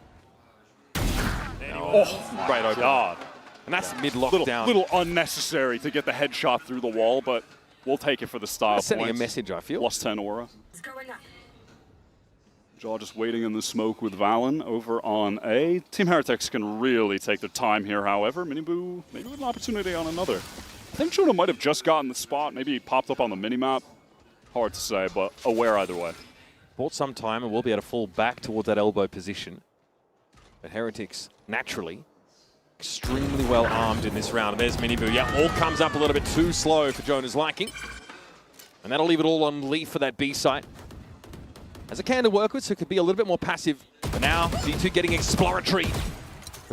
Oh, great open. God. And that's mid-lockdown. Little unnecessary to get the headshot through the wall, but we'll take it for the style points. Sending a message, I feel. Plus 10 aura. Jaw just waiting in the smoke with Valen over on A. Team Heretics can really take their time here, however. Miniboo maybe with an opportunity on another. I think Jonah might have just gotten the spot. Maybe he popped up on the minimap. Hard to say, but aware either way. bought some time and will be able to fall back towards that elbow position. But Heretics, naturally, extremely well armed in this round. And there's Miniboo. Yeah, all comes up a little bit too slow for Jonah's liking. And that'll leave it all on Leaf for that B site. As a can to work with, so it could be a little bit more passive. But now, G2 getting exploratory.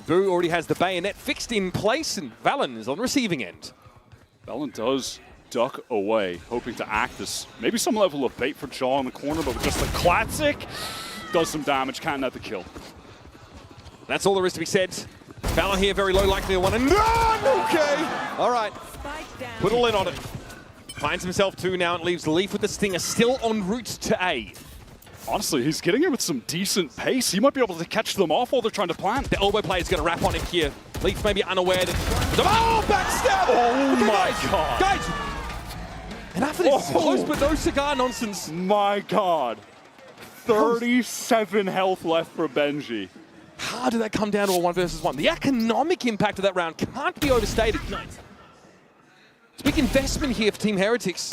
Boo already has the bayonet fixed in place, and Valen is on the receiving end. Valen does duck away, hoping to act as maybe some level of bait for Jaw in the corner, but with just the classic, does some damage, can't net the kill. That's all there is to be said. Valen here, very low likely to one. And no! Okay. All right. Put all in on it. Finds himself 2 now and leaves Leaf with the Stinger still en route to A. Honestly, he's getting it with some decent pace. He might be able to catch them off while they're trying to plant. The elbow play is going to wrap on him here. Leaf may be unaware that... Oh, backstab! Oh okay, my guys, God. Guys! And after this close but no cigar nonsense. My God. 37 health left for Benji. How did that come down to a 1 versus 1? The economic impact of that round can't be overstated. It's a big investment here for Team Heretics.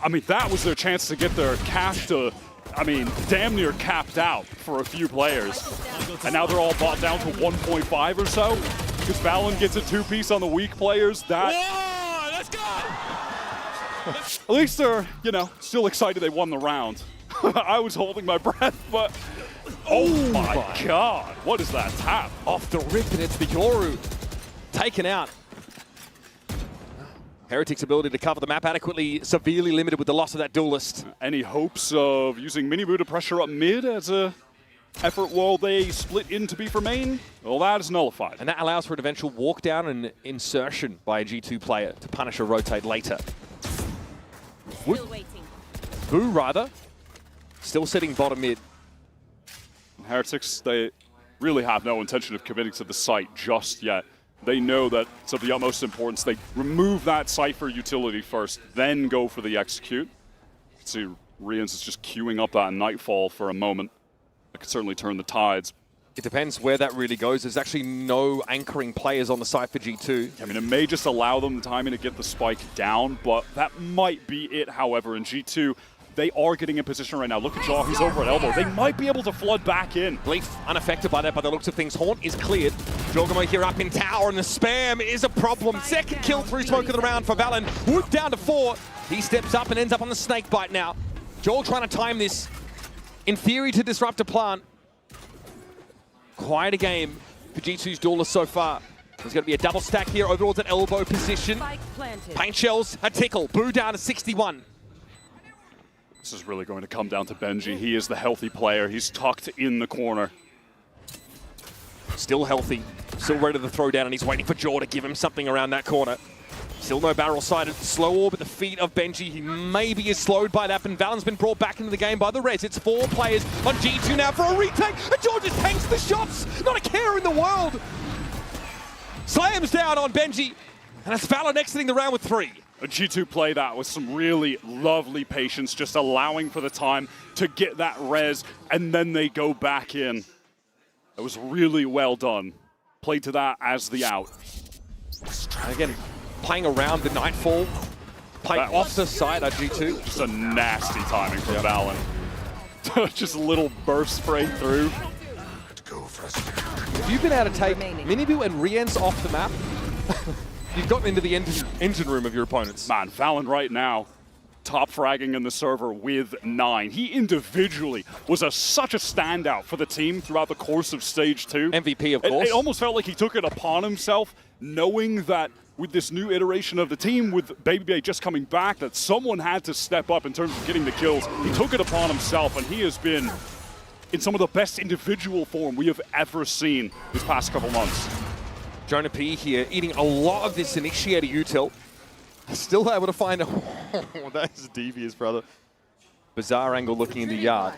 I mean, that was their chance to get their cash to, I mean, damn near capped out for a few players. And now they're all bought down to 1.5 or so. Because Valen gets a 2-piece on the weak players. That. Whoa, let's go! At least they're, you know, still excited they won the round. I was holding my breath, but... Oh my God, what is that tap? Off the rip, and it's Yoru taken out. Heretics' ability to cover the map adequately, severely limited with the loss of that duelist. Any hopes of using Miniboo to pressure up mid as a effort while they split into B for main? Well, that is nullified. And that allows for an eventual walk down and insertion by a G2 player to punish a rotate later. Still waiting. Boo, rather, still sitting bottom mid. Heretics, they really have no intention of committing to the site just yet. They know that it's of the utmost importance. They remove that Cypher utility first, then go for the execute. You can see Rians is just queuing up that Nightfall for a moment. That could certainly turn the tides. It depends where that really goes. There's actually no anchoring players on the site for G2. I mean, it may just allow them the timing to get the spike down, but that might be it, however. In G2, they are getting in position right now. Look at Jaw, he's over at elbow. They might be able to flood back in. Leaf unaffected by that by the looks of things. Haunt is cleared. Jorgamo here up in tower, and the spam is a problem. Second kill through smoke of the round for Valen. Whoop down to 4. He steps up and ends up on the snake bite now. Joel trying to time this, in theory, to disrupt a plant. Quite a game for G2's duelist so far. There's going to be a double stack here over towards an elbow position. Paint shells, a tickle. Boo down to 61. This is really going to come down to Benji. He is the healthy player. He's tucked in the corner. Still healthy, still ready to throw down, and he's waiting for Jaw to give him something around that corner. Still no barrel sighted. Slow orb at the feet of Benji. He maybe is slowed by that, and Valen's been brought back into the game by the res. It's 4 players on G2 now for a retake, and Jaw just tanks the shots. Not a care in the world. Slams down on Benji, and it's Valen exiting the round with 3. A G2 play that with some really lovely patience, just allowing for the time to get that res, and then they go back in. It was really well done. Played to that as the out. Again, playing around the Nightfall, playing off the side at G2. Just a nasty timing from Valen. Just a little burst spray through. If you've been able to take Miniboo and Riens off the map, you've gotten into the engine room of your opponents. Man, Valen right now, top fragging in the server with 9. He individually was such a standout for the team throughout the course of Stage 2. MVP, of course. It almost felt like he took it upon himself, knowing that with this new iteration of the team, with Baby Bay just coming back, that someone had to step up in terms of getting the kills. He took it upon himself, and he has been in some of the best individual form we have ever seen this past couple months. Jonah P here, eating a lot of this initiator util. Still able to find a... Oh, that is devious, brother. Bizarre angle looking in the yard.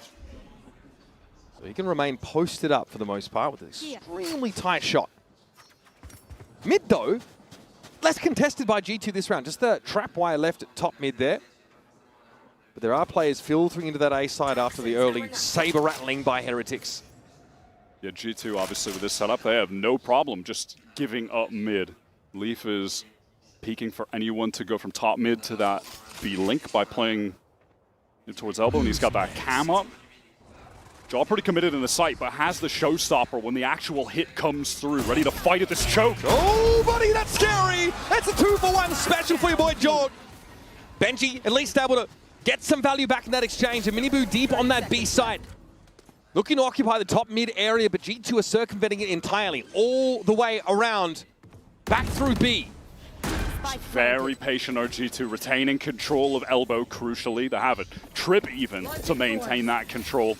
So he can remain posted up for the most part with an extremely tight shot. Mid, though, less contested by G2 this round. Just the trap wire left at top mid there. But there are players filtering into that A side after the early saber rattling by Heretics. Yeah, G2, obviously, with this setup, they have no problem just giving up mid. Leaf is peeking for anyone to go from top mid to that B link by playing towards elbow, and he's got that cam up. Jaw pretty committed in the sight, but has the showstopper when the actual hit comes through, ready to fight at this choke. Oh, buddy, that's scary. That's a 2-for-1 special for your boy, Jaw. Benji at least able to get some value back in that exchange. And Miniboo deep on that B site. Looking to occupy the top mid area, but G2 are circumventing it entirely. All the way around, back through B. Very patient RG2, retaining control of elbow crucially. They have a trip even to maintain that control.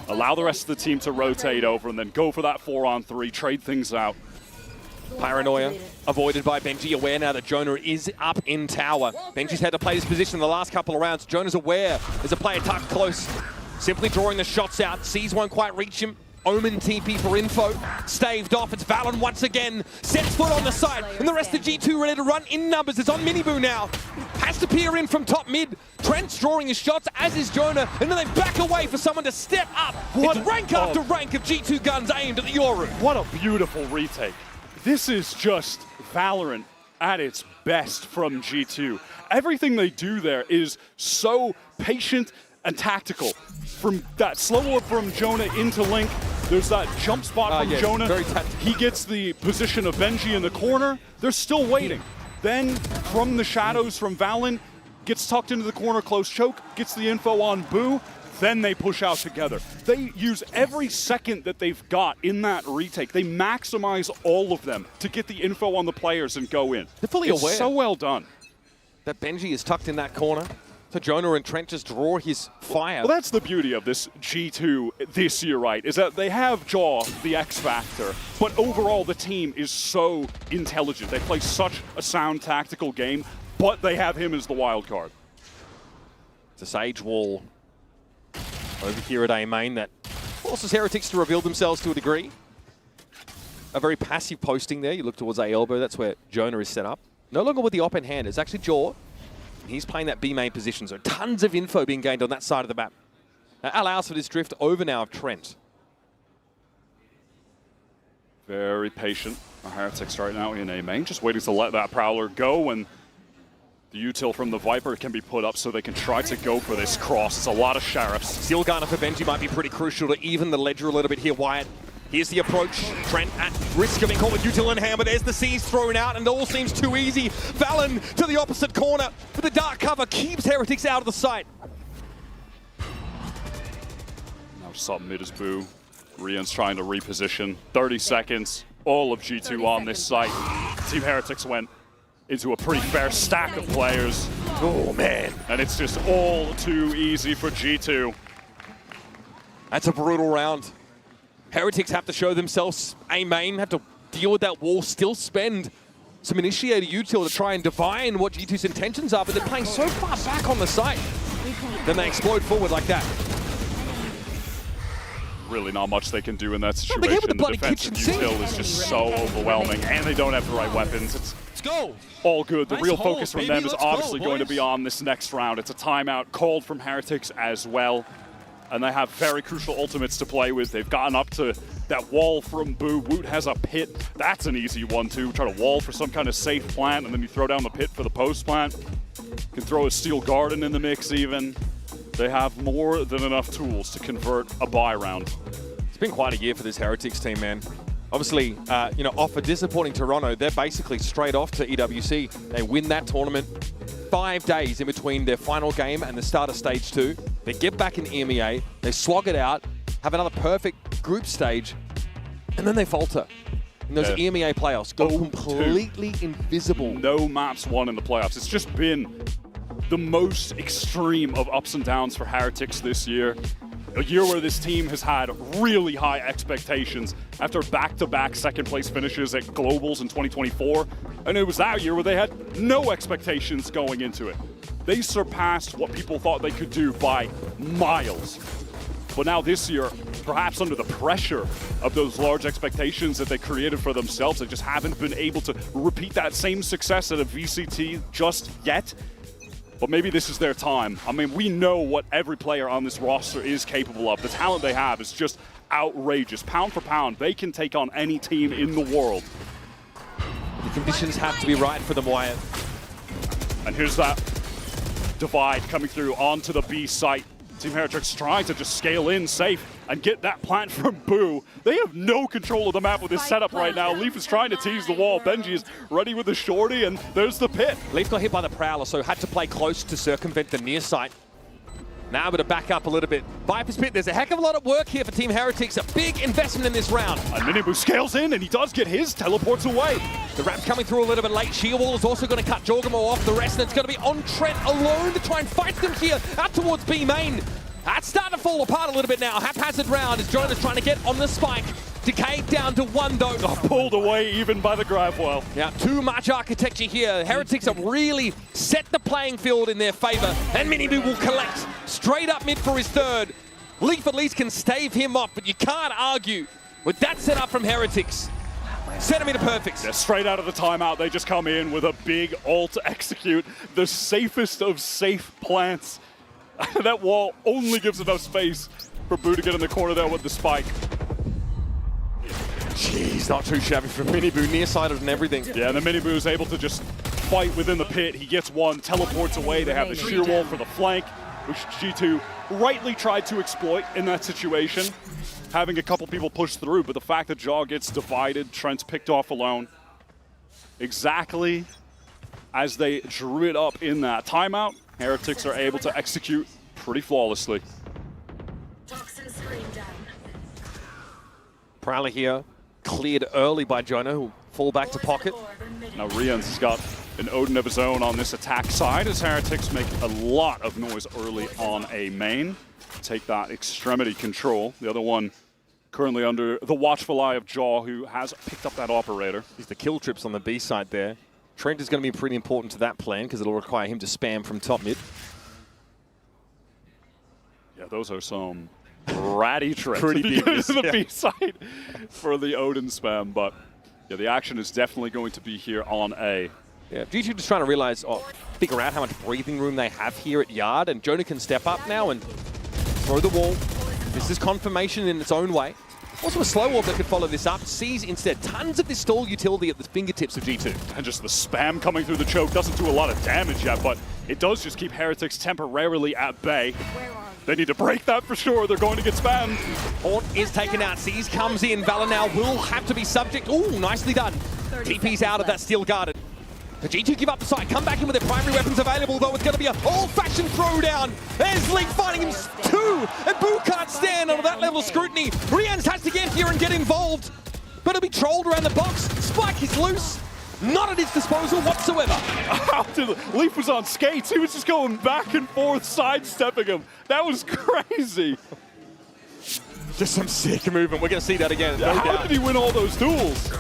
Allow the rest of the team to rotate over and then go for that 4-on-3, trade things out. Paranoia avoided by Benji, aware now that Jonah is up in tower. Benji's had to play this position in the last couple of rounds. Jonah's aware there's a player tucked close. Simply drawing the shots out. Sees won't quite reach him. Omen TP for info. Staved off. It's Valon once again. Sets foot on the side. And the rest of G2 ready to run in numbers. It's on Miniboo now. Has to peer in from top mid. Trent's drawing his shots, as is Jonah. And then they back away for someone to step up. It's rank after rank of G2 guns aimed at the Yoru. What a beautiful retake. This is just Valorant at its best from G2. Everything they do there is so patient and tactical. From that slow up from Jonah into Link, there's that jump spot from Jonah. Very tactical. He gets the position of Benji in the corner. They're still waiting. Then from the shadows from Valon, gets tucked into the corner, close choke, gets the info on Boo. Then they push out together. They use every second that they've got in that retake. They maximize all of them to get the info on the players and go in. They're fully aware. So well done. That Benji is tucked in that corner. So Jonah and Trent just draw his fire. Well, that's the beauty of this G2 this year, right? Is that they have Jaw, the X factor, but overall the team is so intelligent. They play such a sound tactical game, but they have him as the wild card. It's a Sage Wall over here at A main that forces Heretics to reveal themselves to a degree. A very passive posting there. You look towards A elbow. That's where Jonah is set up. No longer with the op in hand. It's actually Jaw. He's playing that B main position, so tons of info being gained on that side of the map. That allows for this drift over now of Trent. Very patient. Heretics right now in A main, just waiting to let that Prowler go, and the util from the Viper can be put up so they can try to go for this cross. It's a lot of Sheriffs. Steel Gunner for Benji might be pretty crucial to even the ledger a little bit here, Wyatt. Here's the approach. Trent at risk of being caught with util and hammer. There's the C's thrown out, and it all seems too easy. Valon to the opposite corner, but the dark cover keeps Heretics out of the sight. Now sub mid is Boo. Rian's trying to reposition. 30 seconds. All of G2 on this site. Team Heretics went into a pretty fair stack of players. Oh, man. And it's just all too easy for G2. That's a brutal round. Heretics have to show themselves A main, have to deal with that wall, still spend some initiator util to try and divine what G2's intentions are, but they're playing so far back on the site. Then they explode forward like that. Really not much they can do in that situation. They hit with the bloody defensive kitchen sink. util is just so overwhelming, and they don't have the right weapons. Let's go. All good. The Nice real hold, focus from baby. them is Let's go, obviously going to boys. be on this next round. It's a timeout called from Heretics as well. And they have very crucial ultimates to play with. They've gotten up to that wall from Boo. Woot has a pit. That's an easy one, too. Try to wall for some kind of safe plant, and then you throw down the pit for the post plant. Can throw a steel garden in the mix, even. They have more than enough tools to convert a buy round. It's been quite a year for this Heretics team, man. Obviously, you know, off a disappointing Toronto, they're basically straight off to EWC. They win that tournament. 5 days in between their final game and the start of Stage 2. They get back in EMEA, they slog it out, have another perfect group stage, and then they falter. In those EMEA playoffs, go completely invisible. No maps won in the playoffs. It's just been the most extreme of ups and downs for Heretics this year. A year where this team has had really high expectations after back-to-back second-place finishes at Globals in 2024. And it was that year where they had no expectations going into it. They surpassed what people thought they could do by miles. But now this year, perhaps under the pressure of those large expectations that they created for themselves, they just haven't been able to repeat that same success at a VCT just yet. But maybe this is their time. I mean, we know what every player on this roster is capable of. The talent they have is just outrageous. Pound for pound, they can take on any team in the world. The conditions have to be right for them, Wyatt. And here's that divide coming through onto the B site. Team Heretics trying to just scale in safe and get that plant from Boo. They have no control of the map with this setup right now. Leaf is trying to tease the wall. Benji is ready with the shorty, and there's the pit. Leaf got hit by the Prowler, so had to play close to circumvent the near site. Now able to back up a little bit. Viper's Pit, there's a heck of a lot of work here for Team Heretics. A big investment in this round. And Minibu scales in, and he does get his, teleports away. The Rap's coming through a little bit late. Sheer Wall is also going to cut Jorgamo off the rest, and it's going to be on Trent alone to try and fight them here out towards B main. That's starting to fall apart a little bit now. Haphazard round as Jonas trying to get on the spike. Decay down to 1 though. Oh, pulled away even by the grab well. Yeah, too much architecture here. Heretics have really set the playing field in their favor, and Minibu will collect straight up mid for his third. Leaf at least can stave him off, but you can't argue with that setup from Heretics. Centimeter perfect. Yeah, straight out of the timeout, they just come in with a big ult to execute the safest of safe plants. That wall only gives enough space for Boo to get in the corner there with the spike. Jeez, not too shabby for Minibu, nearsighted and everything. Yeah, and the Minibu is able to just fight within the pit. He gets one, teleports away. They have the sheer wall for the flank, which G2 rightly tried to exploit in that situation, having a couple people push through, but the fact that Jaw gets divided, Trent's picked off alone, exactly as they drew it up in that timeout, Heretics are able to execute pretty flawlessly. Prowler here, cleared early by Jonah, who'll fall back to pocket. Now Rians has got an Odin of his own on this attack side as Heretics make a lot of noise early on A main. Take that extremity control. The other one currently under the watchful eye of Jaw, who has picked up that operator. He's the kill trips on the B side there. Trent is going to be pretty important to that plan because it'll require him to spam from top mid. Yeah, those are some ratty trips. Pretty to the yeah. B side for the Odin spam, but yeah, the action is definitely going to be here on A. Yeah, G2 just trying to realize, figure out how much breathing room they have here at Yard, and Jonah can step up now and throw the wall. This is confirmation in its own way. Also a slow wall that could follow this up. Sees instead tons of this stall utility at the fingertips of G2. And just the spam coming through the choke doesn't do a lot of damage yet, but it does just keep Heretics temporarily at bay. They need to break that for sure. They're going to get spammed. Haunt is taken out. Seas comes in. Valor now will have to be subject. Ooh, nicely done. TP's out of that steel guarded. The G2 give up the site, come back in with their primary weapons available, though it's going to be an old-fashioned throwdown. There's Leaf fighting him too, and Boo can't stand under that level of scrutiny. Rians has to get here and get involved, but he'll be trolled around the box. Spike is loose, not at his disposal whatsoever. Leaf was on skates. He was just going back and forth, sidestepping him. That was crazy. Just some sick movement. We're going to see that again. No How doubt. did he win all those duels?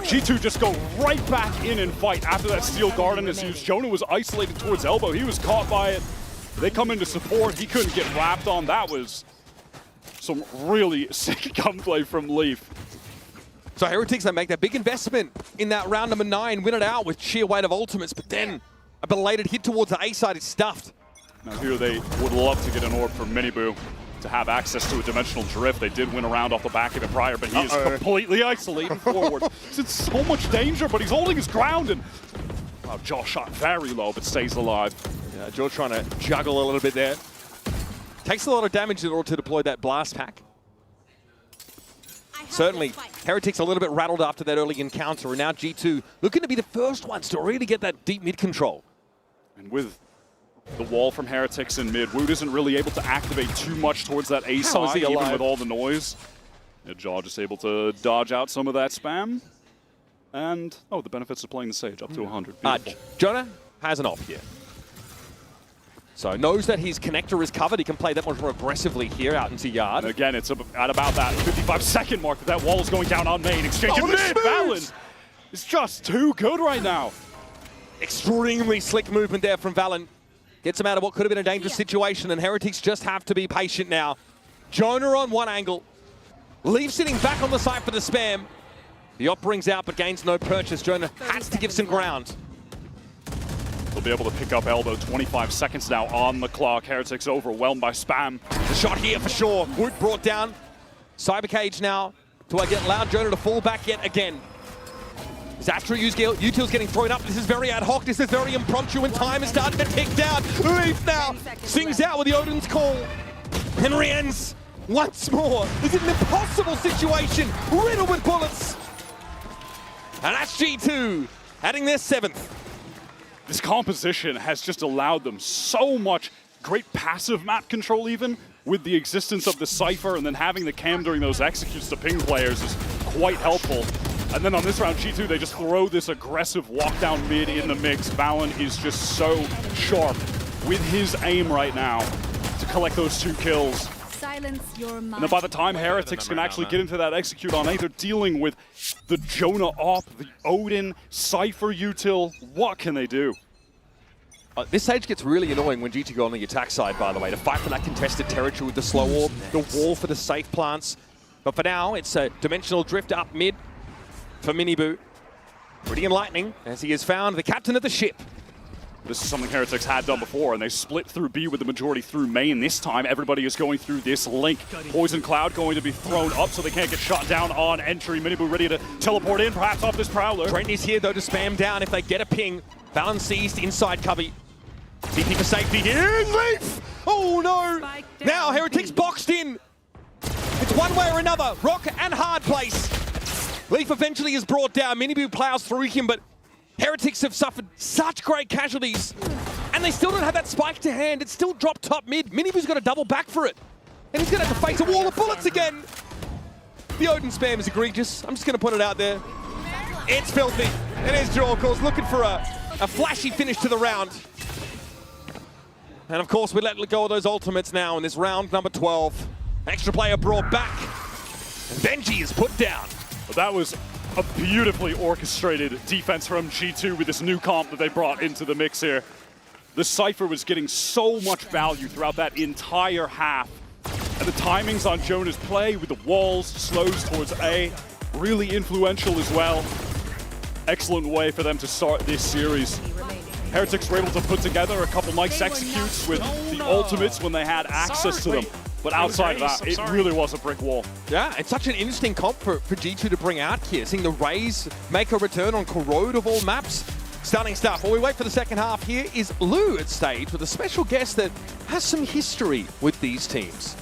G2 just go right back in and fight after that steel garden is used. Jonah was isolated towards elbow. He was caught by it. They come into support. He couldn't get wrapped on. That was some really sick gunplay from Leaf. So Heretics, they make that big investment in that round number 9, win it out with sheer weight of ultimates, but then a belated hit towards the A side is stuffed. Now here they would love to get an orb from Minibu to have access to a dimensional drift. They did win a round off the back of it prior, but he is completely isolated forward. He's in so much danger, but he's holding his ground, and wow, Jaw shot very low, but stays alive. Yeah, Jaw trying to juggle a little bit there. Takes a lot of damage in order to deploy that blast pack. Certainly, Heretics a little bit rattled after that early encounter, and now G2 looking to be the first ones to really get that deep mid control. And with the wall from Heretics in mid, Wood isn't really able to activate too much towards that A side, even with all the noise. Yeah, Jaw just able to dodge out some of that spam. And, oh, the benefits of playing the Sage, up to 100. Jonah has an off here. So knows that his connector is covered. He can play that much more aggressively here out into Yard. And again, it's at about that 55-second mark that wall is going down on main. Exchange in mid. Valen is just too good right now. Extremely slick movement there from Valen. Gets him out of what could have been a dangerous situation, and Heretics just have to be patient now. Jonah on one angle. Leaf sitting back on the side for the spam. The op rings out, but gains no purchase. Jonah has to give some ground. They'll be able to pick up elbow. 25 seconds now on the clock. Heretics overwhelmed by spam. The shot here for sure. Wood brought down. Cyber Cage now. Do I get allowed Jonah to fall back yet again? Astra Util's getting thrown up. This is very ad hoc. This is very impromptu, and time is starting to tick down. Leaf now sings out with the Odin's call. Henry ends once more. This is an impossible situation, riddled with bullets. And that's G2 adding their 7th. This composition has just allowed them so much great passive map control, even with the existence of the Cypher, and then having the cam during those executes to ping players is quite helpful. And then on this round, G2, they just throw this aggressive walk down mid in the mix. Valen is just so sharp with his aim right now to collect those 2 kills. Silence your mind. And then by the time Heretics can actually get into that execute on A, they're dealing with the Jonah op, the Odin, Cypher util. What can they do? This stage gets really annoying when G2 go on the attack side, by the way, to fight for that contested territory with the slow orb, the wall for the safe plants. But for now, it's a dimensional drift up mid for Miniboo. Pretty enlightening as he has found the captain of the ship. This is something Heretics had done before, and they split through B with the majority through main. This time, everybody is going through this link. Poison Cloud going to be thrown up so they can't get shot down on entry. Miniboo ready to teleport in, perhaps off this Prowler. Trent is here, though, to spam down if they get a ping. Valen seized inside Cubby. CP for safety here, Leaf! Oh no! Now Heretics boxed in. It's one way or another, rock and hard place. Leaf eventually is brought down. Miniboo plows through him, but Heretics have suffered such great casualties. And they still don't have that spike to hand. It's still dropped top mid. Miniboo's got to double back for it. And he's going to have to face a wall of bullets again. The Odin spam is egregious. I'm just going to put it out there. It's filthy. And here's Draw, of course, looking for a flashy finish to the round. And of course, we let go of those ultimates now in this round number 12. Extra player brought back. And Benji is put down. That was a beautifully orchestrated defense from G2 with this new comp that they brought into the mix here. The Cypher was getting so much value throughout that entire half. And the timings on Jonah's play with the walls, slows towards A, really influential as well. Excellent way for them to start this series. Heretics were able to put together a couple nice executes with the ultimates when they had access to them. But outside of that, it really was a brick wall. Yeah, it's such an interesting comp for G2 to bring out here. Seeing the Rays make a return on Corrode of all maps. Stunning stuff. While we wait for the second half, here is Lou at stage with a special guest that has some history with these teams.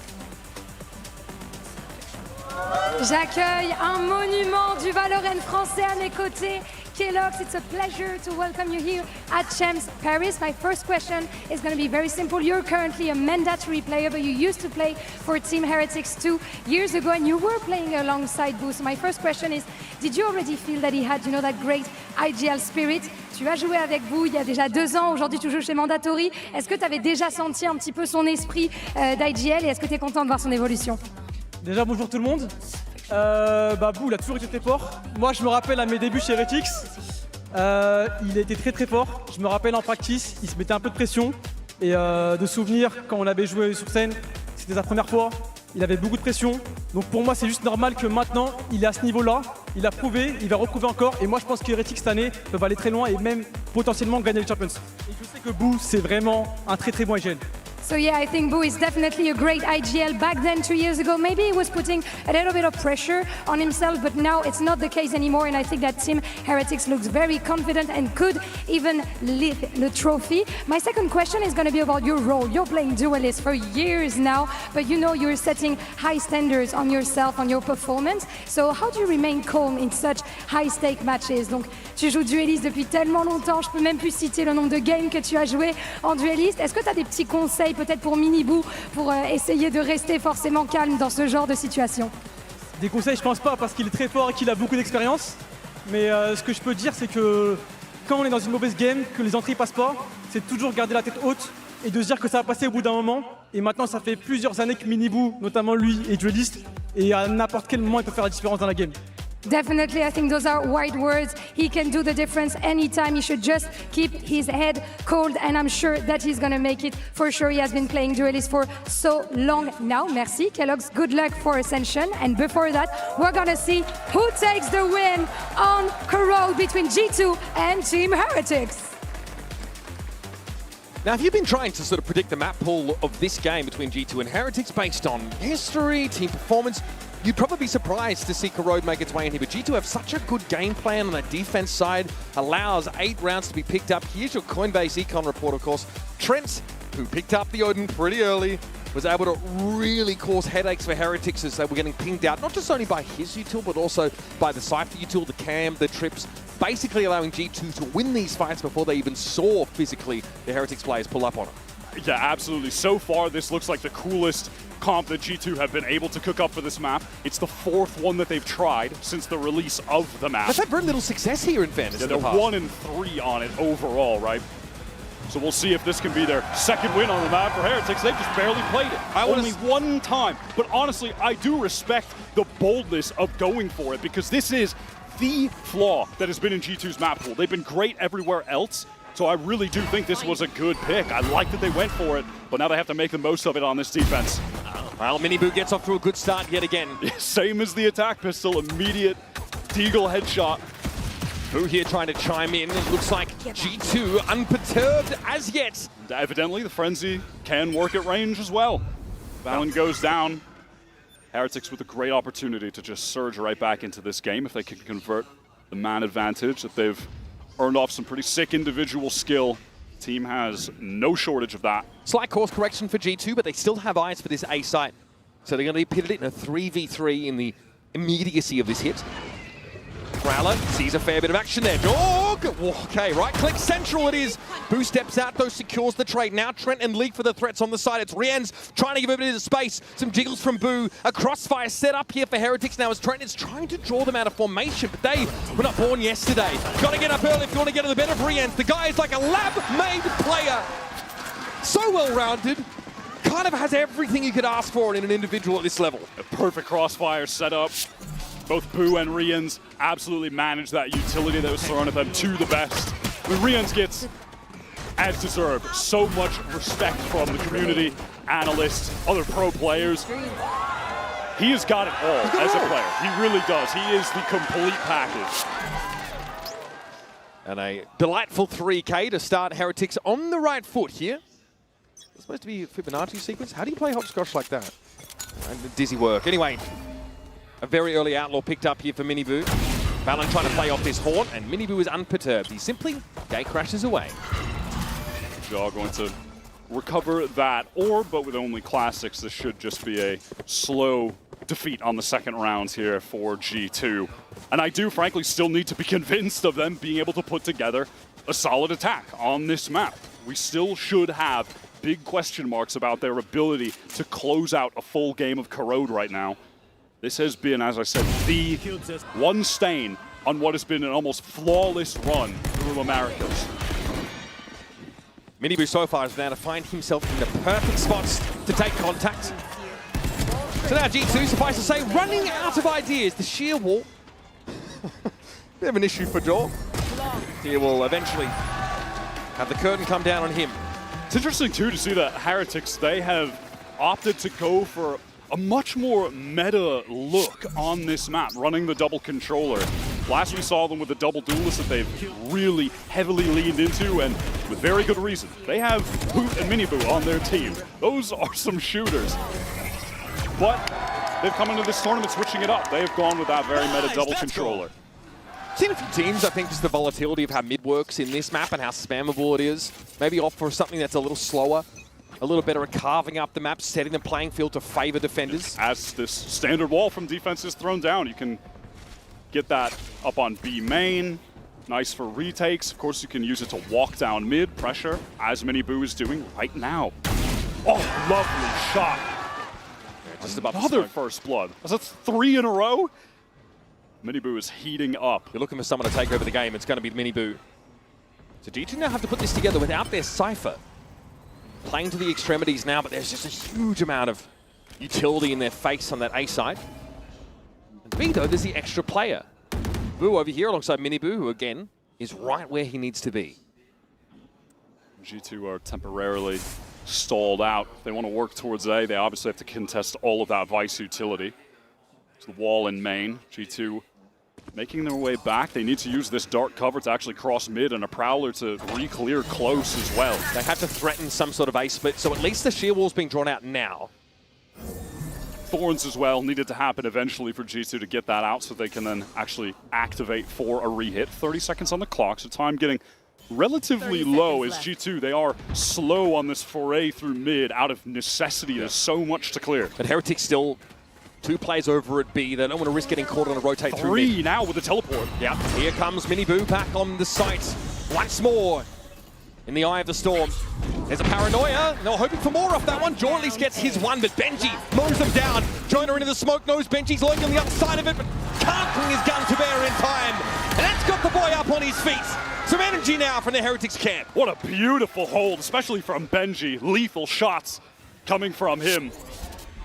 J'accueille un monument du Valorant français à mes côtés. Kellogg's, it's a pleasure to welcome you here at Champs Paris. My first question is going to be very simple. You're currently a mandatory player, but you used to play for Team Heretics 2 years ago, and you were playing alongside Boo. So my first question is, did you already feel that he had, that great IGL spirit? Tu as joué avec Boo il y a déjà 2 ans, aujourd'hui tu joues chez Mandatory. Est-ce que tu avais déjà senti un petit peu son esprit d'IGL et est-ce que tu es content de voir son évolution? Déjà bonjour tout le monde. Boo, il a toujours été très fort. Moi, je me rappelle à mes débuts chez Heretics, il était très très fort. Je me rappelle en practice, il se mettait un peu de pression. Et de souvenirs, quand on avait joué sur scène, c'était sa première fois. Il avait beaucoup de pression. Donc pour moi, c'est juste normal que maintenant, il est à ce niveau-là. Il a prouvé, il va reprouver encore. Et moi, je pense que Heretics cette année peuvent aller très loin et même potentiellement gagner les Champions. Et je sais que Boo, c'est vraiment un très très bon IGL. So yeah, I think Boo is definitely a great IGL. Back then, 2 years ago, maybe he was putting a little bit of pressure on himself, but now it's not the case anymore, and I think that Team Heretics looks very confident and could even lift the trophy. My second question is going to be about your role. You're playing Duelist for years now, but you're setting high standards on yourself, on your performance. So how do you remain calm in such high-stake matches? Donc, tu joues Duelist depuis tellement longtemps, je peux même plus citer le nombre de games que tu as joué en Duelist. Est-ce que tu as des petits conseils peut-être pour Miniboo, pour essayer de rester forcément calme dans ce genre de situation? Des conseils, je pense pas, parce qu'il est très fort et qu'il a beaucoup d'expérience. Mais ce que je peux dire, c'est que quand on est dans une mauvaise game, que les entrées passent pas, c'est toujours garder la tête haute et de se dire que ça va passer au bout d'un moment. Et maintenant, ça fait plusieurs années que Miniboo, notamment lui, est dueliste. Et à n'importe quel moment, il peut faire la différence dans la game. Definitely, I think those are wide words. He can do the difference anytime. He should just keep his head cold, and I'm sure that he's going to make it for sure. He has been playing Duelist for so long now. Merci, Kellogg's. Good luck for Ascension. And before that, we're going to see who takes the win on Corrode between G2 and Team Heretics. Now, have you been trying to sort of predict the map pool of this game between G2 and Heretics based on history, team performance? you'd probably be surprised to see Corrode make its way in here, but G2 have such a good game plan on the defense side, allows 8 rounds to be picked up. Here's your Coinbase Econ report, of course. Trent, who picked up the Odin pretty early, was able to really cause headaches for Heretics as they were getting pinged out, not just only by his util, but also by the Cypher util, the cam, the trips, basically allowing G2 to win these fights before they even saw physically the Heretics players pull up on them. Yeah, absolutely. So far, this looks like the coolest comp that G2 have been able to cook up for this map. It's the 4th one that they've tried since the release of the map. They've had very little success here in fairness. Yeah, they're 1-3 on it overall, right? So we'll see if this can be their second win on the map for Heretics. They've just barely played it. Only one time. But honestly, I do respect the boldness of going for it because this is the flaw that has been in G2's map pool. They've been great everywhere else. So I really do think this was a good pick. I like that they went for it, but now they have to make the most of it on this defense. Well, Miniboo gets off to a good start yet again. Same as the attack pistol, immediate Deagle headshot. Boo here trying to chime in. It looks like G2 unperturbed as yet. And evidently, the Frenzy can work at range as well. Valen goes down. Heretics with a great opportunity to just surge right back into this game if they can convert the man advantage that they've earned off some pretty sick individual skill. Team has no shortage of that. Slight course correction for G2, but they still have eyes for this A site. So they're going to be pitted in a 3v3 in the immediacy of this hit. Prowler sees a fair bit of action there. Dog! Okay, right click central it is. Boo steps out though, secures the trade. Now Trent and League for the threats on the side. It's Rian's trying to give a bit of space. Some jiggles from Boo. A crossfire set up here for Heretics now as Trent is trying to draw them out of formation, but they were not born yesterday. Got to get up early if you want to get to the better of Rian's. The guy is like a lab-made player. So well-rounded. Kind of has everything you could ask for in an individual at this level. A perfect crossfire setup. Both Boo and Rians absolutely managed that utility that was thrown at them to the best. When Rians gets, as deserved, so much respect from the community, analysts, other pro players. He has got it all as a player. He really does. He is the complete package. And a delightful 3K to start Heretics on the right foot here. It's supposed to be a Fibonacci sequence. How do you play hopscotch like that? And dizzy work. Anyway, a very early outlaw picked up here for Miniboo. Valen trying to play off this haunt, and Miniboo is unperturbed. He simply gate crashes away. Jaw going to recover that orb, but with only classics, this should just be a slow defeat on the second round here for G2. And I do, frankly, still need to be convinced of them being able to put together a solid attack on this map. We still should have big question marks about their ability to close out a full game of Corrode right now. This has been, as I said, the one stain on what has been an almost flawless run through Americas. Miniboo so far is now to find himself in the perfect spots to take contact. So now G2, suffice to say, running out of ideas. The sheer wall. Bit of an issue for Jaw. He will eventually have the curtain come down on him. It's interesting, too, to see that Heretics, they have opted to go for a much more meta look on this map, running the double controller. Last we saw them with the double duelist that they've really heavily leaned into, and with very good reason. They have Boot and Miniboo on their team. Those are some shooters. But they've come into this tournament switching it up. They have gone with that very meta double controller. Seen a few teams, I think, just the volatility of how mid works in this map and how spammable it is. Maybe opt for something that's a little slower, a little better at carving up the map, setting the playing field to favor defenders. As this standard wall from defense is thrown down, you can get that up on B main. Nice for retakes. Of course, you can use it to walk down mid, pressure, as Miniboo is doing right now. Oh, lovely shot. Yeah, just about another first blood. That's 3 in a row. Miniboo is heating up. You're looking for someone to take over the game. It's going to be Miniboo. So G2 now have to put this together without their Cypher. Playing to the extremities now, but there's just a huge amount of utility in their face on that A side. And B, though, there's the extra player. Boo over here alongside Miniboo, who, again, is right where he needs to be. G2 are temporarily stalled out. If they want to work towards A, they obviously have to contest all of that Vice utility. It's the wall in main. G2 making their way back. They need to use this dark cover to actually cross mid and a Prowler to re-clear close as well. They have to threaten some sort of A split, so at least the sheer wall's being drawn out now. Thorns as well needed to happen eventually for G2 to get that out so they can then actually activate for a re-hit. 30 seconds on the clock, so time getting relatively low as G2. They are slow on this foray through mid out of necessity. There's so much to clear. But Heretics still 2 plays over at B. They don't want to risk getting caught on a rotate through mid. 3 now with the teleport. Yeah, here comes Miniboo back on the site once more in the eye of the storm. There's a paranoia. No, hoping for more off that one. Joe at least gets his one, but Benji mows them down. Jonah into the smoke, knows Benji's lurking on the other side of it, but can't bring his gun to bear in time. And that's got the boy up on his feet. Some energy now from the Heretics camp. What a beautiful hold, especially from Benji. Lethal shots coming from him.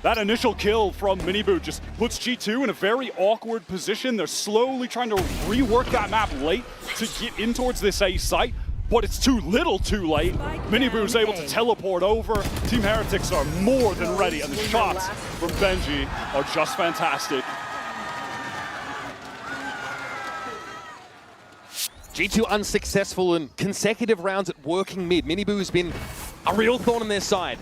That initial kill from Miniboo just puts G2 in a very awkward position. They're slowly trying to rework that map late to get in towards this A site, but it's too little too late. Miniboo's able to teleport over. Team Heretics are more than ready, and the shots from Benji are just fantastic. G2 unsuccessful in consecutive rounds at working mid. Miniboo has been a real thorn on their side.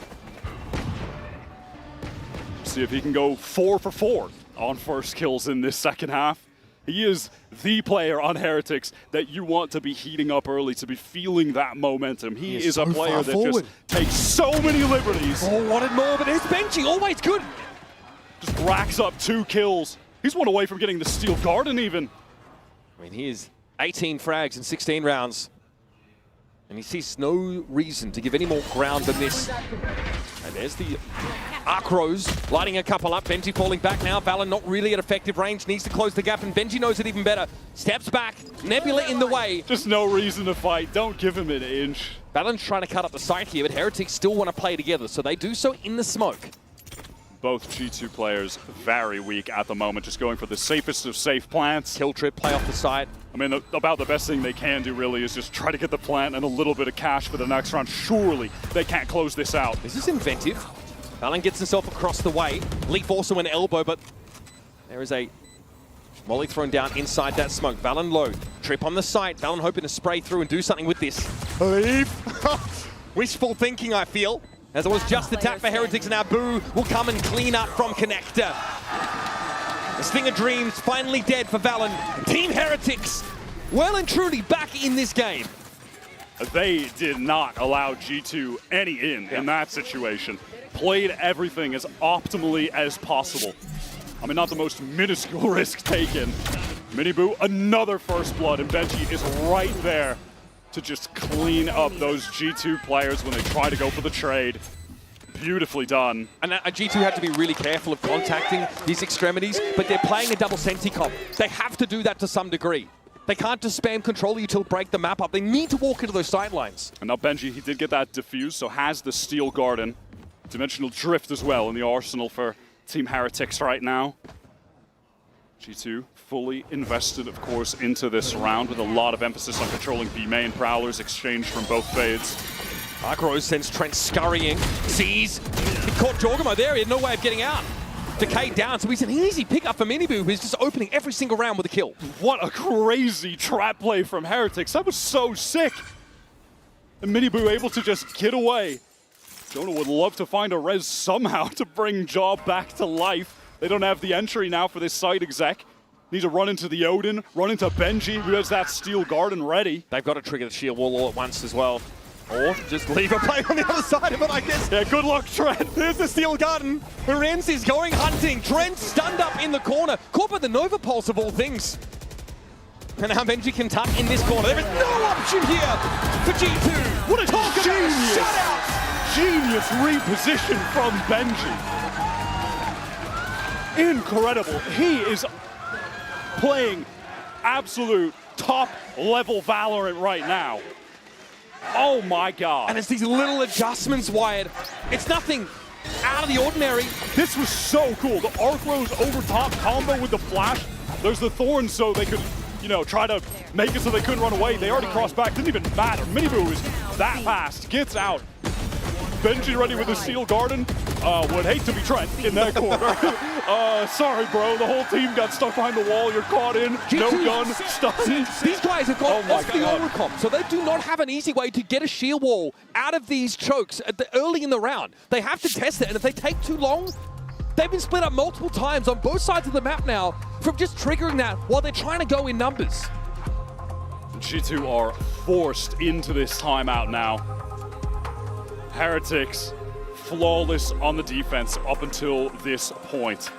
See if he can go 4 for 4 on first kills in this second half. He is the player on Heretics that you want to be heating up early, to be feeling that momentum. He is a player that just takes so many liberties. Oh, wanted more, but it's Benji, always good. Just racks up 2 kills. He's 1 away from getting the Steel Garden even. I mean, he is 18 frags in 16 rounds. And he sees no reason to give any more ground than this. And there's the Arcros lighting a couple up. Benji falling back now. Valon not really at effective range. Needs to close the gap, and Benji knows it even better. Steps back. Nebula in the way. Just no reason to fight. Don't give him an inch. Valon's trying to cut up the site here, but Heretics still want to play together, so they do so in the smoke. Both G2 players very weak at the moment, just going for the safest of safe plants. Kill trip, play off the side. I mean, about the best thing they can do really is just try to get the plant and a little bit of cash for the next round. Surely they can't close this out. This is inventive. Valon gets himself across the way. Leaf also an elbow, but there is a molly thrown down inside that smoke. Valon low. Trip on the site. Valon hoping to spray through and do something with this. Leaf. Wishful thinking, I feel. As it was just the tap for Heretics, and now Boo will come and clean up from Connector. The Sting of Dreams finally dead for Valon. Team Heretics well and truly back in this game. They did not allow G2 any in that situation. Played everything as optimally as possible. I mean, not the most minuscule risk taken. Miniboo, another first blood, and Benji is right there to just clean up those G2 players when they try to go for the trade. Beautifully done. And G2 had to be really careful of contacting these extremities, but they're playing a double senti comp. They have to do that to some degree. They can't just spam control you till break the map up. They need to walk into those sidelines. And now Benji, he did get that defuse, so has the Steel Garden. Dimensional Drift as well in the arsenal for Team Heretics right now. G2 fully invested, of course, into this round with a lot of emphasis on controlling B main. Prowlers exchanged from both fades. Arcros sends Trent scurrying, sees, he caught Jorgamo there, he had no way of getting out. Decay down, so he's an easy pickup for Miniboo, who's just opening every single round with a kill. What a crazy trap play from Heretics. That was so sick. And Miniboo able to just get away. Jonah would love to find a res somehow to bring Jaw back to life. They don't have the entry now for this site exec. Need to run into the Odin, run into Benji, who has that Steel Garden ready. They've got to trigger the shield wall all at once as well. Or just leave a play on the other side of it, I guess. Yeah, good luck, Trent. There's the Steel Garden. Lorenz is going hunting. Trent stunned up in the corner. Caught by the Nova Pulse of all things. And now Benji can tuck in this corner. There is no option here for G2. What a genius shutout! Genius reposition from Benji. Incredible. He is playing absolute top-level Valorant right now. Oh my God. And it's these little adjustments, Wyatt. It's nothing out of the ordinary. This was so cool. The Arcros over top combo with the flash. There's the Thorns so they could, you know, try to make it so they couldn't run away. They already crossed back. Didn't even matter. Miniboo is that fast. Gets out. Benji ready with the Steel Garden. Would hate to be Trent in that corner. Sorry, bro. The whole team got stuck behind the wall. You're caught in. No gun. Stuck. These guys have got off the overcomp, so they do not have an easy way to get a shield wall out of these chokes early in the round. They have to test it, and if they take too long, They've been split up multiple times on both sides of the map now from just triggering that while they're trying to go in numbers. G2 are forced into this timeout now. Heretics flawless on the defense up until this point.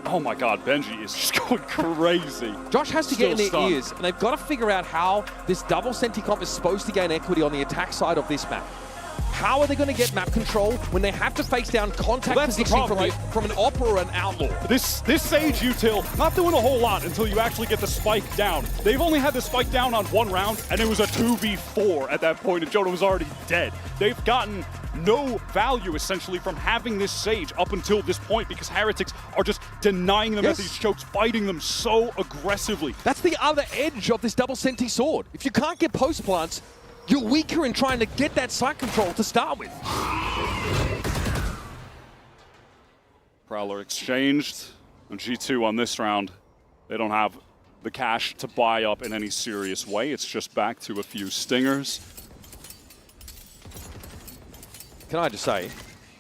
Oh my god, Benji is just going crazy. Josh has to get in their stunned. ears, and they've got to figure out how this double Senti comp is supposed to gain equity on the attack side of this map. How are they going to get map control when they have to face down contact positioning from an Opera or an Outlaw? This Sage util not doing a whole lot until you actually get the spike down. They've only had the spike down on one round, and it was a 2v4 at that point, and Jonah was already dead. They've gotten no value, essentially, from having this Sage up until this point because Heretics are just denying them at these chokes, fighting them so aggressively. That's the other edge of this double Senti sword. If you can't get post plants, you're weaker in trying to get that site control to start with. Prowler exchanged, and G2 on this round, they don't have the cash to buy up in any serious way. It's just back to a few stingers. Can I just say,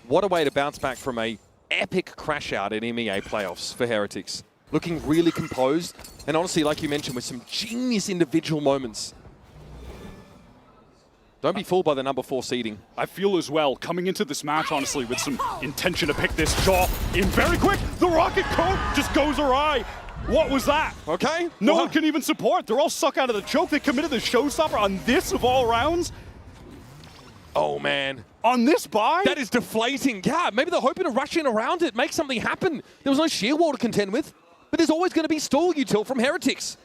what a way to bounce back from a epic crash out in MEA playoffs for Heretics. Looking really composed, and honestly, like you mentioned, with some genius individual moments. Don't be fooled by the number 4 seeding. I feel as well, coming into this match, honestly, with some intention to pick this jaw in very quick. The rocket code just goes awry. What was that? Okay. No one can even support. They're all suck out of the choke. They committed the showstopper on this of all rounds. Oh, man. On this buy? That is deflating. Yeah, maybe they're hoping to rush in around it, make something happen. There was no sheer wall to contend with, but there's always going to be stall util from Heretics.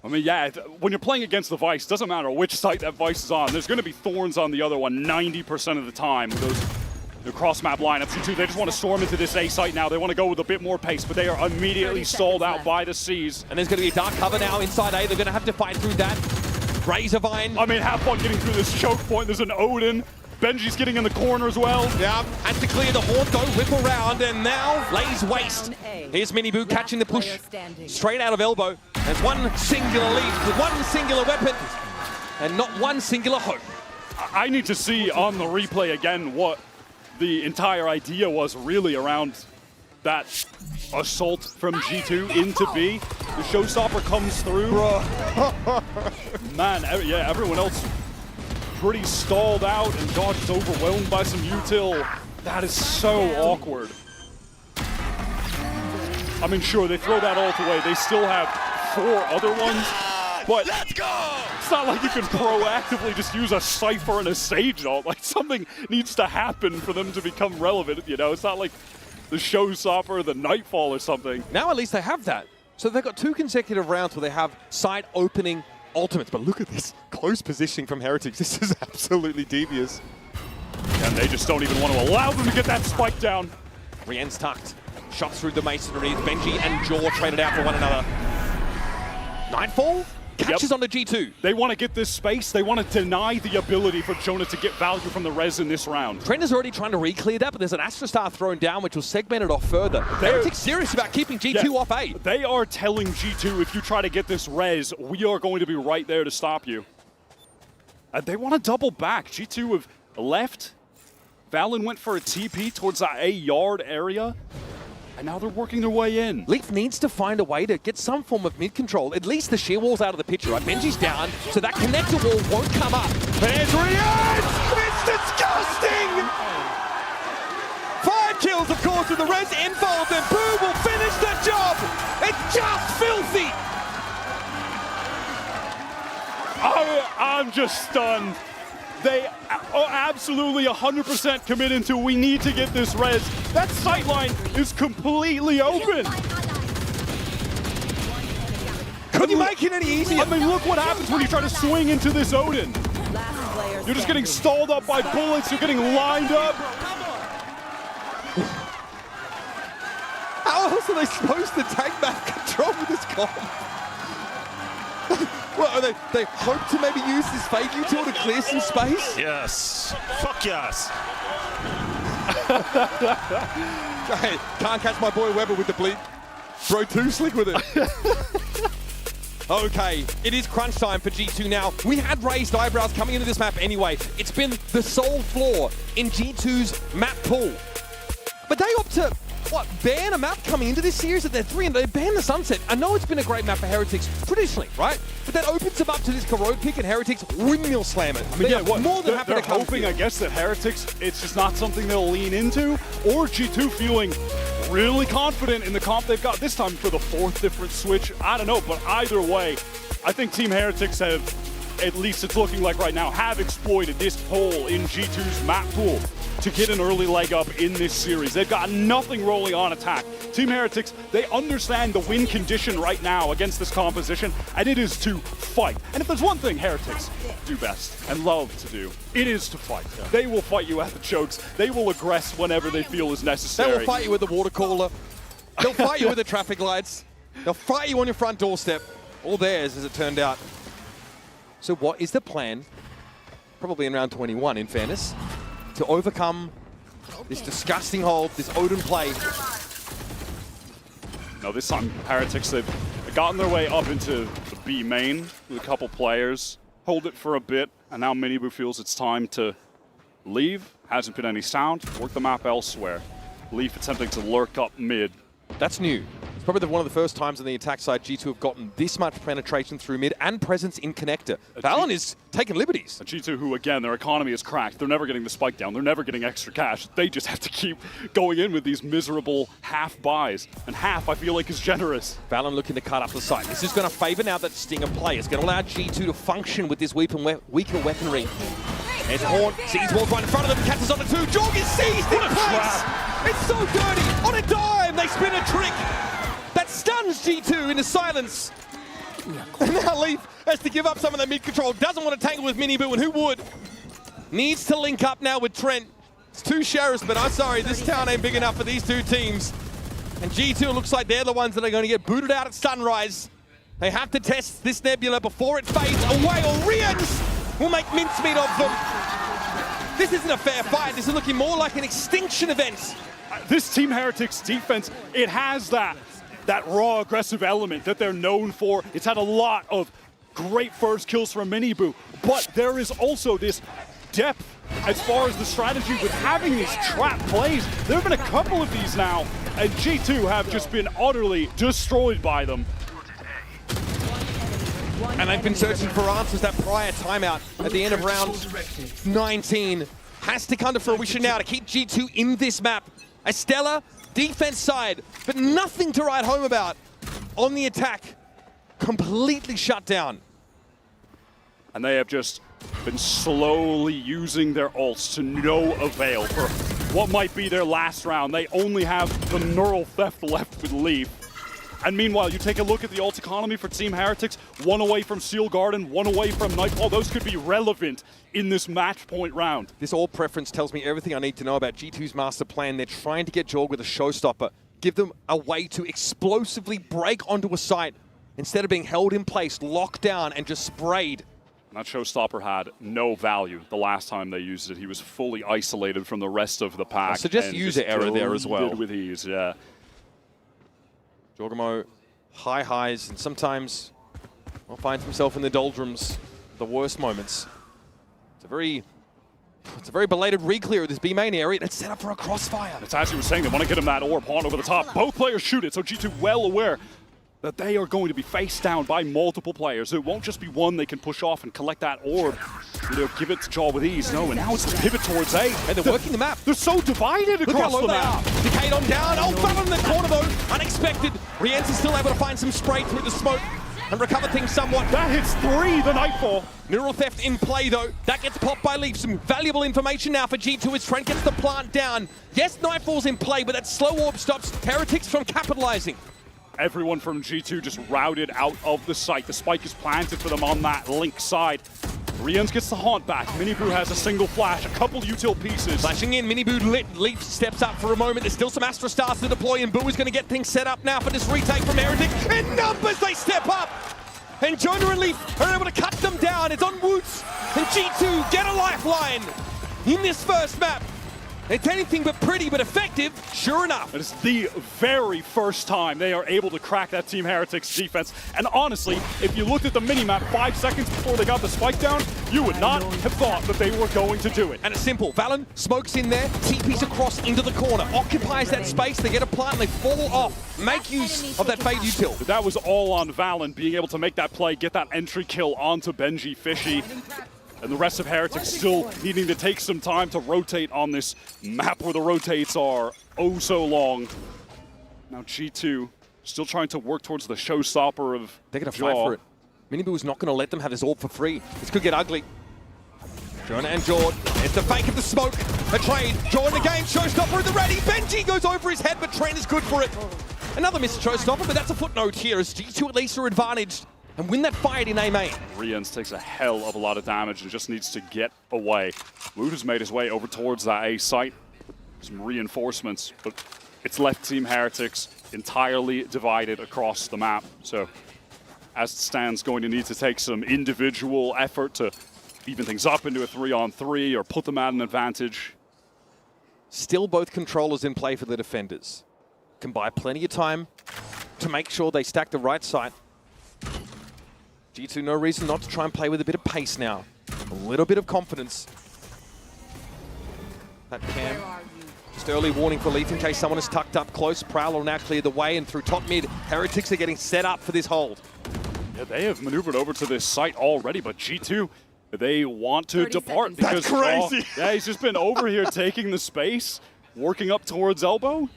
I mean, yeah, when you're playing against the Vice, doesn't matter which site that Vice is on. There's going to be Thorns on the other one 90% of the time. The cross-map lineups, G2, they just want to storm into this A site now. They want to go with a bit more pace, but they are immediately stalled out by the C's. And there's going to be a dark cover now inside A. They're going to have to fight through that. Razorvine. I mean, have fun getting through this choke point. There's an Odin. Benji's getting in the corner as well. Yeah, and to clear the Haunt, though, whip around, and now lays waste. Here's Miniboo catching the push straight out of elbow. There's one singular lead with one singular weapon, and not one singular hope. I need to see on the replay again what the entire idea was really around that assault from G2 into B. The showstopper comes through. Man, yeah, everyone else pretty stalled out, and Dodge is overwhelmed by some util. That is so awkward. I mean, sure, they throw that ult away. They still have 4 other ones, but let's go! It's not like you can proactively just use a Cypher and a Sage ult. Like, something needs to happen for them to become relevant, you know? It's not like the Showstopper or the Nightfall or something. Now at least they have that. So they've got 2 consecutive rounds where they have side opening ultimates, but look at this close positioning from Heretics. This is absolutely devious. And they just don't even want to allow them to get that spike down. Rien's tucked. Shots through the masonry. Benji and Jaw traded out for one another. Nightfall catches onto G2. They want to get this space. They want to deny the ability for Jonah to get value from the res in this round. Trent is already trying to re-clear that, but there's an Astra Star thrown down, which will segment it off further. Heretics serious about keeping G2 off A. They are telling G2, if you try to get this res, we are going to be right there to stop you. And they want to double back. G2 have left. Valen went for a TP towards that A yard area. And now they're working their way in. Leaf needs to find a way to get some form of mid-control. At least the sheer wall's out of the picture, right? Benji's down, so that connector wall won't come up. But there's Rian! It's disgusting! 5 kills, of course, with the res involved, and Boo will finish the job! It's just filthy! I'm just stunned. They are absolutely 100% committed to we need to get this res. That sightline is completely open. Could you make it any easier? I mean, look what happens when you try to swing into this Odin. You're just getting stalled up by bullets. You're getting lined up. How else are they supposed to take back control of this comp? Well, they hope to maybe use this fake util to clear some space? Yes. Fuck yes. Hey, can't catch my boy Weber with the bleed. Bro, too slick with it. Okay, it is crunch time for G2 now. We had raised eyebrows coming into this map anyway. It's been the sole flaw in G2's map pool. But they opt to, what, ban a map coming into this series at their 3, and they ban the Sunset. I know it's been a great map for Heretics traditionally, right? But that opens them up to this Corrode pick, and Heretics windmill slam it. I mean, they are more than happy they're to come hoping, here. I guess, that Heretics, it's just not something they'll lean into, or G2 feeling really confident in the comp they've got this time for the 4th different switch. I don't know, but either way, I think Team Heretics have, at least it's looking like right now, have exploited this hole in G2's map pool to get an early leg up in this series. They've got nothing rolling on attack. Team Heretics, they understand the win condition right now against this composition, and it is to fight. And if there's one thing Heretics do best and love to do, it is to fight. Yeah. They will fight you at the chokes. They will aggress whenever they feel is necessary. They will fight you with the water cooler. They'll fight you with the traffic lights. They'll fight you on your front doorstep. All theirs, as it turned out. So what is the plan, probably in round 21 in fairness, to overcome this disgusting hold, this Odin play? No, this time Heretics, they've gotten their way up into the B main with a couple players, hold it for a bit, and now Miniboo feels it's time to leave. Hasn't been any sound, work the map elsewhere. Leaf attempting to lurk up mid. That's new. It's probably one of the first times on the attack side G2 have gotten this much penetration through mid and presence in connector. VALORANT is taking liberties. A G2 who, again, their economy is cracked. They're never getting the spike down. They're never getting extra cash. They just have to keep going in with these miserable half buys. And half, I feel like, is generous. VALORANT looking to cut up the site. This is going to favor now that Stinger play. It's going to allow G2 to function with this weaker weaponry. There's Horn, sees balls right in front of them, catches on the 2. Jorg is seized in place! It's so dirty! On a dime, they spin a trick! That stuns G2 into silence. And now Leaf has to give up some of that mid control. Doesn't want to tangle with Miniboo, and who would? Needs to link up now with Trent. It's 2 sheriffs, but I'm sorry, this town ain't big enough for these 2 teams. And G2 looks like they're the ones that are going to get booted out at sunrise. They have to test this nebula before it fades away, or Rians will make mincemeat of them. This isn't a fair fight. This is looking more like an extinction event. This Team Heretics defense, it has that raw aggressive element that they're known for. It's had a lot of great first kills from Miniboo, but there is also this depth as far as the strategy with having these trap plays. There have been a couple of these now, and G2 have just been utterly destroyed by them. And they've been searching for answers. That prior timeout at the end of round 19 has to come to fruition now to keep G2 in this map. A stellar defense side, but nothing to write home about. On the attack, completely shut down. And they have just been slowly using their ults to no avail for what might be their last round. They only have the Neural Theft left with Leaf. And meanwhile, you take a look at the ult economy for Team Heretics, 1 away from Seal Garden, 1 away from Nightfall. Those could be relevant in this match point round. This ult preference tells me everything I need to know about G2's master plan. They're trying to get Jorg with a showstopper, give them a way to explosively break onto a site instead of being held in place, locked down, and just sprayed. That showstopper had no value the last time they used it. He was fully isolated from the rest of the pack. I suggest user error there as well. With ease, yeah. Jorgamo, high highs, and sometimes finds himself in the doldrums, the worst moments. It's a very belated re-clear of this B main area. It's set up for a crossfire. It's as you were saying, they want to get him that orb pawn over the top. Both players shoot it, so G2 well aware that they are going to be faced down by multiple players. It won't just be one they can push off and collect that orb. They'll give it to Jaw with ease. No, and now it's the pivot towards A. And they're working the map. They're so divided across the map. Decayed on down. Oh, fell in the corner though. Unexpected. Rienz is still able to find some spray through the smoke and recover things somewhat. That hits 3, the Nightfall. Neural Theft in play though. That gets popped by Leaf. Some valuable information now for G2 as Trent gets the plant down. Yes, Nightfall's in play, but that slow orb stops Heretics from capitalizing. Everyone from G2 just routed out of the site. The spike is planted for them on that link side. Rians gets the haunt back. Miniboo has a single flash, a couple util pieces. Flashing in, Miniboo lit. Leaf steps up for a moment. There's still some Astra Stars to deploy, and Boo is going to get things set up now for this retake from Heretic. In numbers, they step up! And Jonah and Leaf are able to cut them down. It's on Woots, and G2 get a lifeline in this first map. It's anything but pretty, but effective, sure enough. It is the very first time they are able to crack that Team Heretics defense. And honestly, if you looked at the minimap 5 seconds before they got the spike down, you would not have thought that they were going to do it. And it's simple. Valen smokes in there, TPs across into the corner, occupies that space, they get a plant and they fall off. Make use of that fade util. That was all on Valen being able to make that play, get that entry kill onto Benji Fishy. And the rest of Heretics still needing to take some time to rotate on this map where the rotates are oh so long. Now G2 still trying to work towards the showstopper of They're going to fight for it. Miniboo is not going to let them have this orb for free. This could get ugly. Jonah and Jord. It's the fake of the smoke. A trade. Jordan again. Showstopper in the ready. Benji goes over his head, but Trent is good for it. Another missed showstopper, but that's a footnote here as G2 at least are advantaged and win that fight in A main. Rians takes a hell of a lot of damage and just needs to get away. Wood has made his way over towards that A site. Some reinforcements, but it's left Team Heretics entirely divided across the map. So as it stands, going to need to take some individual effort to even things up into a 3-on-3 or put them at an advantage. Still both controllers in play for the defenders. Can buy plenty of time to make sure they stack the right site. G2 no reason not to try and play with a bit of pace now. A little bit of confidence. That Cam. Just early warning for Leaf in case someone is tucked up close. Prowl will now clear the way, and through top mid, Heretics are getting set up for this hold. Yeah, they have maneuvered over to this site already, but G2, they want to depart because That's crazy. Yeah, he's just been over here taking the space, working up towards elbow.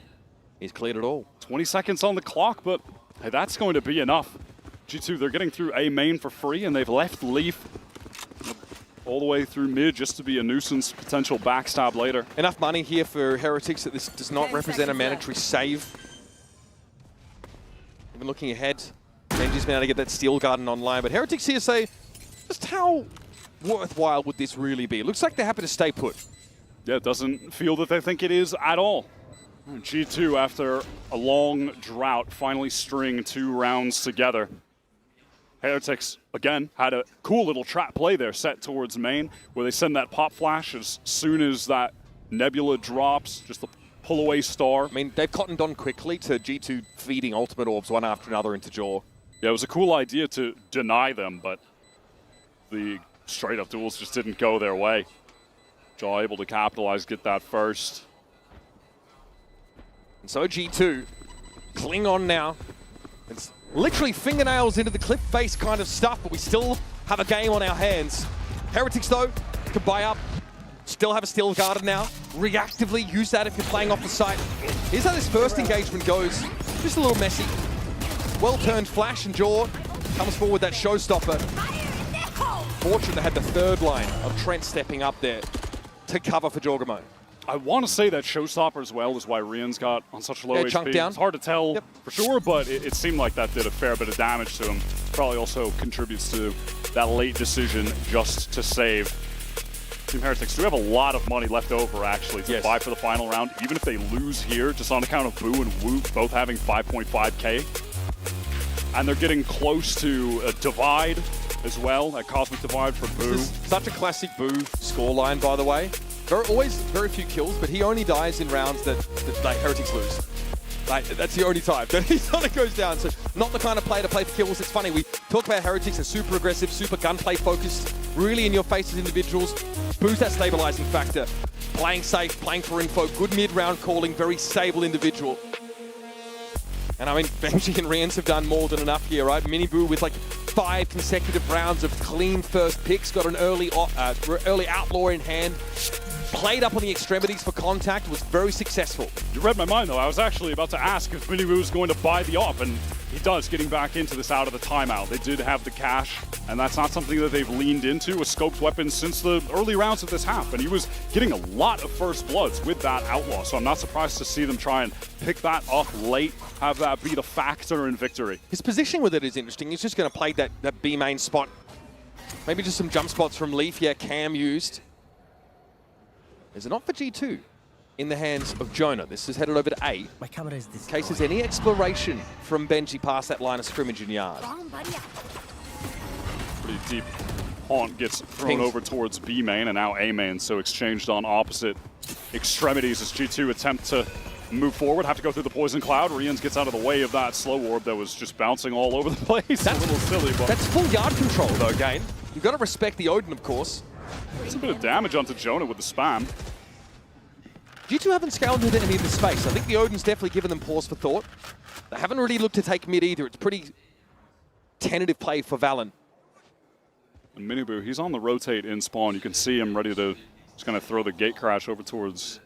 He's cleared it all. 20 seconds on the clock, but hey, that's going to be enough. G2, they're getting through A main for free, and they've left Leaf all the way through mid just to be a nuisance, potential backstab later. Enough money here for Heretics that this does not represent a mandatory save. Even looking ahead, Benji's been able to get that Steel Garden online, but Heretics here say, just how worthwhile would this really be? It looks like they're happy to stay put. Yeah, it doesn't feel that they think it is at all. G2, after a long drought, finally string 2 rounds together. Heretics, again, had a cool little trap play there set towards main, where they send that pop flash as soon as that Nebula drops, just a pull-away star. I mean, they've cottoned on quickly to G2 feeding ultimate orbs one after another into Jaw. Yeah, it was a cool idea to deny them, but the straight-up duels just didn't go their way. Jaw able to capitalize, get that first. And so G2 cling on now. It's literally fingernails into the cliff face kind of stuff, but we still have a game on our hands. Heretics, though, can buy up. Still have a Steel Garden now. Reactively use that if you're playing off the site. Here's how this first engagement goes. Just a little messy. Well-turned flash, and Jaw comes forward with that showstopper. Fortunate they had the third line of Trent stepping up there to cover for Jorgamo. I want to say that showstopper as well is why Rian's got on such low HP. Chunk down. It's hard to tell for sure, but it seemed like that did a fair bit of damage to him. Probably also contributes to that late decision just to save. Team Heretics do have a lot of money left over, actually, to buy for the final round. Even if they lose here, just on account of Boo and Woot both having 5.5K. And they're getting close to a divide as well, a Cosmic Divide for Boo. This is such a classic Boo scoreline, by the way. There are always very few kills, but he only dies in rounds that like, Heretics lose. Like, that's the only time that he sort of goes down. So not the kind of player to play for kills. It's funny, we talk about Heretics as super aggressive, super gunplay focused, really in your face as individuals. Boo's that stabilizing factor. Playing safe, playing for info, good mid-round calling, very stable individual. And I mean, Benji and Rians have done more than enough here, right? Miniboo with like 5 consecutive rounds of clean first picks, got an early outlaw in hand. Played up on the extremities for contact, was very successful. You read my mind, though. I was actually about to ask if Miniboo was going to buy the op, and he does, getting back into this out of the timeout. They did have the cash, and that's not something that they've leaned into, a scoped weapon, since the early rounds of this half, and he was getting a lot of first bloods with that outlaw, so I'm not surprised to see them try and pick that up late, have that be the factor in victory. His positioning with it is interesting. He's just going to play that B main spot. Maybe just some jump spots from Leaf. Yeah, Cam used. There's an op for G2 in the hands of Jonah. This is headed over to A. My camera is in case there's any exploration from Benji past that line of scrimmage and yard. Pretty deep Haunt gets thrown over towards B main and now A main, so exchanged on opposite extremities as G2 attempt to move forward, have to go through the poison cloud. Rians gets out of the way of that slow orb that was just bouncing all over the place. That's a little silly, but that's full yard control though, Gain. You've got to respect the Odin, of course. It's a bit of damage onto Jonah with the spam. G2 haven't scaled into any of the space. I think the Odin's definitely given them pause for thought. They haven't really looked to take mid either. It's pretty tentative play for Valen. And Minibu, he's on the rotate in spawn. You can see him ready to just kind of throw the gate crash over towards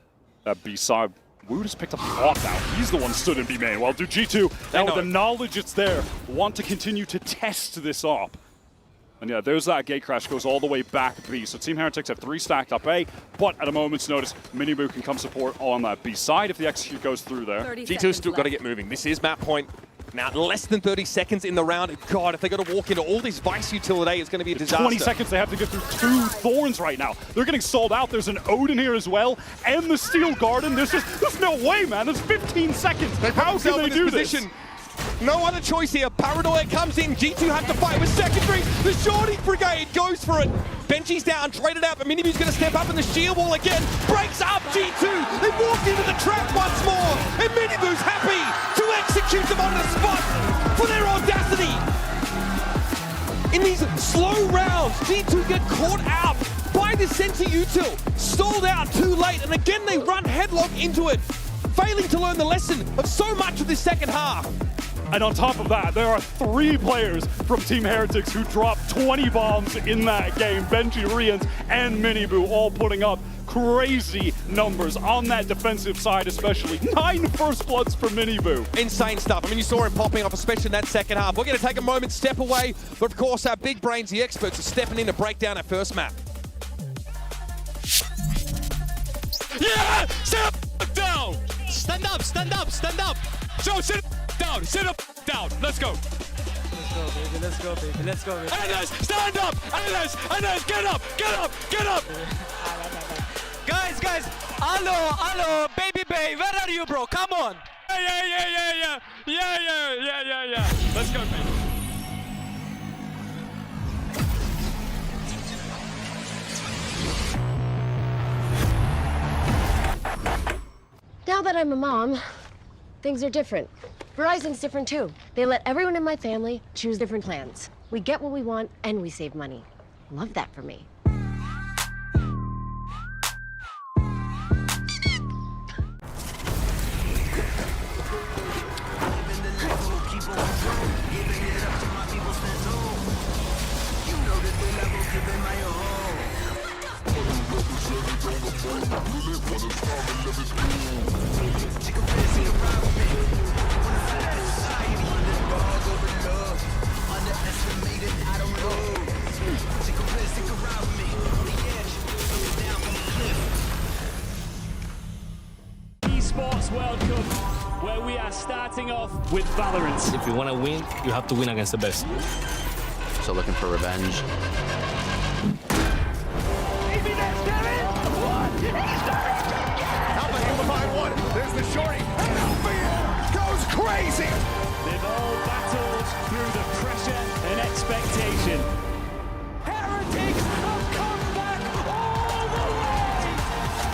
that B side. Wu just picked up the off now. He's the one stood in B main. While do G2, now with the knowledge it's there, want to continue to test this op. And yeah, there's that gate crash, goes all the way back B. So Team Heretics have 3 stacked up A, but at a moment's notice, Minibu can come support on that B side if the execute goes through there. G2's still got to get moving. This is map point. Now, less than 30 seconds in the round. God, if they got to walk into all this Vice utility, it's going to be a disaster. 20 seconds, they have to get through 2 Thorns right now. They're getting sold out. There's an Odin here as well, and the Steel Garden. There's no way, man. There's 15 seconds. How can they do this? No other choice here. Paranoia comes in. G2 have to fight with secondary. The Shorty Brigade goes for it. Benji's down, traded out, but Minibu's going to step up, and the shield wall again breaks up G2. They walked into the trap once more, and Minibu's happy to execute them on the spot for their audacity. In these slow rounds, G2 get caught out by the center util. Stalled out too late, and again they run headlock into it, failing to learn the lesson of so much of this second half. And on top of that, there are 3 players from Team Heretics who dropped 20 bombs in that game. Benji, Rians, and Minibu all putting up crazy numbers on that defensive side especially. 9 first bloods for Minibu. Insane stuff. I mean, you saw him popping off, especially in that second half. We're going to take a moment, step away, but of course our big brains, the experts, are stepping in to break down our first map. Yeah! Sit up, down! Stand up, stand up, stand up! Joe, sit down, sit up, down. Let's go. Let's go, baby. Let's go, baby. Let's go, baby. Analyst, stand up! Analyst, get up, get up, get up! Guys, hello, baby, where are you, bro? Come on! Yeah. Let's go, baby. Now that I'm a mom, things are different. Verizon's different too. They let everyone in my family choose different plans. We get what we want and we save money. Love that for me. Esports World Cup, where we are starting off with VALORANT. If you want to win, you have to win against the best. So looking for revenge. Alpha Hammer behind one. There's the shorty. And Alpha goes crazy. They've all battled through the pressure and expectation. Heretics have come back all the way.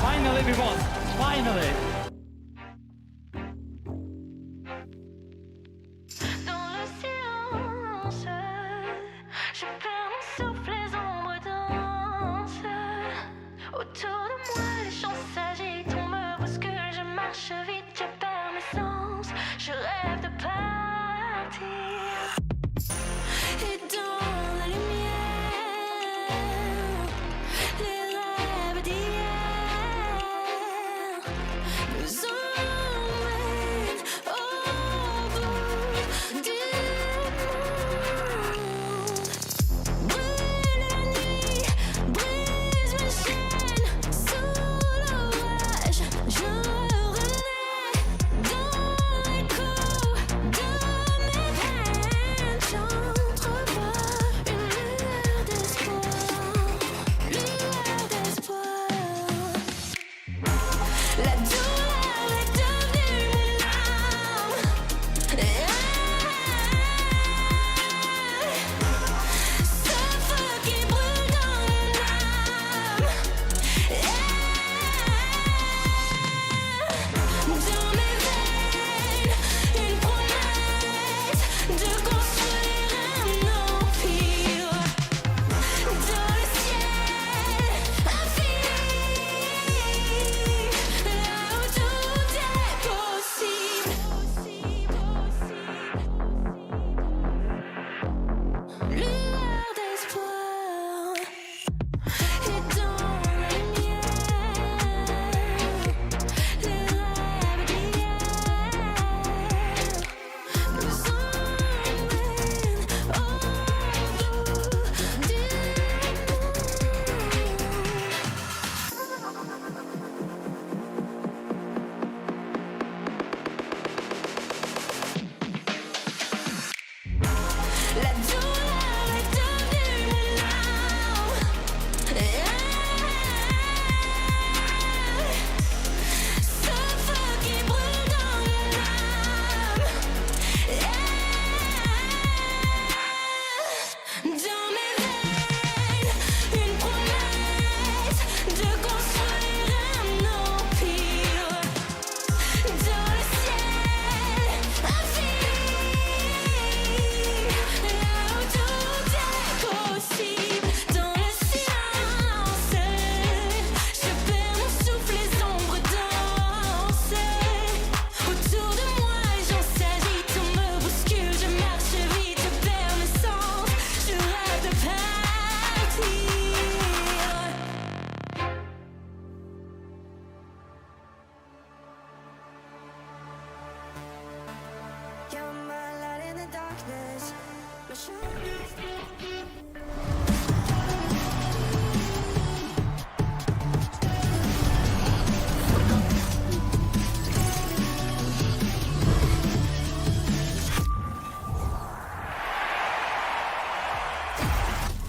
Finally, we won. Finally. Autour de moi, les champs s'agitent, on me bouscule, je marche vite, je perds mes sens, je rêve de partir. Et dans la lumière, les rêves d'hier nous emmènent au bout du monde. Brûle la nuit, brise mes chaînes, sous l'orage, je renais dans l'écho de mes veines. J'entrevois une lueur d'espoir, La douleur est devenue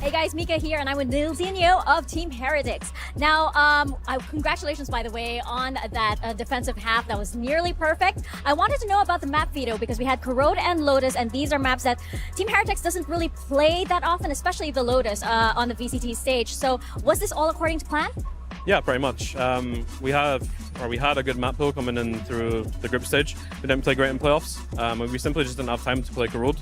Hey guys, Mika here, and I'm with Nilzinho of Team Heretics. Now, congratulations, by the way, on that defensive half. That was nearly perfect. I wanted to know about the map veto because we had Corrode and Lotus, and these are maps that Team Heretics doesn't really play that often, especially the Lotus on the VCT stage. So, was this all according to plan? Yeah, pretty much. We had a good map pool coming in through the group stage. We didn't play great in playoffs. We simply just didn't have time to play Corrode.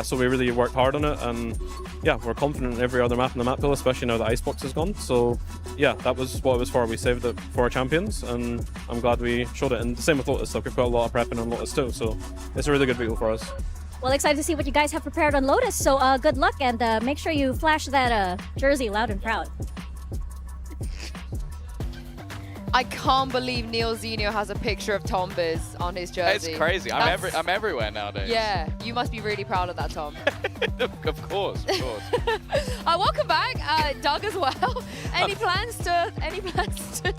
So we really worked hard on it, and yeah, we're confident in every other map in the map pool, especially now the Icebox is gone. So yeah, that was what it was for. We saved it for our champions, and I'm glad we showed it. And the same with Lotus. Like, we've got a lot of prepping on Lotus too, so it's a really good vehicle for us. Well, excited to see what you guys have prepared on Lotus. So good luck, and make sure you flash that jersey loud and proud. I can't believe Nilzinho has a picture of Tom Biz on his jersey. It's crazy. I'm everywhere nowadays. Yeah, you must be really proud of that, Tom. Of course, of course. Welcome back, Doug as well. Any plans to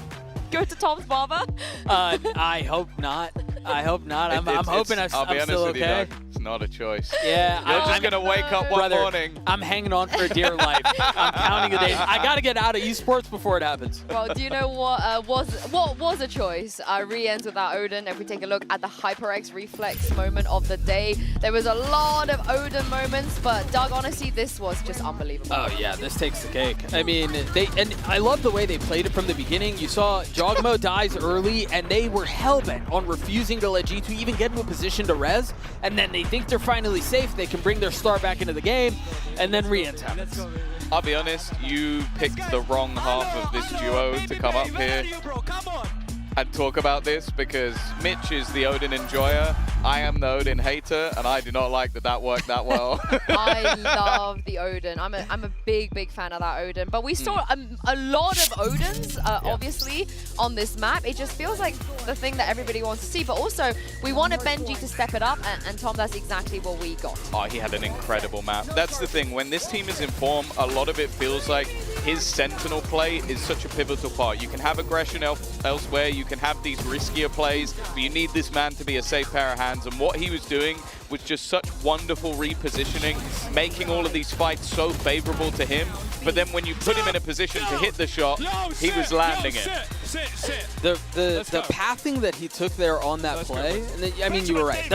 go to Tom's barber? I hope not. I hope not. I'm hoping I'm I'll be honest still with okay. you, Doug. It's not a choice. Yeah, You're just going to wake up one morning. I'm hanging on for dear life. I'm counting the days. I got to get out of esports before it happens. Well, do you know what was a choice? Re-ends without Odin. If we take a look at the HyperX reflex moment of the day, there was a lot of Odin moments, but Doug, honestly, this was just unbelievable. Oh yeah, this takes the cake. I mean, and I love the way they played it from the beginning. You saw Jogmo dies early, and they were hellbent on refusing to let G2 even get into a position to res, and then they think they're finally safe. They can bring their star back into the game, and then re-ends happens. I'll be honest, you picked the wrong half of this duo to come up here and talk about this, because Mitch is the Odin enjoyer, I am the Odin hater, and I do not like that worked that well. I love the Odin. I'm a big fan of that Odin. But we saw a lot of Odins, obviously, on this map. It just feels like the thing that everybody wants to see. But also, we wanted Benji to step it up, and Tom, that's exactly what we got. Oh, he had an incredible map. That's the thing. When this team is in form, a lot of it feels like his Sentinel play is such a pivotal part. You can have aggression elsewhere, you can have these riskier plays, but you need this man to be a safe pair of hands. And what he was doing was just such wonderful repositioning, making all of these fights so favorable to him. But then when you put him in a position to hit the shot, he was landing it. The pathing that he took there on that play, and I mean, you were right.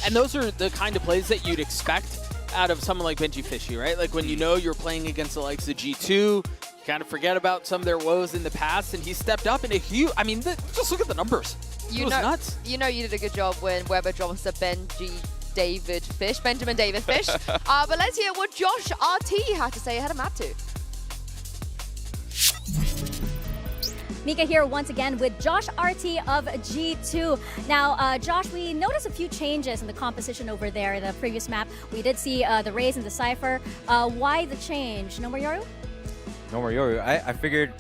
And those are the kind of plays that you'd expect out of someone like Benji Fishy, right? Like when you know you're playing against the likes of G2, you kind of forget about some of their woes in the past, and he stepped up in a huge, I mean, just look at the numbers. It was nuts. You know you did a good job when Weber drops the Benjamin David Fish. But let's hear what Josh RT had to say ahead of map 2. Mika here once again with Josh RT of G2. Now, Josh, we noticed a few changes in the composition over there in the previous map. We did see the Raze and the Cypher. Why the change? No more Yoru? No more Yoru. I figured,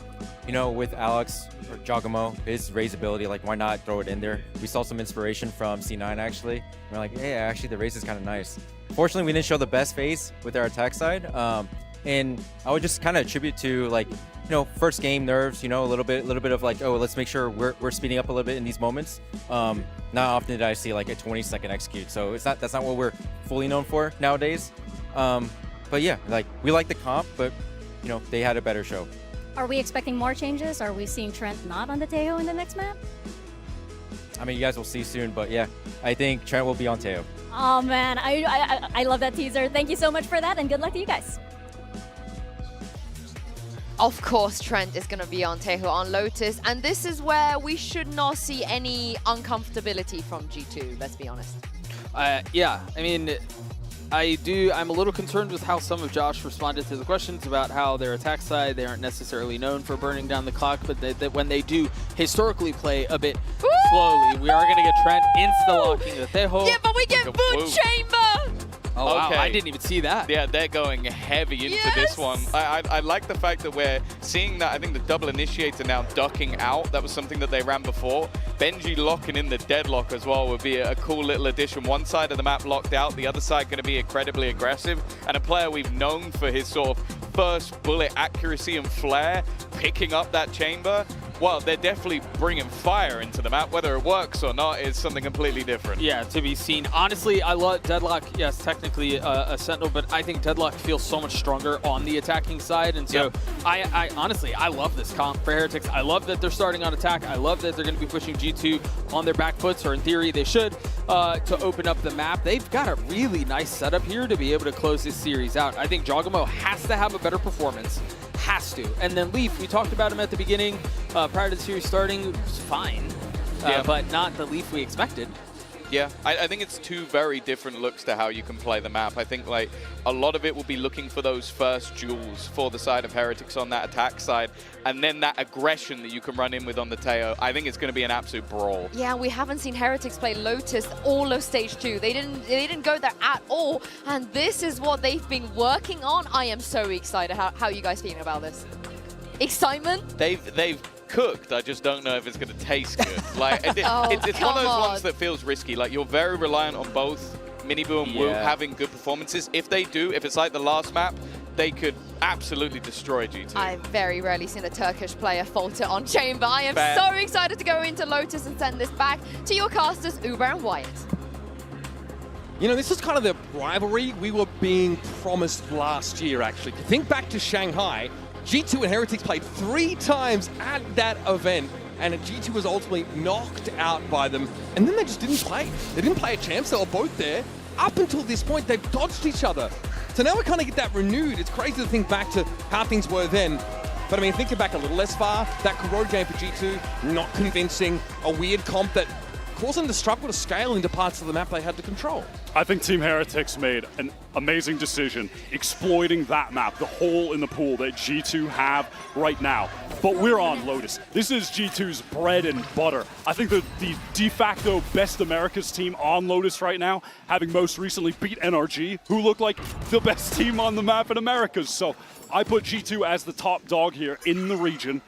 you know, with Alex or Jogamo, his Raze ability, like, why not throw it in there? We saw some inspiration from C9, actually. We're like, hey, actually, the Raze is kind of nice. Fortunately, we didn't show the best phase with our attack side. And I would just kind of attribute to, like, you know, first game nerves, you know, a little bit of like, oh, let's make sure we're speeding up a little bit in these moments. Not often did I see like a 20-second execute, so that's not what we're fully known for nowadays. But yeah, like, we like the comp, but you know, they had a better show. Are we expecting more changes? Are we seeing Trent not on the Teo in the next map? I mean, you guys will see soon, but yeah, I think Trent will be on Teo. Oh man, I love that teaser. Thank you so much for that, and good luck to you guys. Of course, Trent is going to be on Teho on Lotus, and this is where we should not see any uncomfortability from G2, let's be honest. Yeah, I mean, I'm a little concerned with how some of Josh responded to the questions about how their attack side, they aren't necessarily known for burning down the clock, but that when they do historically play a bit slowly, we are going to get Trent insta-locking the Teho. Yeah, but we get Boon Chamber! Oh, okay. wow. I didn't even see that. Yeah, they're going heavy into this one. I like the fact that we're seeing that. I think the double initiator now ducking out. That was something that they ran before. Benji locking in the deadlock as well would be a cool little addition. One side of the map locked out, the other side going to be incredibly aggressive. And a player we've known for his sort of first bullet accuracy and flair, picking up that chamber. Well, they're definitely bringing fire into the map. Whether it works or not is something completely different. Yeah, to be seen. Honestly, I love Deadlock. Yes, technically a Sentinel, but I think Deadlock feels so much stronger on the attacking side. And so I honestly, I love this comp for Heretics. I love that they're starting on attack. I love that they're going to be pushing G2 on their back foots, or in theory they should, to open up the map. They've got a really nice setup here to be able to close this series out. I think Jogamo has to have a better performance. Has to. And then Leaf, we talked about him at the beginning, prior to the series starting, was fine, but not the Leaf we expected. Yeah, I think it's two very different looks to how you can play the map. I think like a lot of it will be looking for those first duels for the side of Heretics on that attack side, and then that aggression that you can run in with on the Teo. I think it's going to be an absolute brawl. Yeah, we haven't seen Heretics play Lotus all of Stage 2. They didn't go there at all, and this is what they've been working on. I am so excited. How are you guys feeling about this? Excitement? They've cooked. I just don't know if it's going to taste good. Like it's one of those ones that feels risky. Like you're very reliant on both Minibu and Wu having good performances. If they do, if it's like the last map, they could absolutely destroy G2. I've very rarely seen a Turkish player falter on Chamber. I am so excited to go into Lotus and send this back to your casters, Uber and Wyatt. You know, this is kind of the rivalry we were being promised last year, actually. Think back to Shanghai. G2 and Heretics played 3 times at that event, and G2 was ultimately knocked out by them, and then they just didn't play. They didn't play a champs, they were both there. Up until this point, they've dodged each other. So now we kind of get that renewed. It's crazy to think back to how things were then. But I mean, thinking back a little less far, that Corrode game for G2, not convincing, a weird comp that caused them to struggle to scale into parts of the map they had to control. I think Team Heretics made an amazing decision exploiting that map, the hole in the pool that G2 have right now. But we're on Lotus. This is G2's bread and butter. I think the de facto best Americas team on Lotus right now, having most recently beat NRG, who look like the best team on the map in Americas. So I put G2 as the top dog here in the region,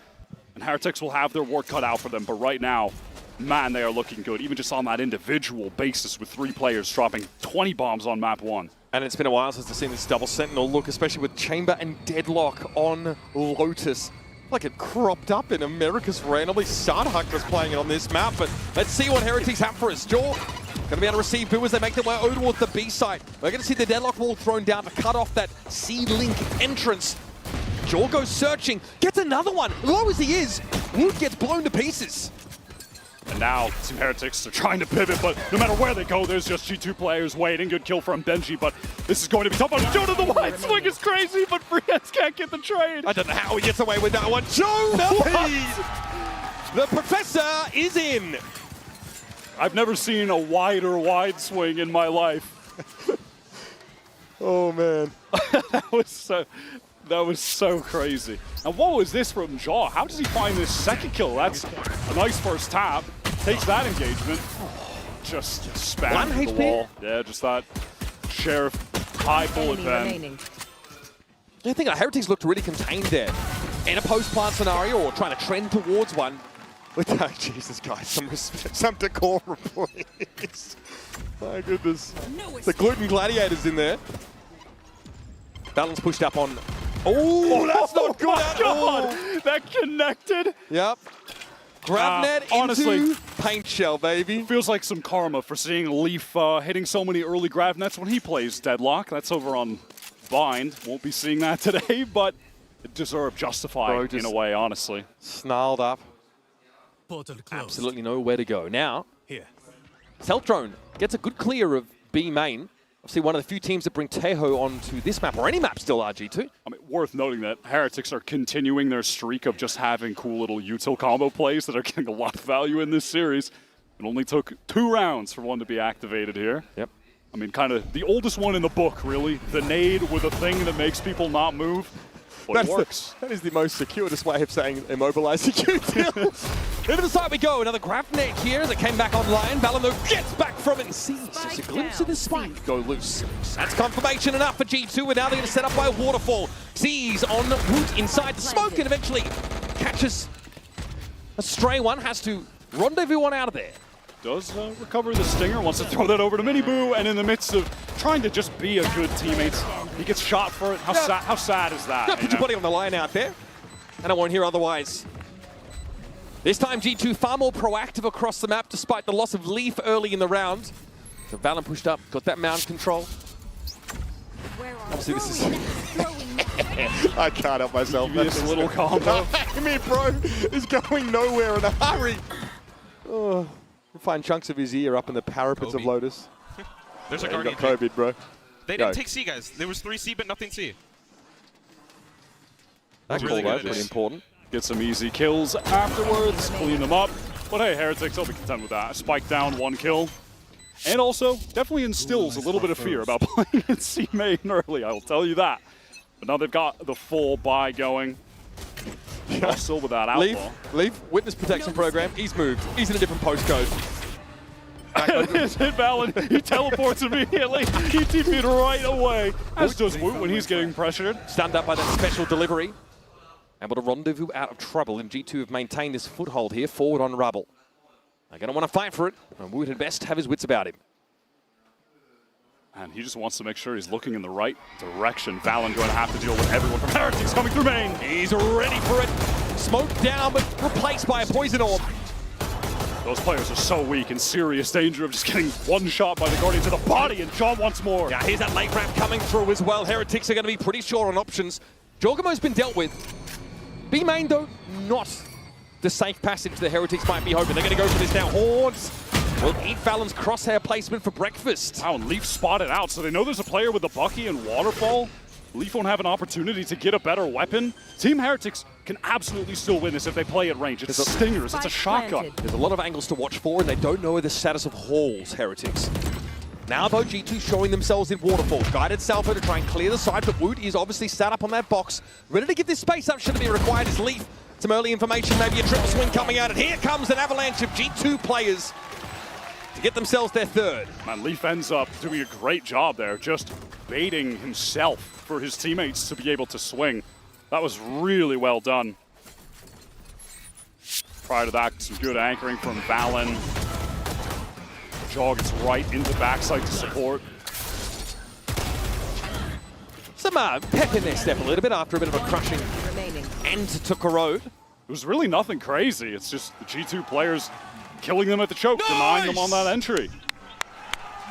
and Heretics will have their work cut out for them. But right now, man, they are looking good, even just on that individual basis with 3 players dropping 20 bombs on map 1. And it's been a while since I've seen this double Sentinel look, especially with Chamber and Deadlock on Lotus. Like it cropped up in Americas randomly. Startup was playing it on this map, but let's see what Heretics have for us. Jaw going to be able to receive Boo as they make their way over towards the B site. We're going to see the Deadlock wall thrown down to cut off that C-Link entrance. Jaw goes searching, gets another one. Low as he is, Wood gets blown to pieces. And now Team Heretics are trying to pivot, but no matter where they go, there's just G2 players waiting. Good kill from Benji, but this is going to be tough on Jonah. The wide swing is crazy, but Freeheads can't get the trade. I don't know how he gets away with that one. Jonah! The Professor is in. I've never seen a wider wide swing in my life. Oh, man. That was so crazy. And what was this from Jaw? How does he find this second kill? That's a nice first tap. Takes that engagement. Just spam the wall. Yeah, just that Sheriff high bullet pen. I think Heretics looked really contained there. In a post-plant scenario or trying to trend towards one. Look at Jesus, guys. Some decorum, please. My goodness. The Gluten Gladiator's in there. Balance pushed up on... Oh, that's not good at all. That connected. Yep. GravNet honestly, into Paint Shell, baby. Feels like some karma for seeing Leaf hitting so many early GravNets when he plays Deadlock. That's over on Bind. Won't be seeing that today, but it deserved justified in a way, honestly. Snarled up. Absolutely nowhere to go. Now, Stealth Drone gets a good clear of B main. Obviously one of the few teams that bring Teho onto this map, or any map still are G2. I mean, worth noting that Heretics are continuing their streak of just having cool little util combo plays that are getting a lot of value in this series. It only took 2 rounds for one to be activated here. Yep. I mean, kind of the oldest one in the book, really. The nade with a thing that makes people not move. But it works. That is the most circuitous way of saying immobilizing util. Into the side we go. Another grab net here that came back online. Valorant gets back from it and sees just a glimpse of the spike go loose. That's confirmation enough for G2, and now they're going to set up by Waterfall. Sees on Woot inside the smoke and eventually catches a stray one. Has to rendezvous one out of there. Does recover the stinger, wants to throw that over to Miniboo, and in the midst of trying to just be a good teammate, he gets shot for it. How sad is that? Put your body on the line out there. And I won't hear otherwise. This time G2 far more proactive across the map despite the loss of Leaf early in the round. So Valen pushed up, got that mound control. Obviously this is... I can't help myself. That's a little combo. I mean, bro, is going nowhere in a hurry. Oh, you'll find chunks of his ear up in the parapets of Lotus. There's a you Guardian. got COVID, bro. They didn't take C, guys. There was 3 C, but nothing C. That really call, good. pretty important. Get some easy kills afterwards, clean them up. But hey, Heretics, I'll be content with that. Spike down, 1 kill. And also, definitely instills a little bit of fear about playing in C main early, I'll tell you that. But now they've got the full buy going. Still with that outlaw. Leaf, witness protection program. He's moved. He's in a different postcode. Hit Valen, he teleports immediately. He TP'd right away, as does Woot when he's getting pressured. Stunned up by that special delivery. Able to rendezvous out of trouble, and G2 have maintained this foothold here, forward on Rubble. They're going to want to fight for it, and Woot had best have his wits about him. And he just wants to make sure he's looking in the right direction. Valen going to have to deal with everyone from Heretics coming through main. He's ready for it. Smoke down, but replaced by a poison orb. Those players are so weak, in serious danger of just getting one shot by the Guardian to the body, and John once more. Yeah, here's that late ramp coming through as well. Heretics are going to be pretty short on options. Jorgamo's been dealt with. B main, though, not the safe passage the Heretics might be hoping. They're going to go for this now. Hordes will eat Valen's crosshair placement for breakfast. Wow, and Leaf spotted out, so they know there's a player with a Bucky and Waterfall. Leaf won't have an opportunity to get a better weapon. Team Heretics can absolutely still win this if they play at range. It's stingers, it's a shotgun. There's a lot of angles to watch for, and they don't know the status of Halls, Heretics. Now, though, G2 showing themselves in Waterfall. Guided Salvo to try and clear the side, but Woot is obviously sat up on that box. Ready to give this space up, shouldn't be required as Leaf. Some early information, maybe a triple swing coming out, and here comes an avalanche of G2 players to get themselves their third. Man, Leaf ends up doing a great job there, just baiting himself for his teammates to be able to swing. That was really well done. Prior to that, some good anchoring from Valen. Jaw gets right into backside to support. Some pep in their step a little bit after a bit of a crushing end to Corrode. It was really nothing crazy. It's just the G2 players killing them at the choke, denying them on that entry.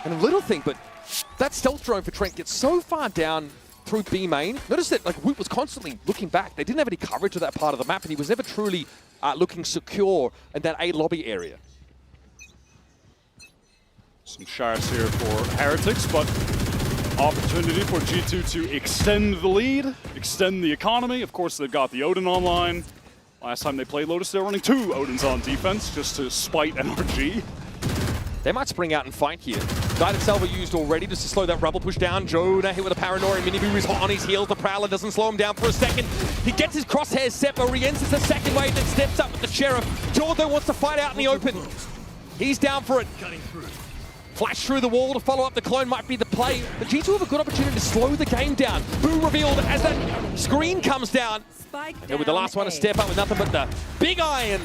And a little thing, but that stealth drone for Trent gets so far down through B main. Notice that like Woot was constantly looking back. They didn't have any coverage of that part of the map, and he was never truly looking secure in that A lobby area. Some shards here for Heretics, but opportunity for G2 to extend the lead, extend the economy. Of course, they've got the Odin online. Last time they played Lotus, they were running 2 Odins on defense just to spite NRG. They might spring out and fight here. Guided Salvo used already just to slow that Rubble push down. Jonah hit with a Paranoia. Miniboo is hot on his heels. The Prowler doesn't slow him down for a second. He gets his crosshairs set, but re-enters the second wave, then steps up with the Sheriff. Jordo wants to fight out in the open. He's down for it. Flash through the wall to follow up the clone might be the play, but G2 have a good opportunity to slow the game down. Boo revealed as that screen comes down. And with the last one to step up with nothing but the big iron.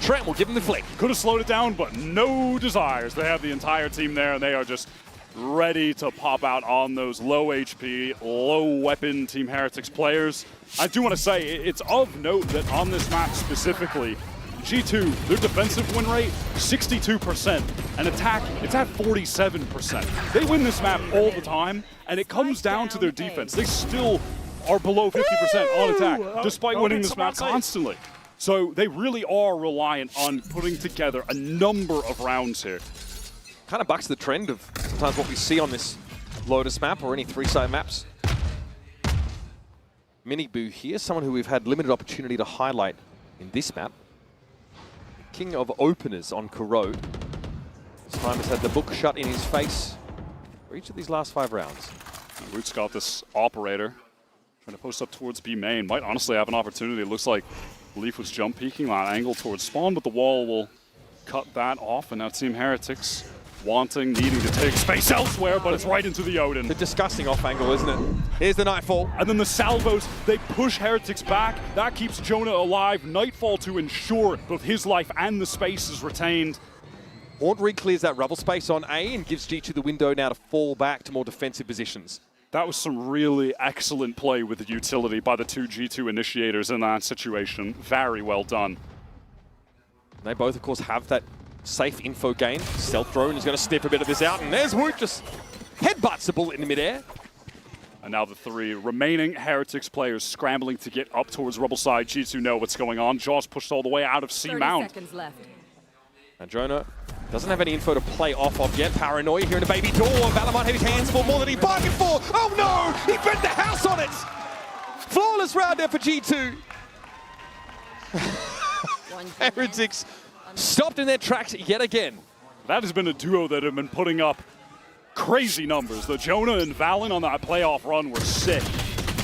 Trent will give him the flick. Could have slowed it down, but no desires. They have the entire team there, and they are just ready to pop out on those low HP, low weapon Team Heretics players. I do want to say, it's of note that on this map specifically, G2, their defensive win rate, 62%, and attack, it's at 47%. They win this map all the time, and it comes down to their defense. They still are below 50% on attack, despite winning this map constantly. So they really are reliant on putting together a number of rounds here. Kind of bucks the trend of sometimes what we see on this Lotus map or any 3-side maps. Miniboo here, someone who we've had limited opportunity to highlight in this map. King of openers on Corrode. This time has had the book shut in his face for each of these last 5 rounds. Root's got this operator trying to post up towards B main. Might honestly have an opportunity. It looks like Leaf was jump peeking that angle towards spawn, but the wall will cut that off, and now Team Heretics needing to take space elsewhere, but it's right into the Odin. The disgusting off angle, isn't it? Here's the Nightfall. And then the salvos, they push Heretics back. That keeps Jonah alive. Nightfall to ensure both his life and the space is retained. Haunt re-clears that rubble space on A and gives G2 the window now to fall back to more defensive positions. That was some really excellent play with the utility by the two G2 initiators in that situation. Very well done. They both, of course, have that safe info gain. Stealth drone is going to sniff a bit of this out, and there's Woot just headbutts a bullet in the midair. And now the three remaining Heretics players scrambling to get up towards rubble side. G2 know what's going on. Jaws pushed all the way out of C Mount. And Jonah doesn't have any info to play off of yet. Paranoia here in a baby door. Valor might have his hands full more than he bargained for. Oh no! He bet the house on it! Flawless round there for G2. Heretics stopped in their tracks yet again. That has been a duo that have been putting up crazy numbers. The Jonah and Valen on that playoff run were sick.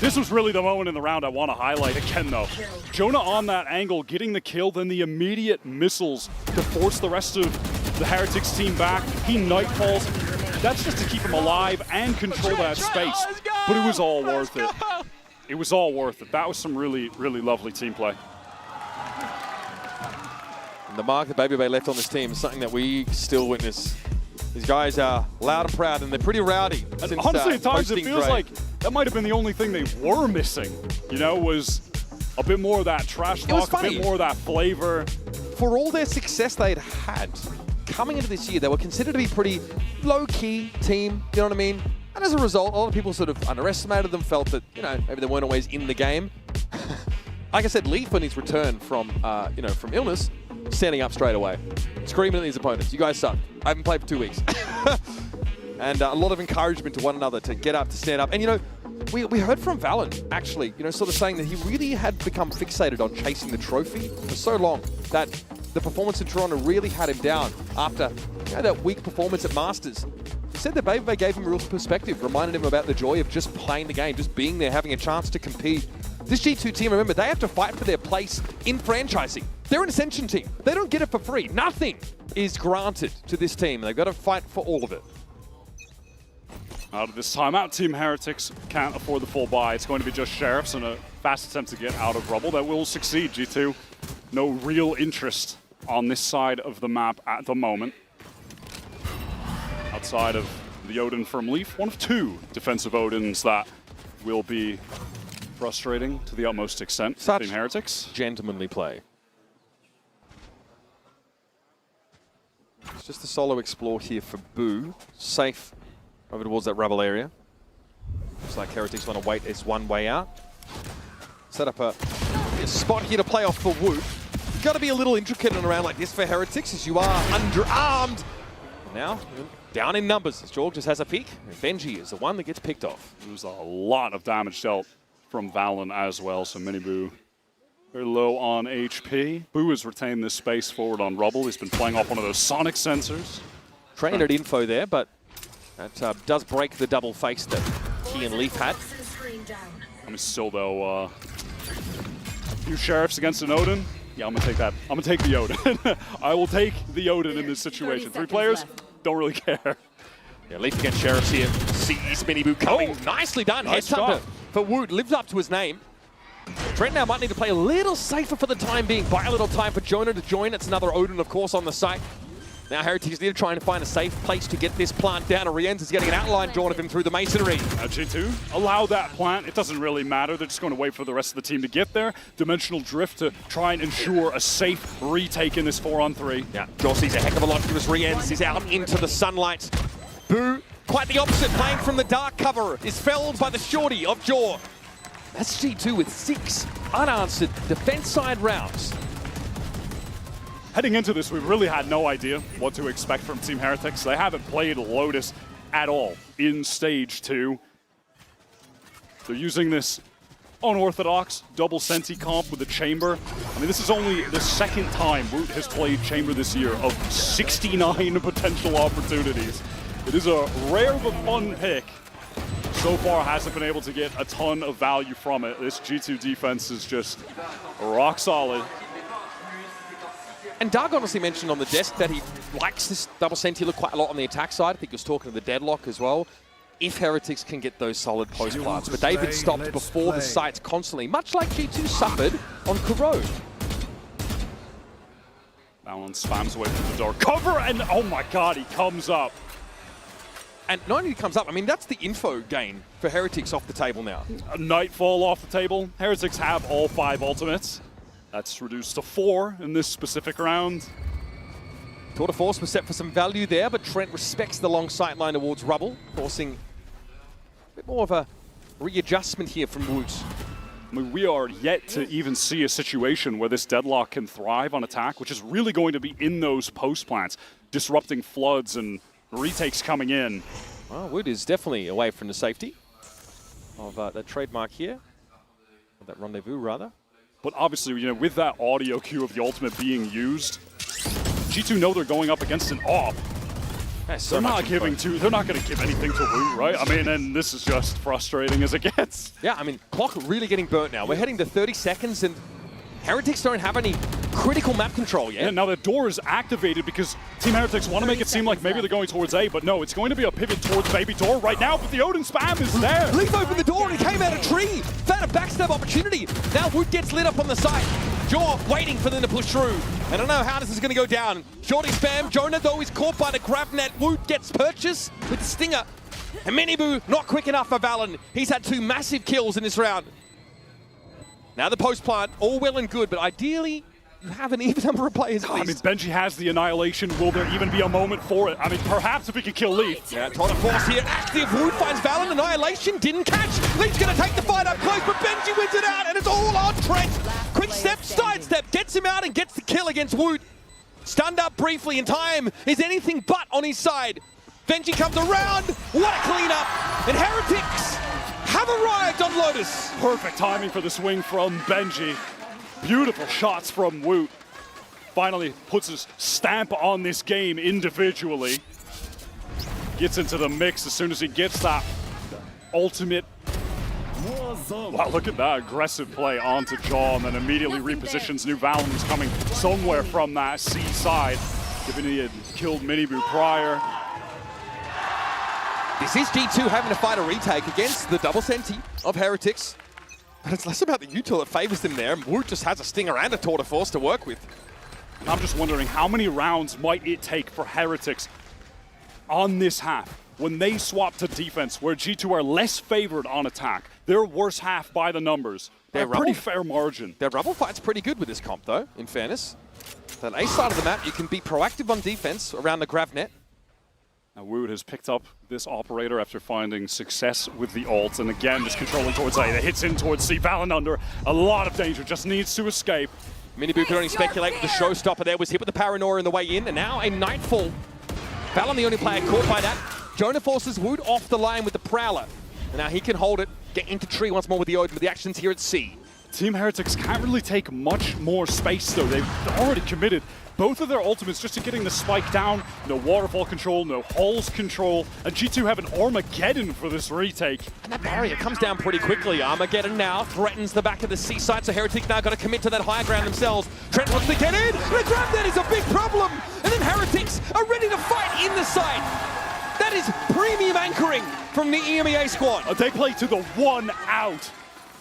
This was really the moment in the round I want to highlight again, though. Jonah on that angle, getting the kill, then the immediate missiles to force the rest of the Heretics team back. He nightfalls. That's just to keep him alive and control that space. But it was all worth it. It was all worth it. That was some really, really lovely team play. And the mark that Baby Bay left on this team is something that we still witness. These guys are loud and proud, and they're pretty rowdy. Since, honestly, at times it feels Dre. like that might have been the only thing they were missing. You know, was a bit more of that trash talk, a bit more of that flavor. For all their success they'd had coming into this year, they were considered to be pretty low-key team, you know what I mean? And as a result, a lot of people sort of underestimated them, felt that, you know, maybe they weren't always in the game. Like I said, Leaf on his return from, from illness, standing up straight away, screaming at his opponents, you guys suck. I haven't played for 2 weeks. And a lot of encouragement to one another to get up, to stand up. And, you know, we heard from Valen, actually, you know, sort of saying that he really had become fixated on chasing the trophy for so long that the performance in Toronto really had him down after, you know, that weak performance at Masters. He said that Baby Bay gave him real perspective, reminded him about the joy of just playing the game, just being there, having a chance to compete. This G2 team, remember, they have to fight for their place in franchising. They're an Ascension team. They don't get it for free. Nothing is granted to this team. They've got to fight for all of it. Out of this timeout, Team Heretics can't afford the full buy. It's going to be just Sheriffs and a fast attempt to get out of rubble that will succeed. G2, no real interest on this side of the map at the moment. Outside of the Odin from Leaf, one of two defensive Odins that will be frustrating to the utmost extent. Such Team Heretics. Gentlemanly play. It's just a solo explore here for Boo. Safe over towards that rubble area. Looks like Heretics want to wait this one way out. Set up a spot here to play off for Woot. You've got to be a little intricate in a round like this for Heretics as you are underarmed. Now, down in numbers as Jorg just has a peek. And Benji is the one that gets picked off. There's a lot of damage dealt from Valen as well, so Mini Boo very low on HP. Boo has retained this space forward on rubble. He's been playing off one of those sonic sensors. Trained at info there, but that does break the double face that he and Leaf had. I mean, still though, a few Sheriffs against an Odin. Yeah, I'm gonna take that. I'm gonna take the Odin. I will take the Odin in this situation. 3 players, don't really care. Yeah, Leaf against Sheriffs here. Sees Mini Boo coming. Nicely done. Nice Headhunter for Woot. Lived up to his name. Trent now might need to play a little safer for the time being. Buy a little time for Jonah to join. It's another Odin, of course, on the site. Now Heretics need to try and find a safe place to get this plant down. Rienz is getting an outline drawn of him through the masonry. G2 allow that plant. It doesn't really matter. They're just going to wait for the rest of the team to get there. Dimensional Drift to try and ensure a safe retake in this 4-on-3. Yeah, Jaw sees a heck of a lot to his Rienz. He's out into the sunlight. Boo, quite the opposite, playing from the dark cover, is felled by the shorty of Jaw. That's G2 with 6 unanswered defense side rounds. Heading into this, we really had no idea what to expect from Team Heretics. They haven't played Lotus at all in Stage 2. They're using this unorthodox double Senti comp with the Chamber. I mean, this is only the second time Woot has played Chamber this year of 69 potential opportunities. It is a rare but fun pick. so far hasn't been able to get a ton of value from it. This G2 defense is just rock solid. And Doug honestly mentioned on the desk that he likes this double senti look quite a lot on the attack side. I think he was talking to the deadlock as well. If Heretics can get those solid post plants. But they've been stopped before the sites constantly, much like G2 suffered on Corrode. Valorant spams away from the door. Cover, and oh my god, he comes up. And not only comes up, I mean, that's the info gain for Heretics off the table now. Nightfall off the table. Heretics have all 5 ultimates. That's reduced to 4 in this specific round. Tour de Force was set for some value there, but Trent respects the long sight line towards Rubble, forcing a bit more of a readjustment here from Woods. I mean, we are yet to even see a situation where this deadlock can thrive on attack, which is really going to be in those post plants, disrupting floods and retakes coming in. Well, Wood is definitely away from the safety of that trademark here, or that rendezvous rather. But obviously, you know, with that audio cue of the ultimate being used, G2 know they're going up against an AWP. So they're not going to give anything to Woot, right? I mean, and this is just frustrating as it gets. Yeah, I mean, clock really getting burnt now. We're heading to 30 seconds and Heretics don't have any critical map control yet. Yeah, now the door is activated because Team Heretics want to make it seem like maybe they're going towards A, but no, it's going to be a pivot towards baby door right now, but the Odin spam is there. Leaf opened the door and he came out of tree. Found a backstab opportunity. Now Woot gets lit up on the side. Jaw waiting for them to push through. I don't know how this is going to go down. Shorty spam. Jonah, though, is caught by the grab net. Woot gets purchased with the stinger. And Miniboo not quick enough for Valen. He's had 2 massive kills in this round. Now the post plant, all well and good, but ideally you have an even number of players. I mean, Benji has the annihilation. Will there even be a moment for it? I mean, perhaps if he can kill Leaf. Yeah, Tour de Force here, active. Woot finds Valen, annihilation, didn't catch. Leaf's going to take the fight up close, but Benji wins it out, and it's all on Trent. Quick step, sidestep, gets him out and gets the kill against Woot. Stunned up briefly, and time is anything but on his side. Benji comes around, what a cleanup, and Heretics have arrived on Lotus. Perfect timing for the swing from Benji. Beautiful shots from Woot. Finally puts his stamp on this game individually. Gets into the mix as soon as he gets that ultimate. Wow, look at that aggressive play onto Jaw and then immediately repositions New Valen, who's coming somewhere from that C side, given he had killed Miniboo prior. This is G2 having to fight a retake against the double senti of Heretics. But it's less about the util that favors them there. Woot just has a stinger and a Tour de Force to work with. And I'm just wondering how many rounds might it take for Heretics on this half when they swap to defense, where G2 are less favored on attack. They're worse half by the numbers. They're a pretty fair margin. Their rubble fight's pretty good with this comp, though, in fairness. That A side of the map, you can be proactive on defense around the grav net. Now Woot has picked up this operator after finding success with the ult, and again just controlling towards A. That hits in towards C. Valen under a lot of danger, just needs to escape. Miniboo could only speculate with the showstopper there, was hit with the paranoia in the way in, and now a Nightfall. Valen the only player caught by that. Jonah forces Woot off the line with the Prowler. And now he can hold it, get into tree once more with the Odin, with the actions here at C. Team Heretics can't really take much more space though. They've already committed both of their ultimates just to getting the spike down. No waterfall control, no hulls control, and G2 have an Armageddon for this retake. And that barrier comes down pretty quickly. Armageddon now threatens the back of the C side, so Heretics now got to commit to that higher ground themselves. Trent wants to get in, the grab net is a big problem, and then Heretics are ready to fight in the side. That is premium anchoring from the EMEA squad. They play to the 1 out.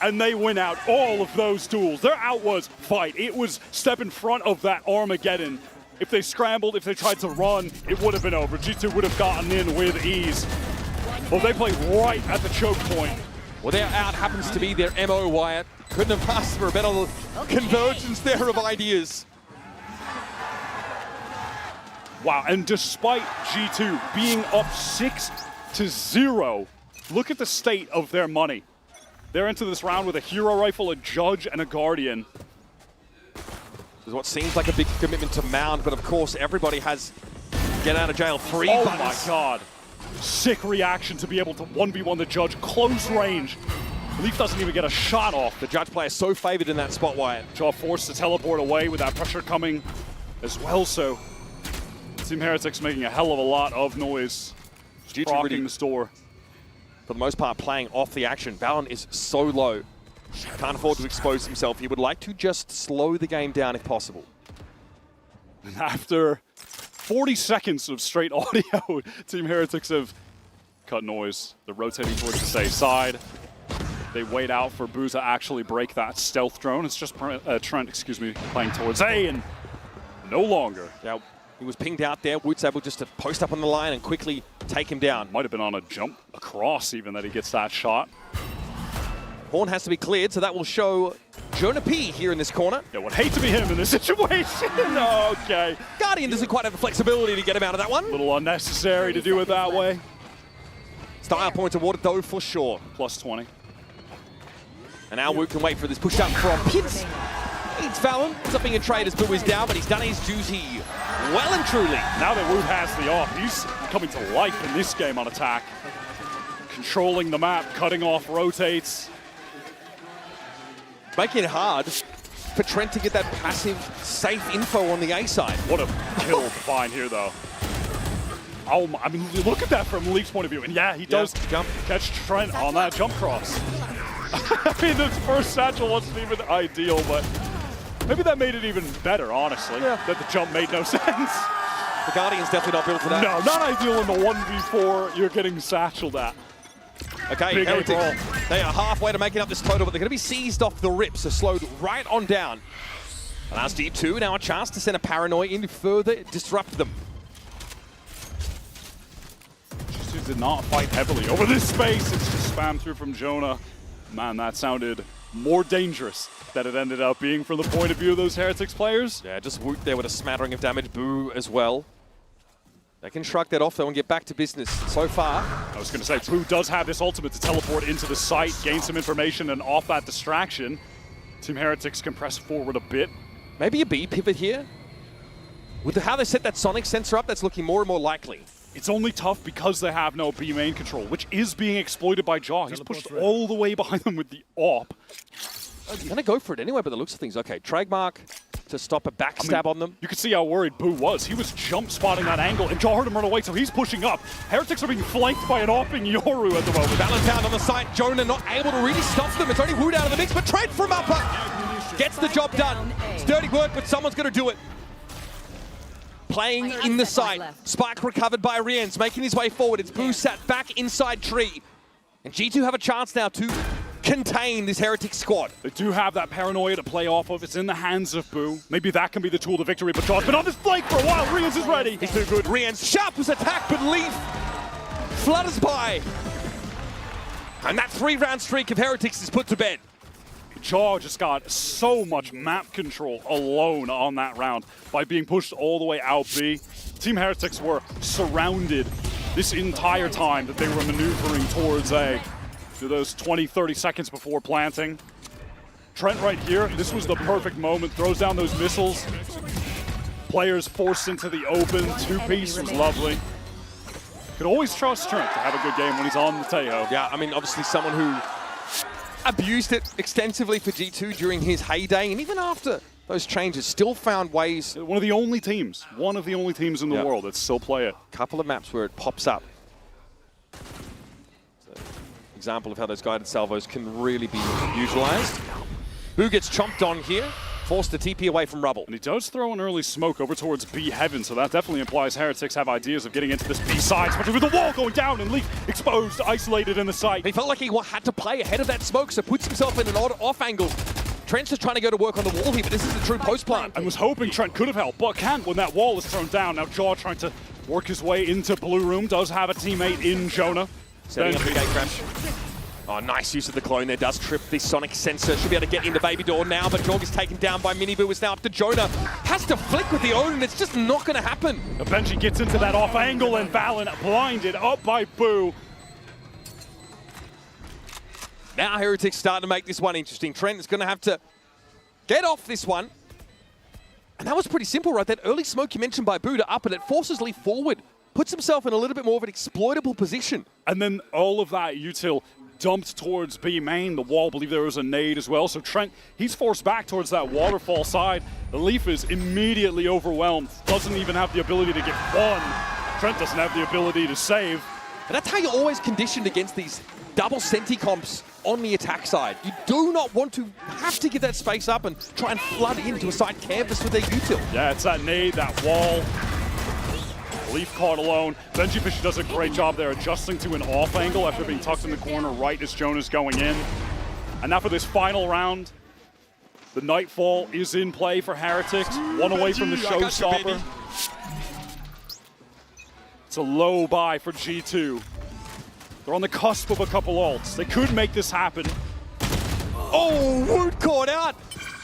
And they win out all of those duels. Their out was fight. It was step in front of that Armageddon. If they scrambled, if they tried to run, it would have been over. G2 would have gotten in with ease. Well, they play right at the choke point. Well, their out happens to be their MO, Wyatt. Couldn't have asked for a better convergence there of ideas. Wow, and despite G2 being up 6-0, look at the state of their money. They're into this round with a hero rifle, a judge, and a guardian. This is what seems like a big commitment to Mound, but of course everybody has get out of jail free. Oh my god. Sick reaction to be able to 1v1 the judge, close range. Leaf doesn't even get a shot off. The judge player so favored in that spot, Wyatt. Jaw forced to teleport away with that pressure coming as well, so Team Heretics making a hell of a lot of noise. Just rocking the store. for the most part, playing off the action. VALORANT is so low. Can't afford to expose himself. He would like to just slow the game down if possible. And after 40 seconds of straight audio, Team Heretics have cut noise. They're rotating towards the safe side. They wait out for Boo to actually break that stealth drone. It's just Trent, playing towards A, and no longer. Yeah, he was pinged out there. Woot's able just to post up on the line and quickly take him down. Might have been on a jump across even that he gets that shot. Horn has to be cleared, so that will show Jonah P here in this corner. Yeah, would hate to be him in this situation. Okay. Guardian doesn't quite have the flexibility to get him out of that one. A little unnecessary to do it that way. Style point awarded though for sure. Plus 20. And now Woot can wait for this push up from Pids. It's VALORANT. It's not being a trade as Boo is down, but he's done his duty well and truly. Now that Woot has the off, he's coming to life in this game on attack. Controlling the map, cutting off rotates. Making it hard for Trent to get that passive, safe info on the A side. What a kill find here, though. Oh, I mean, look at that from Leaf's point of view. And yeah, he does catch Trent on that jump cross. I mean, the first satchel wasn't even ideal, but maybe that made it even better, honestly. Yeah. That the jump made no sense. The Guardian's definitely not built for that. No, not ideal in the 1v4 you're getting satcheled at. Okay, Heretics, they are halfway to making up this total, but they're going to be seized off the rip, so slowed right on down. Allows Deep 2 now a chance to send a Paranoid in to further disrupt them. G2 did not fight heavily over this space. It's just spam through from Jonah. Man, that sounded more dangerous than it ended up being from the point of view of those Heretics players. Yeah, just Woot there with a smattering of damage. Boo as well. They can shrug that off though and get back to business. So far, I was going to say, Boo does have this ultimate to teleport into the site, gain some information, and off that distraction, Team Heretics can press forward a bit. Maybe a B pivot here? With how they set that Sonic sensor up, that's looking more and more likely. It's only tough because they have no B main control, which is being exploited by Jaw. He's pushed all the way behind them with the AWP. He's going to go for it anyway, by the looks of things. Okay, Trademark to stop a backstab on them. You can see how worried Boo was. He was jump spotting that angle, and Jaw heard him run away, so he's pushing up. Heretics are being flanked by an AWPing Yoru at the moment. Valentine on the site, Jonah not able to really stop them. It's only Woot out of the mix, but Trent from upper gets the job done. It's dirty work, but someone's going to do it. Playing in the site. Spike recovered by Riens, making his way forward. It's Boo sat back inside tree. And G2 have a chance now to contain this Heretics squad. They do have that paranoia to play off of. It's in the hands of Boo. Maybe that can be the tool to victory, but Jaw's been on this flank for a while. Riens is ready. He's too good. Riens, sharp as attack, but Leaf flutters by. And that 3-round streak of Heretics is put to bed. Jaw just got so much map control alone on that round by being pushed all the way out B. Team Heretics were surrounded this entire time that they were maneuvering towards A. To those 20-30 seconds before planting. Trent right here, this was the perfect moment. Throws down those missiles. Players forced into the open. 2-piece was lovely. Could always trust Trent to have a good game when he's on Mateo. Yeah, I mean, obviously someone who abused it extensively for G2 during his heyday, and even after those changes, still found ways. One of the only teams in the world that still play it. Couple of maps where it pops up. Example of how those guided salvos can really be utilized. Boo gets chomped on here, forced to TP away from rubble. And he does throw an early smoke over towards B heaven, so that definitely implies Heretics have ideas of getting into this B side, especially with the wall going down and Leaf exposed, isolated in the site. He felt like he had to play ahead of that smoke, so puts himself in an odd off angle. Trent's just trying to go to work on the wall here, but this is the true post plant. I was hoping Trent could have helped, but can't when that wall is thrown down. Now Jaw trying to work his way into Blue Room, does have a teammate in Jonah. Setting up the gate crash. Oh, nice use of the clone there. Does trip the Sonic sensor. Should be able to get into Baby Door now, but Jorg is taken down by Miniboo. It's now up to Jonah. Has to flick with the Odin, and it's just not going to happen. Benji gets into that off angle, and VALORANT blinded up by Boo. Now Heretics starting to make this one interesting. Trent is going to have to get off this one. And that was pretty simple, right? That early smoke you mentioned by Boo to up, and it forces Leaf forward. Puts himself in a little bit more of an exploitable position. And then all of that util dumped towards B main. The wall, I believe there was a nade as well. So Trent, he's forced back towards that waterfall side. The Leaf is immediately overwhelmed. Doesn't even have the ability to get one. Trent doesn't have the ability to save. And that's how you're always conditioned against these double senti comps on the attack side. You do not want to have to give that space up and try and flood into a side canvas with their util. Yeah, it's that nade, that wall. Leaf caught alone. Benjifish does a great job there adjusting to an off angle after being tucked in the corner right as Jonah's going in. And now for this final round, the Nightfall is in play for Heretics. One away from the showstopper. It's a low buy for G2. They're on the cusp of a couple ults. They could make this happen. Oh, Wood caught out.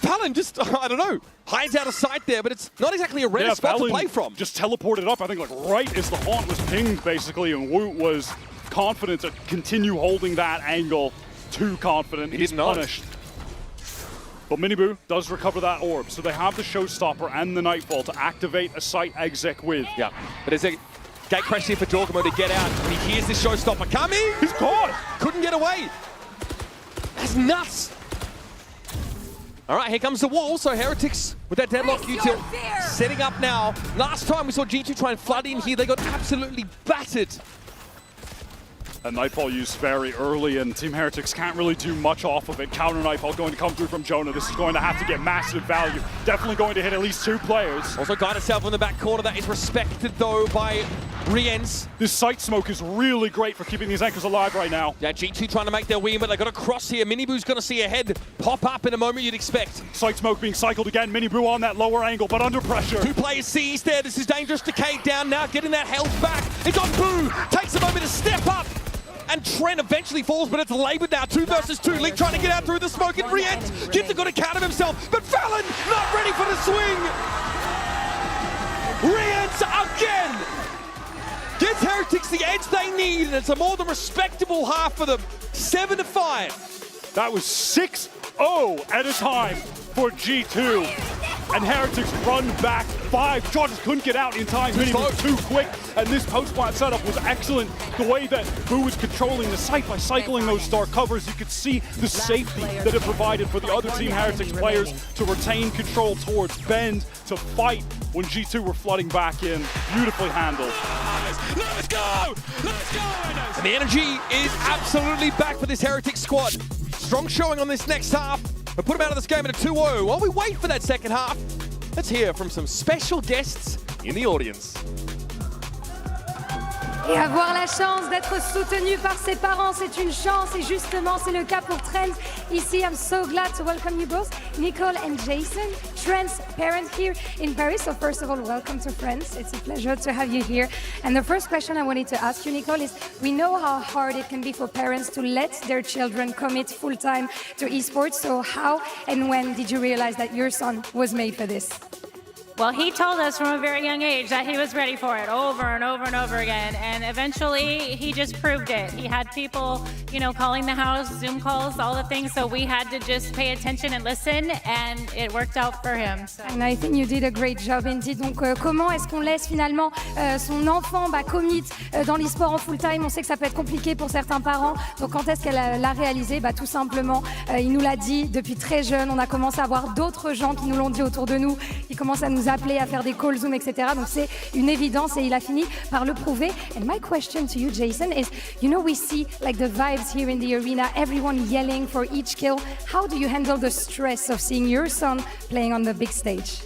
Valen just, I don't know, hides out of sight there, but it's not exactly a rare spot to play from. Just teleported up, I think, like right as the haunt was pinged, basically, and Woot was confident to continue holding that angle. Too confident. He's punished. But Miniboo does recover that orb, so they have the Showstopper and the Nightfall to activate a site exec with. Yeah, but it's a gate crash here for Jorgamo to get out, and he hears this Showstopper coming. He's caught! Couldn't get away. That's nuts. All right, here comes the wall. So Heretics with that deadlock util setting up now. Last time we saw G2 try and flood in here, they got absolutely battered. A Nightfall used very early, and Team Heretics can't really do much off of it. Counter Nightfall going to come through from Jonah. This is going to have to get massive value. Definitely going to hit at least 2 players. Also got itself in the back corner. That is respected, though, by Riens. This site smoke is really great for keeping these anchors alive right now. Yeah, G2 trying to make their win, but they got a cross here. Miniboo's going to see a head pop up in a moment you'd expect. Site smoke being cycled again. Miniboo on that lower angle, but under pressure. 2 players seized there. This is dangerous. Decade down now, getting that health back. It's on Boo. Takes a moment to step up. And Trent eventually falls, but it's labored now. 2 versus 2. Link trying to get out through the smoke, and Riens gets a good account of himself, but Valen not ready for the swing. Riens again gives Heretics the edge they need, and it's a more than respectable half for them. 7-5. That was 6-0 at a time for G2. And Heretics run back 5. Chargers couldn't get out in time. He was too quick. And this post-plant setup was excellent. The way that Boo was controlling the site by cycling those star covers, you could see the safety that it provided for the other Team Heretics players to retain control towards Bend, to fight when G2 were flooding back in. Beautifully handled. Let's go! Let's go! And the energy is absolutely back for this Heretics squad. Strong showing on this next half. But put them out of this game at a 2-0. While we wait for that second half, let's hear from some special guests in the audience. Et avoir la chance d'être soutenu par ses parents, c'est une chance. Et justement, c'est le cas pour Trent. Ici, I'm so glad to welcome you both, Nicole and Jason, Trent's parents here in Paris. So first of all, welcome to France. It's a pleasure to have you here. And the first question I wanted to ask you, Nicole, is we know how hard it can be for parents to let their children commit full-time to esports. So how and when did you realize that your son was made for this? Well, he told us from a very young age that he was ready for it over and over and over again. And eventually, he just proved it. He had people, you know, calling the house, Zoom calls, all the things. So we had to just pay attention and listen, and it worked out for him. So. And I think you did a great job, indeed. Donc, comment est-ce qu'on laisse finalement son enfant commit dans l'e-sport en full-time? On sait que ça peut être compliqué pour certains parents. Donc, quand est-ce qu'elle l'a réalisé? Tout simplement, il nous l'a dit depuis très jeune. On a commencé à voir d'autres gens qui nous l'ont dit autour de nous, qui commencent à nous appeler, à faire des calls Zoom, etc. Donc c'est une évidence et il a fini par le prouver. And my question to you, Jason, is, you know, we see like the vibes here in the arena, everyone yelling for each kill. How do you handle the stress of seeing your son playing on the big stage?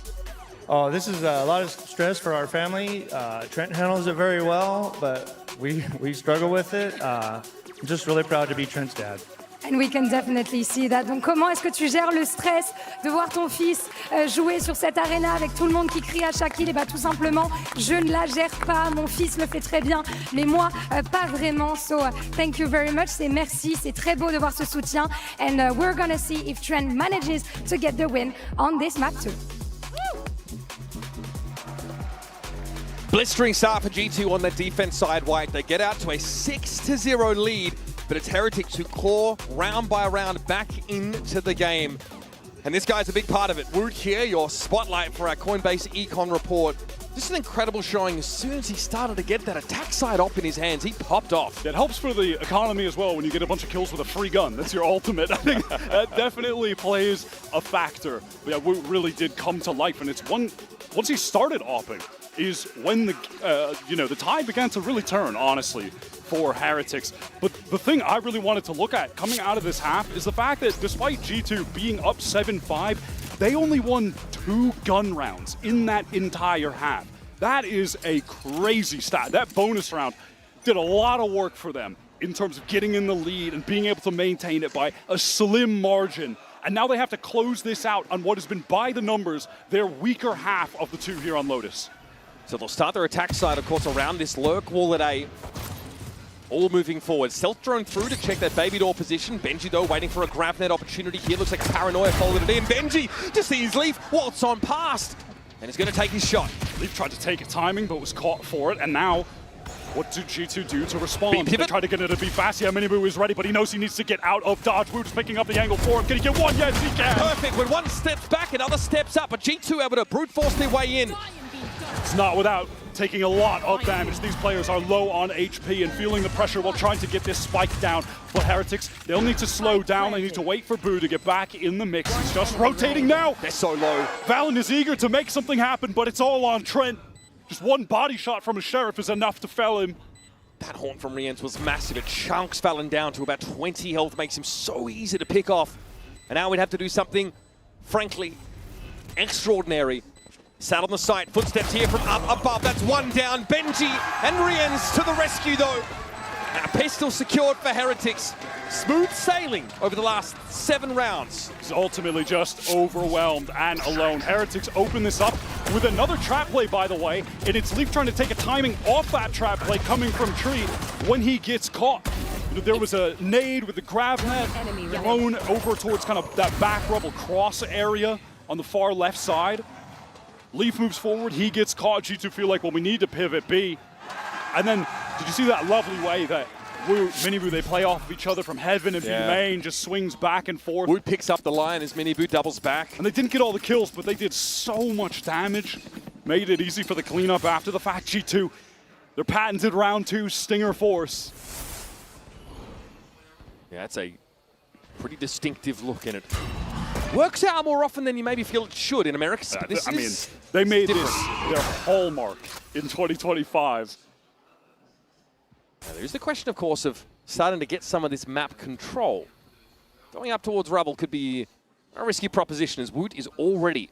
Oh, this is a lot of stress for our family. Trent handles it very well, but we struggle with it. I'm just really proud to be Trent's dad. And we can definitely see that. Donc comment est-ce que tu gères le stress de voir ton fils jouer sur cette arena avec tout le monde qui crie à chaque kill? Et tout simplement, je ne la gère pas. Mon fils le fait très bien, mais moi, pas vraiment. So thank you very much. C'est merci. C'est très beau de voir ce soutien. And we're gonna see if Trent manages to get the win on this map too. Blistering start for G2 on the defense side, White. They get out to a 6-0 lead. But it's Heretics who claw round by round back into the game. And this guy's a big part of it. Wood here, your spotlight for our Coinbase Econ report. Just an incredible showing. As soon as he started to get that attack side op in his hands, he popped off. It helps for the economy as well when you get a bunch of kills with a free gun. That's your ultimate. I think that definitely plays a factor. But yeah, Wood really did come to life. And it's once he started opping, is when the tide began to really turn, honestly, for Heretics. But the thing I really wanted to look at coming out of this half is the fact that despite G2 being up 7-5, they only won 2 gun rounds in that entire half. That is a crazy stat. That bonus round did a lot of work for them in terms of getting in the lead and being able to maintain it by a slim margin. And now they have to close this out on what has been, by the numbers, their weaker half of the two here on Lotus. So they'll start their attack side, of course, around this lurk wall at A. All moving forward. Stealth drone through to check that baby door position. Benji, though, waiting for a grab net opportunity here. Looks like a paranoia folded it in. Benji just sees Leaf waltz on past. And he's going to take his shot. Leaf tried to take a timing, but was caught for it. And now, what do G2 do to respond? They try to get it to be fast. Yeah, Minibu is ready, but he knows he needs to get out of dodge. Woot's picking up the angle for him. Can he get one? Yes, he can. Perfect. When one steps back, another steps up. But G2 able to brute force their way in. It's not without taking a lot of damage. These players are low on HP and feeling the pressure while trying to get this spike down. But Heretics, they'll need to slow down. They need to wait for Boo to get back in the mix. He's just rotating now. They're so low. Valen is eager to make something happen, but it's all on Trent. Just one body shot from a Sheriff is enough to fell him. That haunt from Riens was massive. It chunks Valen down to about 20 health, makes him so easy to pick off. And now we'd have to do something, frankly, extraordinary. Sat on the site, footsteps here from up above. That's one down. Benji and Riens to the rescue, though. And a pistol secured for Heretics. Smooth sailing over the last 7 rounds. He's ultimately just overwhelmed and alone. Heretics open this up with another trap play, by the way, and it's Leaf trying to take a timing off that trap play coming from Tree when he gets caught. There was a nade with the grav net thrown over towards kind of that back rubble cross area on the far left side. Leaf moves forward, he gets caught. G2 feel like, well, we need to pivot B. And then, did you see that lovely way that Woot, Minibu, they play off of each other from heaven and main, just swings back and forth. Woot picks up the line as Minibu doubles back. And they didn't get all the kills, but they did so much damage. Made it easy for the cleanup after the fact. G2, their patented round 2 Stinger Force. Yeah, that's a pretty distinctive look in it. Works out more often than you maybe feel it should in America. I mean, they made this their hallmark in 2025. Now, there's the question, of course, of starting to get some of this map control. Going up towards Rubble could be a risky proposition as Woot is already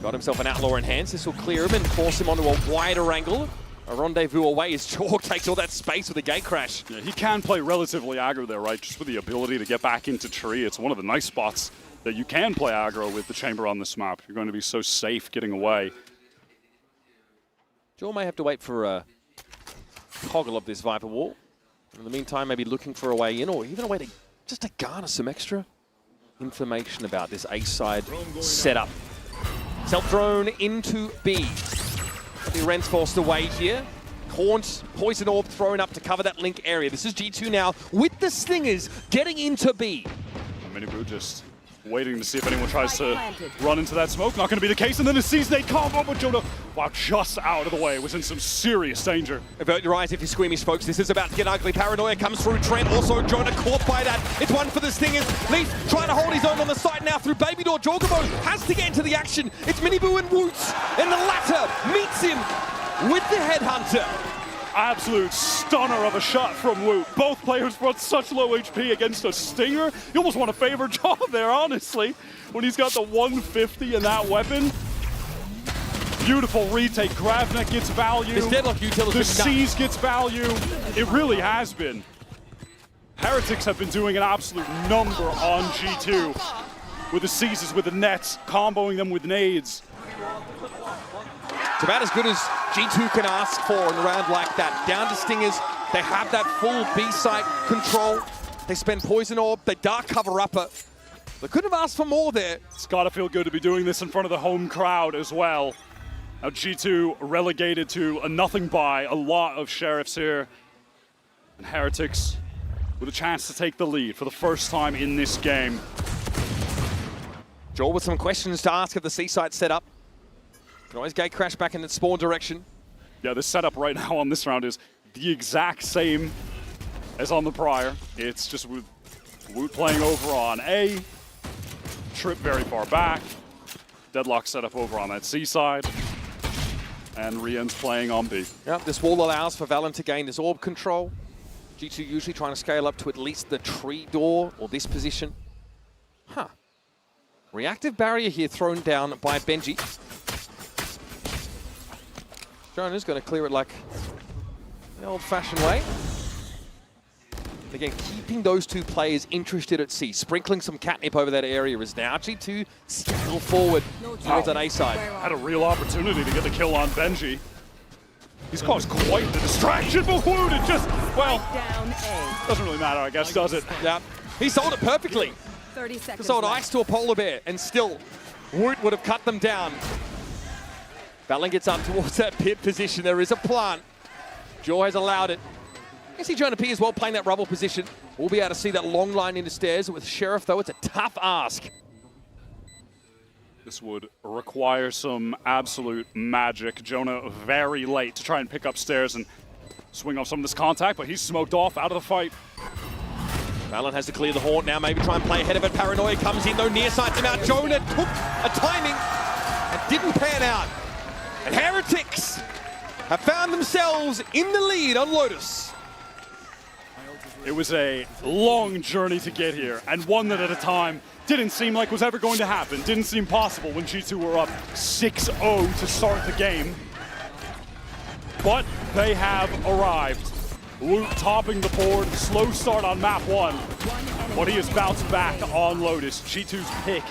got himself an Outlaw enhance. This will clear him and force him onto a wider angle. A rendezvous away as Chalk takes all that space with a gate crash. Yeah, he can play relatively aggro there, right? Just with the ability to get back into Tree. It's one of the nice spots that you can play aggro with the Chamber on this map. You're going to be so safe getting away. Joel may have to wait for a toggle of this Viper wall. In the meantime, maybe looking for a way in or even a way to just to garner some extra information about this A side setup. Self-drone into B. The Ren's forced away here. Haunt, Poison Orb thrown up to cover that link area. This is G2 now with the Stingers getting into B. Minibu just waiting to see if anyone tries to run into that smoke. Not going to be the case. And then the sees Nate combo, but Jonah, wow, just out of the way. Was in some serious danger. Avert your eyes if you're squeamish, folks. This is about to get ugly. Paranoia comes through. Trent also Jonah caught by that. It's one for the Stingers. Leaf trying to hold his own on the side now through Baby Door. Jorgamo has to get into the action. It's Minibu and Woots. And the latter meets him with the Headhunter. Absolute stunner of a shot from Woot. Both players brought such low HP against a Stinger. You almost want a favor job there, honestly, when he's got the 150 in that weapon. Beautiful retake. Gravnet gets value. This deadlock utility. The Seas gets value. It really has been. Heretics have been doing an absolute number on G2 with the Seizes, with the nets, comboing them with nades. It's about as good as G2 can ask for in a round like that. Down to Stingers, they have that full B-site control. They spend Poison Orb, they dark cover upper. They couldn't have asked for more there. It's gotta feel good to be doing this in front of the home crowd as well. Now G2 relegated to a nothing by, a lot of Sheriffs here. And Heretics with a chance to take the lead for the first time in this game. Joel with some questions to ask of the C-site setup. Can always gate crash back in the spawn direction. Yeah, the setup right now on this round is the exact same as on the prior. It's just with Woot playing over on A, Trip very far back, Deadlock setup over on that C side, and Rian's playing on B. Yep, this wall allows for Valen to gain this orb control. G2 usually trying to scale up to at least the tree door or this position. Huh. Reactive barrier here thrown down by Benji. Jonah's going to clear it like the old-fashioned way. Again, keeping those two players interested at C, sprinkling some catnip over that area is now G2 scale forward towards that A side. Had a real opportunity to get the kill on Benji. He's caused quite the distraction, but Wood, it just, well, doesn't really matter, I guess, does it? Yeah, he sold it perfectly. 30 seconds He sold ice to a polar bear, and still, Wood would have cut them down. Valen gets up towards that pit position. There is a plant. Jaw has allowed it. You see Jonah P as well playing that rubble position. We'll be able to see that long line into stairs. With Sheriff, though, it's a tough ask. This would require some absolute magic. Jonah very late to try and pick up stairs and swing off some of this contact, but he's smoked off out of the fight. Valen has to clear the horn now, maybe try and play ahead of it. Paranoia comes in, though, near side him out. Jonah took a timing and didn't pan out. And Heretics have found themselves in the lead on Lotus. It was a long journey to get here, and one that at a time didn't seem like was ever going to happen. Didn't seem possible when G2 were up 6-0 to start the game. But they have arrived. Luke topping the board, slow start on map 1, but he has bounced back on Lotus, G2's pick.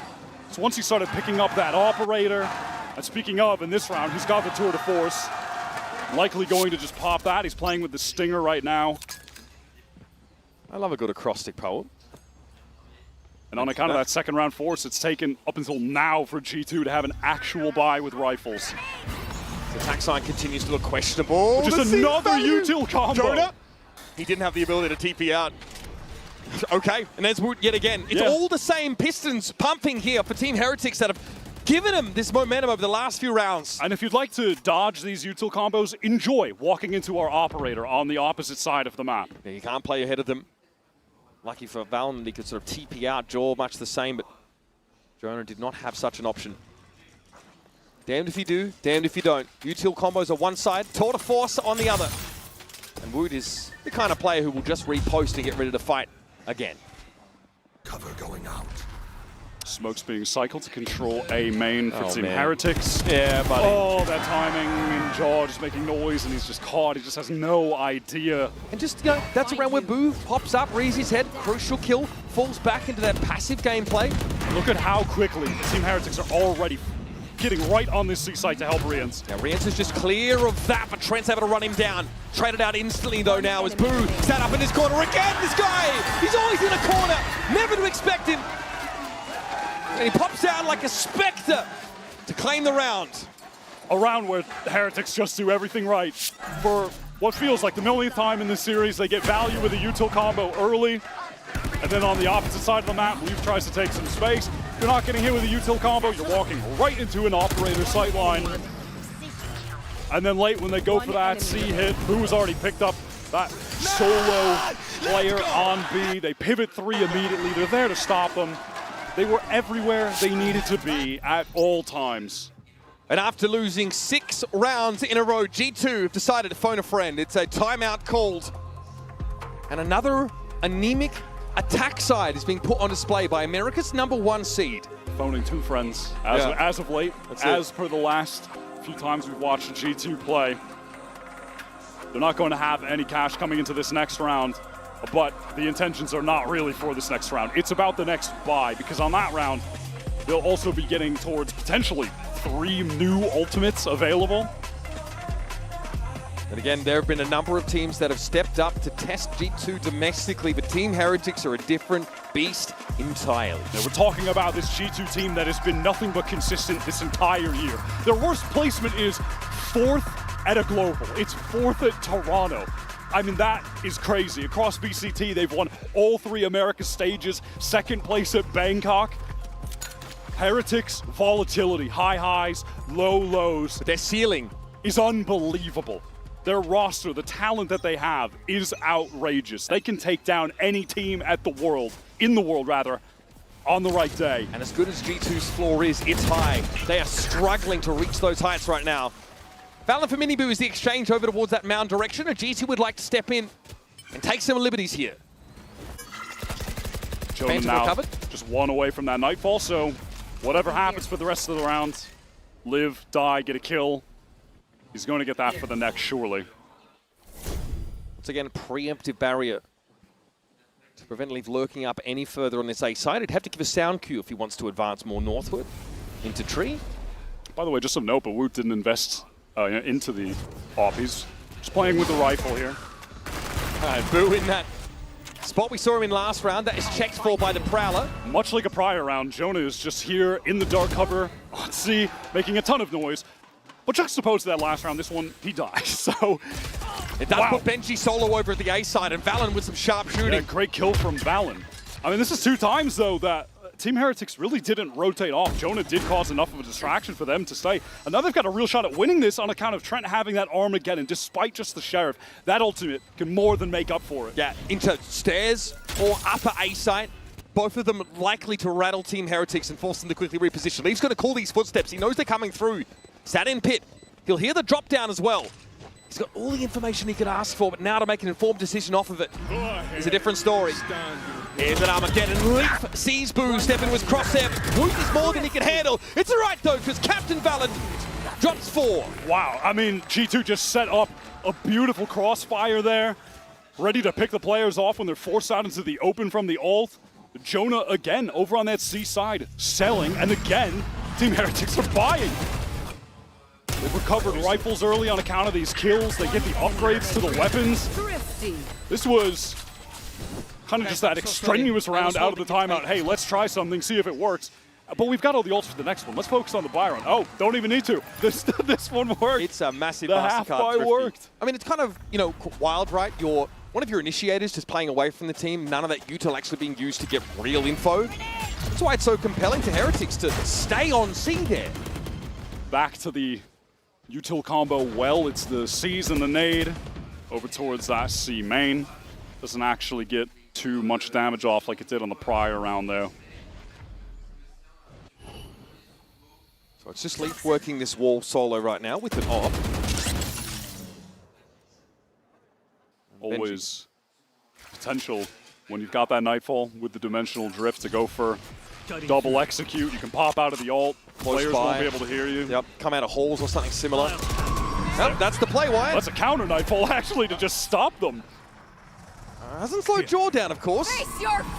So once he started picking up that operator, and speaking of, in this round, he's got the tour de force. Likely going to just pop that. He's playing with the Stinger right now. I love a good acrostic poem. And on account of that second round force, it's taken up until now for G2 to have an actual buy with rifles. The attack sign continues to look questionable. Just another util combo. Jonah, he didn't have the ability to TP out. Okay, and there's Woot yet again. It's all the same pistons pumping here for Team Heretics that have given him this momentum over the last few rounds. And if you'd like to dodge these util combos, enjoy walking into our operator on the opposite side of the map. Yeah, you can't play ahead of them. Lucky for Valen, he could sort of TP out. Jaw much the same, but Jonah did not have such an option. Damned if you do, damned if you don't. Util combos on one side, tour de force on the other. And Wood is the kind of player who will just repost and get ready to fight again. Cover going out. Smoke's being cycled to control A main for Team man. Heretics. Yeah, buddy. Oh, that timing, and Jaw just making noise, and he's just caught. He just has no idea. And just, you know, that's around where Boo pops up, reads his head, crucial kill, falls back into that passive gameplay. Look at how quickly Team Heretics are already getting right on this C site to help Rians. Now Rians is just clear of that, but Trent's able to run him down. Traded out instantly though now as Boo sat up in this corner again. This guy, he's always in a corner, never to expect him. And he pops out like a spectre to claim the round. A round where Heretics just do everything right. For what feels like the millionth time in this series, they get value with a util combo early. And then on the opposite side of the map, Leaf tries to take some space. If you're not getting hit with a util combo, you're walking right into an operator sightline. And then late when they go for that C hit, Boo has already picked up that solo player on B. They pivot 3 immediately. They're there to stop them. They were everywhere they needed to be at all times. And after losing 6 rounds in a row, G2 have decided to phone a friend. It's a timeout called. And another anemic attack side is being put on display by America's #1 seed. Phoning 2 friends as of late, as per the last few times we've watched G2 play. They're not going to have any cash coming into this next round, but the intentions are not really for this next round. It's about the next buy, because on that round, they'll also be getting towards potentially 3 new ultimates available. And again, there have been a number of teams that have stepped up to test G2 domestically, but Team Heretics are a different beast entirely. Now, we're talking about this G2 team that has been nothing but consistent this entire year. Their worst placement is 4th at a global. It's 4th at Toronto. I mean, that is crazy. Across BCT, they've won all 3 America stages, 2nd place at Bangkok. Heretics, volatility, high highs, low lows. But their ceiling is unbelievable. Their roster, the talent that they have, is outrageous. They can take down any team in the world, on the right day. And as good as G2's floor is, it's high. They are struggling to reach those heights right now. Valorant for Miniboo is the exchange over towards that mound direction, and G2 would like to step in and take some liberties here. Jonah now just one away from that Nightfall, so whatever happens for the rest of the round, live, die, get a kill, he's going to get that for the next, surely. Once again, a preemptive barrier to prevent Leaf lurking up any further on this A side. He'd have to give a sound cue if he wants to advance more northward into tree. By the way, just some note, but Woot didn't invest into the op. He's just playing with the rifle here. Boo in that spot we saw him in last round. That is checked for by the Prowler. Much like a prior round, Jonah is just here in the dark cover on C, making a ton of noise. But juxtaposed to that last round, this one, he dies. So it does put Benji solo over at the A side, and Valen with some sharp shooting. Yeah, great kill from Valen. I mean, this is 2 times, though, that Team Heretics really didn't rotate off. Jonah did cause enough of a distraction for them to stay. And now they've got a real shot at winning this on account of Trent having that Armageddon, despite just the Sheriff. That ultimate can more than make up for it. Yeah, into stairs or upper A site. Both of them likely to rattle Team Heretics and force them to quickly reposition. Leaf's going to call these footsteps. He knows they're coming through. Sat in pit. He'll hear the drop down as well. He's got all the information he could ask for, but now to make an informed decision off of it is a different story. Here's an Armageddon. Leaf sees Boo step in with crosshair. Woot is more than he can handle. It's all right, though, because Captain Valen drops 4. Wow, I mean, G2 just set up a beautiful crossfire there, ready to pick the players off when they're forced out into the open from the ult. Jonah, again, over on that C side, selling, and again, Team Heretics are buying. They've recovered rifles early on account of these kills. They get the upgrades to the weapons. This was kind of just that extraneous round out of the timeout. Hey, let's try something, see if it works. But we've got all the ults for the next one. Let's focus on the buy run. Oh, don't even need to. This one worked. It's a massive the half buy worked. I mean, it's kind of, wild, right? One of your initiators just playing away from the team, none of that util actually being used to get real info. That's why it's so compelling to Heretics to stay on C there. Back to the util combo. Well, it's the C's and the nade over towards that C main. Doesn't actually get too much damage off like it did on the prior round though. So it's just Leaf working this wall solo right now with an op. Always potential when you've got that Nightfall with the dimensional drift to go for double execute. You can pop out of the ult. Players won't be able to hear you. Yep, come out of holes or something similar. Yep, that's the play, Wyatt. That's a counter Nightfall actually to just stop them. Hasn't slowed Jaw down, of course.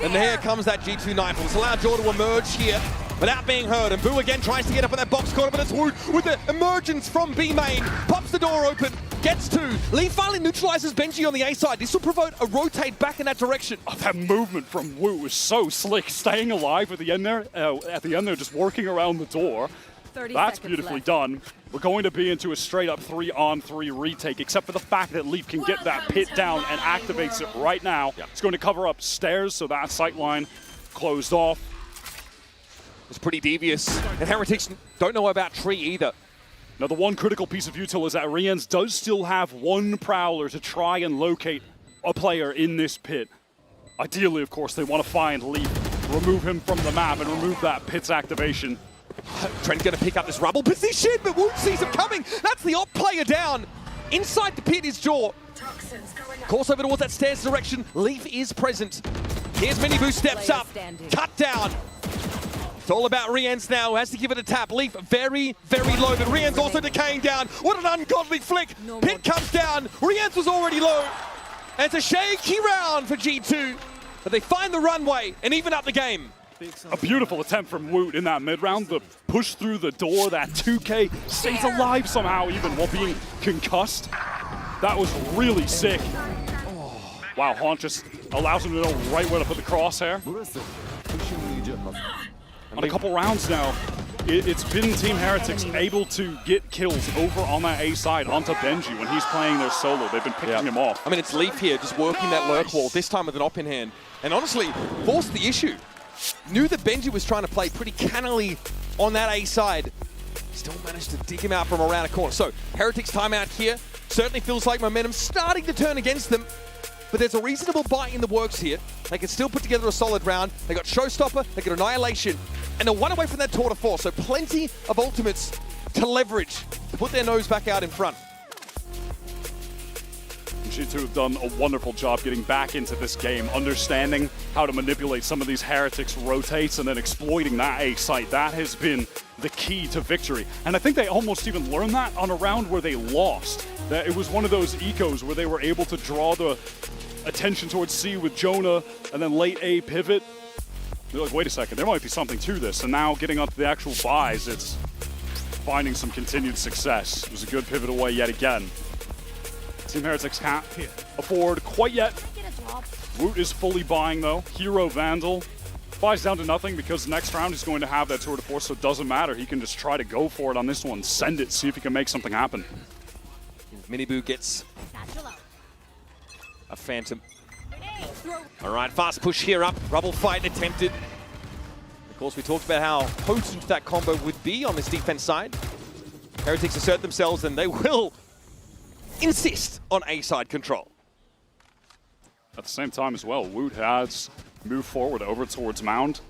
And here comes that G2 Nightfall. It's allowed Jaw to emerge here without being heard. And Boo again tries to get up in that box corner, but it's Woot with the emergence from B main. Pops the door open, gets 2. Leaf finally neutralizes Benji on the A side. This will provoke a rotate back in that direction. Oh, that movement from Woot was so slick, staying alive at the end there. Just working around the door. That's beautifully done. We're going to be into a straight-up 3-on-3 retake, except for the fact that Leaf can get that pit down and activates it right now. Yep. It's going to cover up stairs, so that sight line closed off. It's pretty devious. And Heretics don't know about tree either. Now, the one critical piece of util is that Riens does still have 1 Prowler to try and locate a player in this pit. Ideally, of course, they want to find Leaf, remove him from the map, and remove that pit's activation. Trent going to pick up this rubble position, but Woot sees him coming. That's the op player down. Inside the pit is Jaw. Course over towards that stairs direction. Leaf is present. Here's Miniboo steps up. Cut down. It's all about Riens now. Has to give it a tap. Leaf very, very low, but Riens also decaying down. What an ungodly flick. Pit comes down. Riens was already low. And it's a shaky round for G2. But they find the runway and even up the game. A beautiful attempt from Woot in that mid-round. The push through the door, that 2K stays alive somehow even while being concussed. That was really sick. Oh. Wow, Haunt just allows him to know right where to put the crosshair. On a couple rounds now, it's been Team Heretics able to get kills over on that A side onto Benji when he's playing their solo. They've been picking him off. I mean, it's Leaf here just working that lurk wall, this time with an op in hand. And honestly, forced the issue. Knew that Benji was trying to play pretty cannily on that A side. Still managed to dig him out from around a corner. So, Heretics timeout here. Certainly feels like momentum starting to turn against them. But there's a reasonable buy in the works here. They can still put together a solid round. They got Showstopper, they got Annihilation, and they're 1 away from that tour de force. So plenty of ultimates to leverage, to put their nose back out in front. G2 have done a wonderful job getting back into this game, understanding how to manipulate some of these Heretics rotates and then exploiting that A site. That has been the key to victory. And I think they almost even learned that on a round where they lost. That it was one of those ecos where they were able to draw the attention towards C with Jonah and then late A pivot. They're like, wait a second, there might be something to this. And now getting onto the actual buys, it's finding some continued success. It was a good pivot away yet again. Team Heretics can't afford quite yet. Woot is fully buying though. Hero Vandal buys down to nothing because next round he's going to have that tour de force, so it doesn't matter. He can just try to go for it on this one, send it, see if he can make something happen. Miniboo gets a Phantom. All right, fast push here up. Rubble fight attempted. Of course, we talked about how potent that combo would be on this defense side. Heretics assert themselves and they will insist on A-side control. At the same time as well, Woot has moved forward over towards Mound,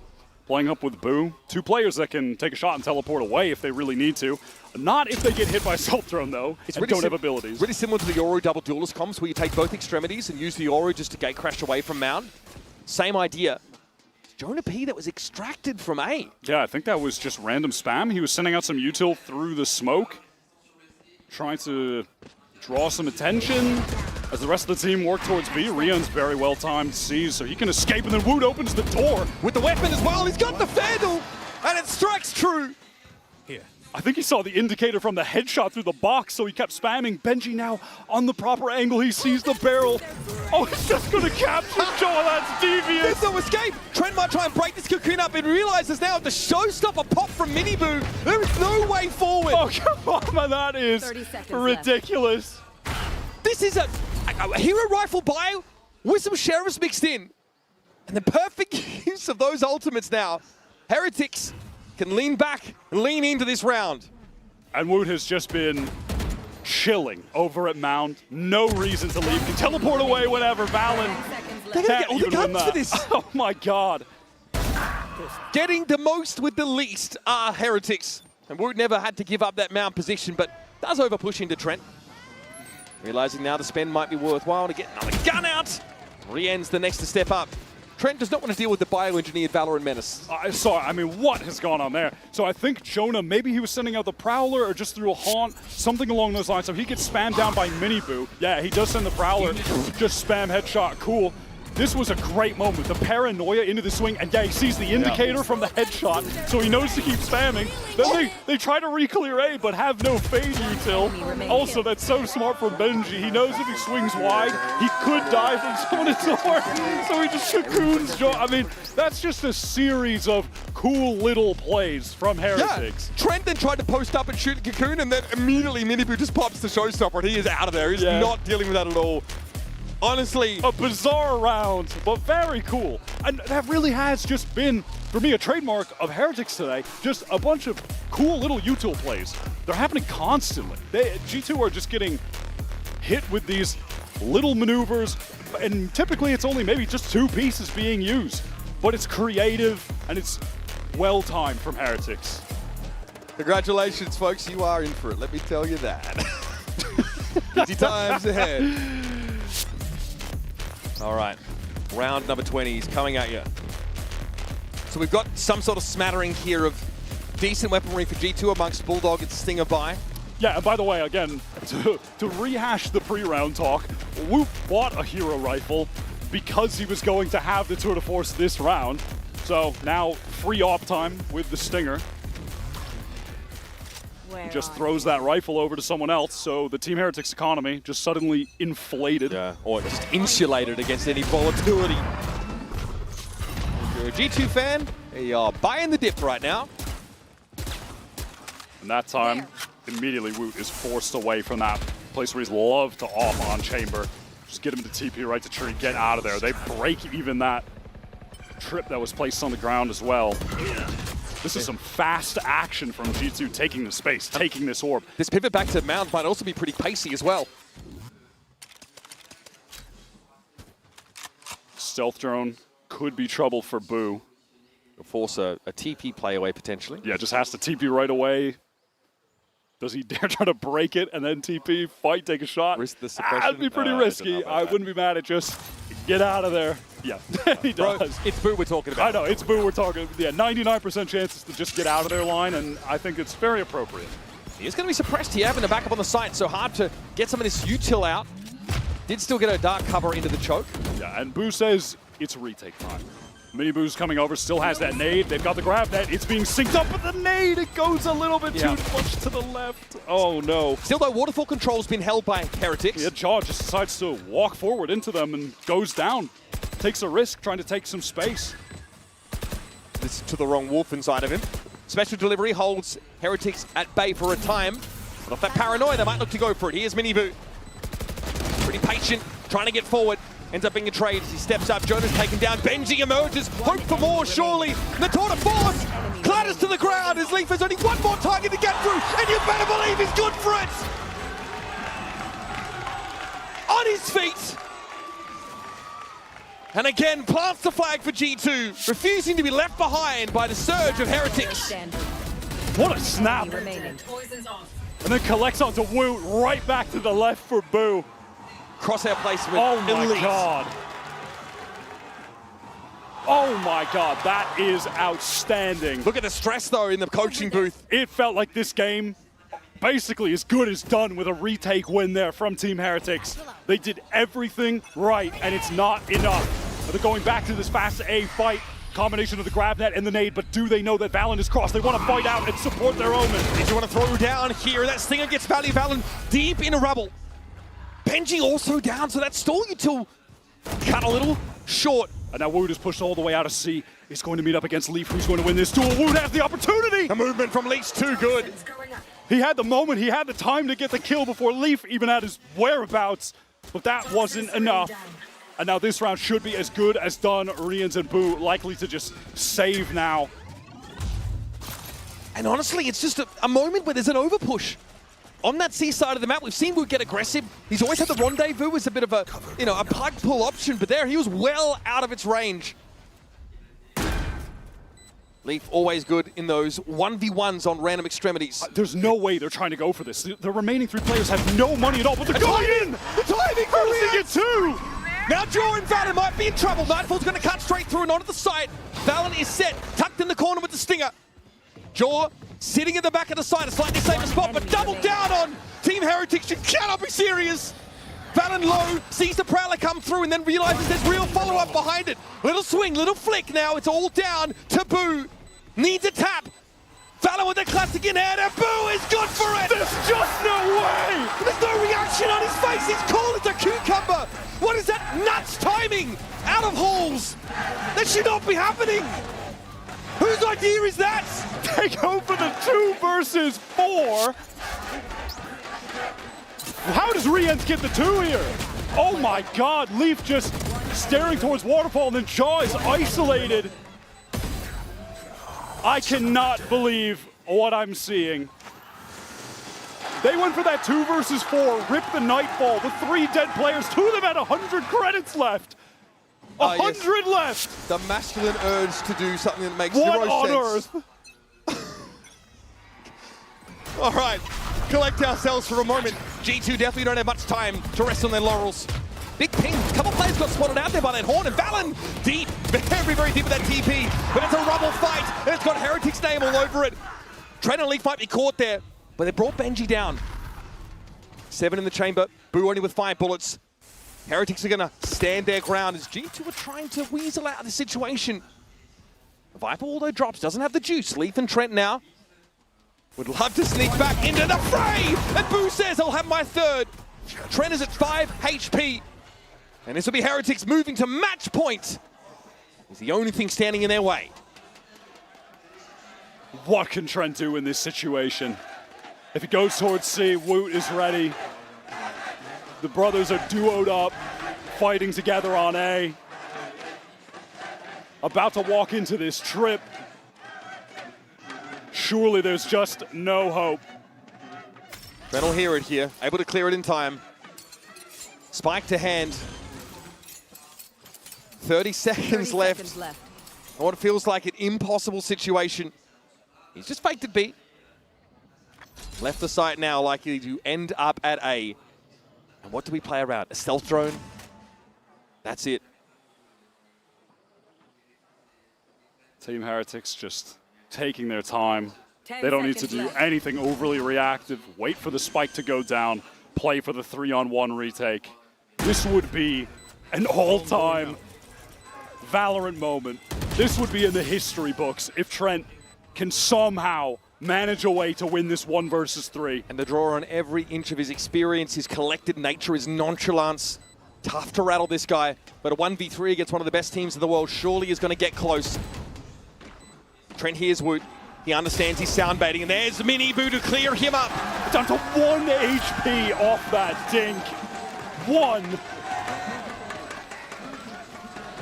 playing up with Boo. Two players that can take a shot and teleport away if they really need to. Not if they get hit by Self Throne though, and don't have abilities. Really similar to the Yoru double duelist comms where you take both extremities and use the Yoru just to gate crash away from Mound. Same idea. Jonah P that was extracted from A. Yeah, I think that was just random spam. He was sending out some util through the smoke, trying to draw some attention as the rest of the team work towards B. Rion's very well timed C, so he can escape, and then Woot opens the door. With the weapon as well, he's got the Vandal, and it strikes true. Here. I think he saw the indicator from the headshot through the box, so he kept spamming. Benji now on the proper angle, he sees the barrel. Oh, he's just gonna capture Joel, that's devious. There's no escape. Trent might try and break this cocoon up and realizes now the showstopper pop from Miniboo. There is no way forward. Oh, come on, man, that is ridiculous. This is a hero rifle buy with some sheriffs mixed in. And the perfect use of those ultimates now. Heretics can lean back and lean into this round. And Woot has just been chilling over at Mound. No reason to leave. Can teleport away whenever. Valen They're gonna get all the guns for this. Oh my god. Getting the most with the least are Heretics. And Woot never had to give up that Mound position, but does over push into Trent. Realizing now the spend might be worthwhile to get another gun out. Rien's the next to step up. Trent does not want to deal with the bioengineered Valorant menace. I mean, what has gone on there? So I think Jonah, maybe he was sending out the Prowler or just through a Haunt, something along those lines. So he gets spammed down by Miniboo. Yeah, he does send the Prowler, just spam headshot, cool. This was a great moment. The paranoia into the swing, and yeah, he sees the indicator from the headshot, so he knows to keep spamming. Then they try to re-clear A, but have no fade util. Also, that's so smart from Benji. He knows if he swings wide, he could die from someone's door, so he just cocoons Joe. I mean, that's just a series of cool little plays from Heretics. Yeah. Trent then tried to post up and shoot a cocoon, and then immediately Miniboo just pops the showstopper, and he is out of there. He's not dealing with that at all. Honestly, a bizarre round, but very cool. And that really has just been, for me, a trademark of Heretics today. Just a bunch of cool little util plays. They're happening constantly. G2 are just getting hit with these little maneuvers, and typically it's only maybe just two pieces being used. But it's creative, and it's well-timed from Heretics. Congratulations, folks. You are in for it. Let me tell you that. Busy times ahead. All right, round number 20 is coming at you. So we've got some sort of smattering here of decent weaponry for G2 amongst Bulldog and Stinger by. Yeah, and by the way, again, to rehash the pre-round talk, Woot bought a hero rifle because he was going to have the tour de force this round. So now free op time with the Stinger. He just throws that rifle over to someone else, so the Team Heretics economy just suddenly inflated. Yeah, or just insulated against any volatility. If you're a G2 fan, you are buying the dip right now. And that time, immediately Woot is forced away from that place where he's loved to off on Chamber. Just get him to TP right to tree, get out of there. They break even that trip that was placed on the ground as well. This is some fast action from G2 taking the space, taking this orb. This pivot back to Mound might also be pretty pacey as well. Stealth drone could be trouble for Boo. It'll force a TP play away potentially. Yeah, just has to TP right away. Does he dare try to break it and then TP, fight, take a shot? Risk the suppression? That'd be pretty risky. I wouldn't be mad at just get out of there. Yeah, he does. Bro, it's Boo we're talking about. I know, it's Boo we're talking. Yeah, 99% chances to just get out of their line, and I think it's very appropriate. He is going to be suppressed here, having to back up on the site, so hard to get some of this util out. Did still get a dark cover into the choke. Yeah, and Boo says it's retake time. Mini Boo's coming over, still has that nade. They've got the grab net. It's being synced up with the nade. It goes a little bit too much to the left. Oh, no. Still, though, waterfall control's been held by Heretics. Yeah, Jaw just decides to walk forward into them and goes down. Takes a risk, trying to take some space. This is to the wrong wolf inside of him. Special delivery holds Heretics at bay for a time. But off that paranoia, they might look to go for it. Here's Mini Boo. Pretty patient, trying to get forward. Ends up being a trade as he steps up. Jonah's taken down. Benji emerges. Hope for more, surely. The tour de force clatters to the ground as Leaf has only one more target to get through. And you better believe he's good for it. On his feet. And again, plants the flag for G2, refusing to be left behind by the surge of Heretics. What a snap. And then collects onto Woot, right back to the left for Boo. Crosshair placement. Oh my elite. God. Oh my God, that is outstanding. Look at the stress though in the coaching booth. It felt like this game basically as good as done with a retake win there from Team Heretics. They did everything right, and it's not enough. They're going back to this fast A fight. Combination of the grab net and the nade, but do they know that Valen is crossed? They want to fight out and support their omen. They do want to throw down here. That Stinger gets value. Valen deep in a rubble. Benji also down, so that stall util cut a little short. And now Woot is pushed all the way out of C. He's going to meet up against Leaf, who's going to win this duel. Woot has the opportunity! The movement from Leaf's too good. He had the moment, he had the time to get the kill before Leaf even had his whereabouts, but that wasn't enough. And now this round should be as good as done. Rians and Boo likely to just save now. And honestly, it's just a moment where there's an overpush. On that C side of the map, we've seen Woot get aggressive. He's always had the rendezvous as a bit of a, a plug pull option, but there he was well out of its range. Leaf always good in those 1v1s on random extremities. There's no way they're trying to go for this. The remaining three players have no money at all, but they're going in! The timing forcing it too! Now Jaw and Valen might be in trouble. Nightfall's going to cut straight through and onto the site. Valen is set, tucked in the corner with the Stinger. Jaw sitting in the back of the site, a slightly safer spot, but double down on Team Heretics. You cannot be serious. Valen low, sees the Prowler come through and then realizes there's real follow-up behind it. Little swing, little flick now. It's all down to Boo. Needs a tap. Valen with the classic in hand, and Boo is good for it! There's just no way! There's no reaction on his face. He's cool as a cucumber. What is that nuts timing? Out of halls. That should not be happening. Whose idea is that? They go for the 2 versus 4. How does Rians get the 2 here? Oh my God, Leaf just staring towards Waterfall, and then Jaw is isolated. I cannot believe what I'm seeing. They went for that 2 versus 4, ripped the Nightfall, the 3 dead players, 2 of them had 100 credits left. 100 left! The masculine urge to do something that makes what zero on sense. earth? All right, collect ourselves for a moment. G2 definitely don't have much time to rest on their laurels. Big ping, a couple players got spotted out there by that horn, and Valen deep, very, very deep with that TP. But it's a rubble fight, and it's got Heretics' name all over it. Trent and Leaf might be caught there, but they brought Benji down. 7 in the chamber, Boo only with 5 bullets. Heretics are gonna stand their ground as G2 are trying to weasel out of the situation. Viper, although drops, doesn't have the juice. Leaf and Trent now would love to sneak back into the fray, and Boo says, I'll have my 3rd. Trent is at 5 HP. And this will be Heretics moving to match point. It's the only thing standing in their way. What can Trent do in this situation? If he goes towards C, Woot is ready. The brothers are duoed up, fighting together on A. About to walk into this trip. Surely there's just no hope. Trent will hear it here, able to clear it in time. Spike to hand. 30 seconds left. On what feels like an impossible situation. He's just faked it B. Left the site now, likely to end up at A. And what do we play around? A stealth drone? That's it. Team Heretics just taking their time. They don't need to do anything overly reactive. Wait for the spike to go down. Play for the 3-on-1 retake. This would be an all-time Valorant moment. This would be in the history books if Trent can somehow manage a way to win this 1 versus 3. And the draw on every inch of his experience, his collected nature, his nonchalance. Tough to rattle this guy, but a 1v3 against one of the best teams in the world surely is going to get close. Trent hears Woot. He understands he's sound baiting, and there's Miniboo to clear him up. Down to 1 HP off that dink. 1.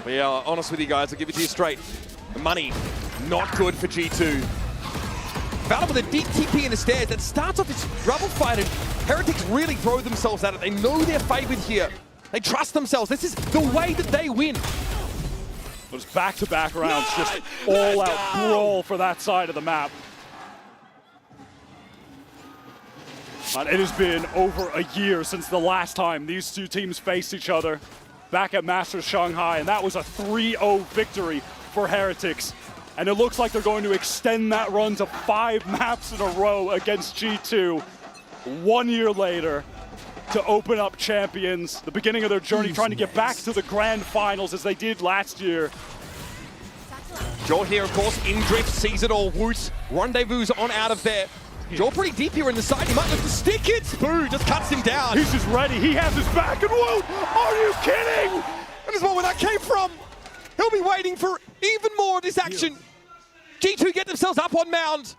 But yeah, honest with you guys, I'll give it to you straight. The money, not good for G2. Valor with a deep TP in the stairs that starts off this rubble fight, and Heretics really throw themselves at it. They know they're favored here. They trust themselves. This is the way that they win. Those back-to-back rounds, just all-out brawl for that side of the map. And it has been over a year since the last time these two teams faced each other back at Masters Shanghai, and that was a 3-0 victory for Heretics. And it looks like they're going to extend that run to 5 maps in a row against G2 1 year later to open up Champions, the beginning of their journey, trying to get back to the grand finals as they did last year. Joel here, of course, in drift, sees it all. Woot, rendezvous on out of there. Joel pretty deep here in the side. He might look to stick it. Boo just cuts him down. He's just ready. He has his back, and Woot, are you kidding? That is where that came from. He'll be waiting for even more of this action. G2 get themselves up on mound.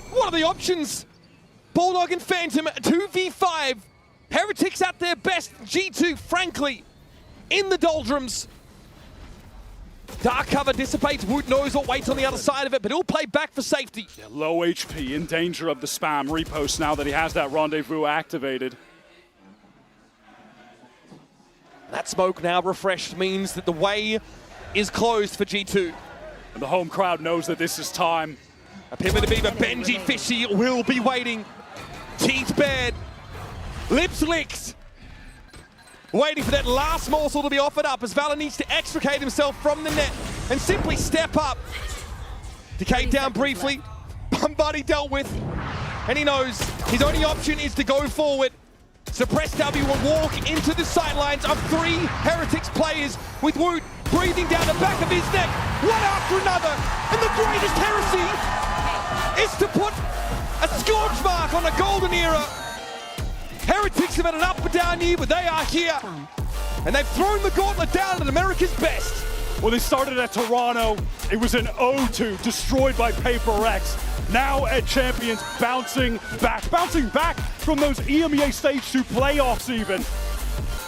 What are the options? Bulldog and Phantom, 2v5. Heretics at their best. G2, frankly, in the doldrums. Dark cover dissipates. Woot knows what waits on the other side of it, but he'll play back for safety. Yeah, low HP, in danger of the spam repost now that he has that rendezvous activated. That smoke now refreshed means that the way is closed for G2. And the home crowd knows that this is time. A pivot to Beaver, Benji Fishy will be waiting. Teeth bared, lips licked. Waiting for that last morsel to be offered up as Valor needs to extricate himself from the net and simply step up. Decayed down briefly, Buddy dealt with, and he knows his only option is to go forward. Suppressed W will walk into the sidelines of 3 Heretics players with Woot breathing down the back of his neck, one after another. And the greatest heresy is to put a scourge mark on a golden era. Heretics have had an up and down year, but they are here. And they've thrown the gauntlet down at America's best. Well, they started at Toronto. It was an 0-2, destroyed by Paper Rex. Now at Champions, bouncing back from those EMEA Stage 2 playoffs even.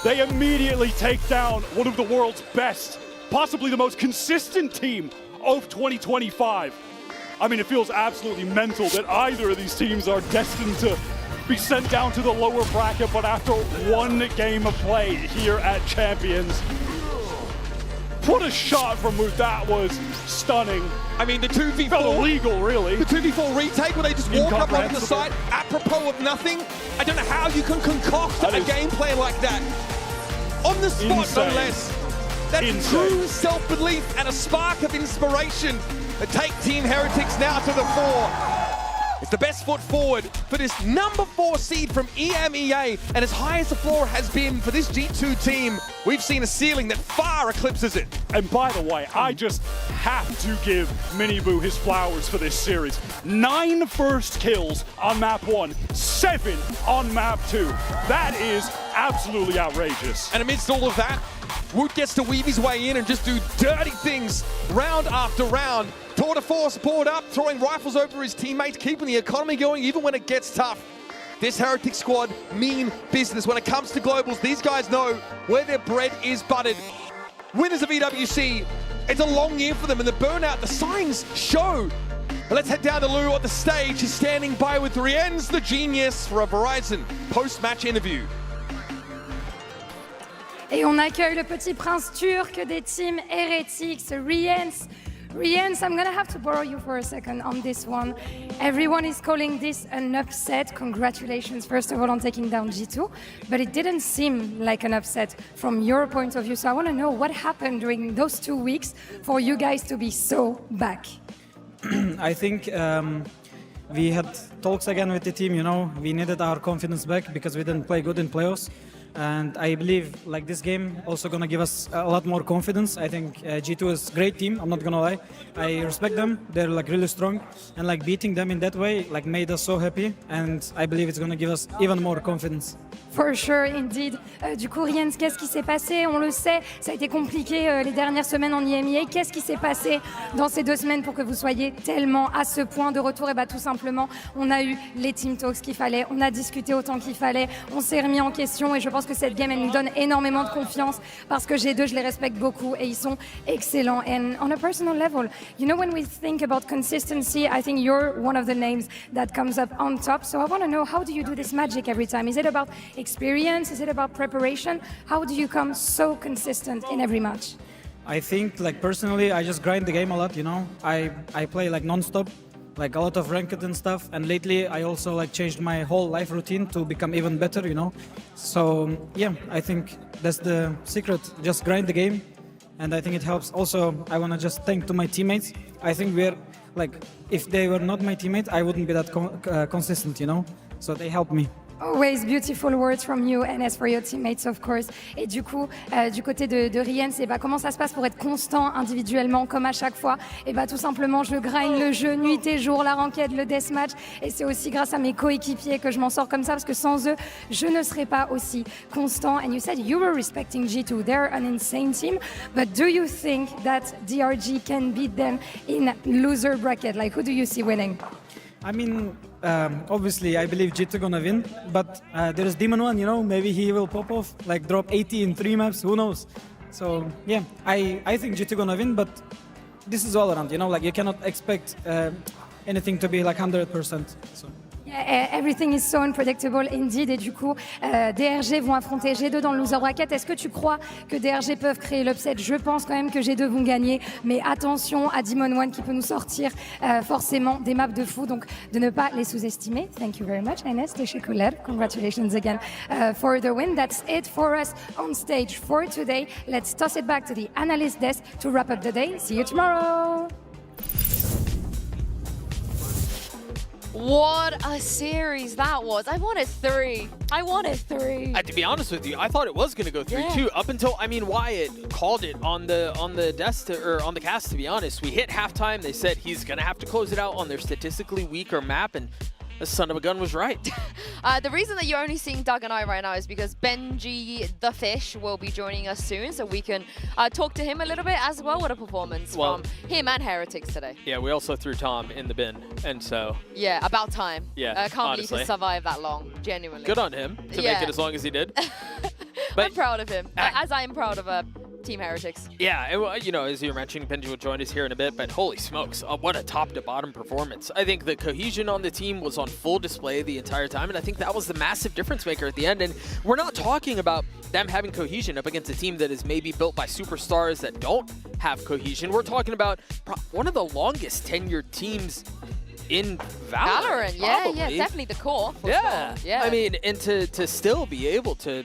They immediately take down one of the world's best, possibly the most consistent team of 2025. I mean, it feels absolutely mental that either of these teams are destined to be sent down to the lower bracket, but after 1 game of play here at Champions. What a shot from Woot. That was stunning. I mean, the 2v4. Felt illegal, really. The 2v4 retake where they just walk up onto the side, apropos of nothing. I don't know how you can concoct a game plan like that. On the spot, insane. no less. That's true self-belief and a spark of inspiration that take Team Heretics now to the fore. It's the best foot forward for this number 4 seed from EMEA, and as high as the floor has been for this G2 team, we've seen a ceiling that far eclipses it. And by the way, I just have to give Miniboo his flowers for this series. 9 first kills on map 1, 7 on map 2. That is absolutely outrageous. And amidst all of that, Woot gets to weave his way in and just do dirty things round after round. Tour de force poured up, throwing rifles over his teammates, keeping the economy going even when it gets tough. This Heretics squad mean business. When it comes to globals, these guys know where their bread is buttered. Winners of EWC, it's a long year for them, and the burnout, the signs show. But let's head down to Lou on the stage. He's standing by with Rienz, the genius, for a Verizon post-match interview. Et on accueille le petit prince turc des teams Heretics, Rienz, Riens, I'm gonna have to borrow you for a second on this one. Everyone is calling this an upset. Congratulations, first of all, on taking down G2, but it didn't seem like an upset from your point of view. So I want to know what happened during those 2 weeks for you guys to be so back. I think we had talks again with the team, you know, we needed our confidence back because we didn't play good in playoffs. And I believe like this game also gonna give us a lot more confidence. I think G2 is a great team, I'm not gonna lie. I respect them, they're like really strong. And like beating them in that way like made us so happy. And I believe it's gonna give us even more confidence. For sure, indeed. Du coup, Riens, qu'est-ce qui s'est passé? On le sait, ça a été compliqué les dernières semaines en EMEA. Qu'est-ce qui s'est passé dans ces 2 semaines pour que vous soyez tellement à ce point de retour? Et bah tout simplement, on a eu les team talks qu'il fallait, on a discuté autant qu'il fallait, on s'est remis en question et je pense que cette game, elle nous donne énormément de confiance parce que G2, je les respecte beaucoup et ils sont excellents. And on a personal level, you know, when we think about consistency, I think you're one of the names that comes up on top. So I want to know, how do you do this magic every time? Is it about experience? Is it about preparation? How do you come so consistent in every match? I think like personally, I just grind the game a lot, you know. I play like non-stop, like a lot of ranked and stuff. And lately I also like changed my whole life routine to become even better, you know. So yeah, I think that's the secret, just grind the game. And I think it helps. Also, I want to just thank to my teammates. I think we're like, if they were not my teammates, I wouldn't be that consistent, you know. So they helped me. Always beautiful words from you, and as for your teammates, of course. Et du coup, du côté de Riens, et bah, comment ça se passe pour être constant individuellement, comme à chaque fois? Et bah, tout simplement, je grind le jeu nuit et jour, la ranked, le deathmatch. Et c'est aussi grâce à mes coéquipiers que je m'en sors comme ça, parce que sans eux, je ne serais pas aussi constant. And you said you were respecting G2. They're an insane team. But do you think that DRG can beat them in loser bracket? Like, who do you see winning? I mean, obviously, I believe G2 gonna win, but there is Demon1, you know, maybe he will pop off, like drop 80 in 3 maps, who knows? So, yeah, I think G2 gonna win, but this is Valorant, you know, like you cannot expect anything to be like 100%. So. Yeah, everything is so unpredictable indeed. Et du coup, DRG vont affronter G2 dans le loser bracket. Est-ce que tu crois que DRG peuvent créer l'upset? Je pense quand même que G2 vont gagner. Mais attention à Demon1 qui peut nous sortir forcément des maps de fou. Donc, de ne pas les sous-estimer. Thank you very much, Ines Teşekkürler. Congratulations again for the win. That's it for us on stage for today. Let's toss it back to the analyst desk to wrap up the day. See you tomorrow. What a series that was. I wanted 3. I wanted 3. To be honest with you, I thought it was going to go 3-2 up until, I mean, Wyatt called it on the desk or on the cast, to be honest. We hit halftime. They said he's going to have to close it out on their statistically weaker map, and the son of a gun was right. The reason that you're only seeing Doug and I right now is because Benji the Fish will be joining us soon, so we can talk to him a little bit as well. What a performance from him and Heretics today. Yeah, we also threw Tom in the bin, and so... Yeah, about time. Yeah, I can't believe he survived that long, genuinely. Good on him to make it as long as he did. But I'm proud of him, as I am proud of Team Heretics. Yeah, and, you know, as you were mentioning, Benji will join us here in a bit, but holy smokes, what a top-to-bottom performance. I think the cohesion on the team was on full display the entire time, and I think that was the massive difference maker at the end. And we're not talking about them having cohesion up against a team that is maybe built by superstars that don't have cohesion. We're talking about one of the longest tenured teams in Valorant. Yeah, definitely the core. For sure. Yeah, I mean, and to still be able to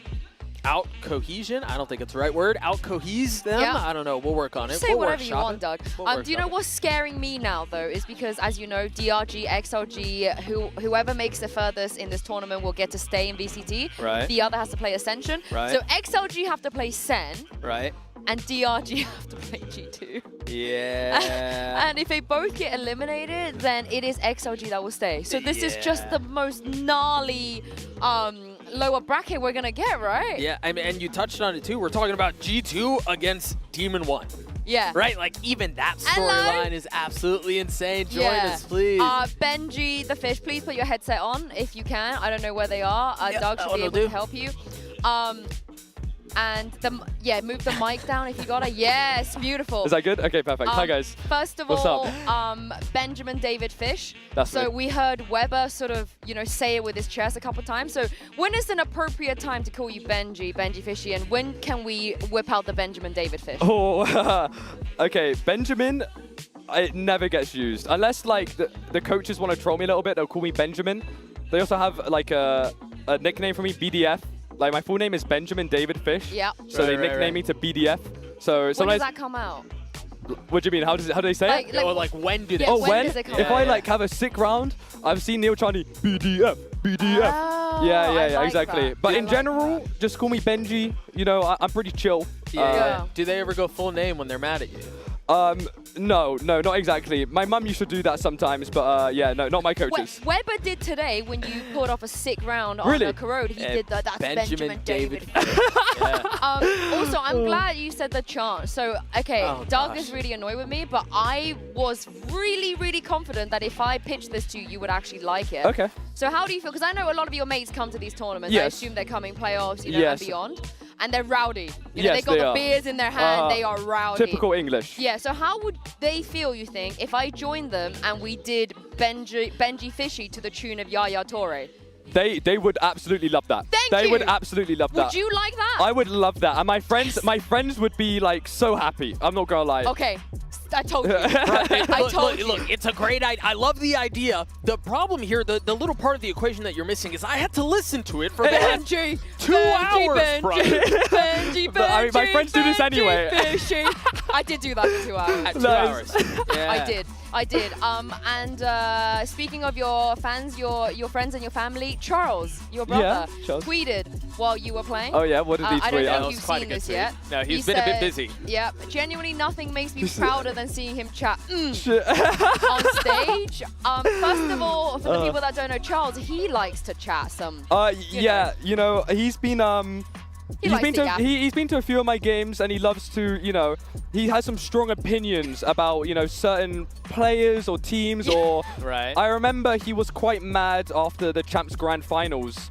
out-cohesion, I don't think it's the right word, out-cohese them, I don't know, we'll work on it. Say whatever you want, Doug. Do you know what's scaring me now, though, is because, as you know, DRG, XLG, whoever makes the furthest in this tournament will get to stay in VCT. Right. The other has to play Ascension. Right. So XLG have to play Sen. Right. And DRG have to play G2. Yeah. And if they both get eliminated, then it is XLG that will stay. So this is just the most gnarly lower bracket we're gonna get, right? Yeah, I mean, and you touched on it too. We're talking about G2 against Demon1. Yeah. Right? Like, even that storyline is absolutely insane. Join us, please. Benji the Fish, please put your headset on if you can. I don't know where they are. Doug should be able to help you. And move the mic down if you got it. Yes, beautiful. Is that good? Okay, perfect. Hi guys. First of What's all, up? Benjamin David Fish. That's so me. we heard Weber sort of, say it with his chest a couple of times. So when is an appropriate time to call you Benji Fishy, and when can we whip out the Benjamin David Fish? Oh, okay, Benjamin. it never gets used. Unless, like, the coaches want to troll me a little bit, they'll call me Benjamin. They also have, like, a nickname for me, BDF. Like, my full name is Benjamin David Fish. Yeah. So they nickname me to BDF. So sometimes... When does that come out? What do you mean? How do they say it? Or like when do they? Yeah, Oh, when when? does it come If out? I like have a sick round, I've seen Neil Charney BDF. Oh, yeah, I like exactly. that. But I in like general, just call me Benji. You know, I'm pretty chill. Yeah. Do they ever go full name when they're mad at you? No, not exactly. My mum used to do that sometimes, but yeah, no, not my coaches. Weber did today when you pulled off a sick round Really? on a Corrode. He did that. That's Benjamin David. Yeah. Also, I'm glad you said the chant. So, okay, Oh, Doug gosh. is really annoyed with me, but I was really, really confident that if I pitched this to you, you would actually like it. Okay. So how do you feel? Because I know a lot of your mates come to these tournaments. I Yes. assume they're coming playoffs, you know, Yes. and beyond. And they're rowdy. You know, Yes, they got they the are. beers in their hand. They are rowdy. Typical English. Yeah, so how would they feel, you think, if I joined them and we did Benji Fishy to the tune of Yaya Toure? They would absolutely love that. Thank They you. would absolutely love that. Would you like that? I would love that. And my friends would be like so happy. I'm not gonna lie. Okay, I told you. I told you. Look, it's a great idea. I love the idea. The problem here, the little part of the equation that you're missing is I had to listen to it for about Benji, 2 hours, bro. Benji, But, I mean, my friends do this anyway. Fishy. I did do that for 2 hours. At 2 Nice. hours. Yeah. I did. And speaking of your fans, your friends and your family, Charles, your brother, Charles. tweeted while you were playing. Oh yeah, what did he I don't tweet? know That if was you've quite a seen good this tweet. yet. No, he's He been a bit said- busy. Yeah, genuinely nothing makes me prouder than seeing him chat Shit. on stage. First of all, for the people that don't know Charles, he likes to chat some. Yeah, you know, he's been likes been to to gap. he's been to a few of my games, and he loves to, you know, he has some strong opinions about, you know, certain players or teams or Right. I remember he was quite mad after the Champs Grand Finals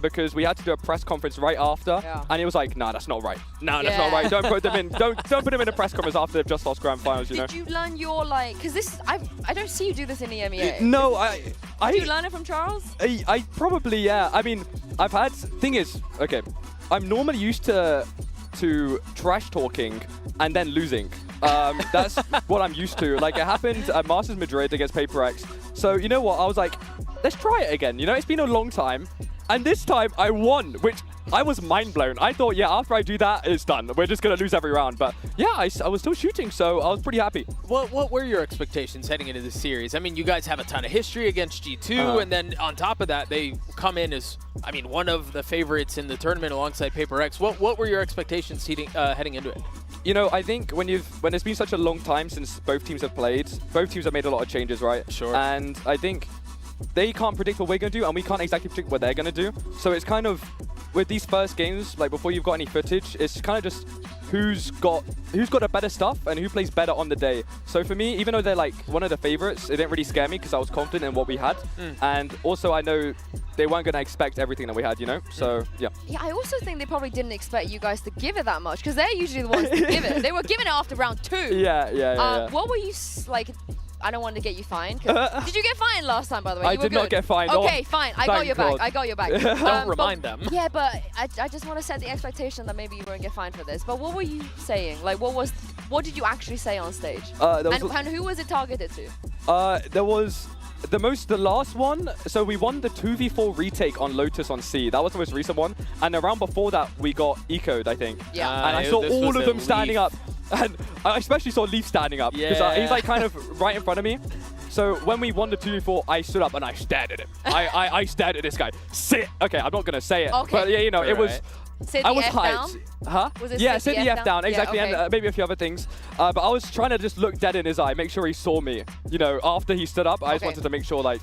because we had to do a press conference right after, Yeah. and he was like, "Nah, that's not right. Nah, that's Yeah. not right. Don't put them in. Don't put them in a press conference after they've just lost Grand Finals." You know. Did you learn your like? Because this, I don't see you do this in the MEA. No, Did you learn it from Charles? I probably, yeah. I mean, I've had, thing is, okay, I'm normally used to trash talking and then losing. That's what I'm used to. Like, it happened at Masters Madrid against Paper X. So, you know what? I was like, let's try it again. You know, it's been a long time. And this time I won, which I was mind blown. I thought, yeah, after I do that, it's done. We're just going to lose every round. But yeah, I was still shooting, so I was pretty happy. What were your expectations heading into this series? I mean, you guys have a ton of history against G2, and then on top of that, they come in as, I mean, one of the favorites in the tournament alongside Paper X. What were your expectations heading into it? You know, I think when it's been such a long time since both teams have played, both teams have made a lot of changes, right? Sure. And I think they can't predict what we're going to do, and we can't exactly predict what they're going to do. So it's kind of, with these first games, like before you've got any footage, it's kind of just who's got the better stuff and who plays better on the day. So for me, even though they're like one of the favorites, it didn't really scare me because I was confident in what we had. And also I know they weren't going to expect everything that we had, you know? So, yeah. Yeah, I also think they probably didn't expect you guys to give it that much because they're usually the ones to give it. They were giving it after round 2. Yeah. What were you like? I don't want to get you fined. Did you get fined last time, by the way? I You were did not good. get fined. Okay, fine. I got Thank your back. God. I got your back. Don't remind them. Yeah, but I just want to set the expectation that maybe you won't get fined for this. But what were you saying? Like, what did you actually say on stage? And who was it targeted to? There was the last one. So we won the 2v4 retake on Lotus on C. That was the most recent one. And the round before that, we got eco'd, I think. Yeah. And I saw all of them standing up. And I especially saw Leaf standing up because he's like kind of right in front of me. So when we won the 2v4, I stood up and I stared at him. I stared at this guy. Sit. Okay, I'm not gonna say it. Okay. But yeah, you know, it was. Sit I the was F hyped. down? Huh? Was it Yeah, sit sit the F down, exactly, Yeah, okay. and maybe a few other things. But I was trying to just look dead in his eye, make sure he saw me. You know, after he stood up, I just Okay. wanted to make sure, like,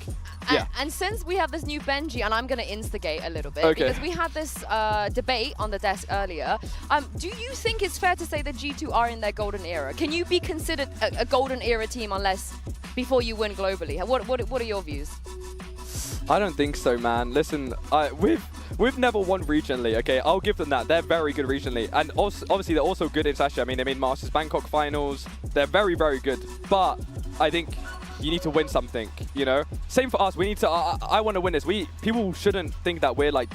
yeah. And since we have this new Benji, and I'm going to instigate a little bit, Okay. because we had this debate on the desk earlier, do you think it's fair to say that G2 are in their golden era? Can you be considered a golden era team unless before you win globally? What are your views? I don't think so, man. Listen, we've never won regionally, okay? I'll give them that. They're very good regionally. And also, obviously, they're also good internationally. I mean, they made Masters Bangkok finals. They're very, very good. But I think you need to win something, you know? Same for us. We need to, I want to win this. People shouldn't think that we're, like,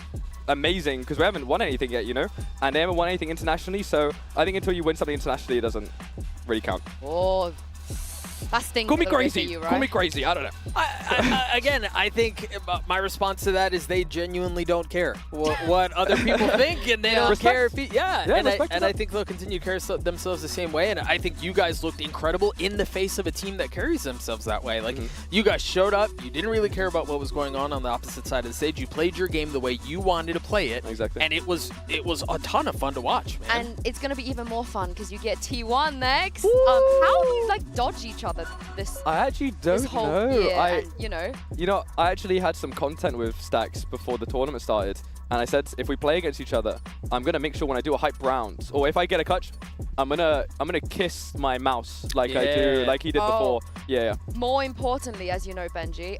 amazing because we haven't won anything yet, you know? And they haven't won anything internationally. So I think until you win something internationally, it doesn't really count. Oh, That stings Call me a little bit crazy. for you, right? Call me crazy. I don't know. Again, I think my response to that is they genuinely don't care what other people think, and they don't Respect. care. And I think they'll continue to carry themselves the same way. And I think you guys looked incredible in the face of a team that carries themselves that way. Like you guys showed up, you didn't really care about what was going on the opposite side of the stage. You played your game the way you wanted to play it. Exactly. And it was a ton of fun to watch, man. And it's going to be even more fun because you get T1 next. How do you like dodge each other this? I actually don't this whole know. year, I, and, I actually had some content with Stacks before the tournament started, and I said if we play against each other, I'm gonna make sure when I do a hype round, or if I get a clutch, I'm gonna kiss my mouse like I do, like he did before. Yeah. More importantly, as you know, Benji,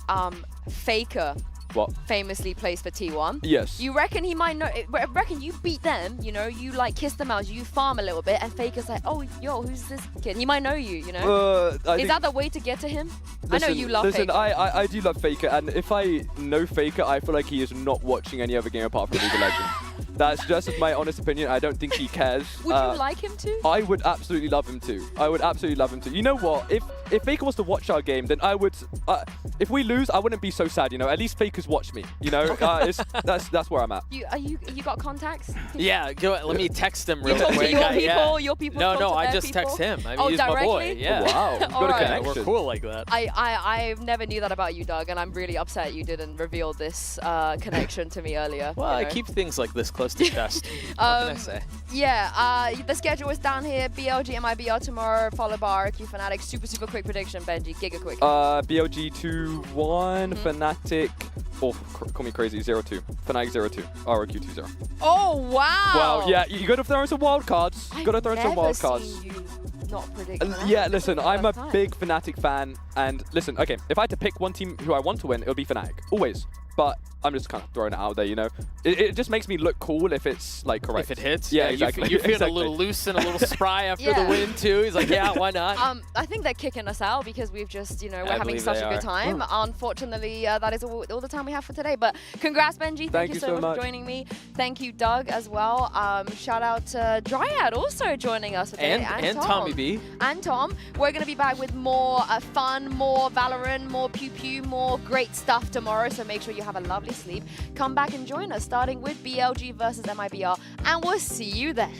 Faker. What? Famously plays for T1. Yes. You reckon he might know? Reckon you beat them? You know, you like kiss them out, you farm a little bit, and Faker's like, oh, yo, who's this kid? He might know you. You know. Is that the way to get to him? I know you love Faker. I do love Faker, and if I know Faker, I feel like he is not watching any other game apart from League of Legends. That's just my honest opinion. I don't think he cares. Would you like him to? I would absolutely love him to. I would absolutely love him to. You know what? If Faker was to watch our game, then I would. If we lose, I wouldn't be so sad. You know, at least Faker's watched me. You know, that's where I'm at. You got contacts? Yeah, let me text him real You talk quick. to your people. Your people. No, talk to I their just people? text him. I mean, he's directly? my boy. Yeah. Oh, wow, you've got a connection. We're cool like that. I never knew that about you, Doug, and I'm really upset you didn't reveal this connection to me earlier. Well, I keep things like this close to chest. What can I say? Yeah, the schedule is down here. BLG MIBR tomorrow, followed by RQ Fnatic. Super quick prediction, Benji. Giga quick. BLG 2-1, Fnatic. Oh, call me crazy. 0-2. Fnatic 0-2. RQ 2-0. Oh wow! Well, yeah, you got to throw in some wild cards. You got to throw in some wild cards. Seen you not predict Yeah, listen, I'm a big Fnatic fan, and listen, okay, if I had to pick one team who I want to win, it would be Fnatic, always. But I'm just kind of throwing it out there, you know. It just makes me look cool if it's like correct. If it hits, yeah, exactly. You feel a little loose and a little spry after the win too. He's like, yeah, why not? I think they're kicking us out because we've just, we're having such a good time. Unfortunately, that is all the time we have for today. But congrats, Benji. Thank you so much for joining me. Thank you, Doug, as well. Shout out to Dryad also joining us today. And Tommy B. And Tom. We're going to be back with more fun, more Valorant, more pew pew, more great stuff tomorrow. So make sure you have a lovely sleep. Come back and join us, starting with BLG versus MIBR, and we'll see you then.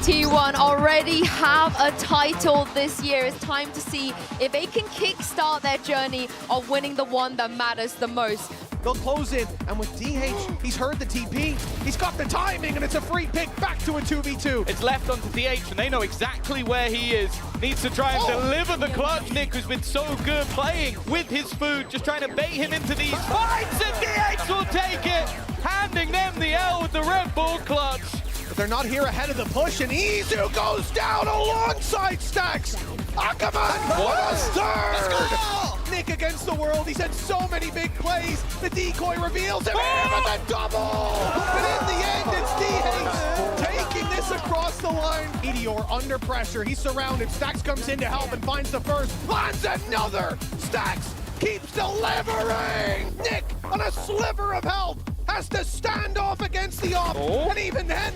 T1 already have a title this year. It's time to see if they can kickstart their journey of winning the one that matters the most. They'll close in, and with DH, he's heard the TP, he's got the timing, and it's a free pick back to a 2v2. It's left onto DH, and they know exactly where he is. Needs to try and deliver the clutch. Nick, who's been so good playing with his food, just trying to bait him into these fights, and DH will take it, handing them the L with the Red Bull clutch. But they're not here ahead of the push, and Izu goes down alongside Stacks. Ackerman, what a third! Nick against the world, he's had so many big plays. The decoy reveals him, and the double! But in the end, it's DH taking this across the line. Meteor under pressure, he's surrounded. Stacks comes in to help and finds the first, lands another! Stacks keeps delivering! Nick, on a sliver of health, has to stand off against the op, and even then,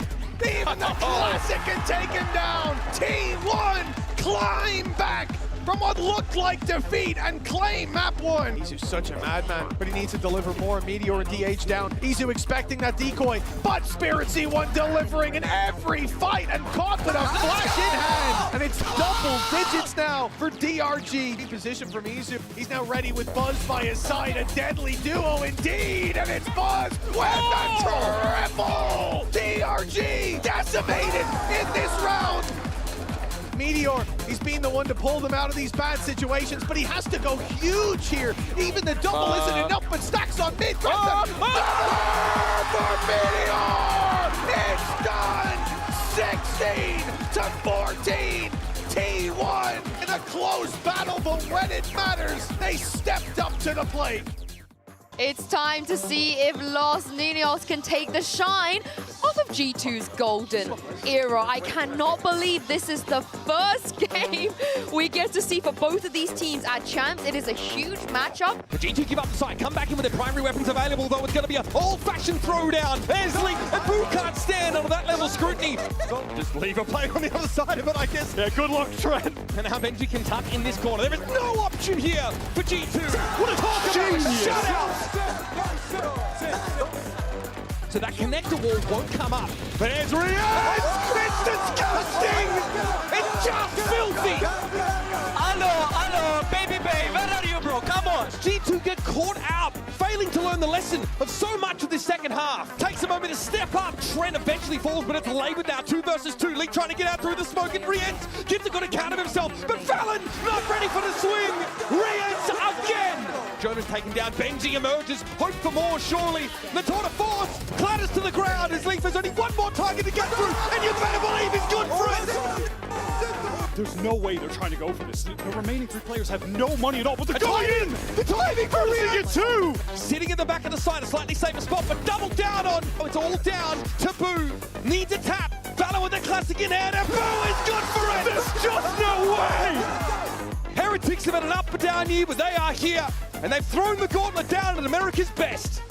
even the classic can take him down. T1 climb back from what looked like defeat and claim map one. Izu's such a madman, but he needs to deliver more. Meteor and DH down. Izu expecting that decoy, but Spirit C1 delivering in every fight and caught with a flash in hand. And it's double digits now for DRG. In position from Izu. He's now ready with Buzz by his side. A deadly duo indeed, and it's Buzz with the triple. DRG decimated in this round. Meteor, he's been the one to pull them out of these bad situations, but he has to go huge here. Even the double isn't enough, but Stacks on mid. For Meteor! It's done! 16-14! T1 in a close battle, but when it matters, they stepped up to the plate. It's time to see if Los Niños can take the shine off of G2's golden era. I cannot believe this is the first game we get to see for both of these teams at Champs. It is a huge matchup. The G2 give up the side, come back in with their primary weapons available, though it's going to be an old-fashioned throwdown. There's Link, and Boo can't stand under that level of scrutiny. Just leave a play on the other side of it, I guess. Yeah, good luck, Trent. And now Benji can tuck in this corner. There is no option here for G2. What a talk about shutout! So that connector wall won't come up. There's Riaz! It's disgusting! It's just filthy! Hello, baby, where are you, bro? Come on! G2 get caught out, failing to learn the lesson of so much of this second half. Takes a moment to step up. Trent eventually falls, but it's laboured now. 2 versus 2. Link trying to get out through the smoke, and Riaz gives a good account of himself. But Fallon not ready for the swing. Riaz again! Jonah's taken down. Benji emerges. Hope for more, surely. The tour de force clatters to the ground as Leaf has only one more target to get through, and you better believe he's good for it! There's no way they're trying to go for this. The remaining 3 players have no money at all, but they're going in! The timing for it too! Sitting in the back of the side, a slightly safer spot, but double down on. Oh, it's all down to Boo. Needs a tap. Valor with the classic in hand, and Boo is good for it! There's just no way! Heretics have had an up and down year, but they are here, and they've thrown the gauntlet down at America's best.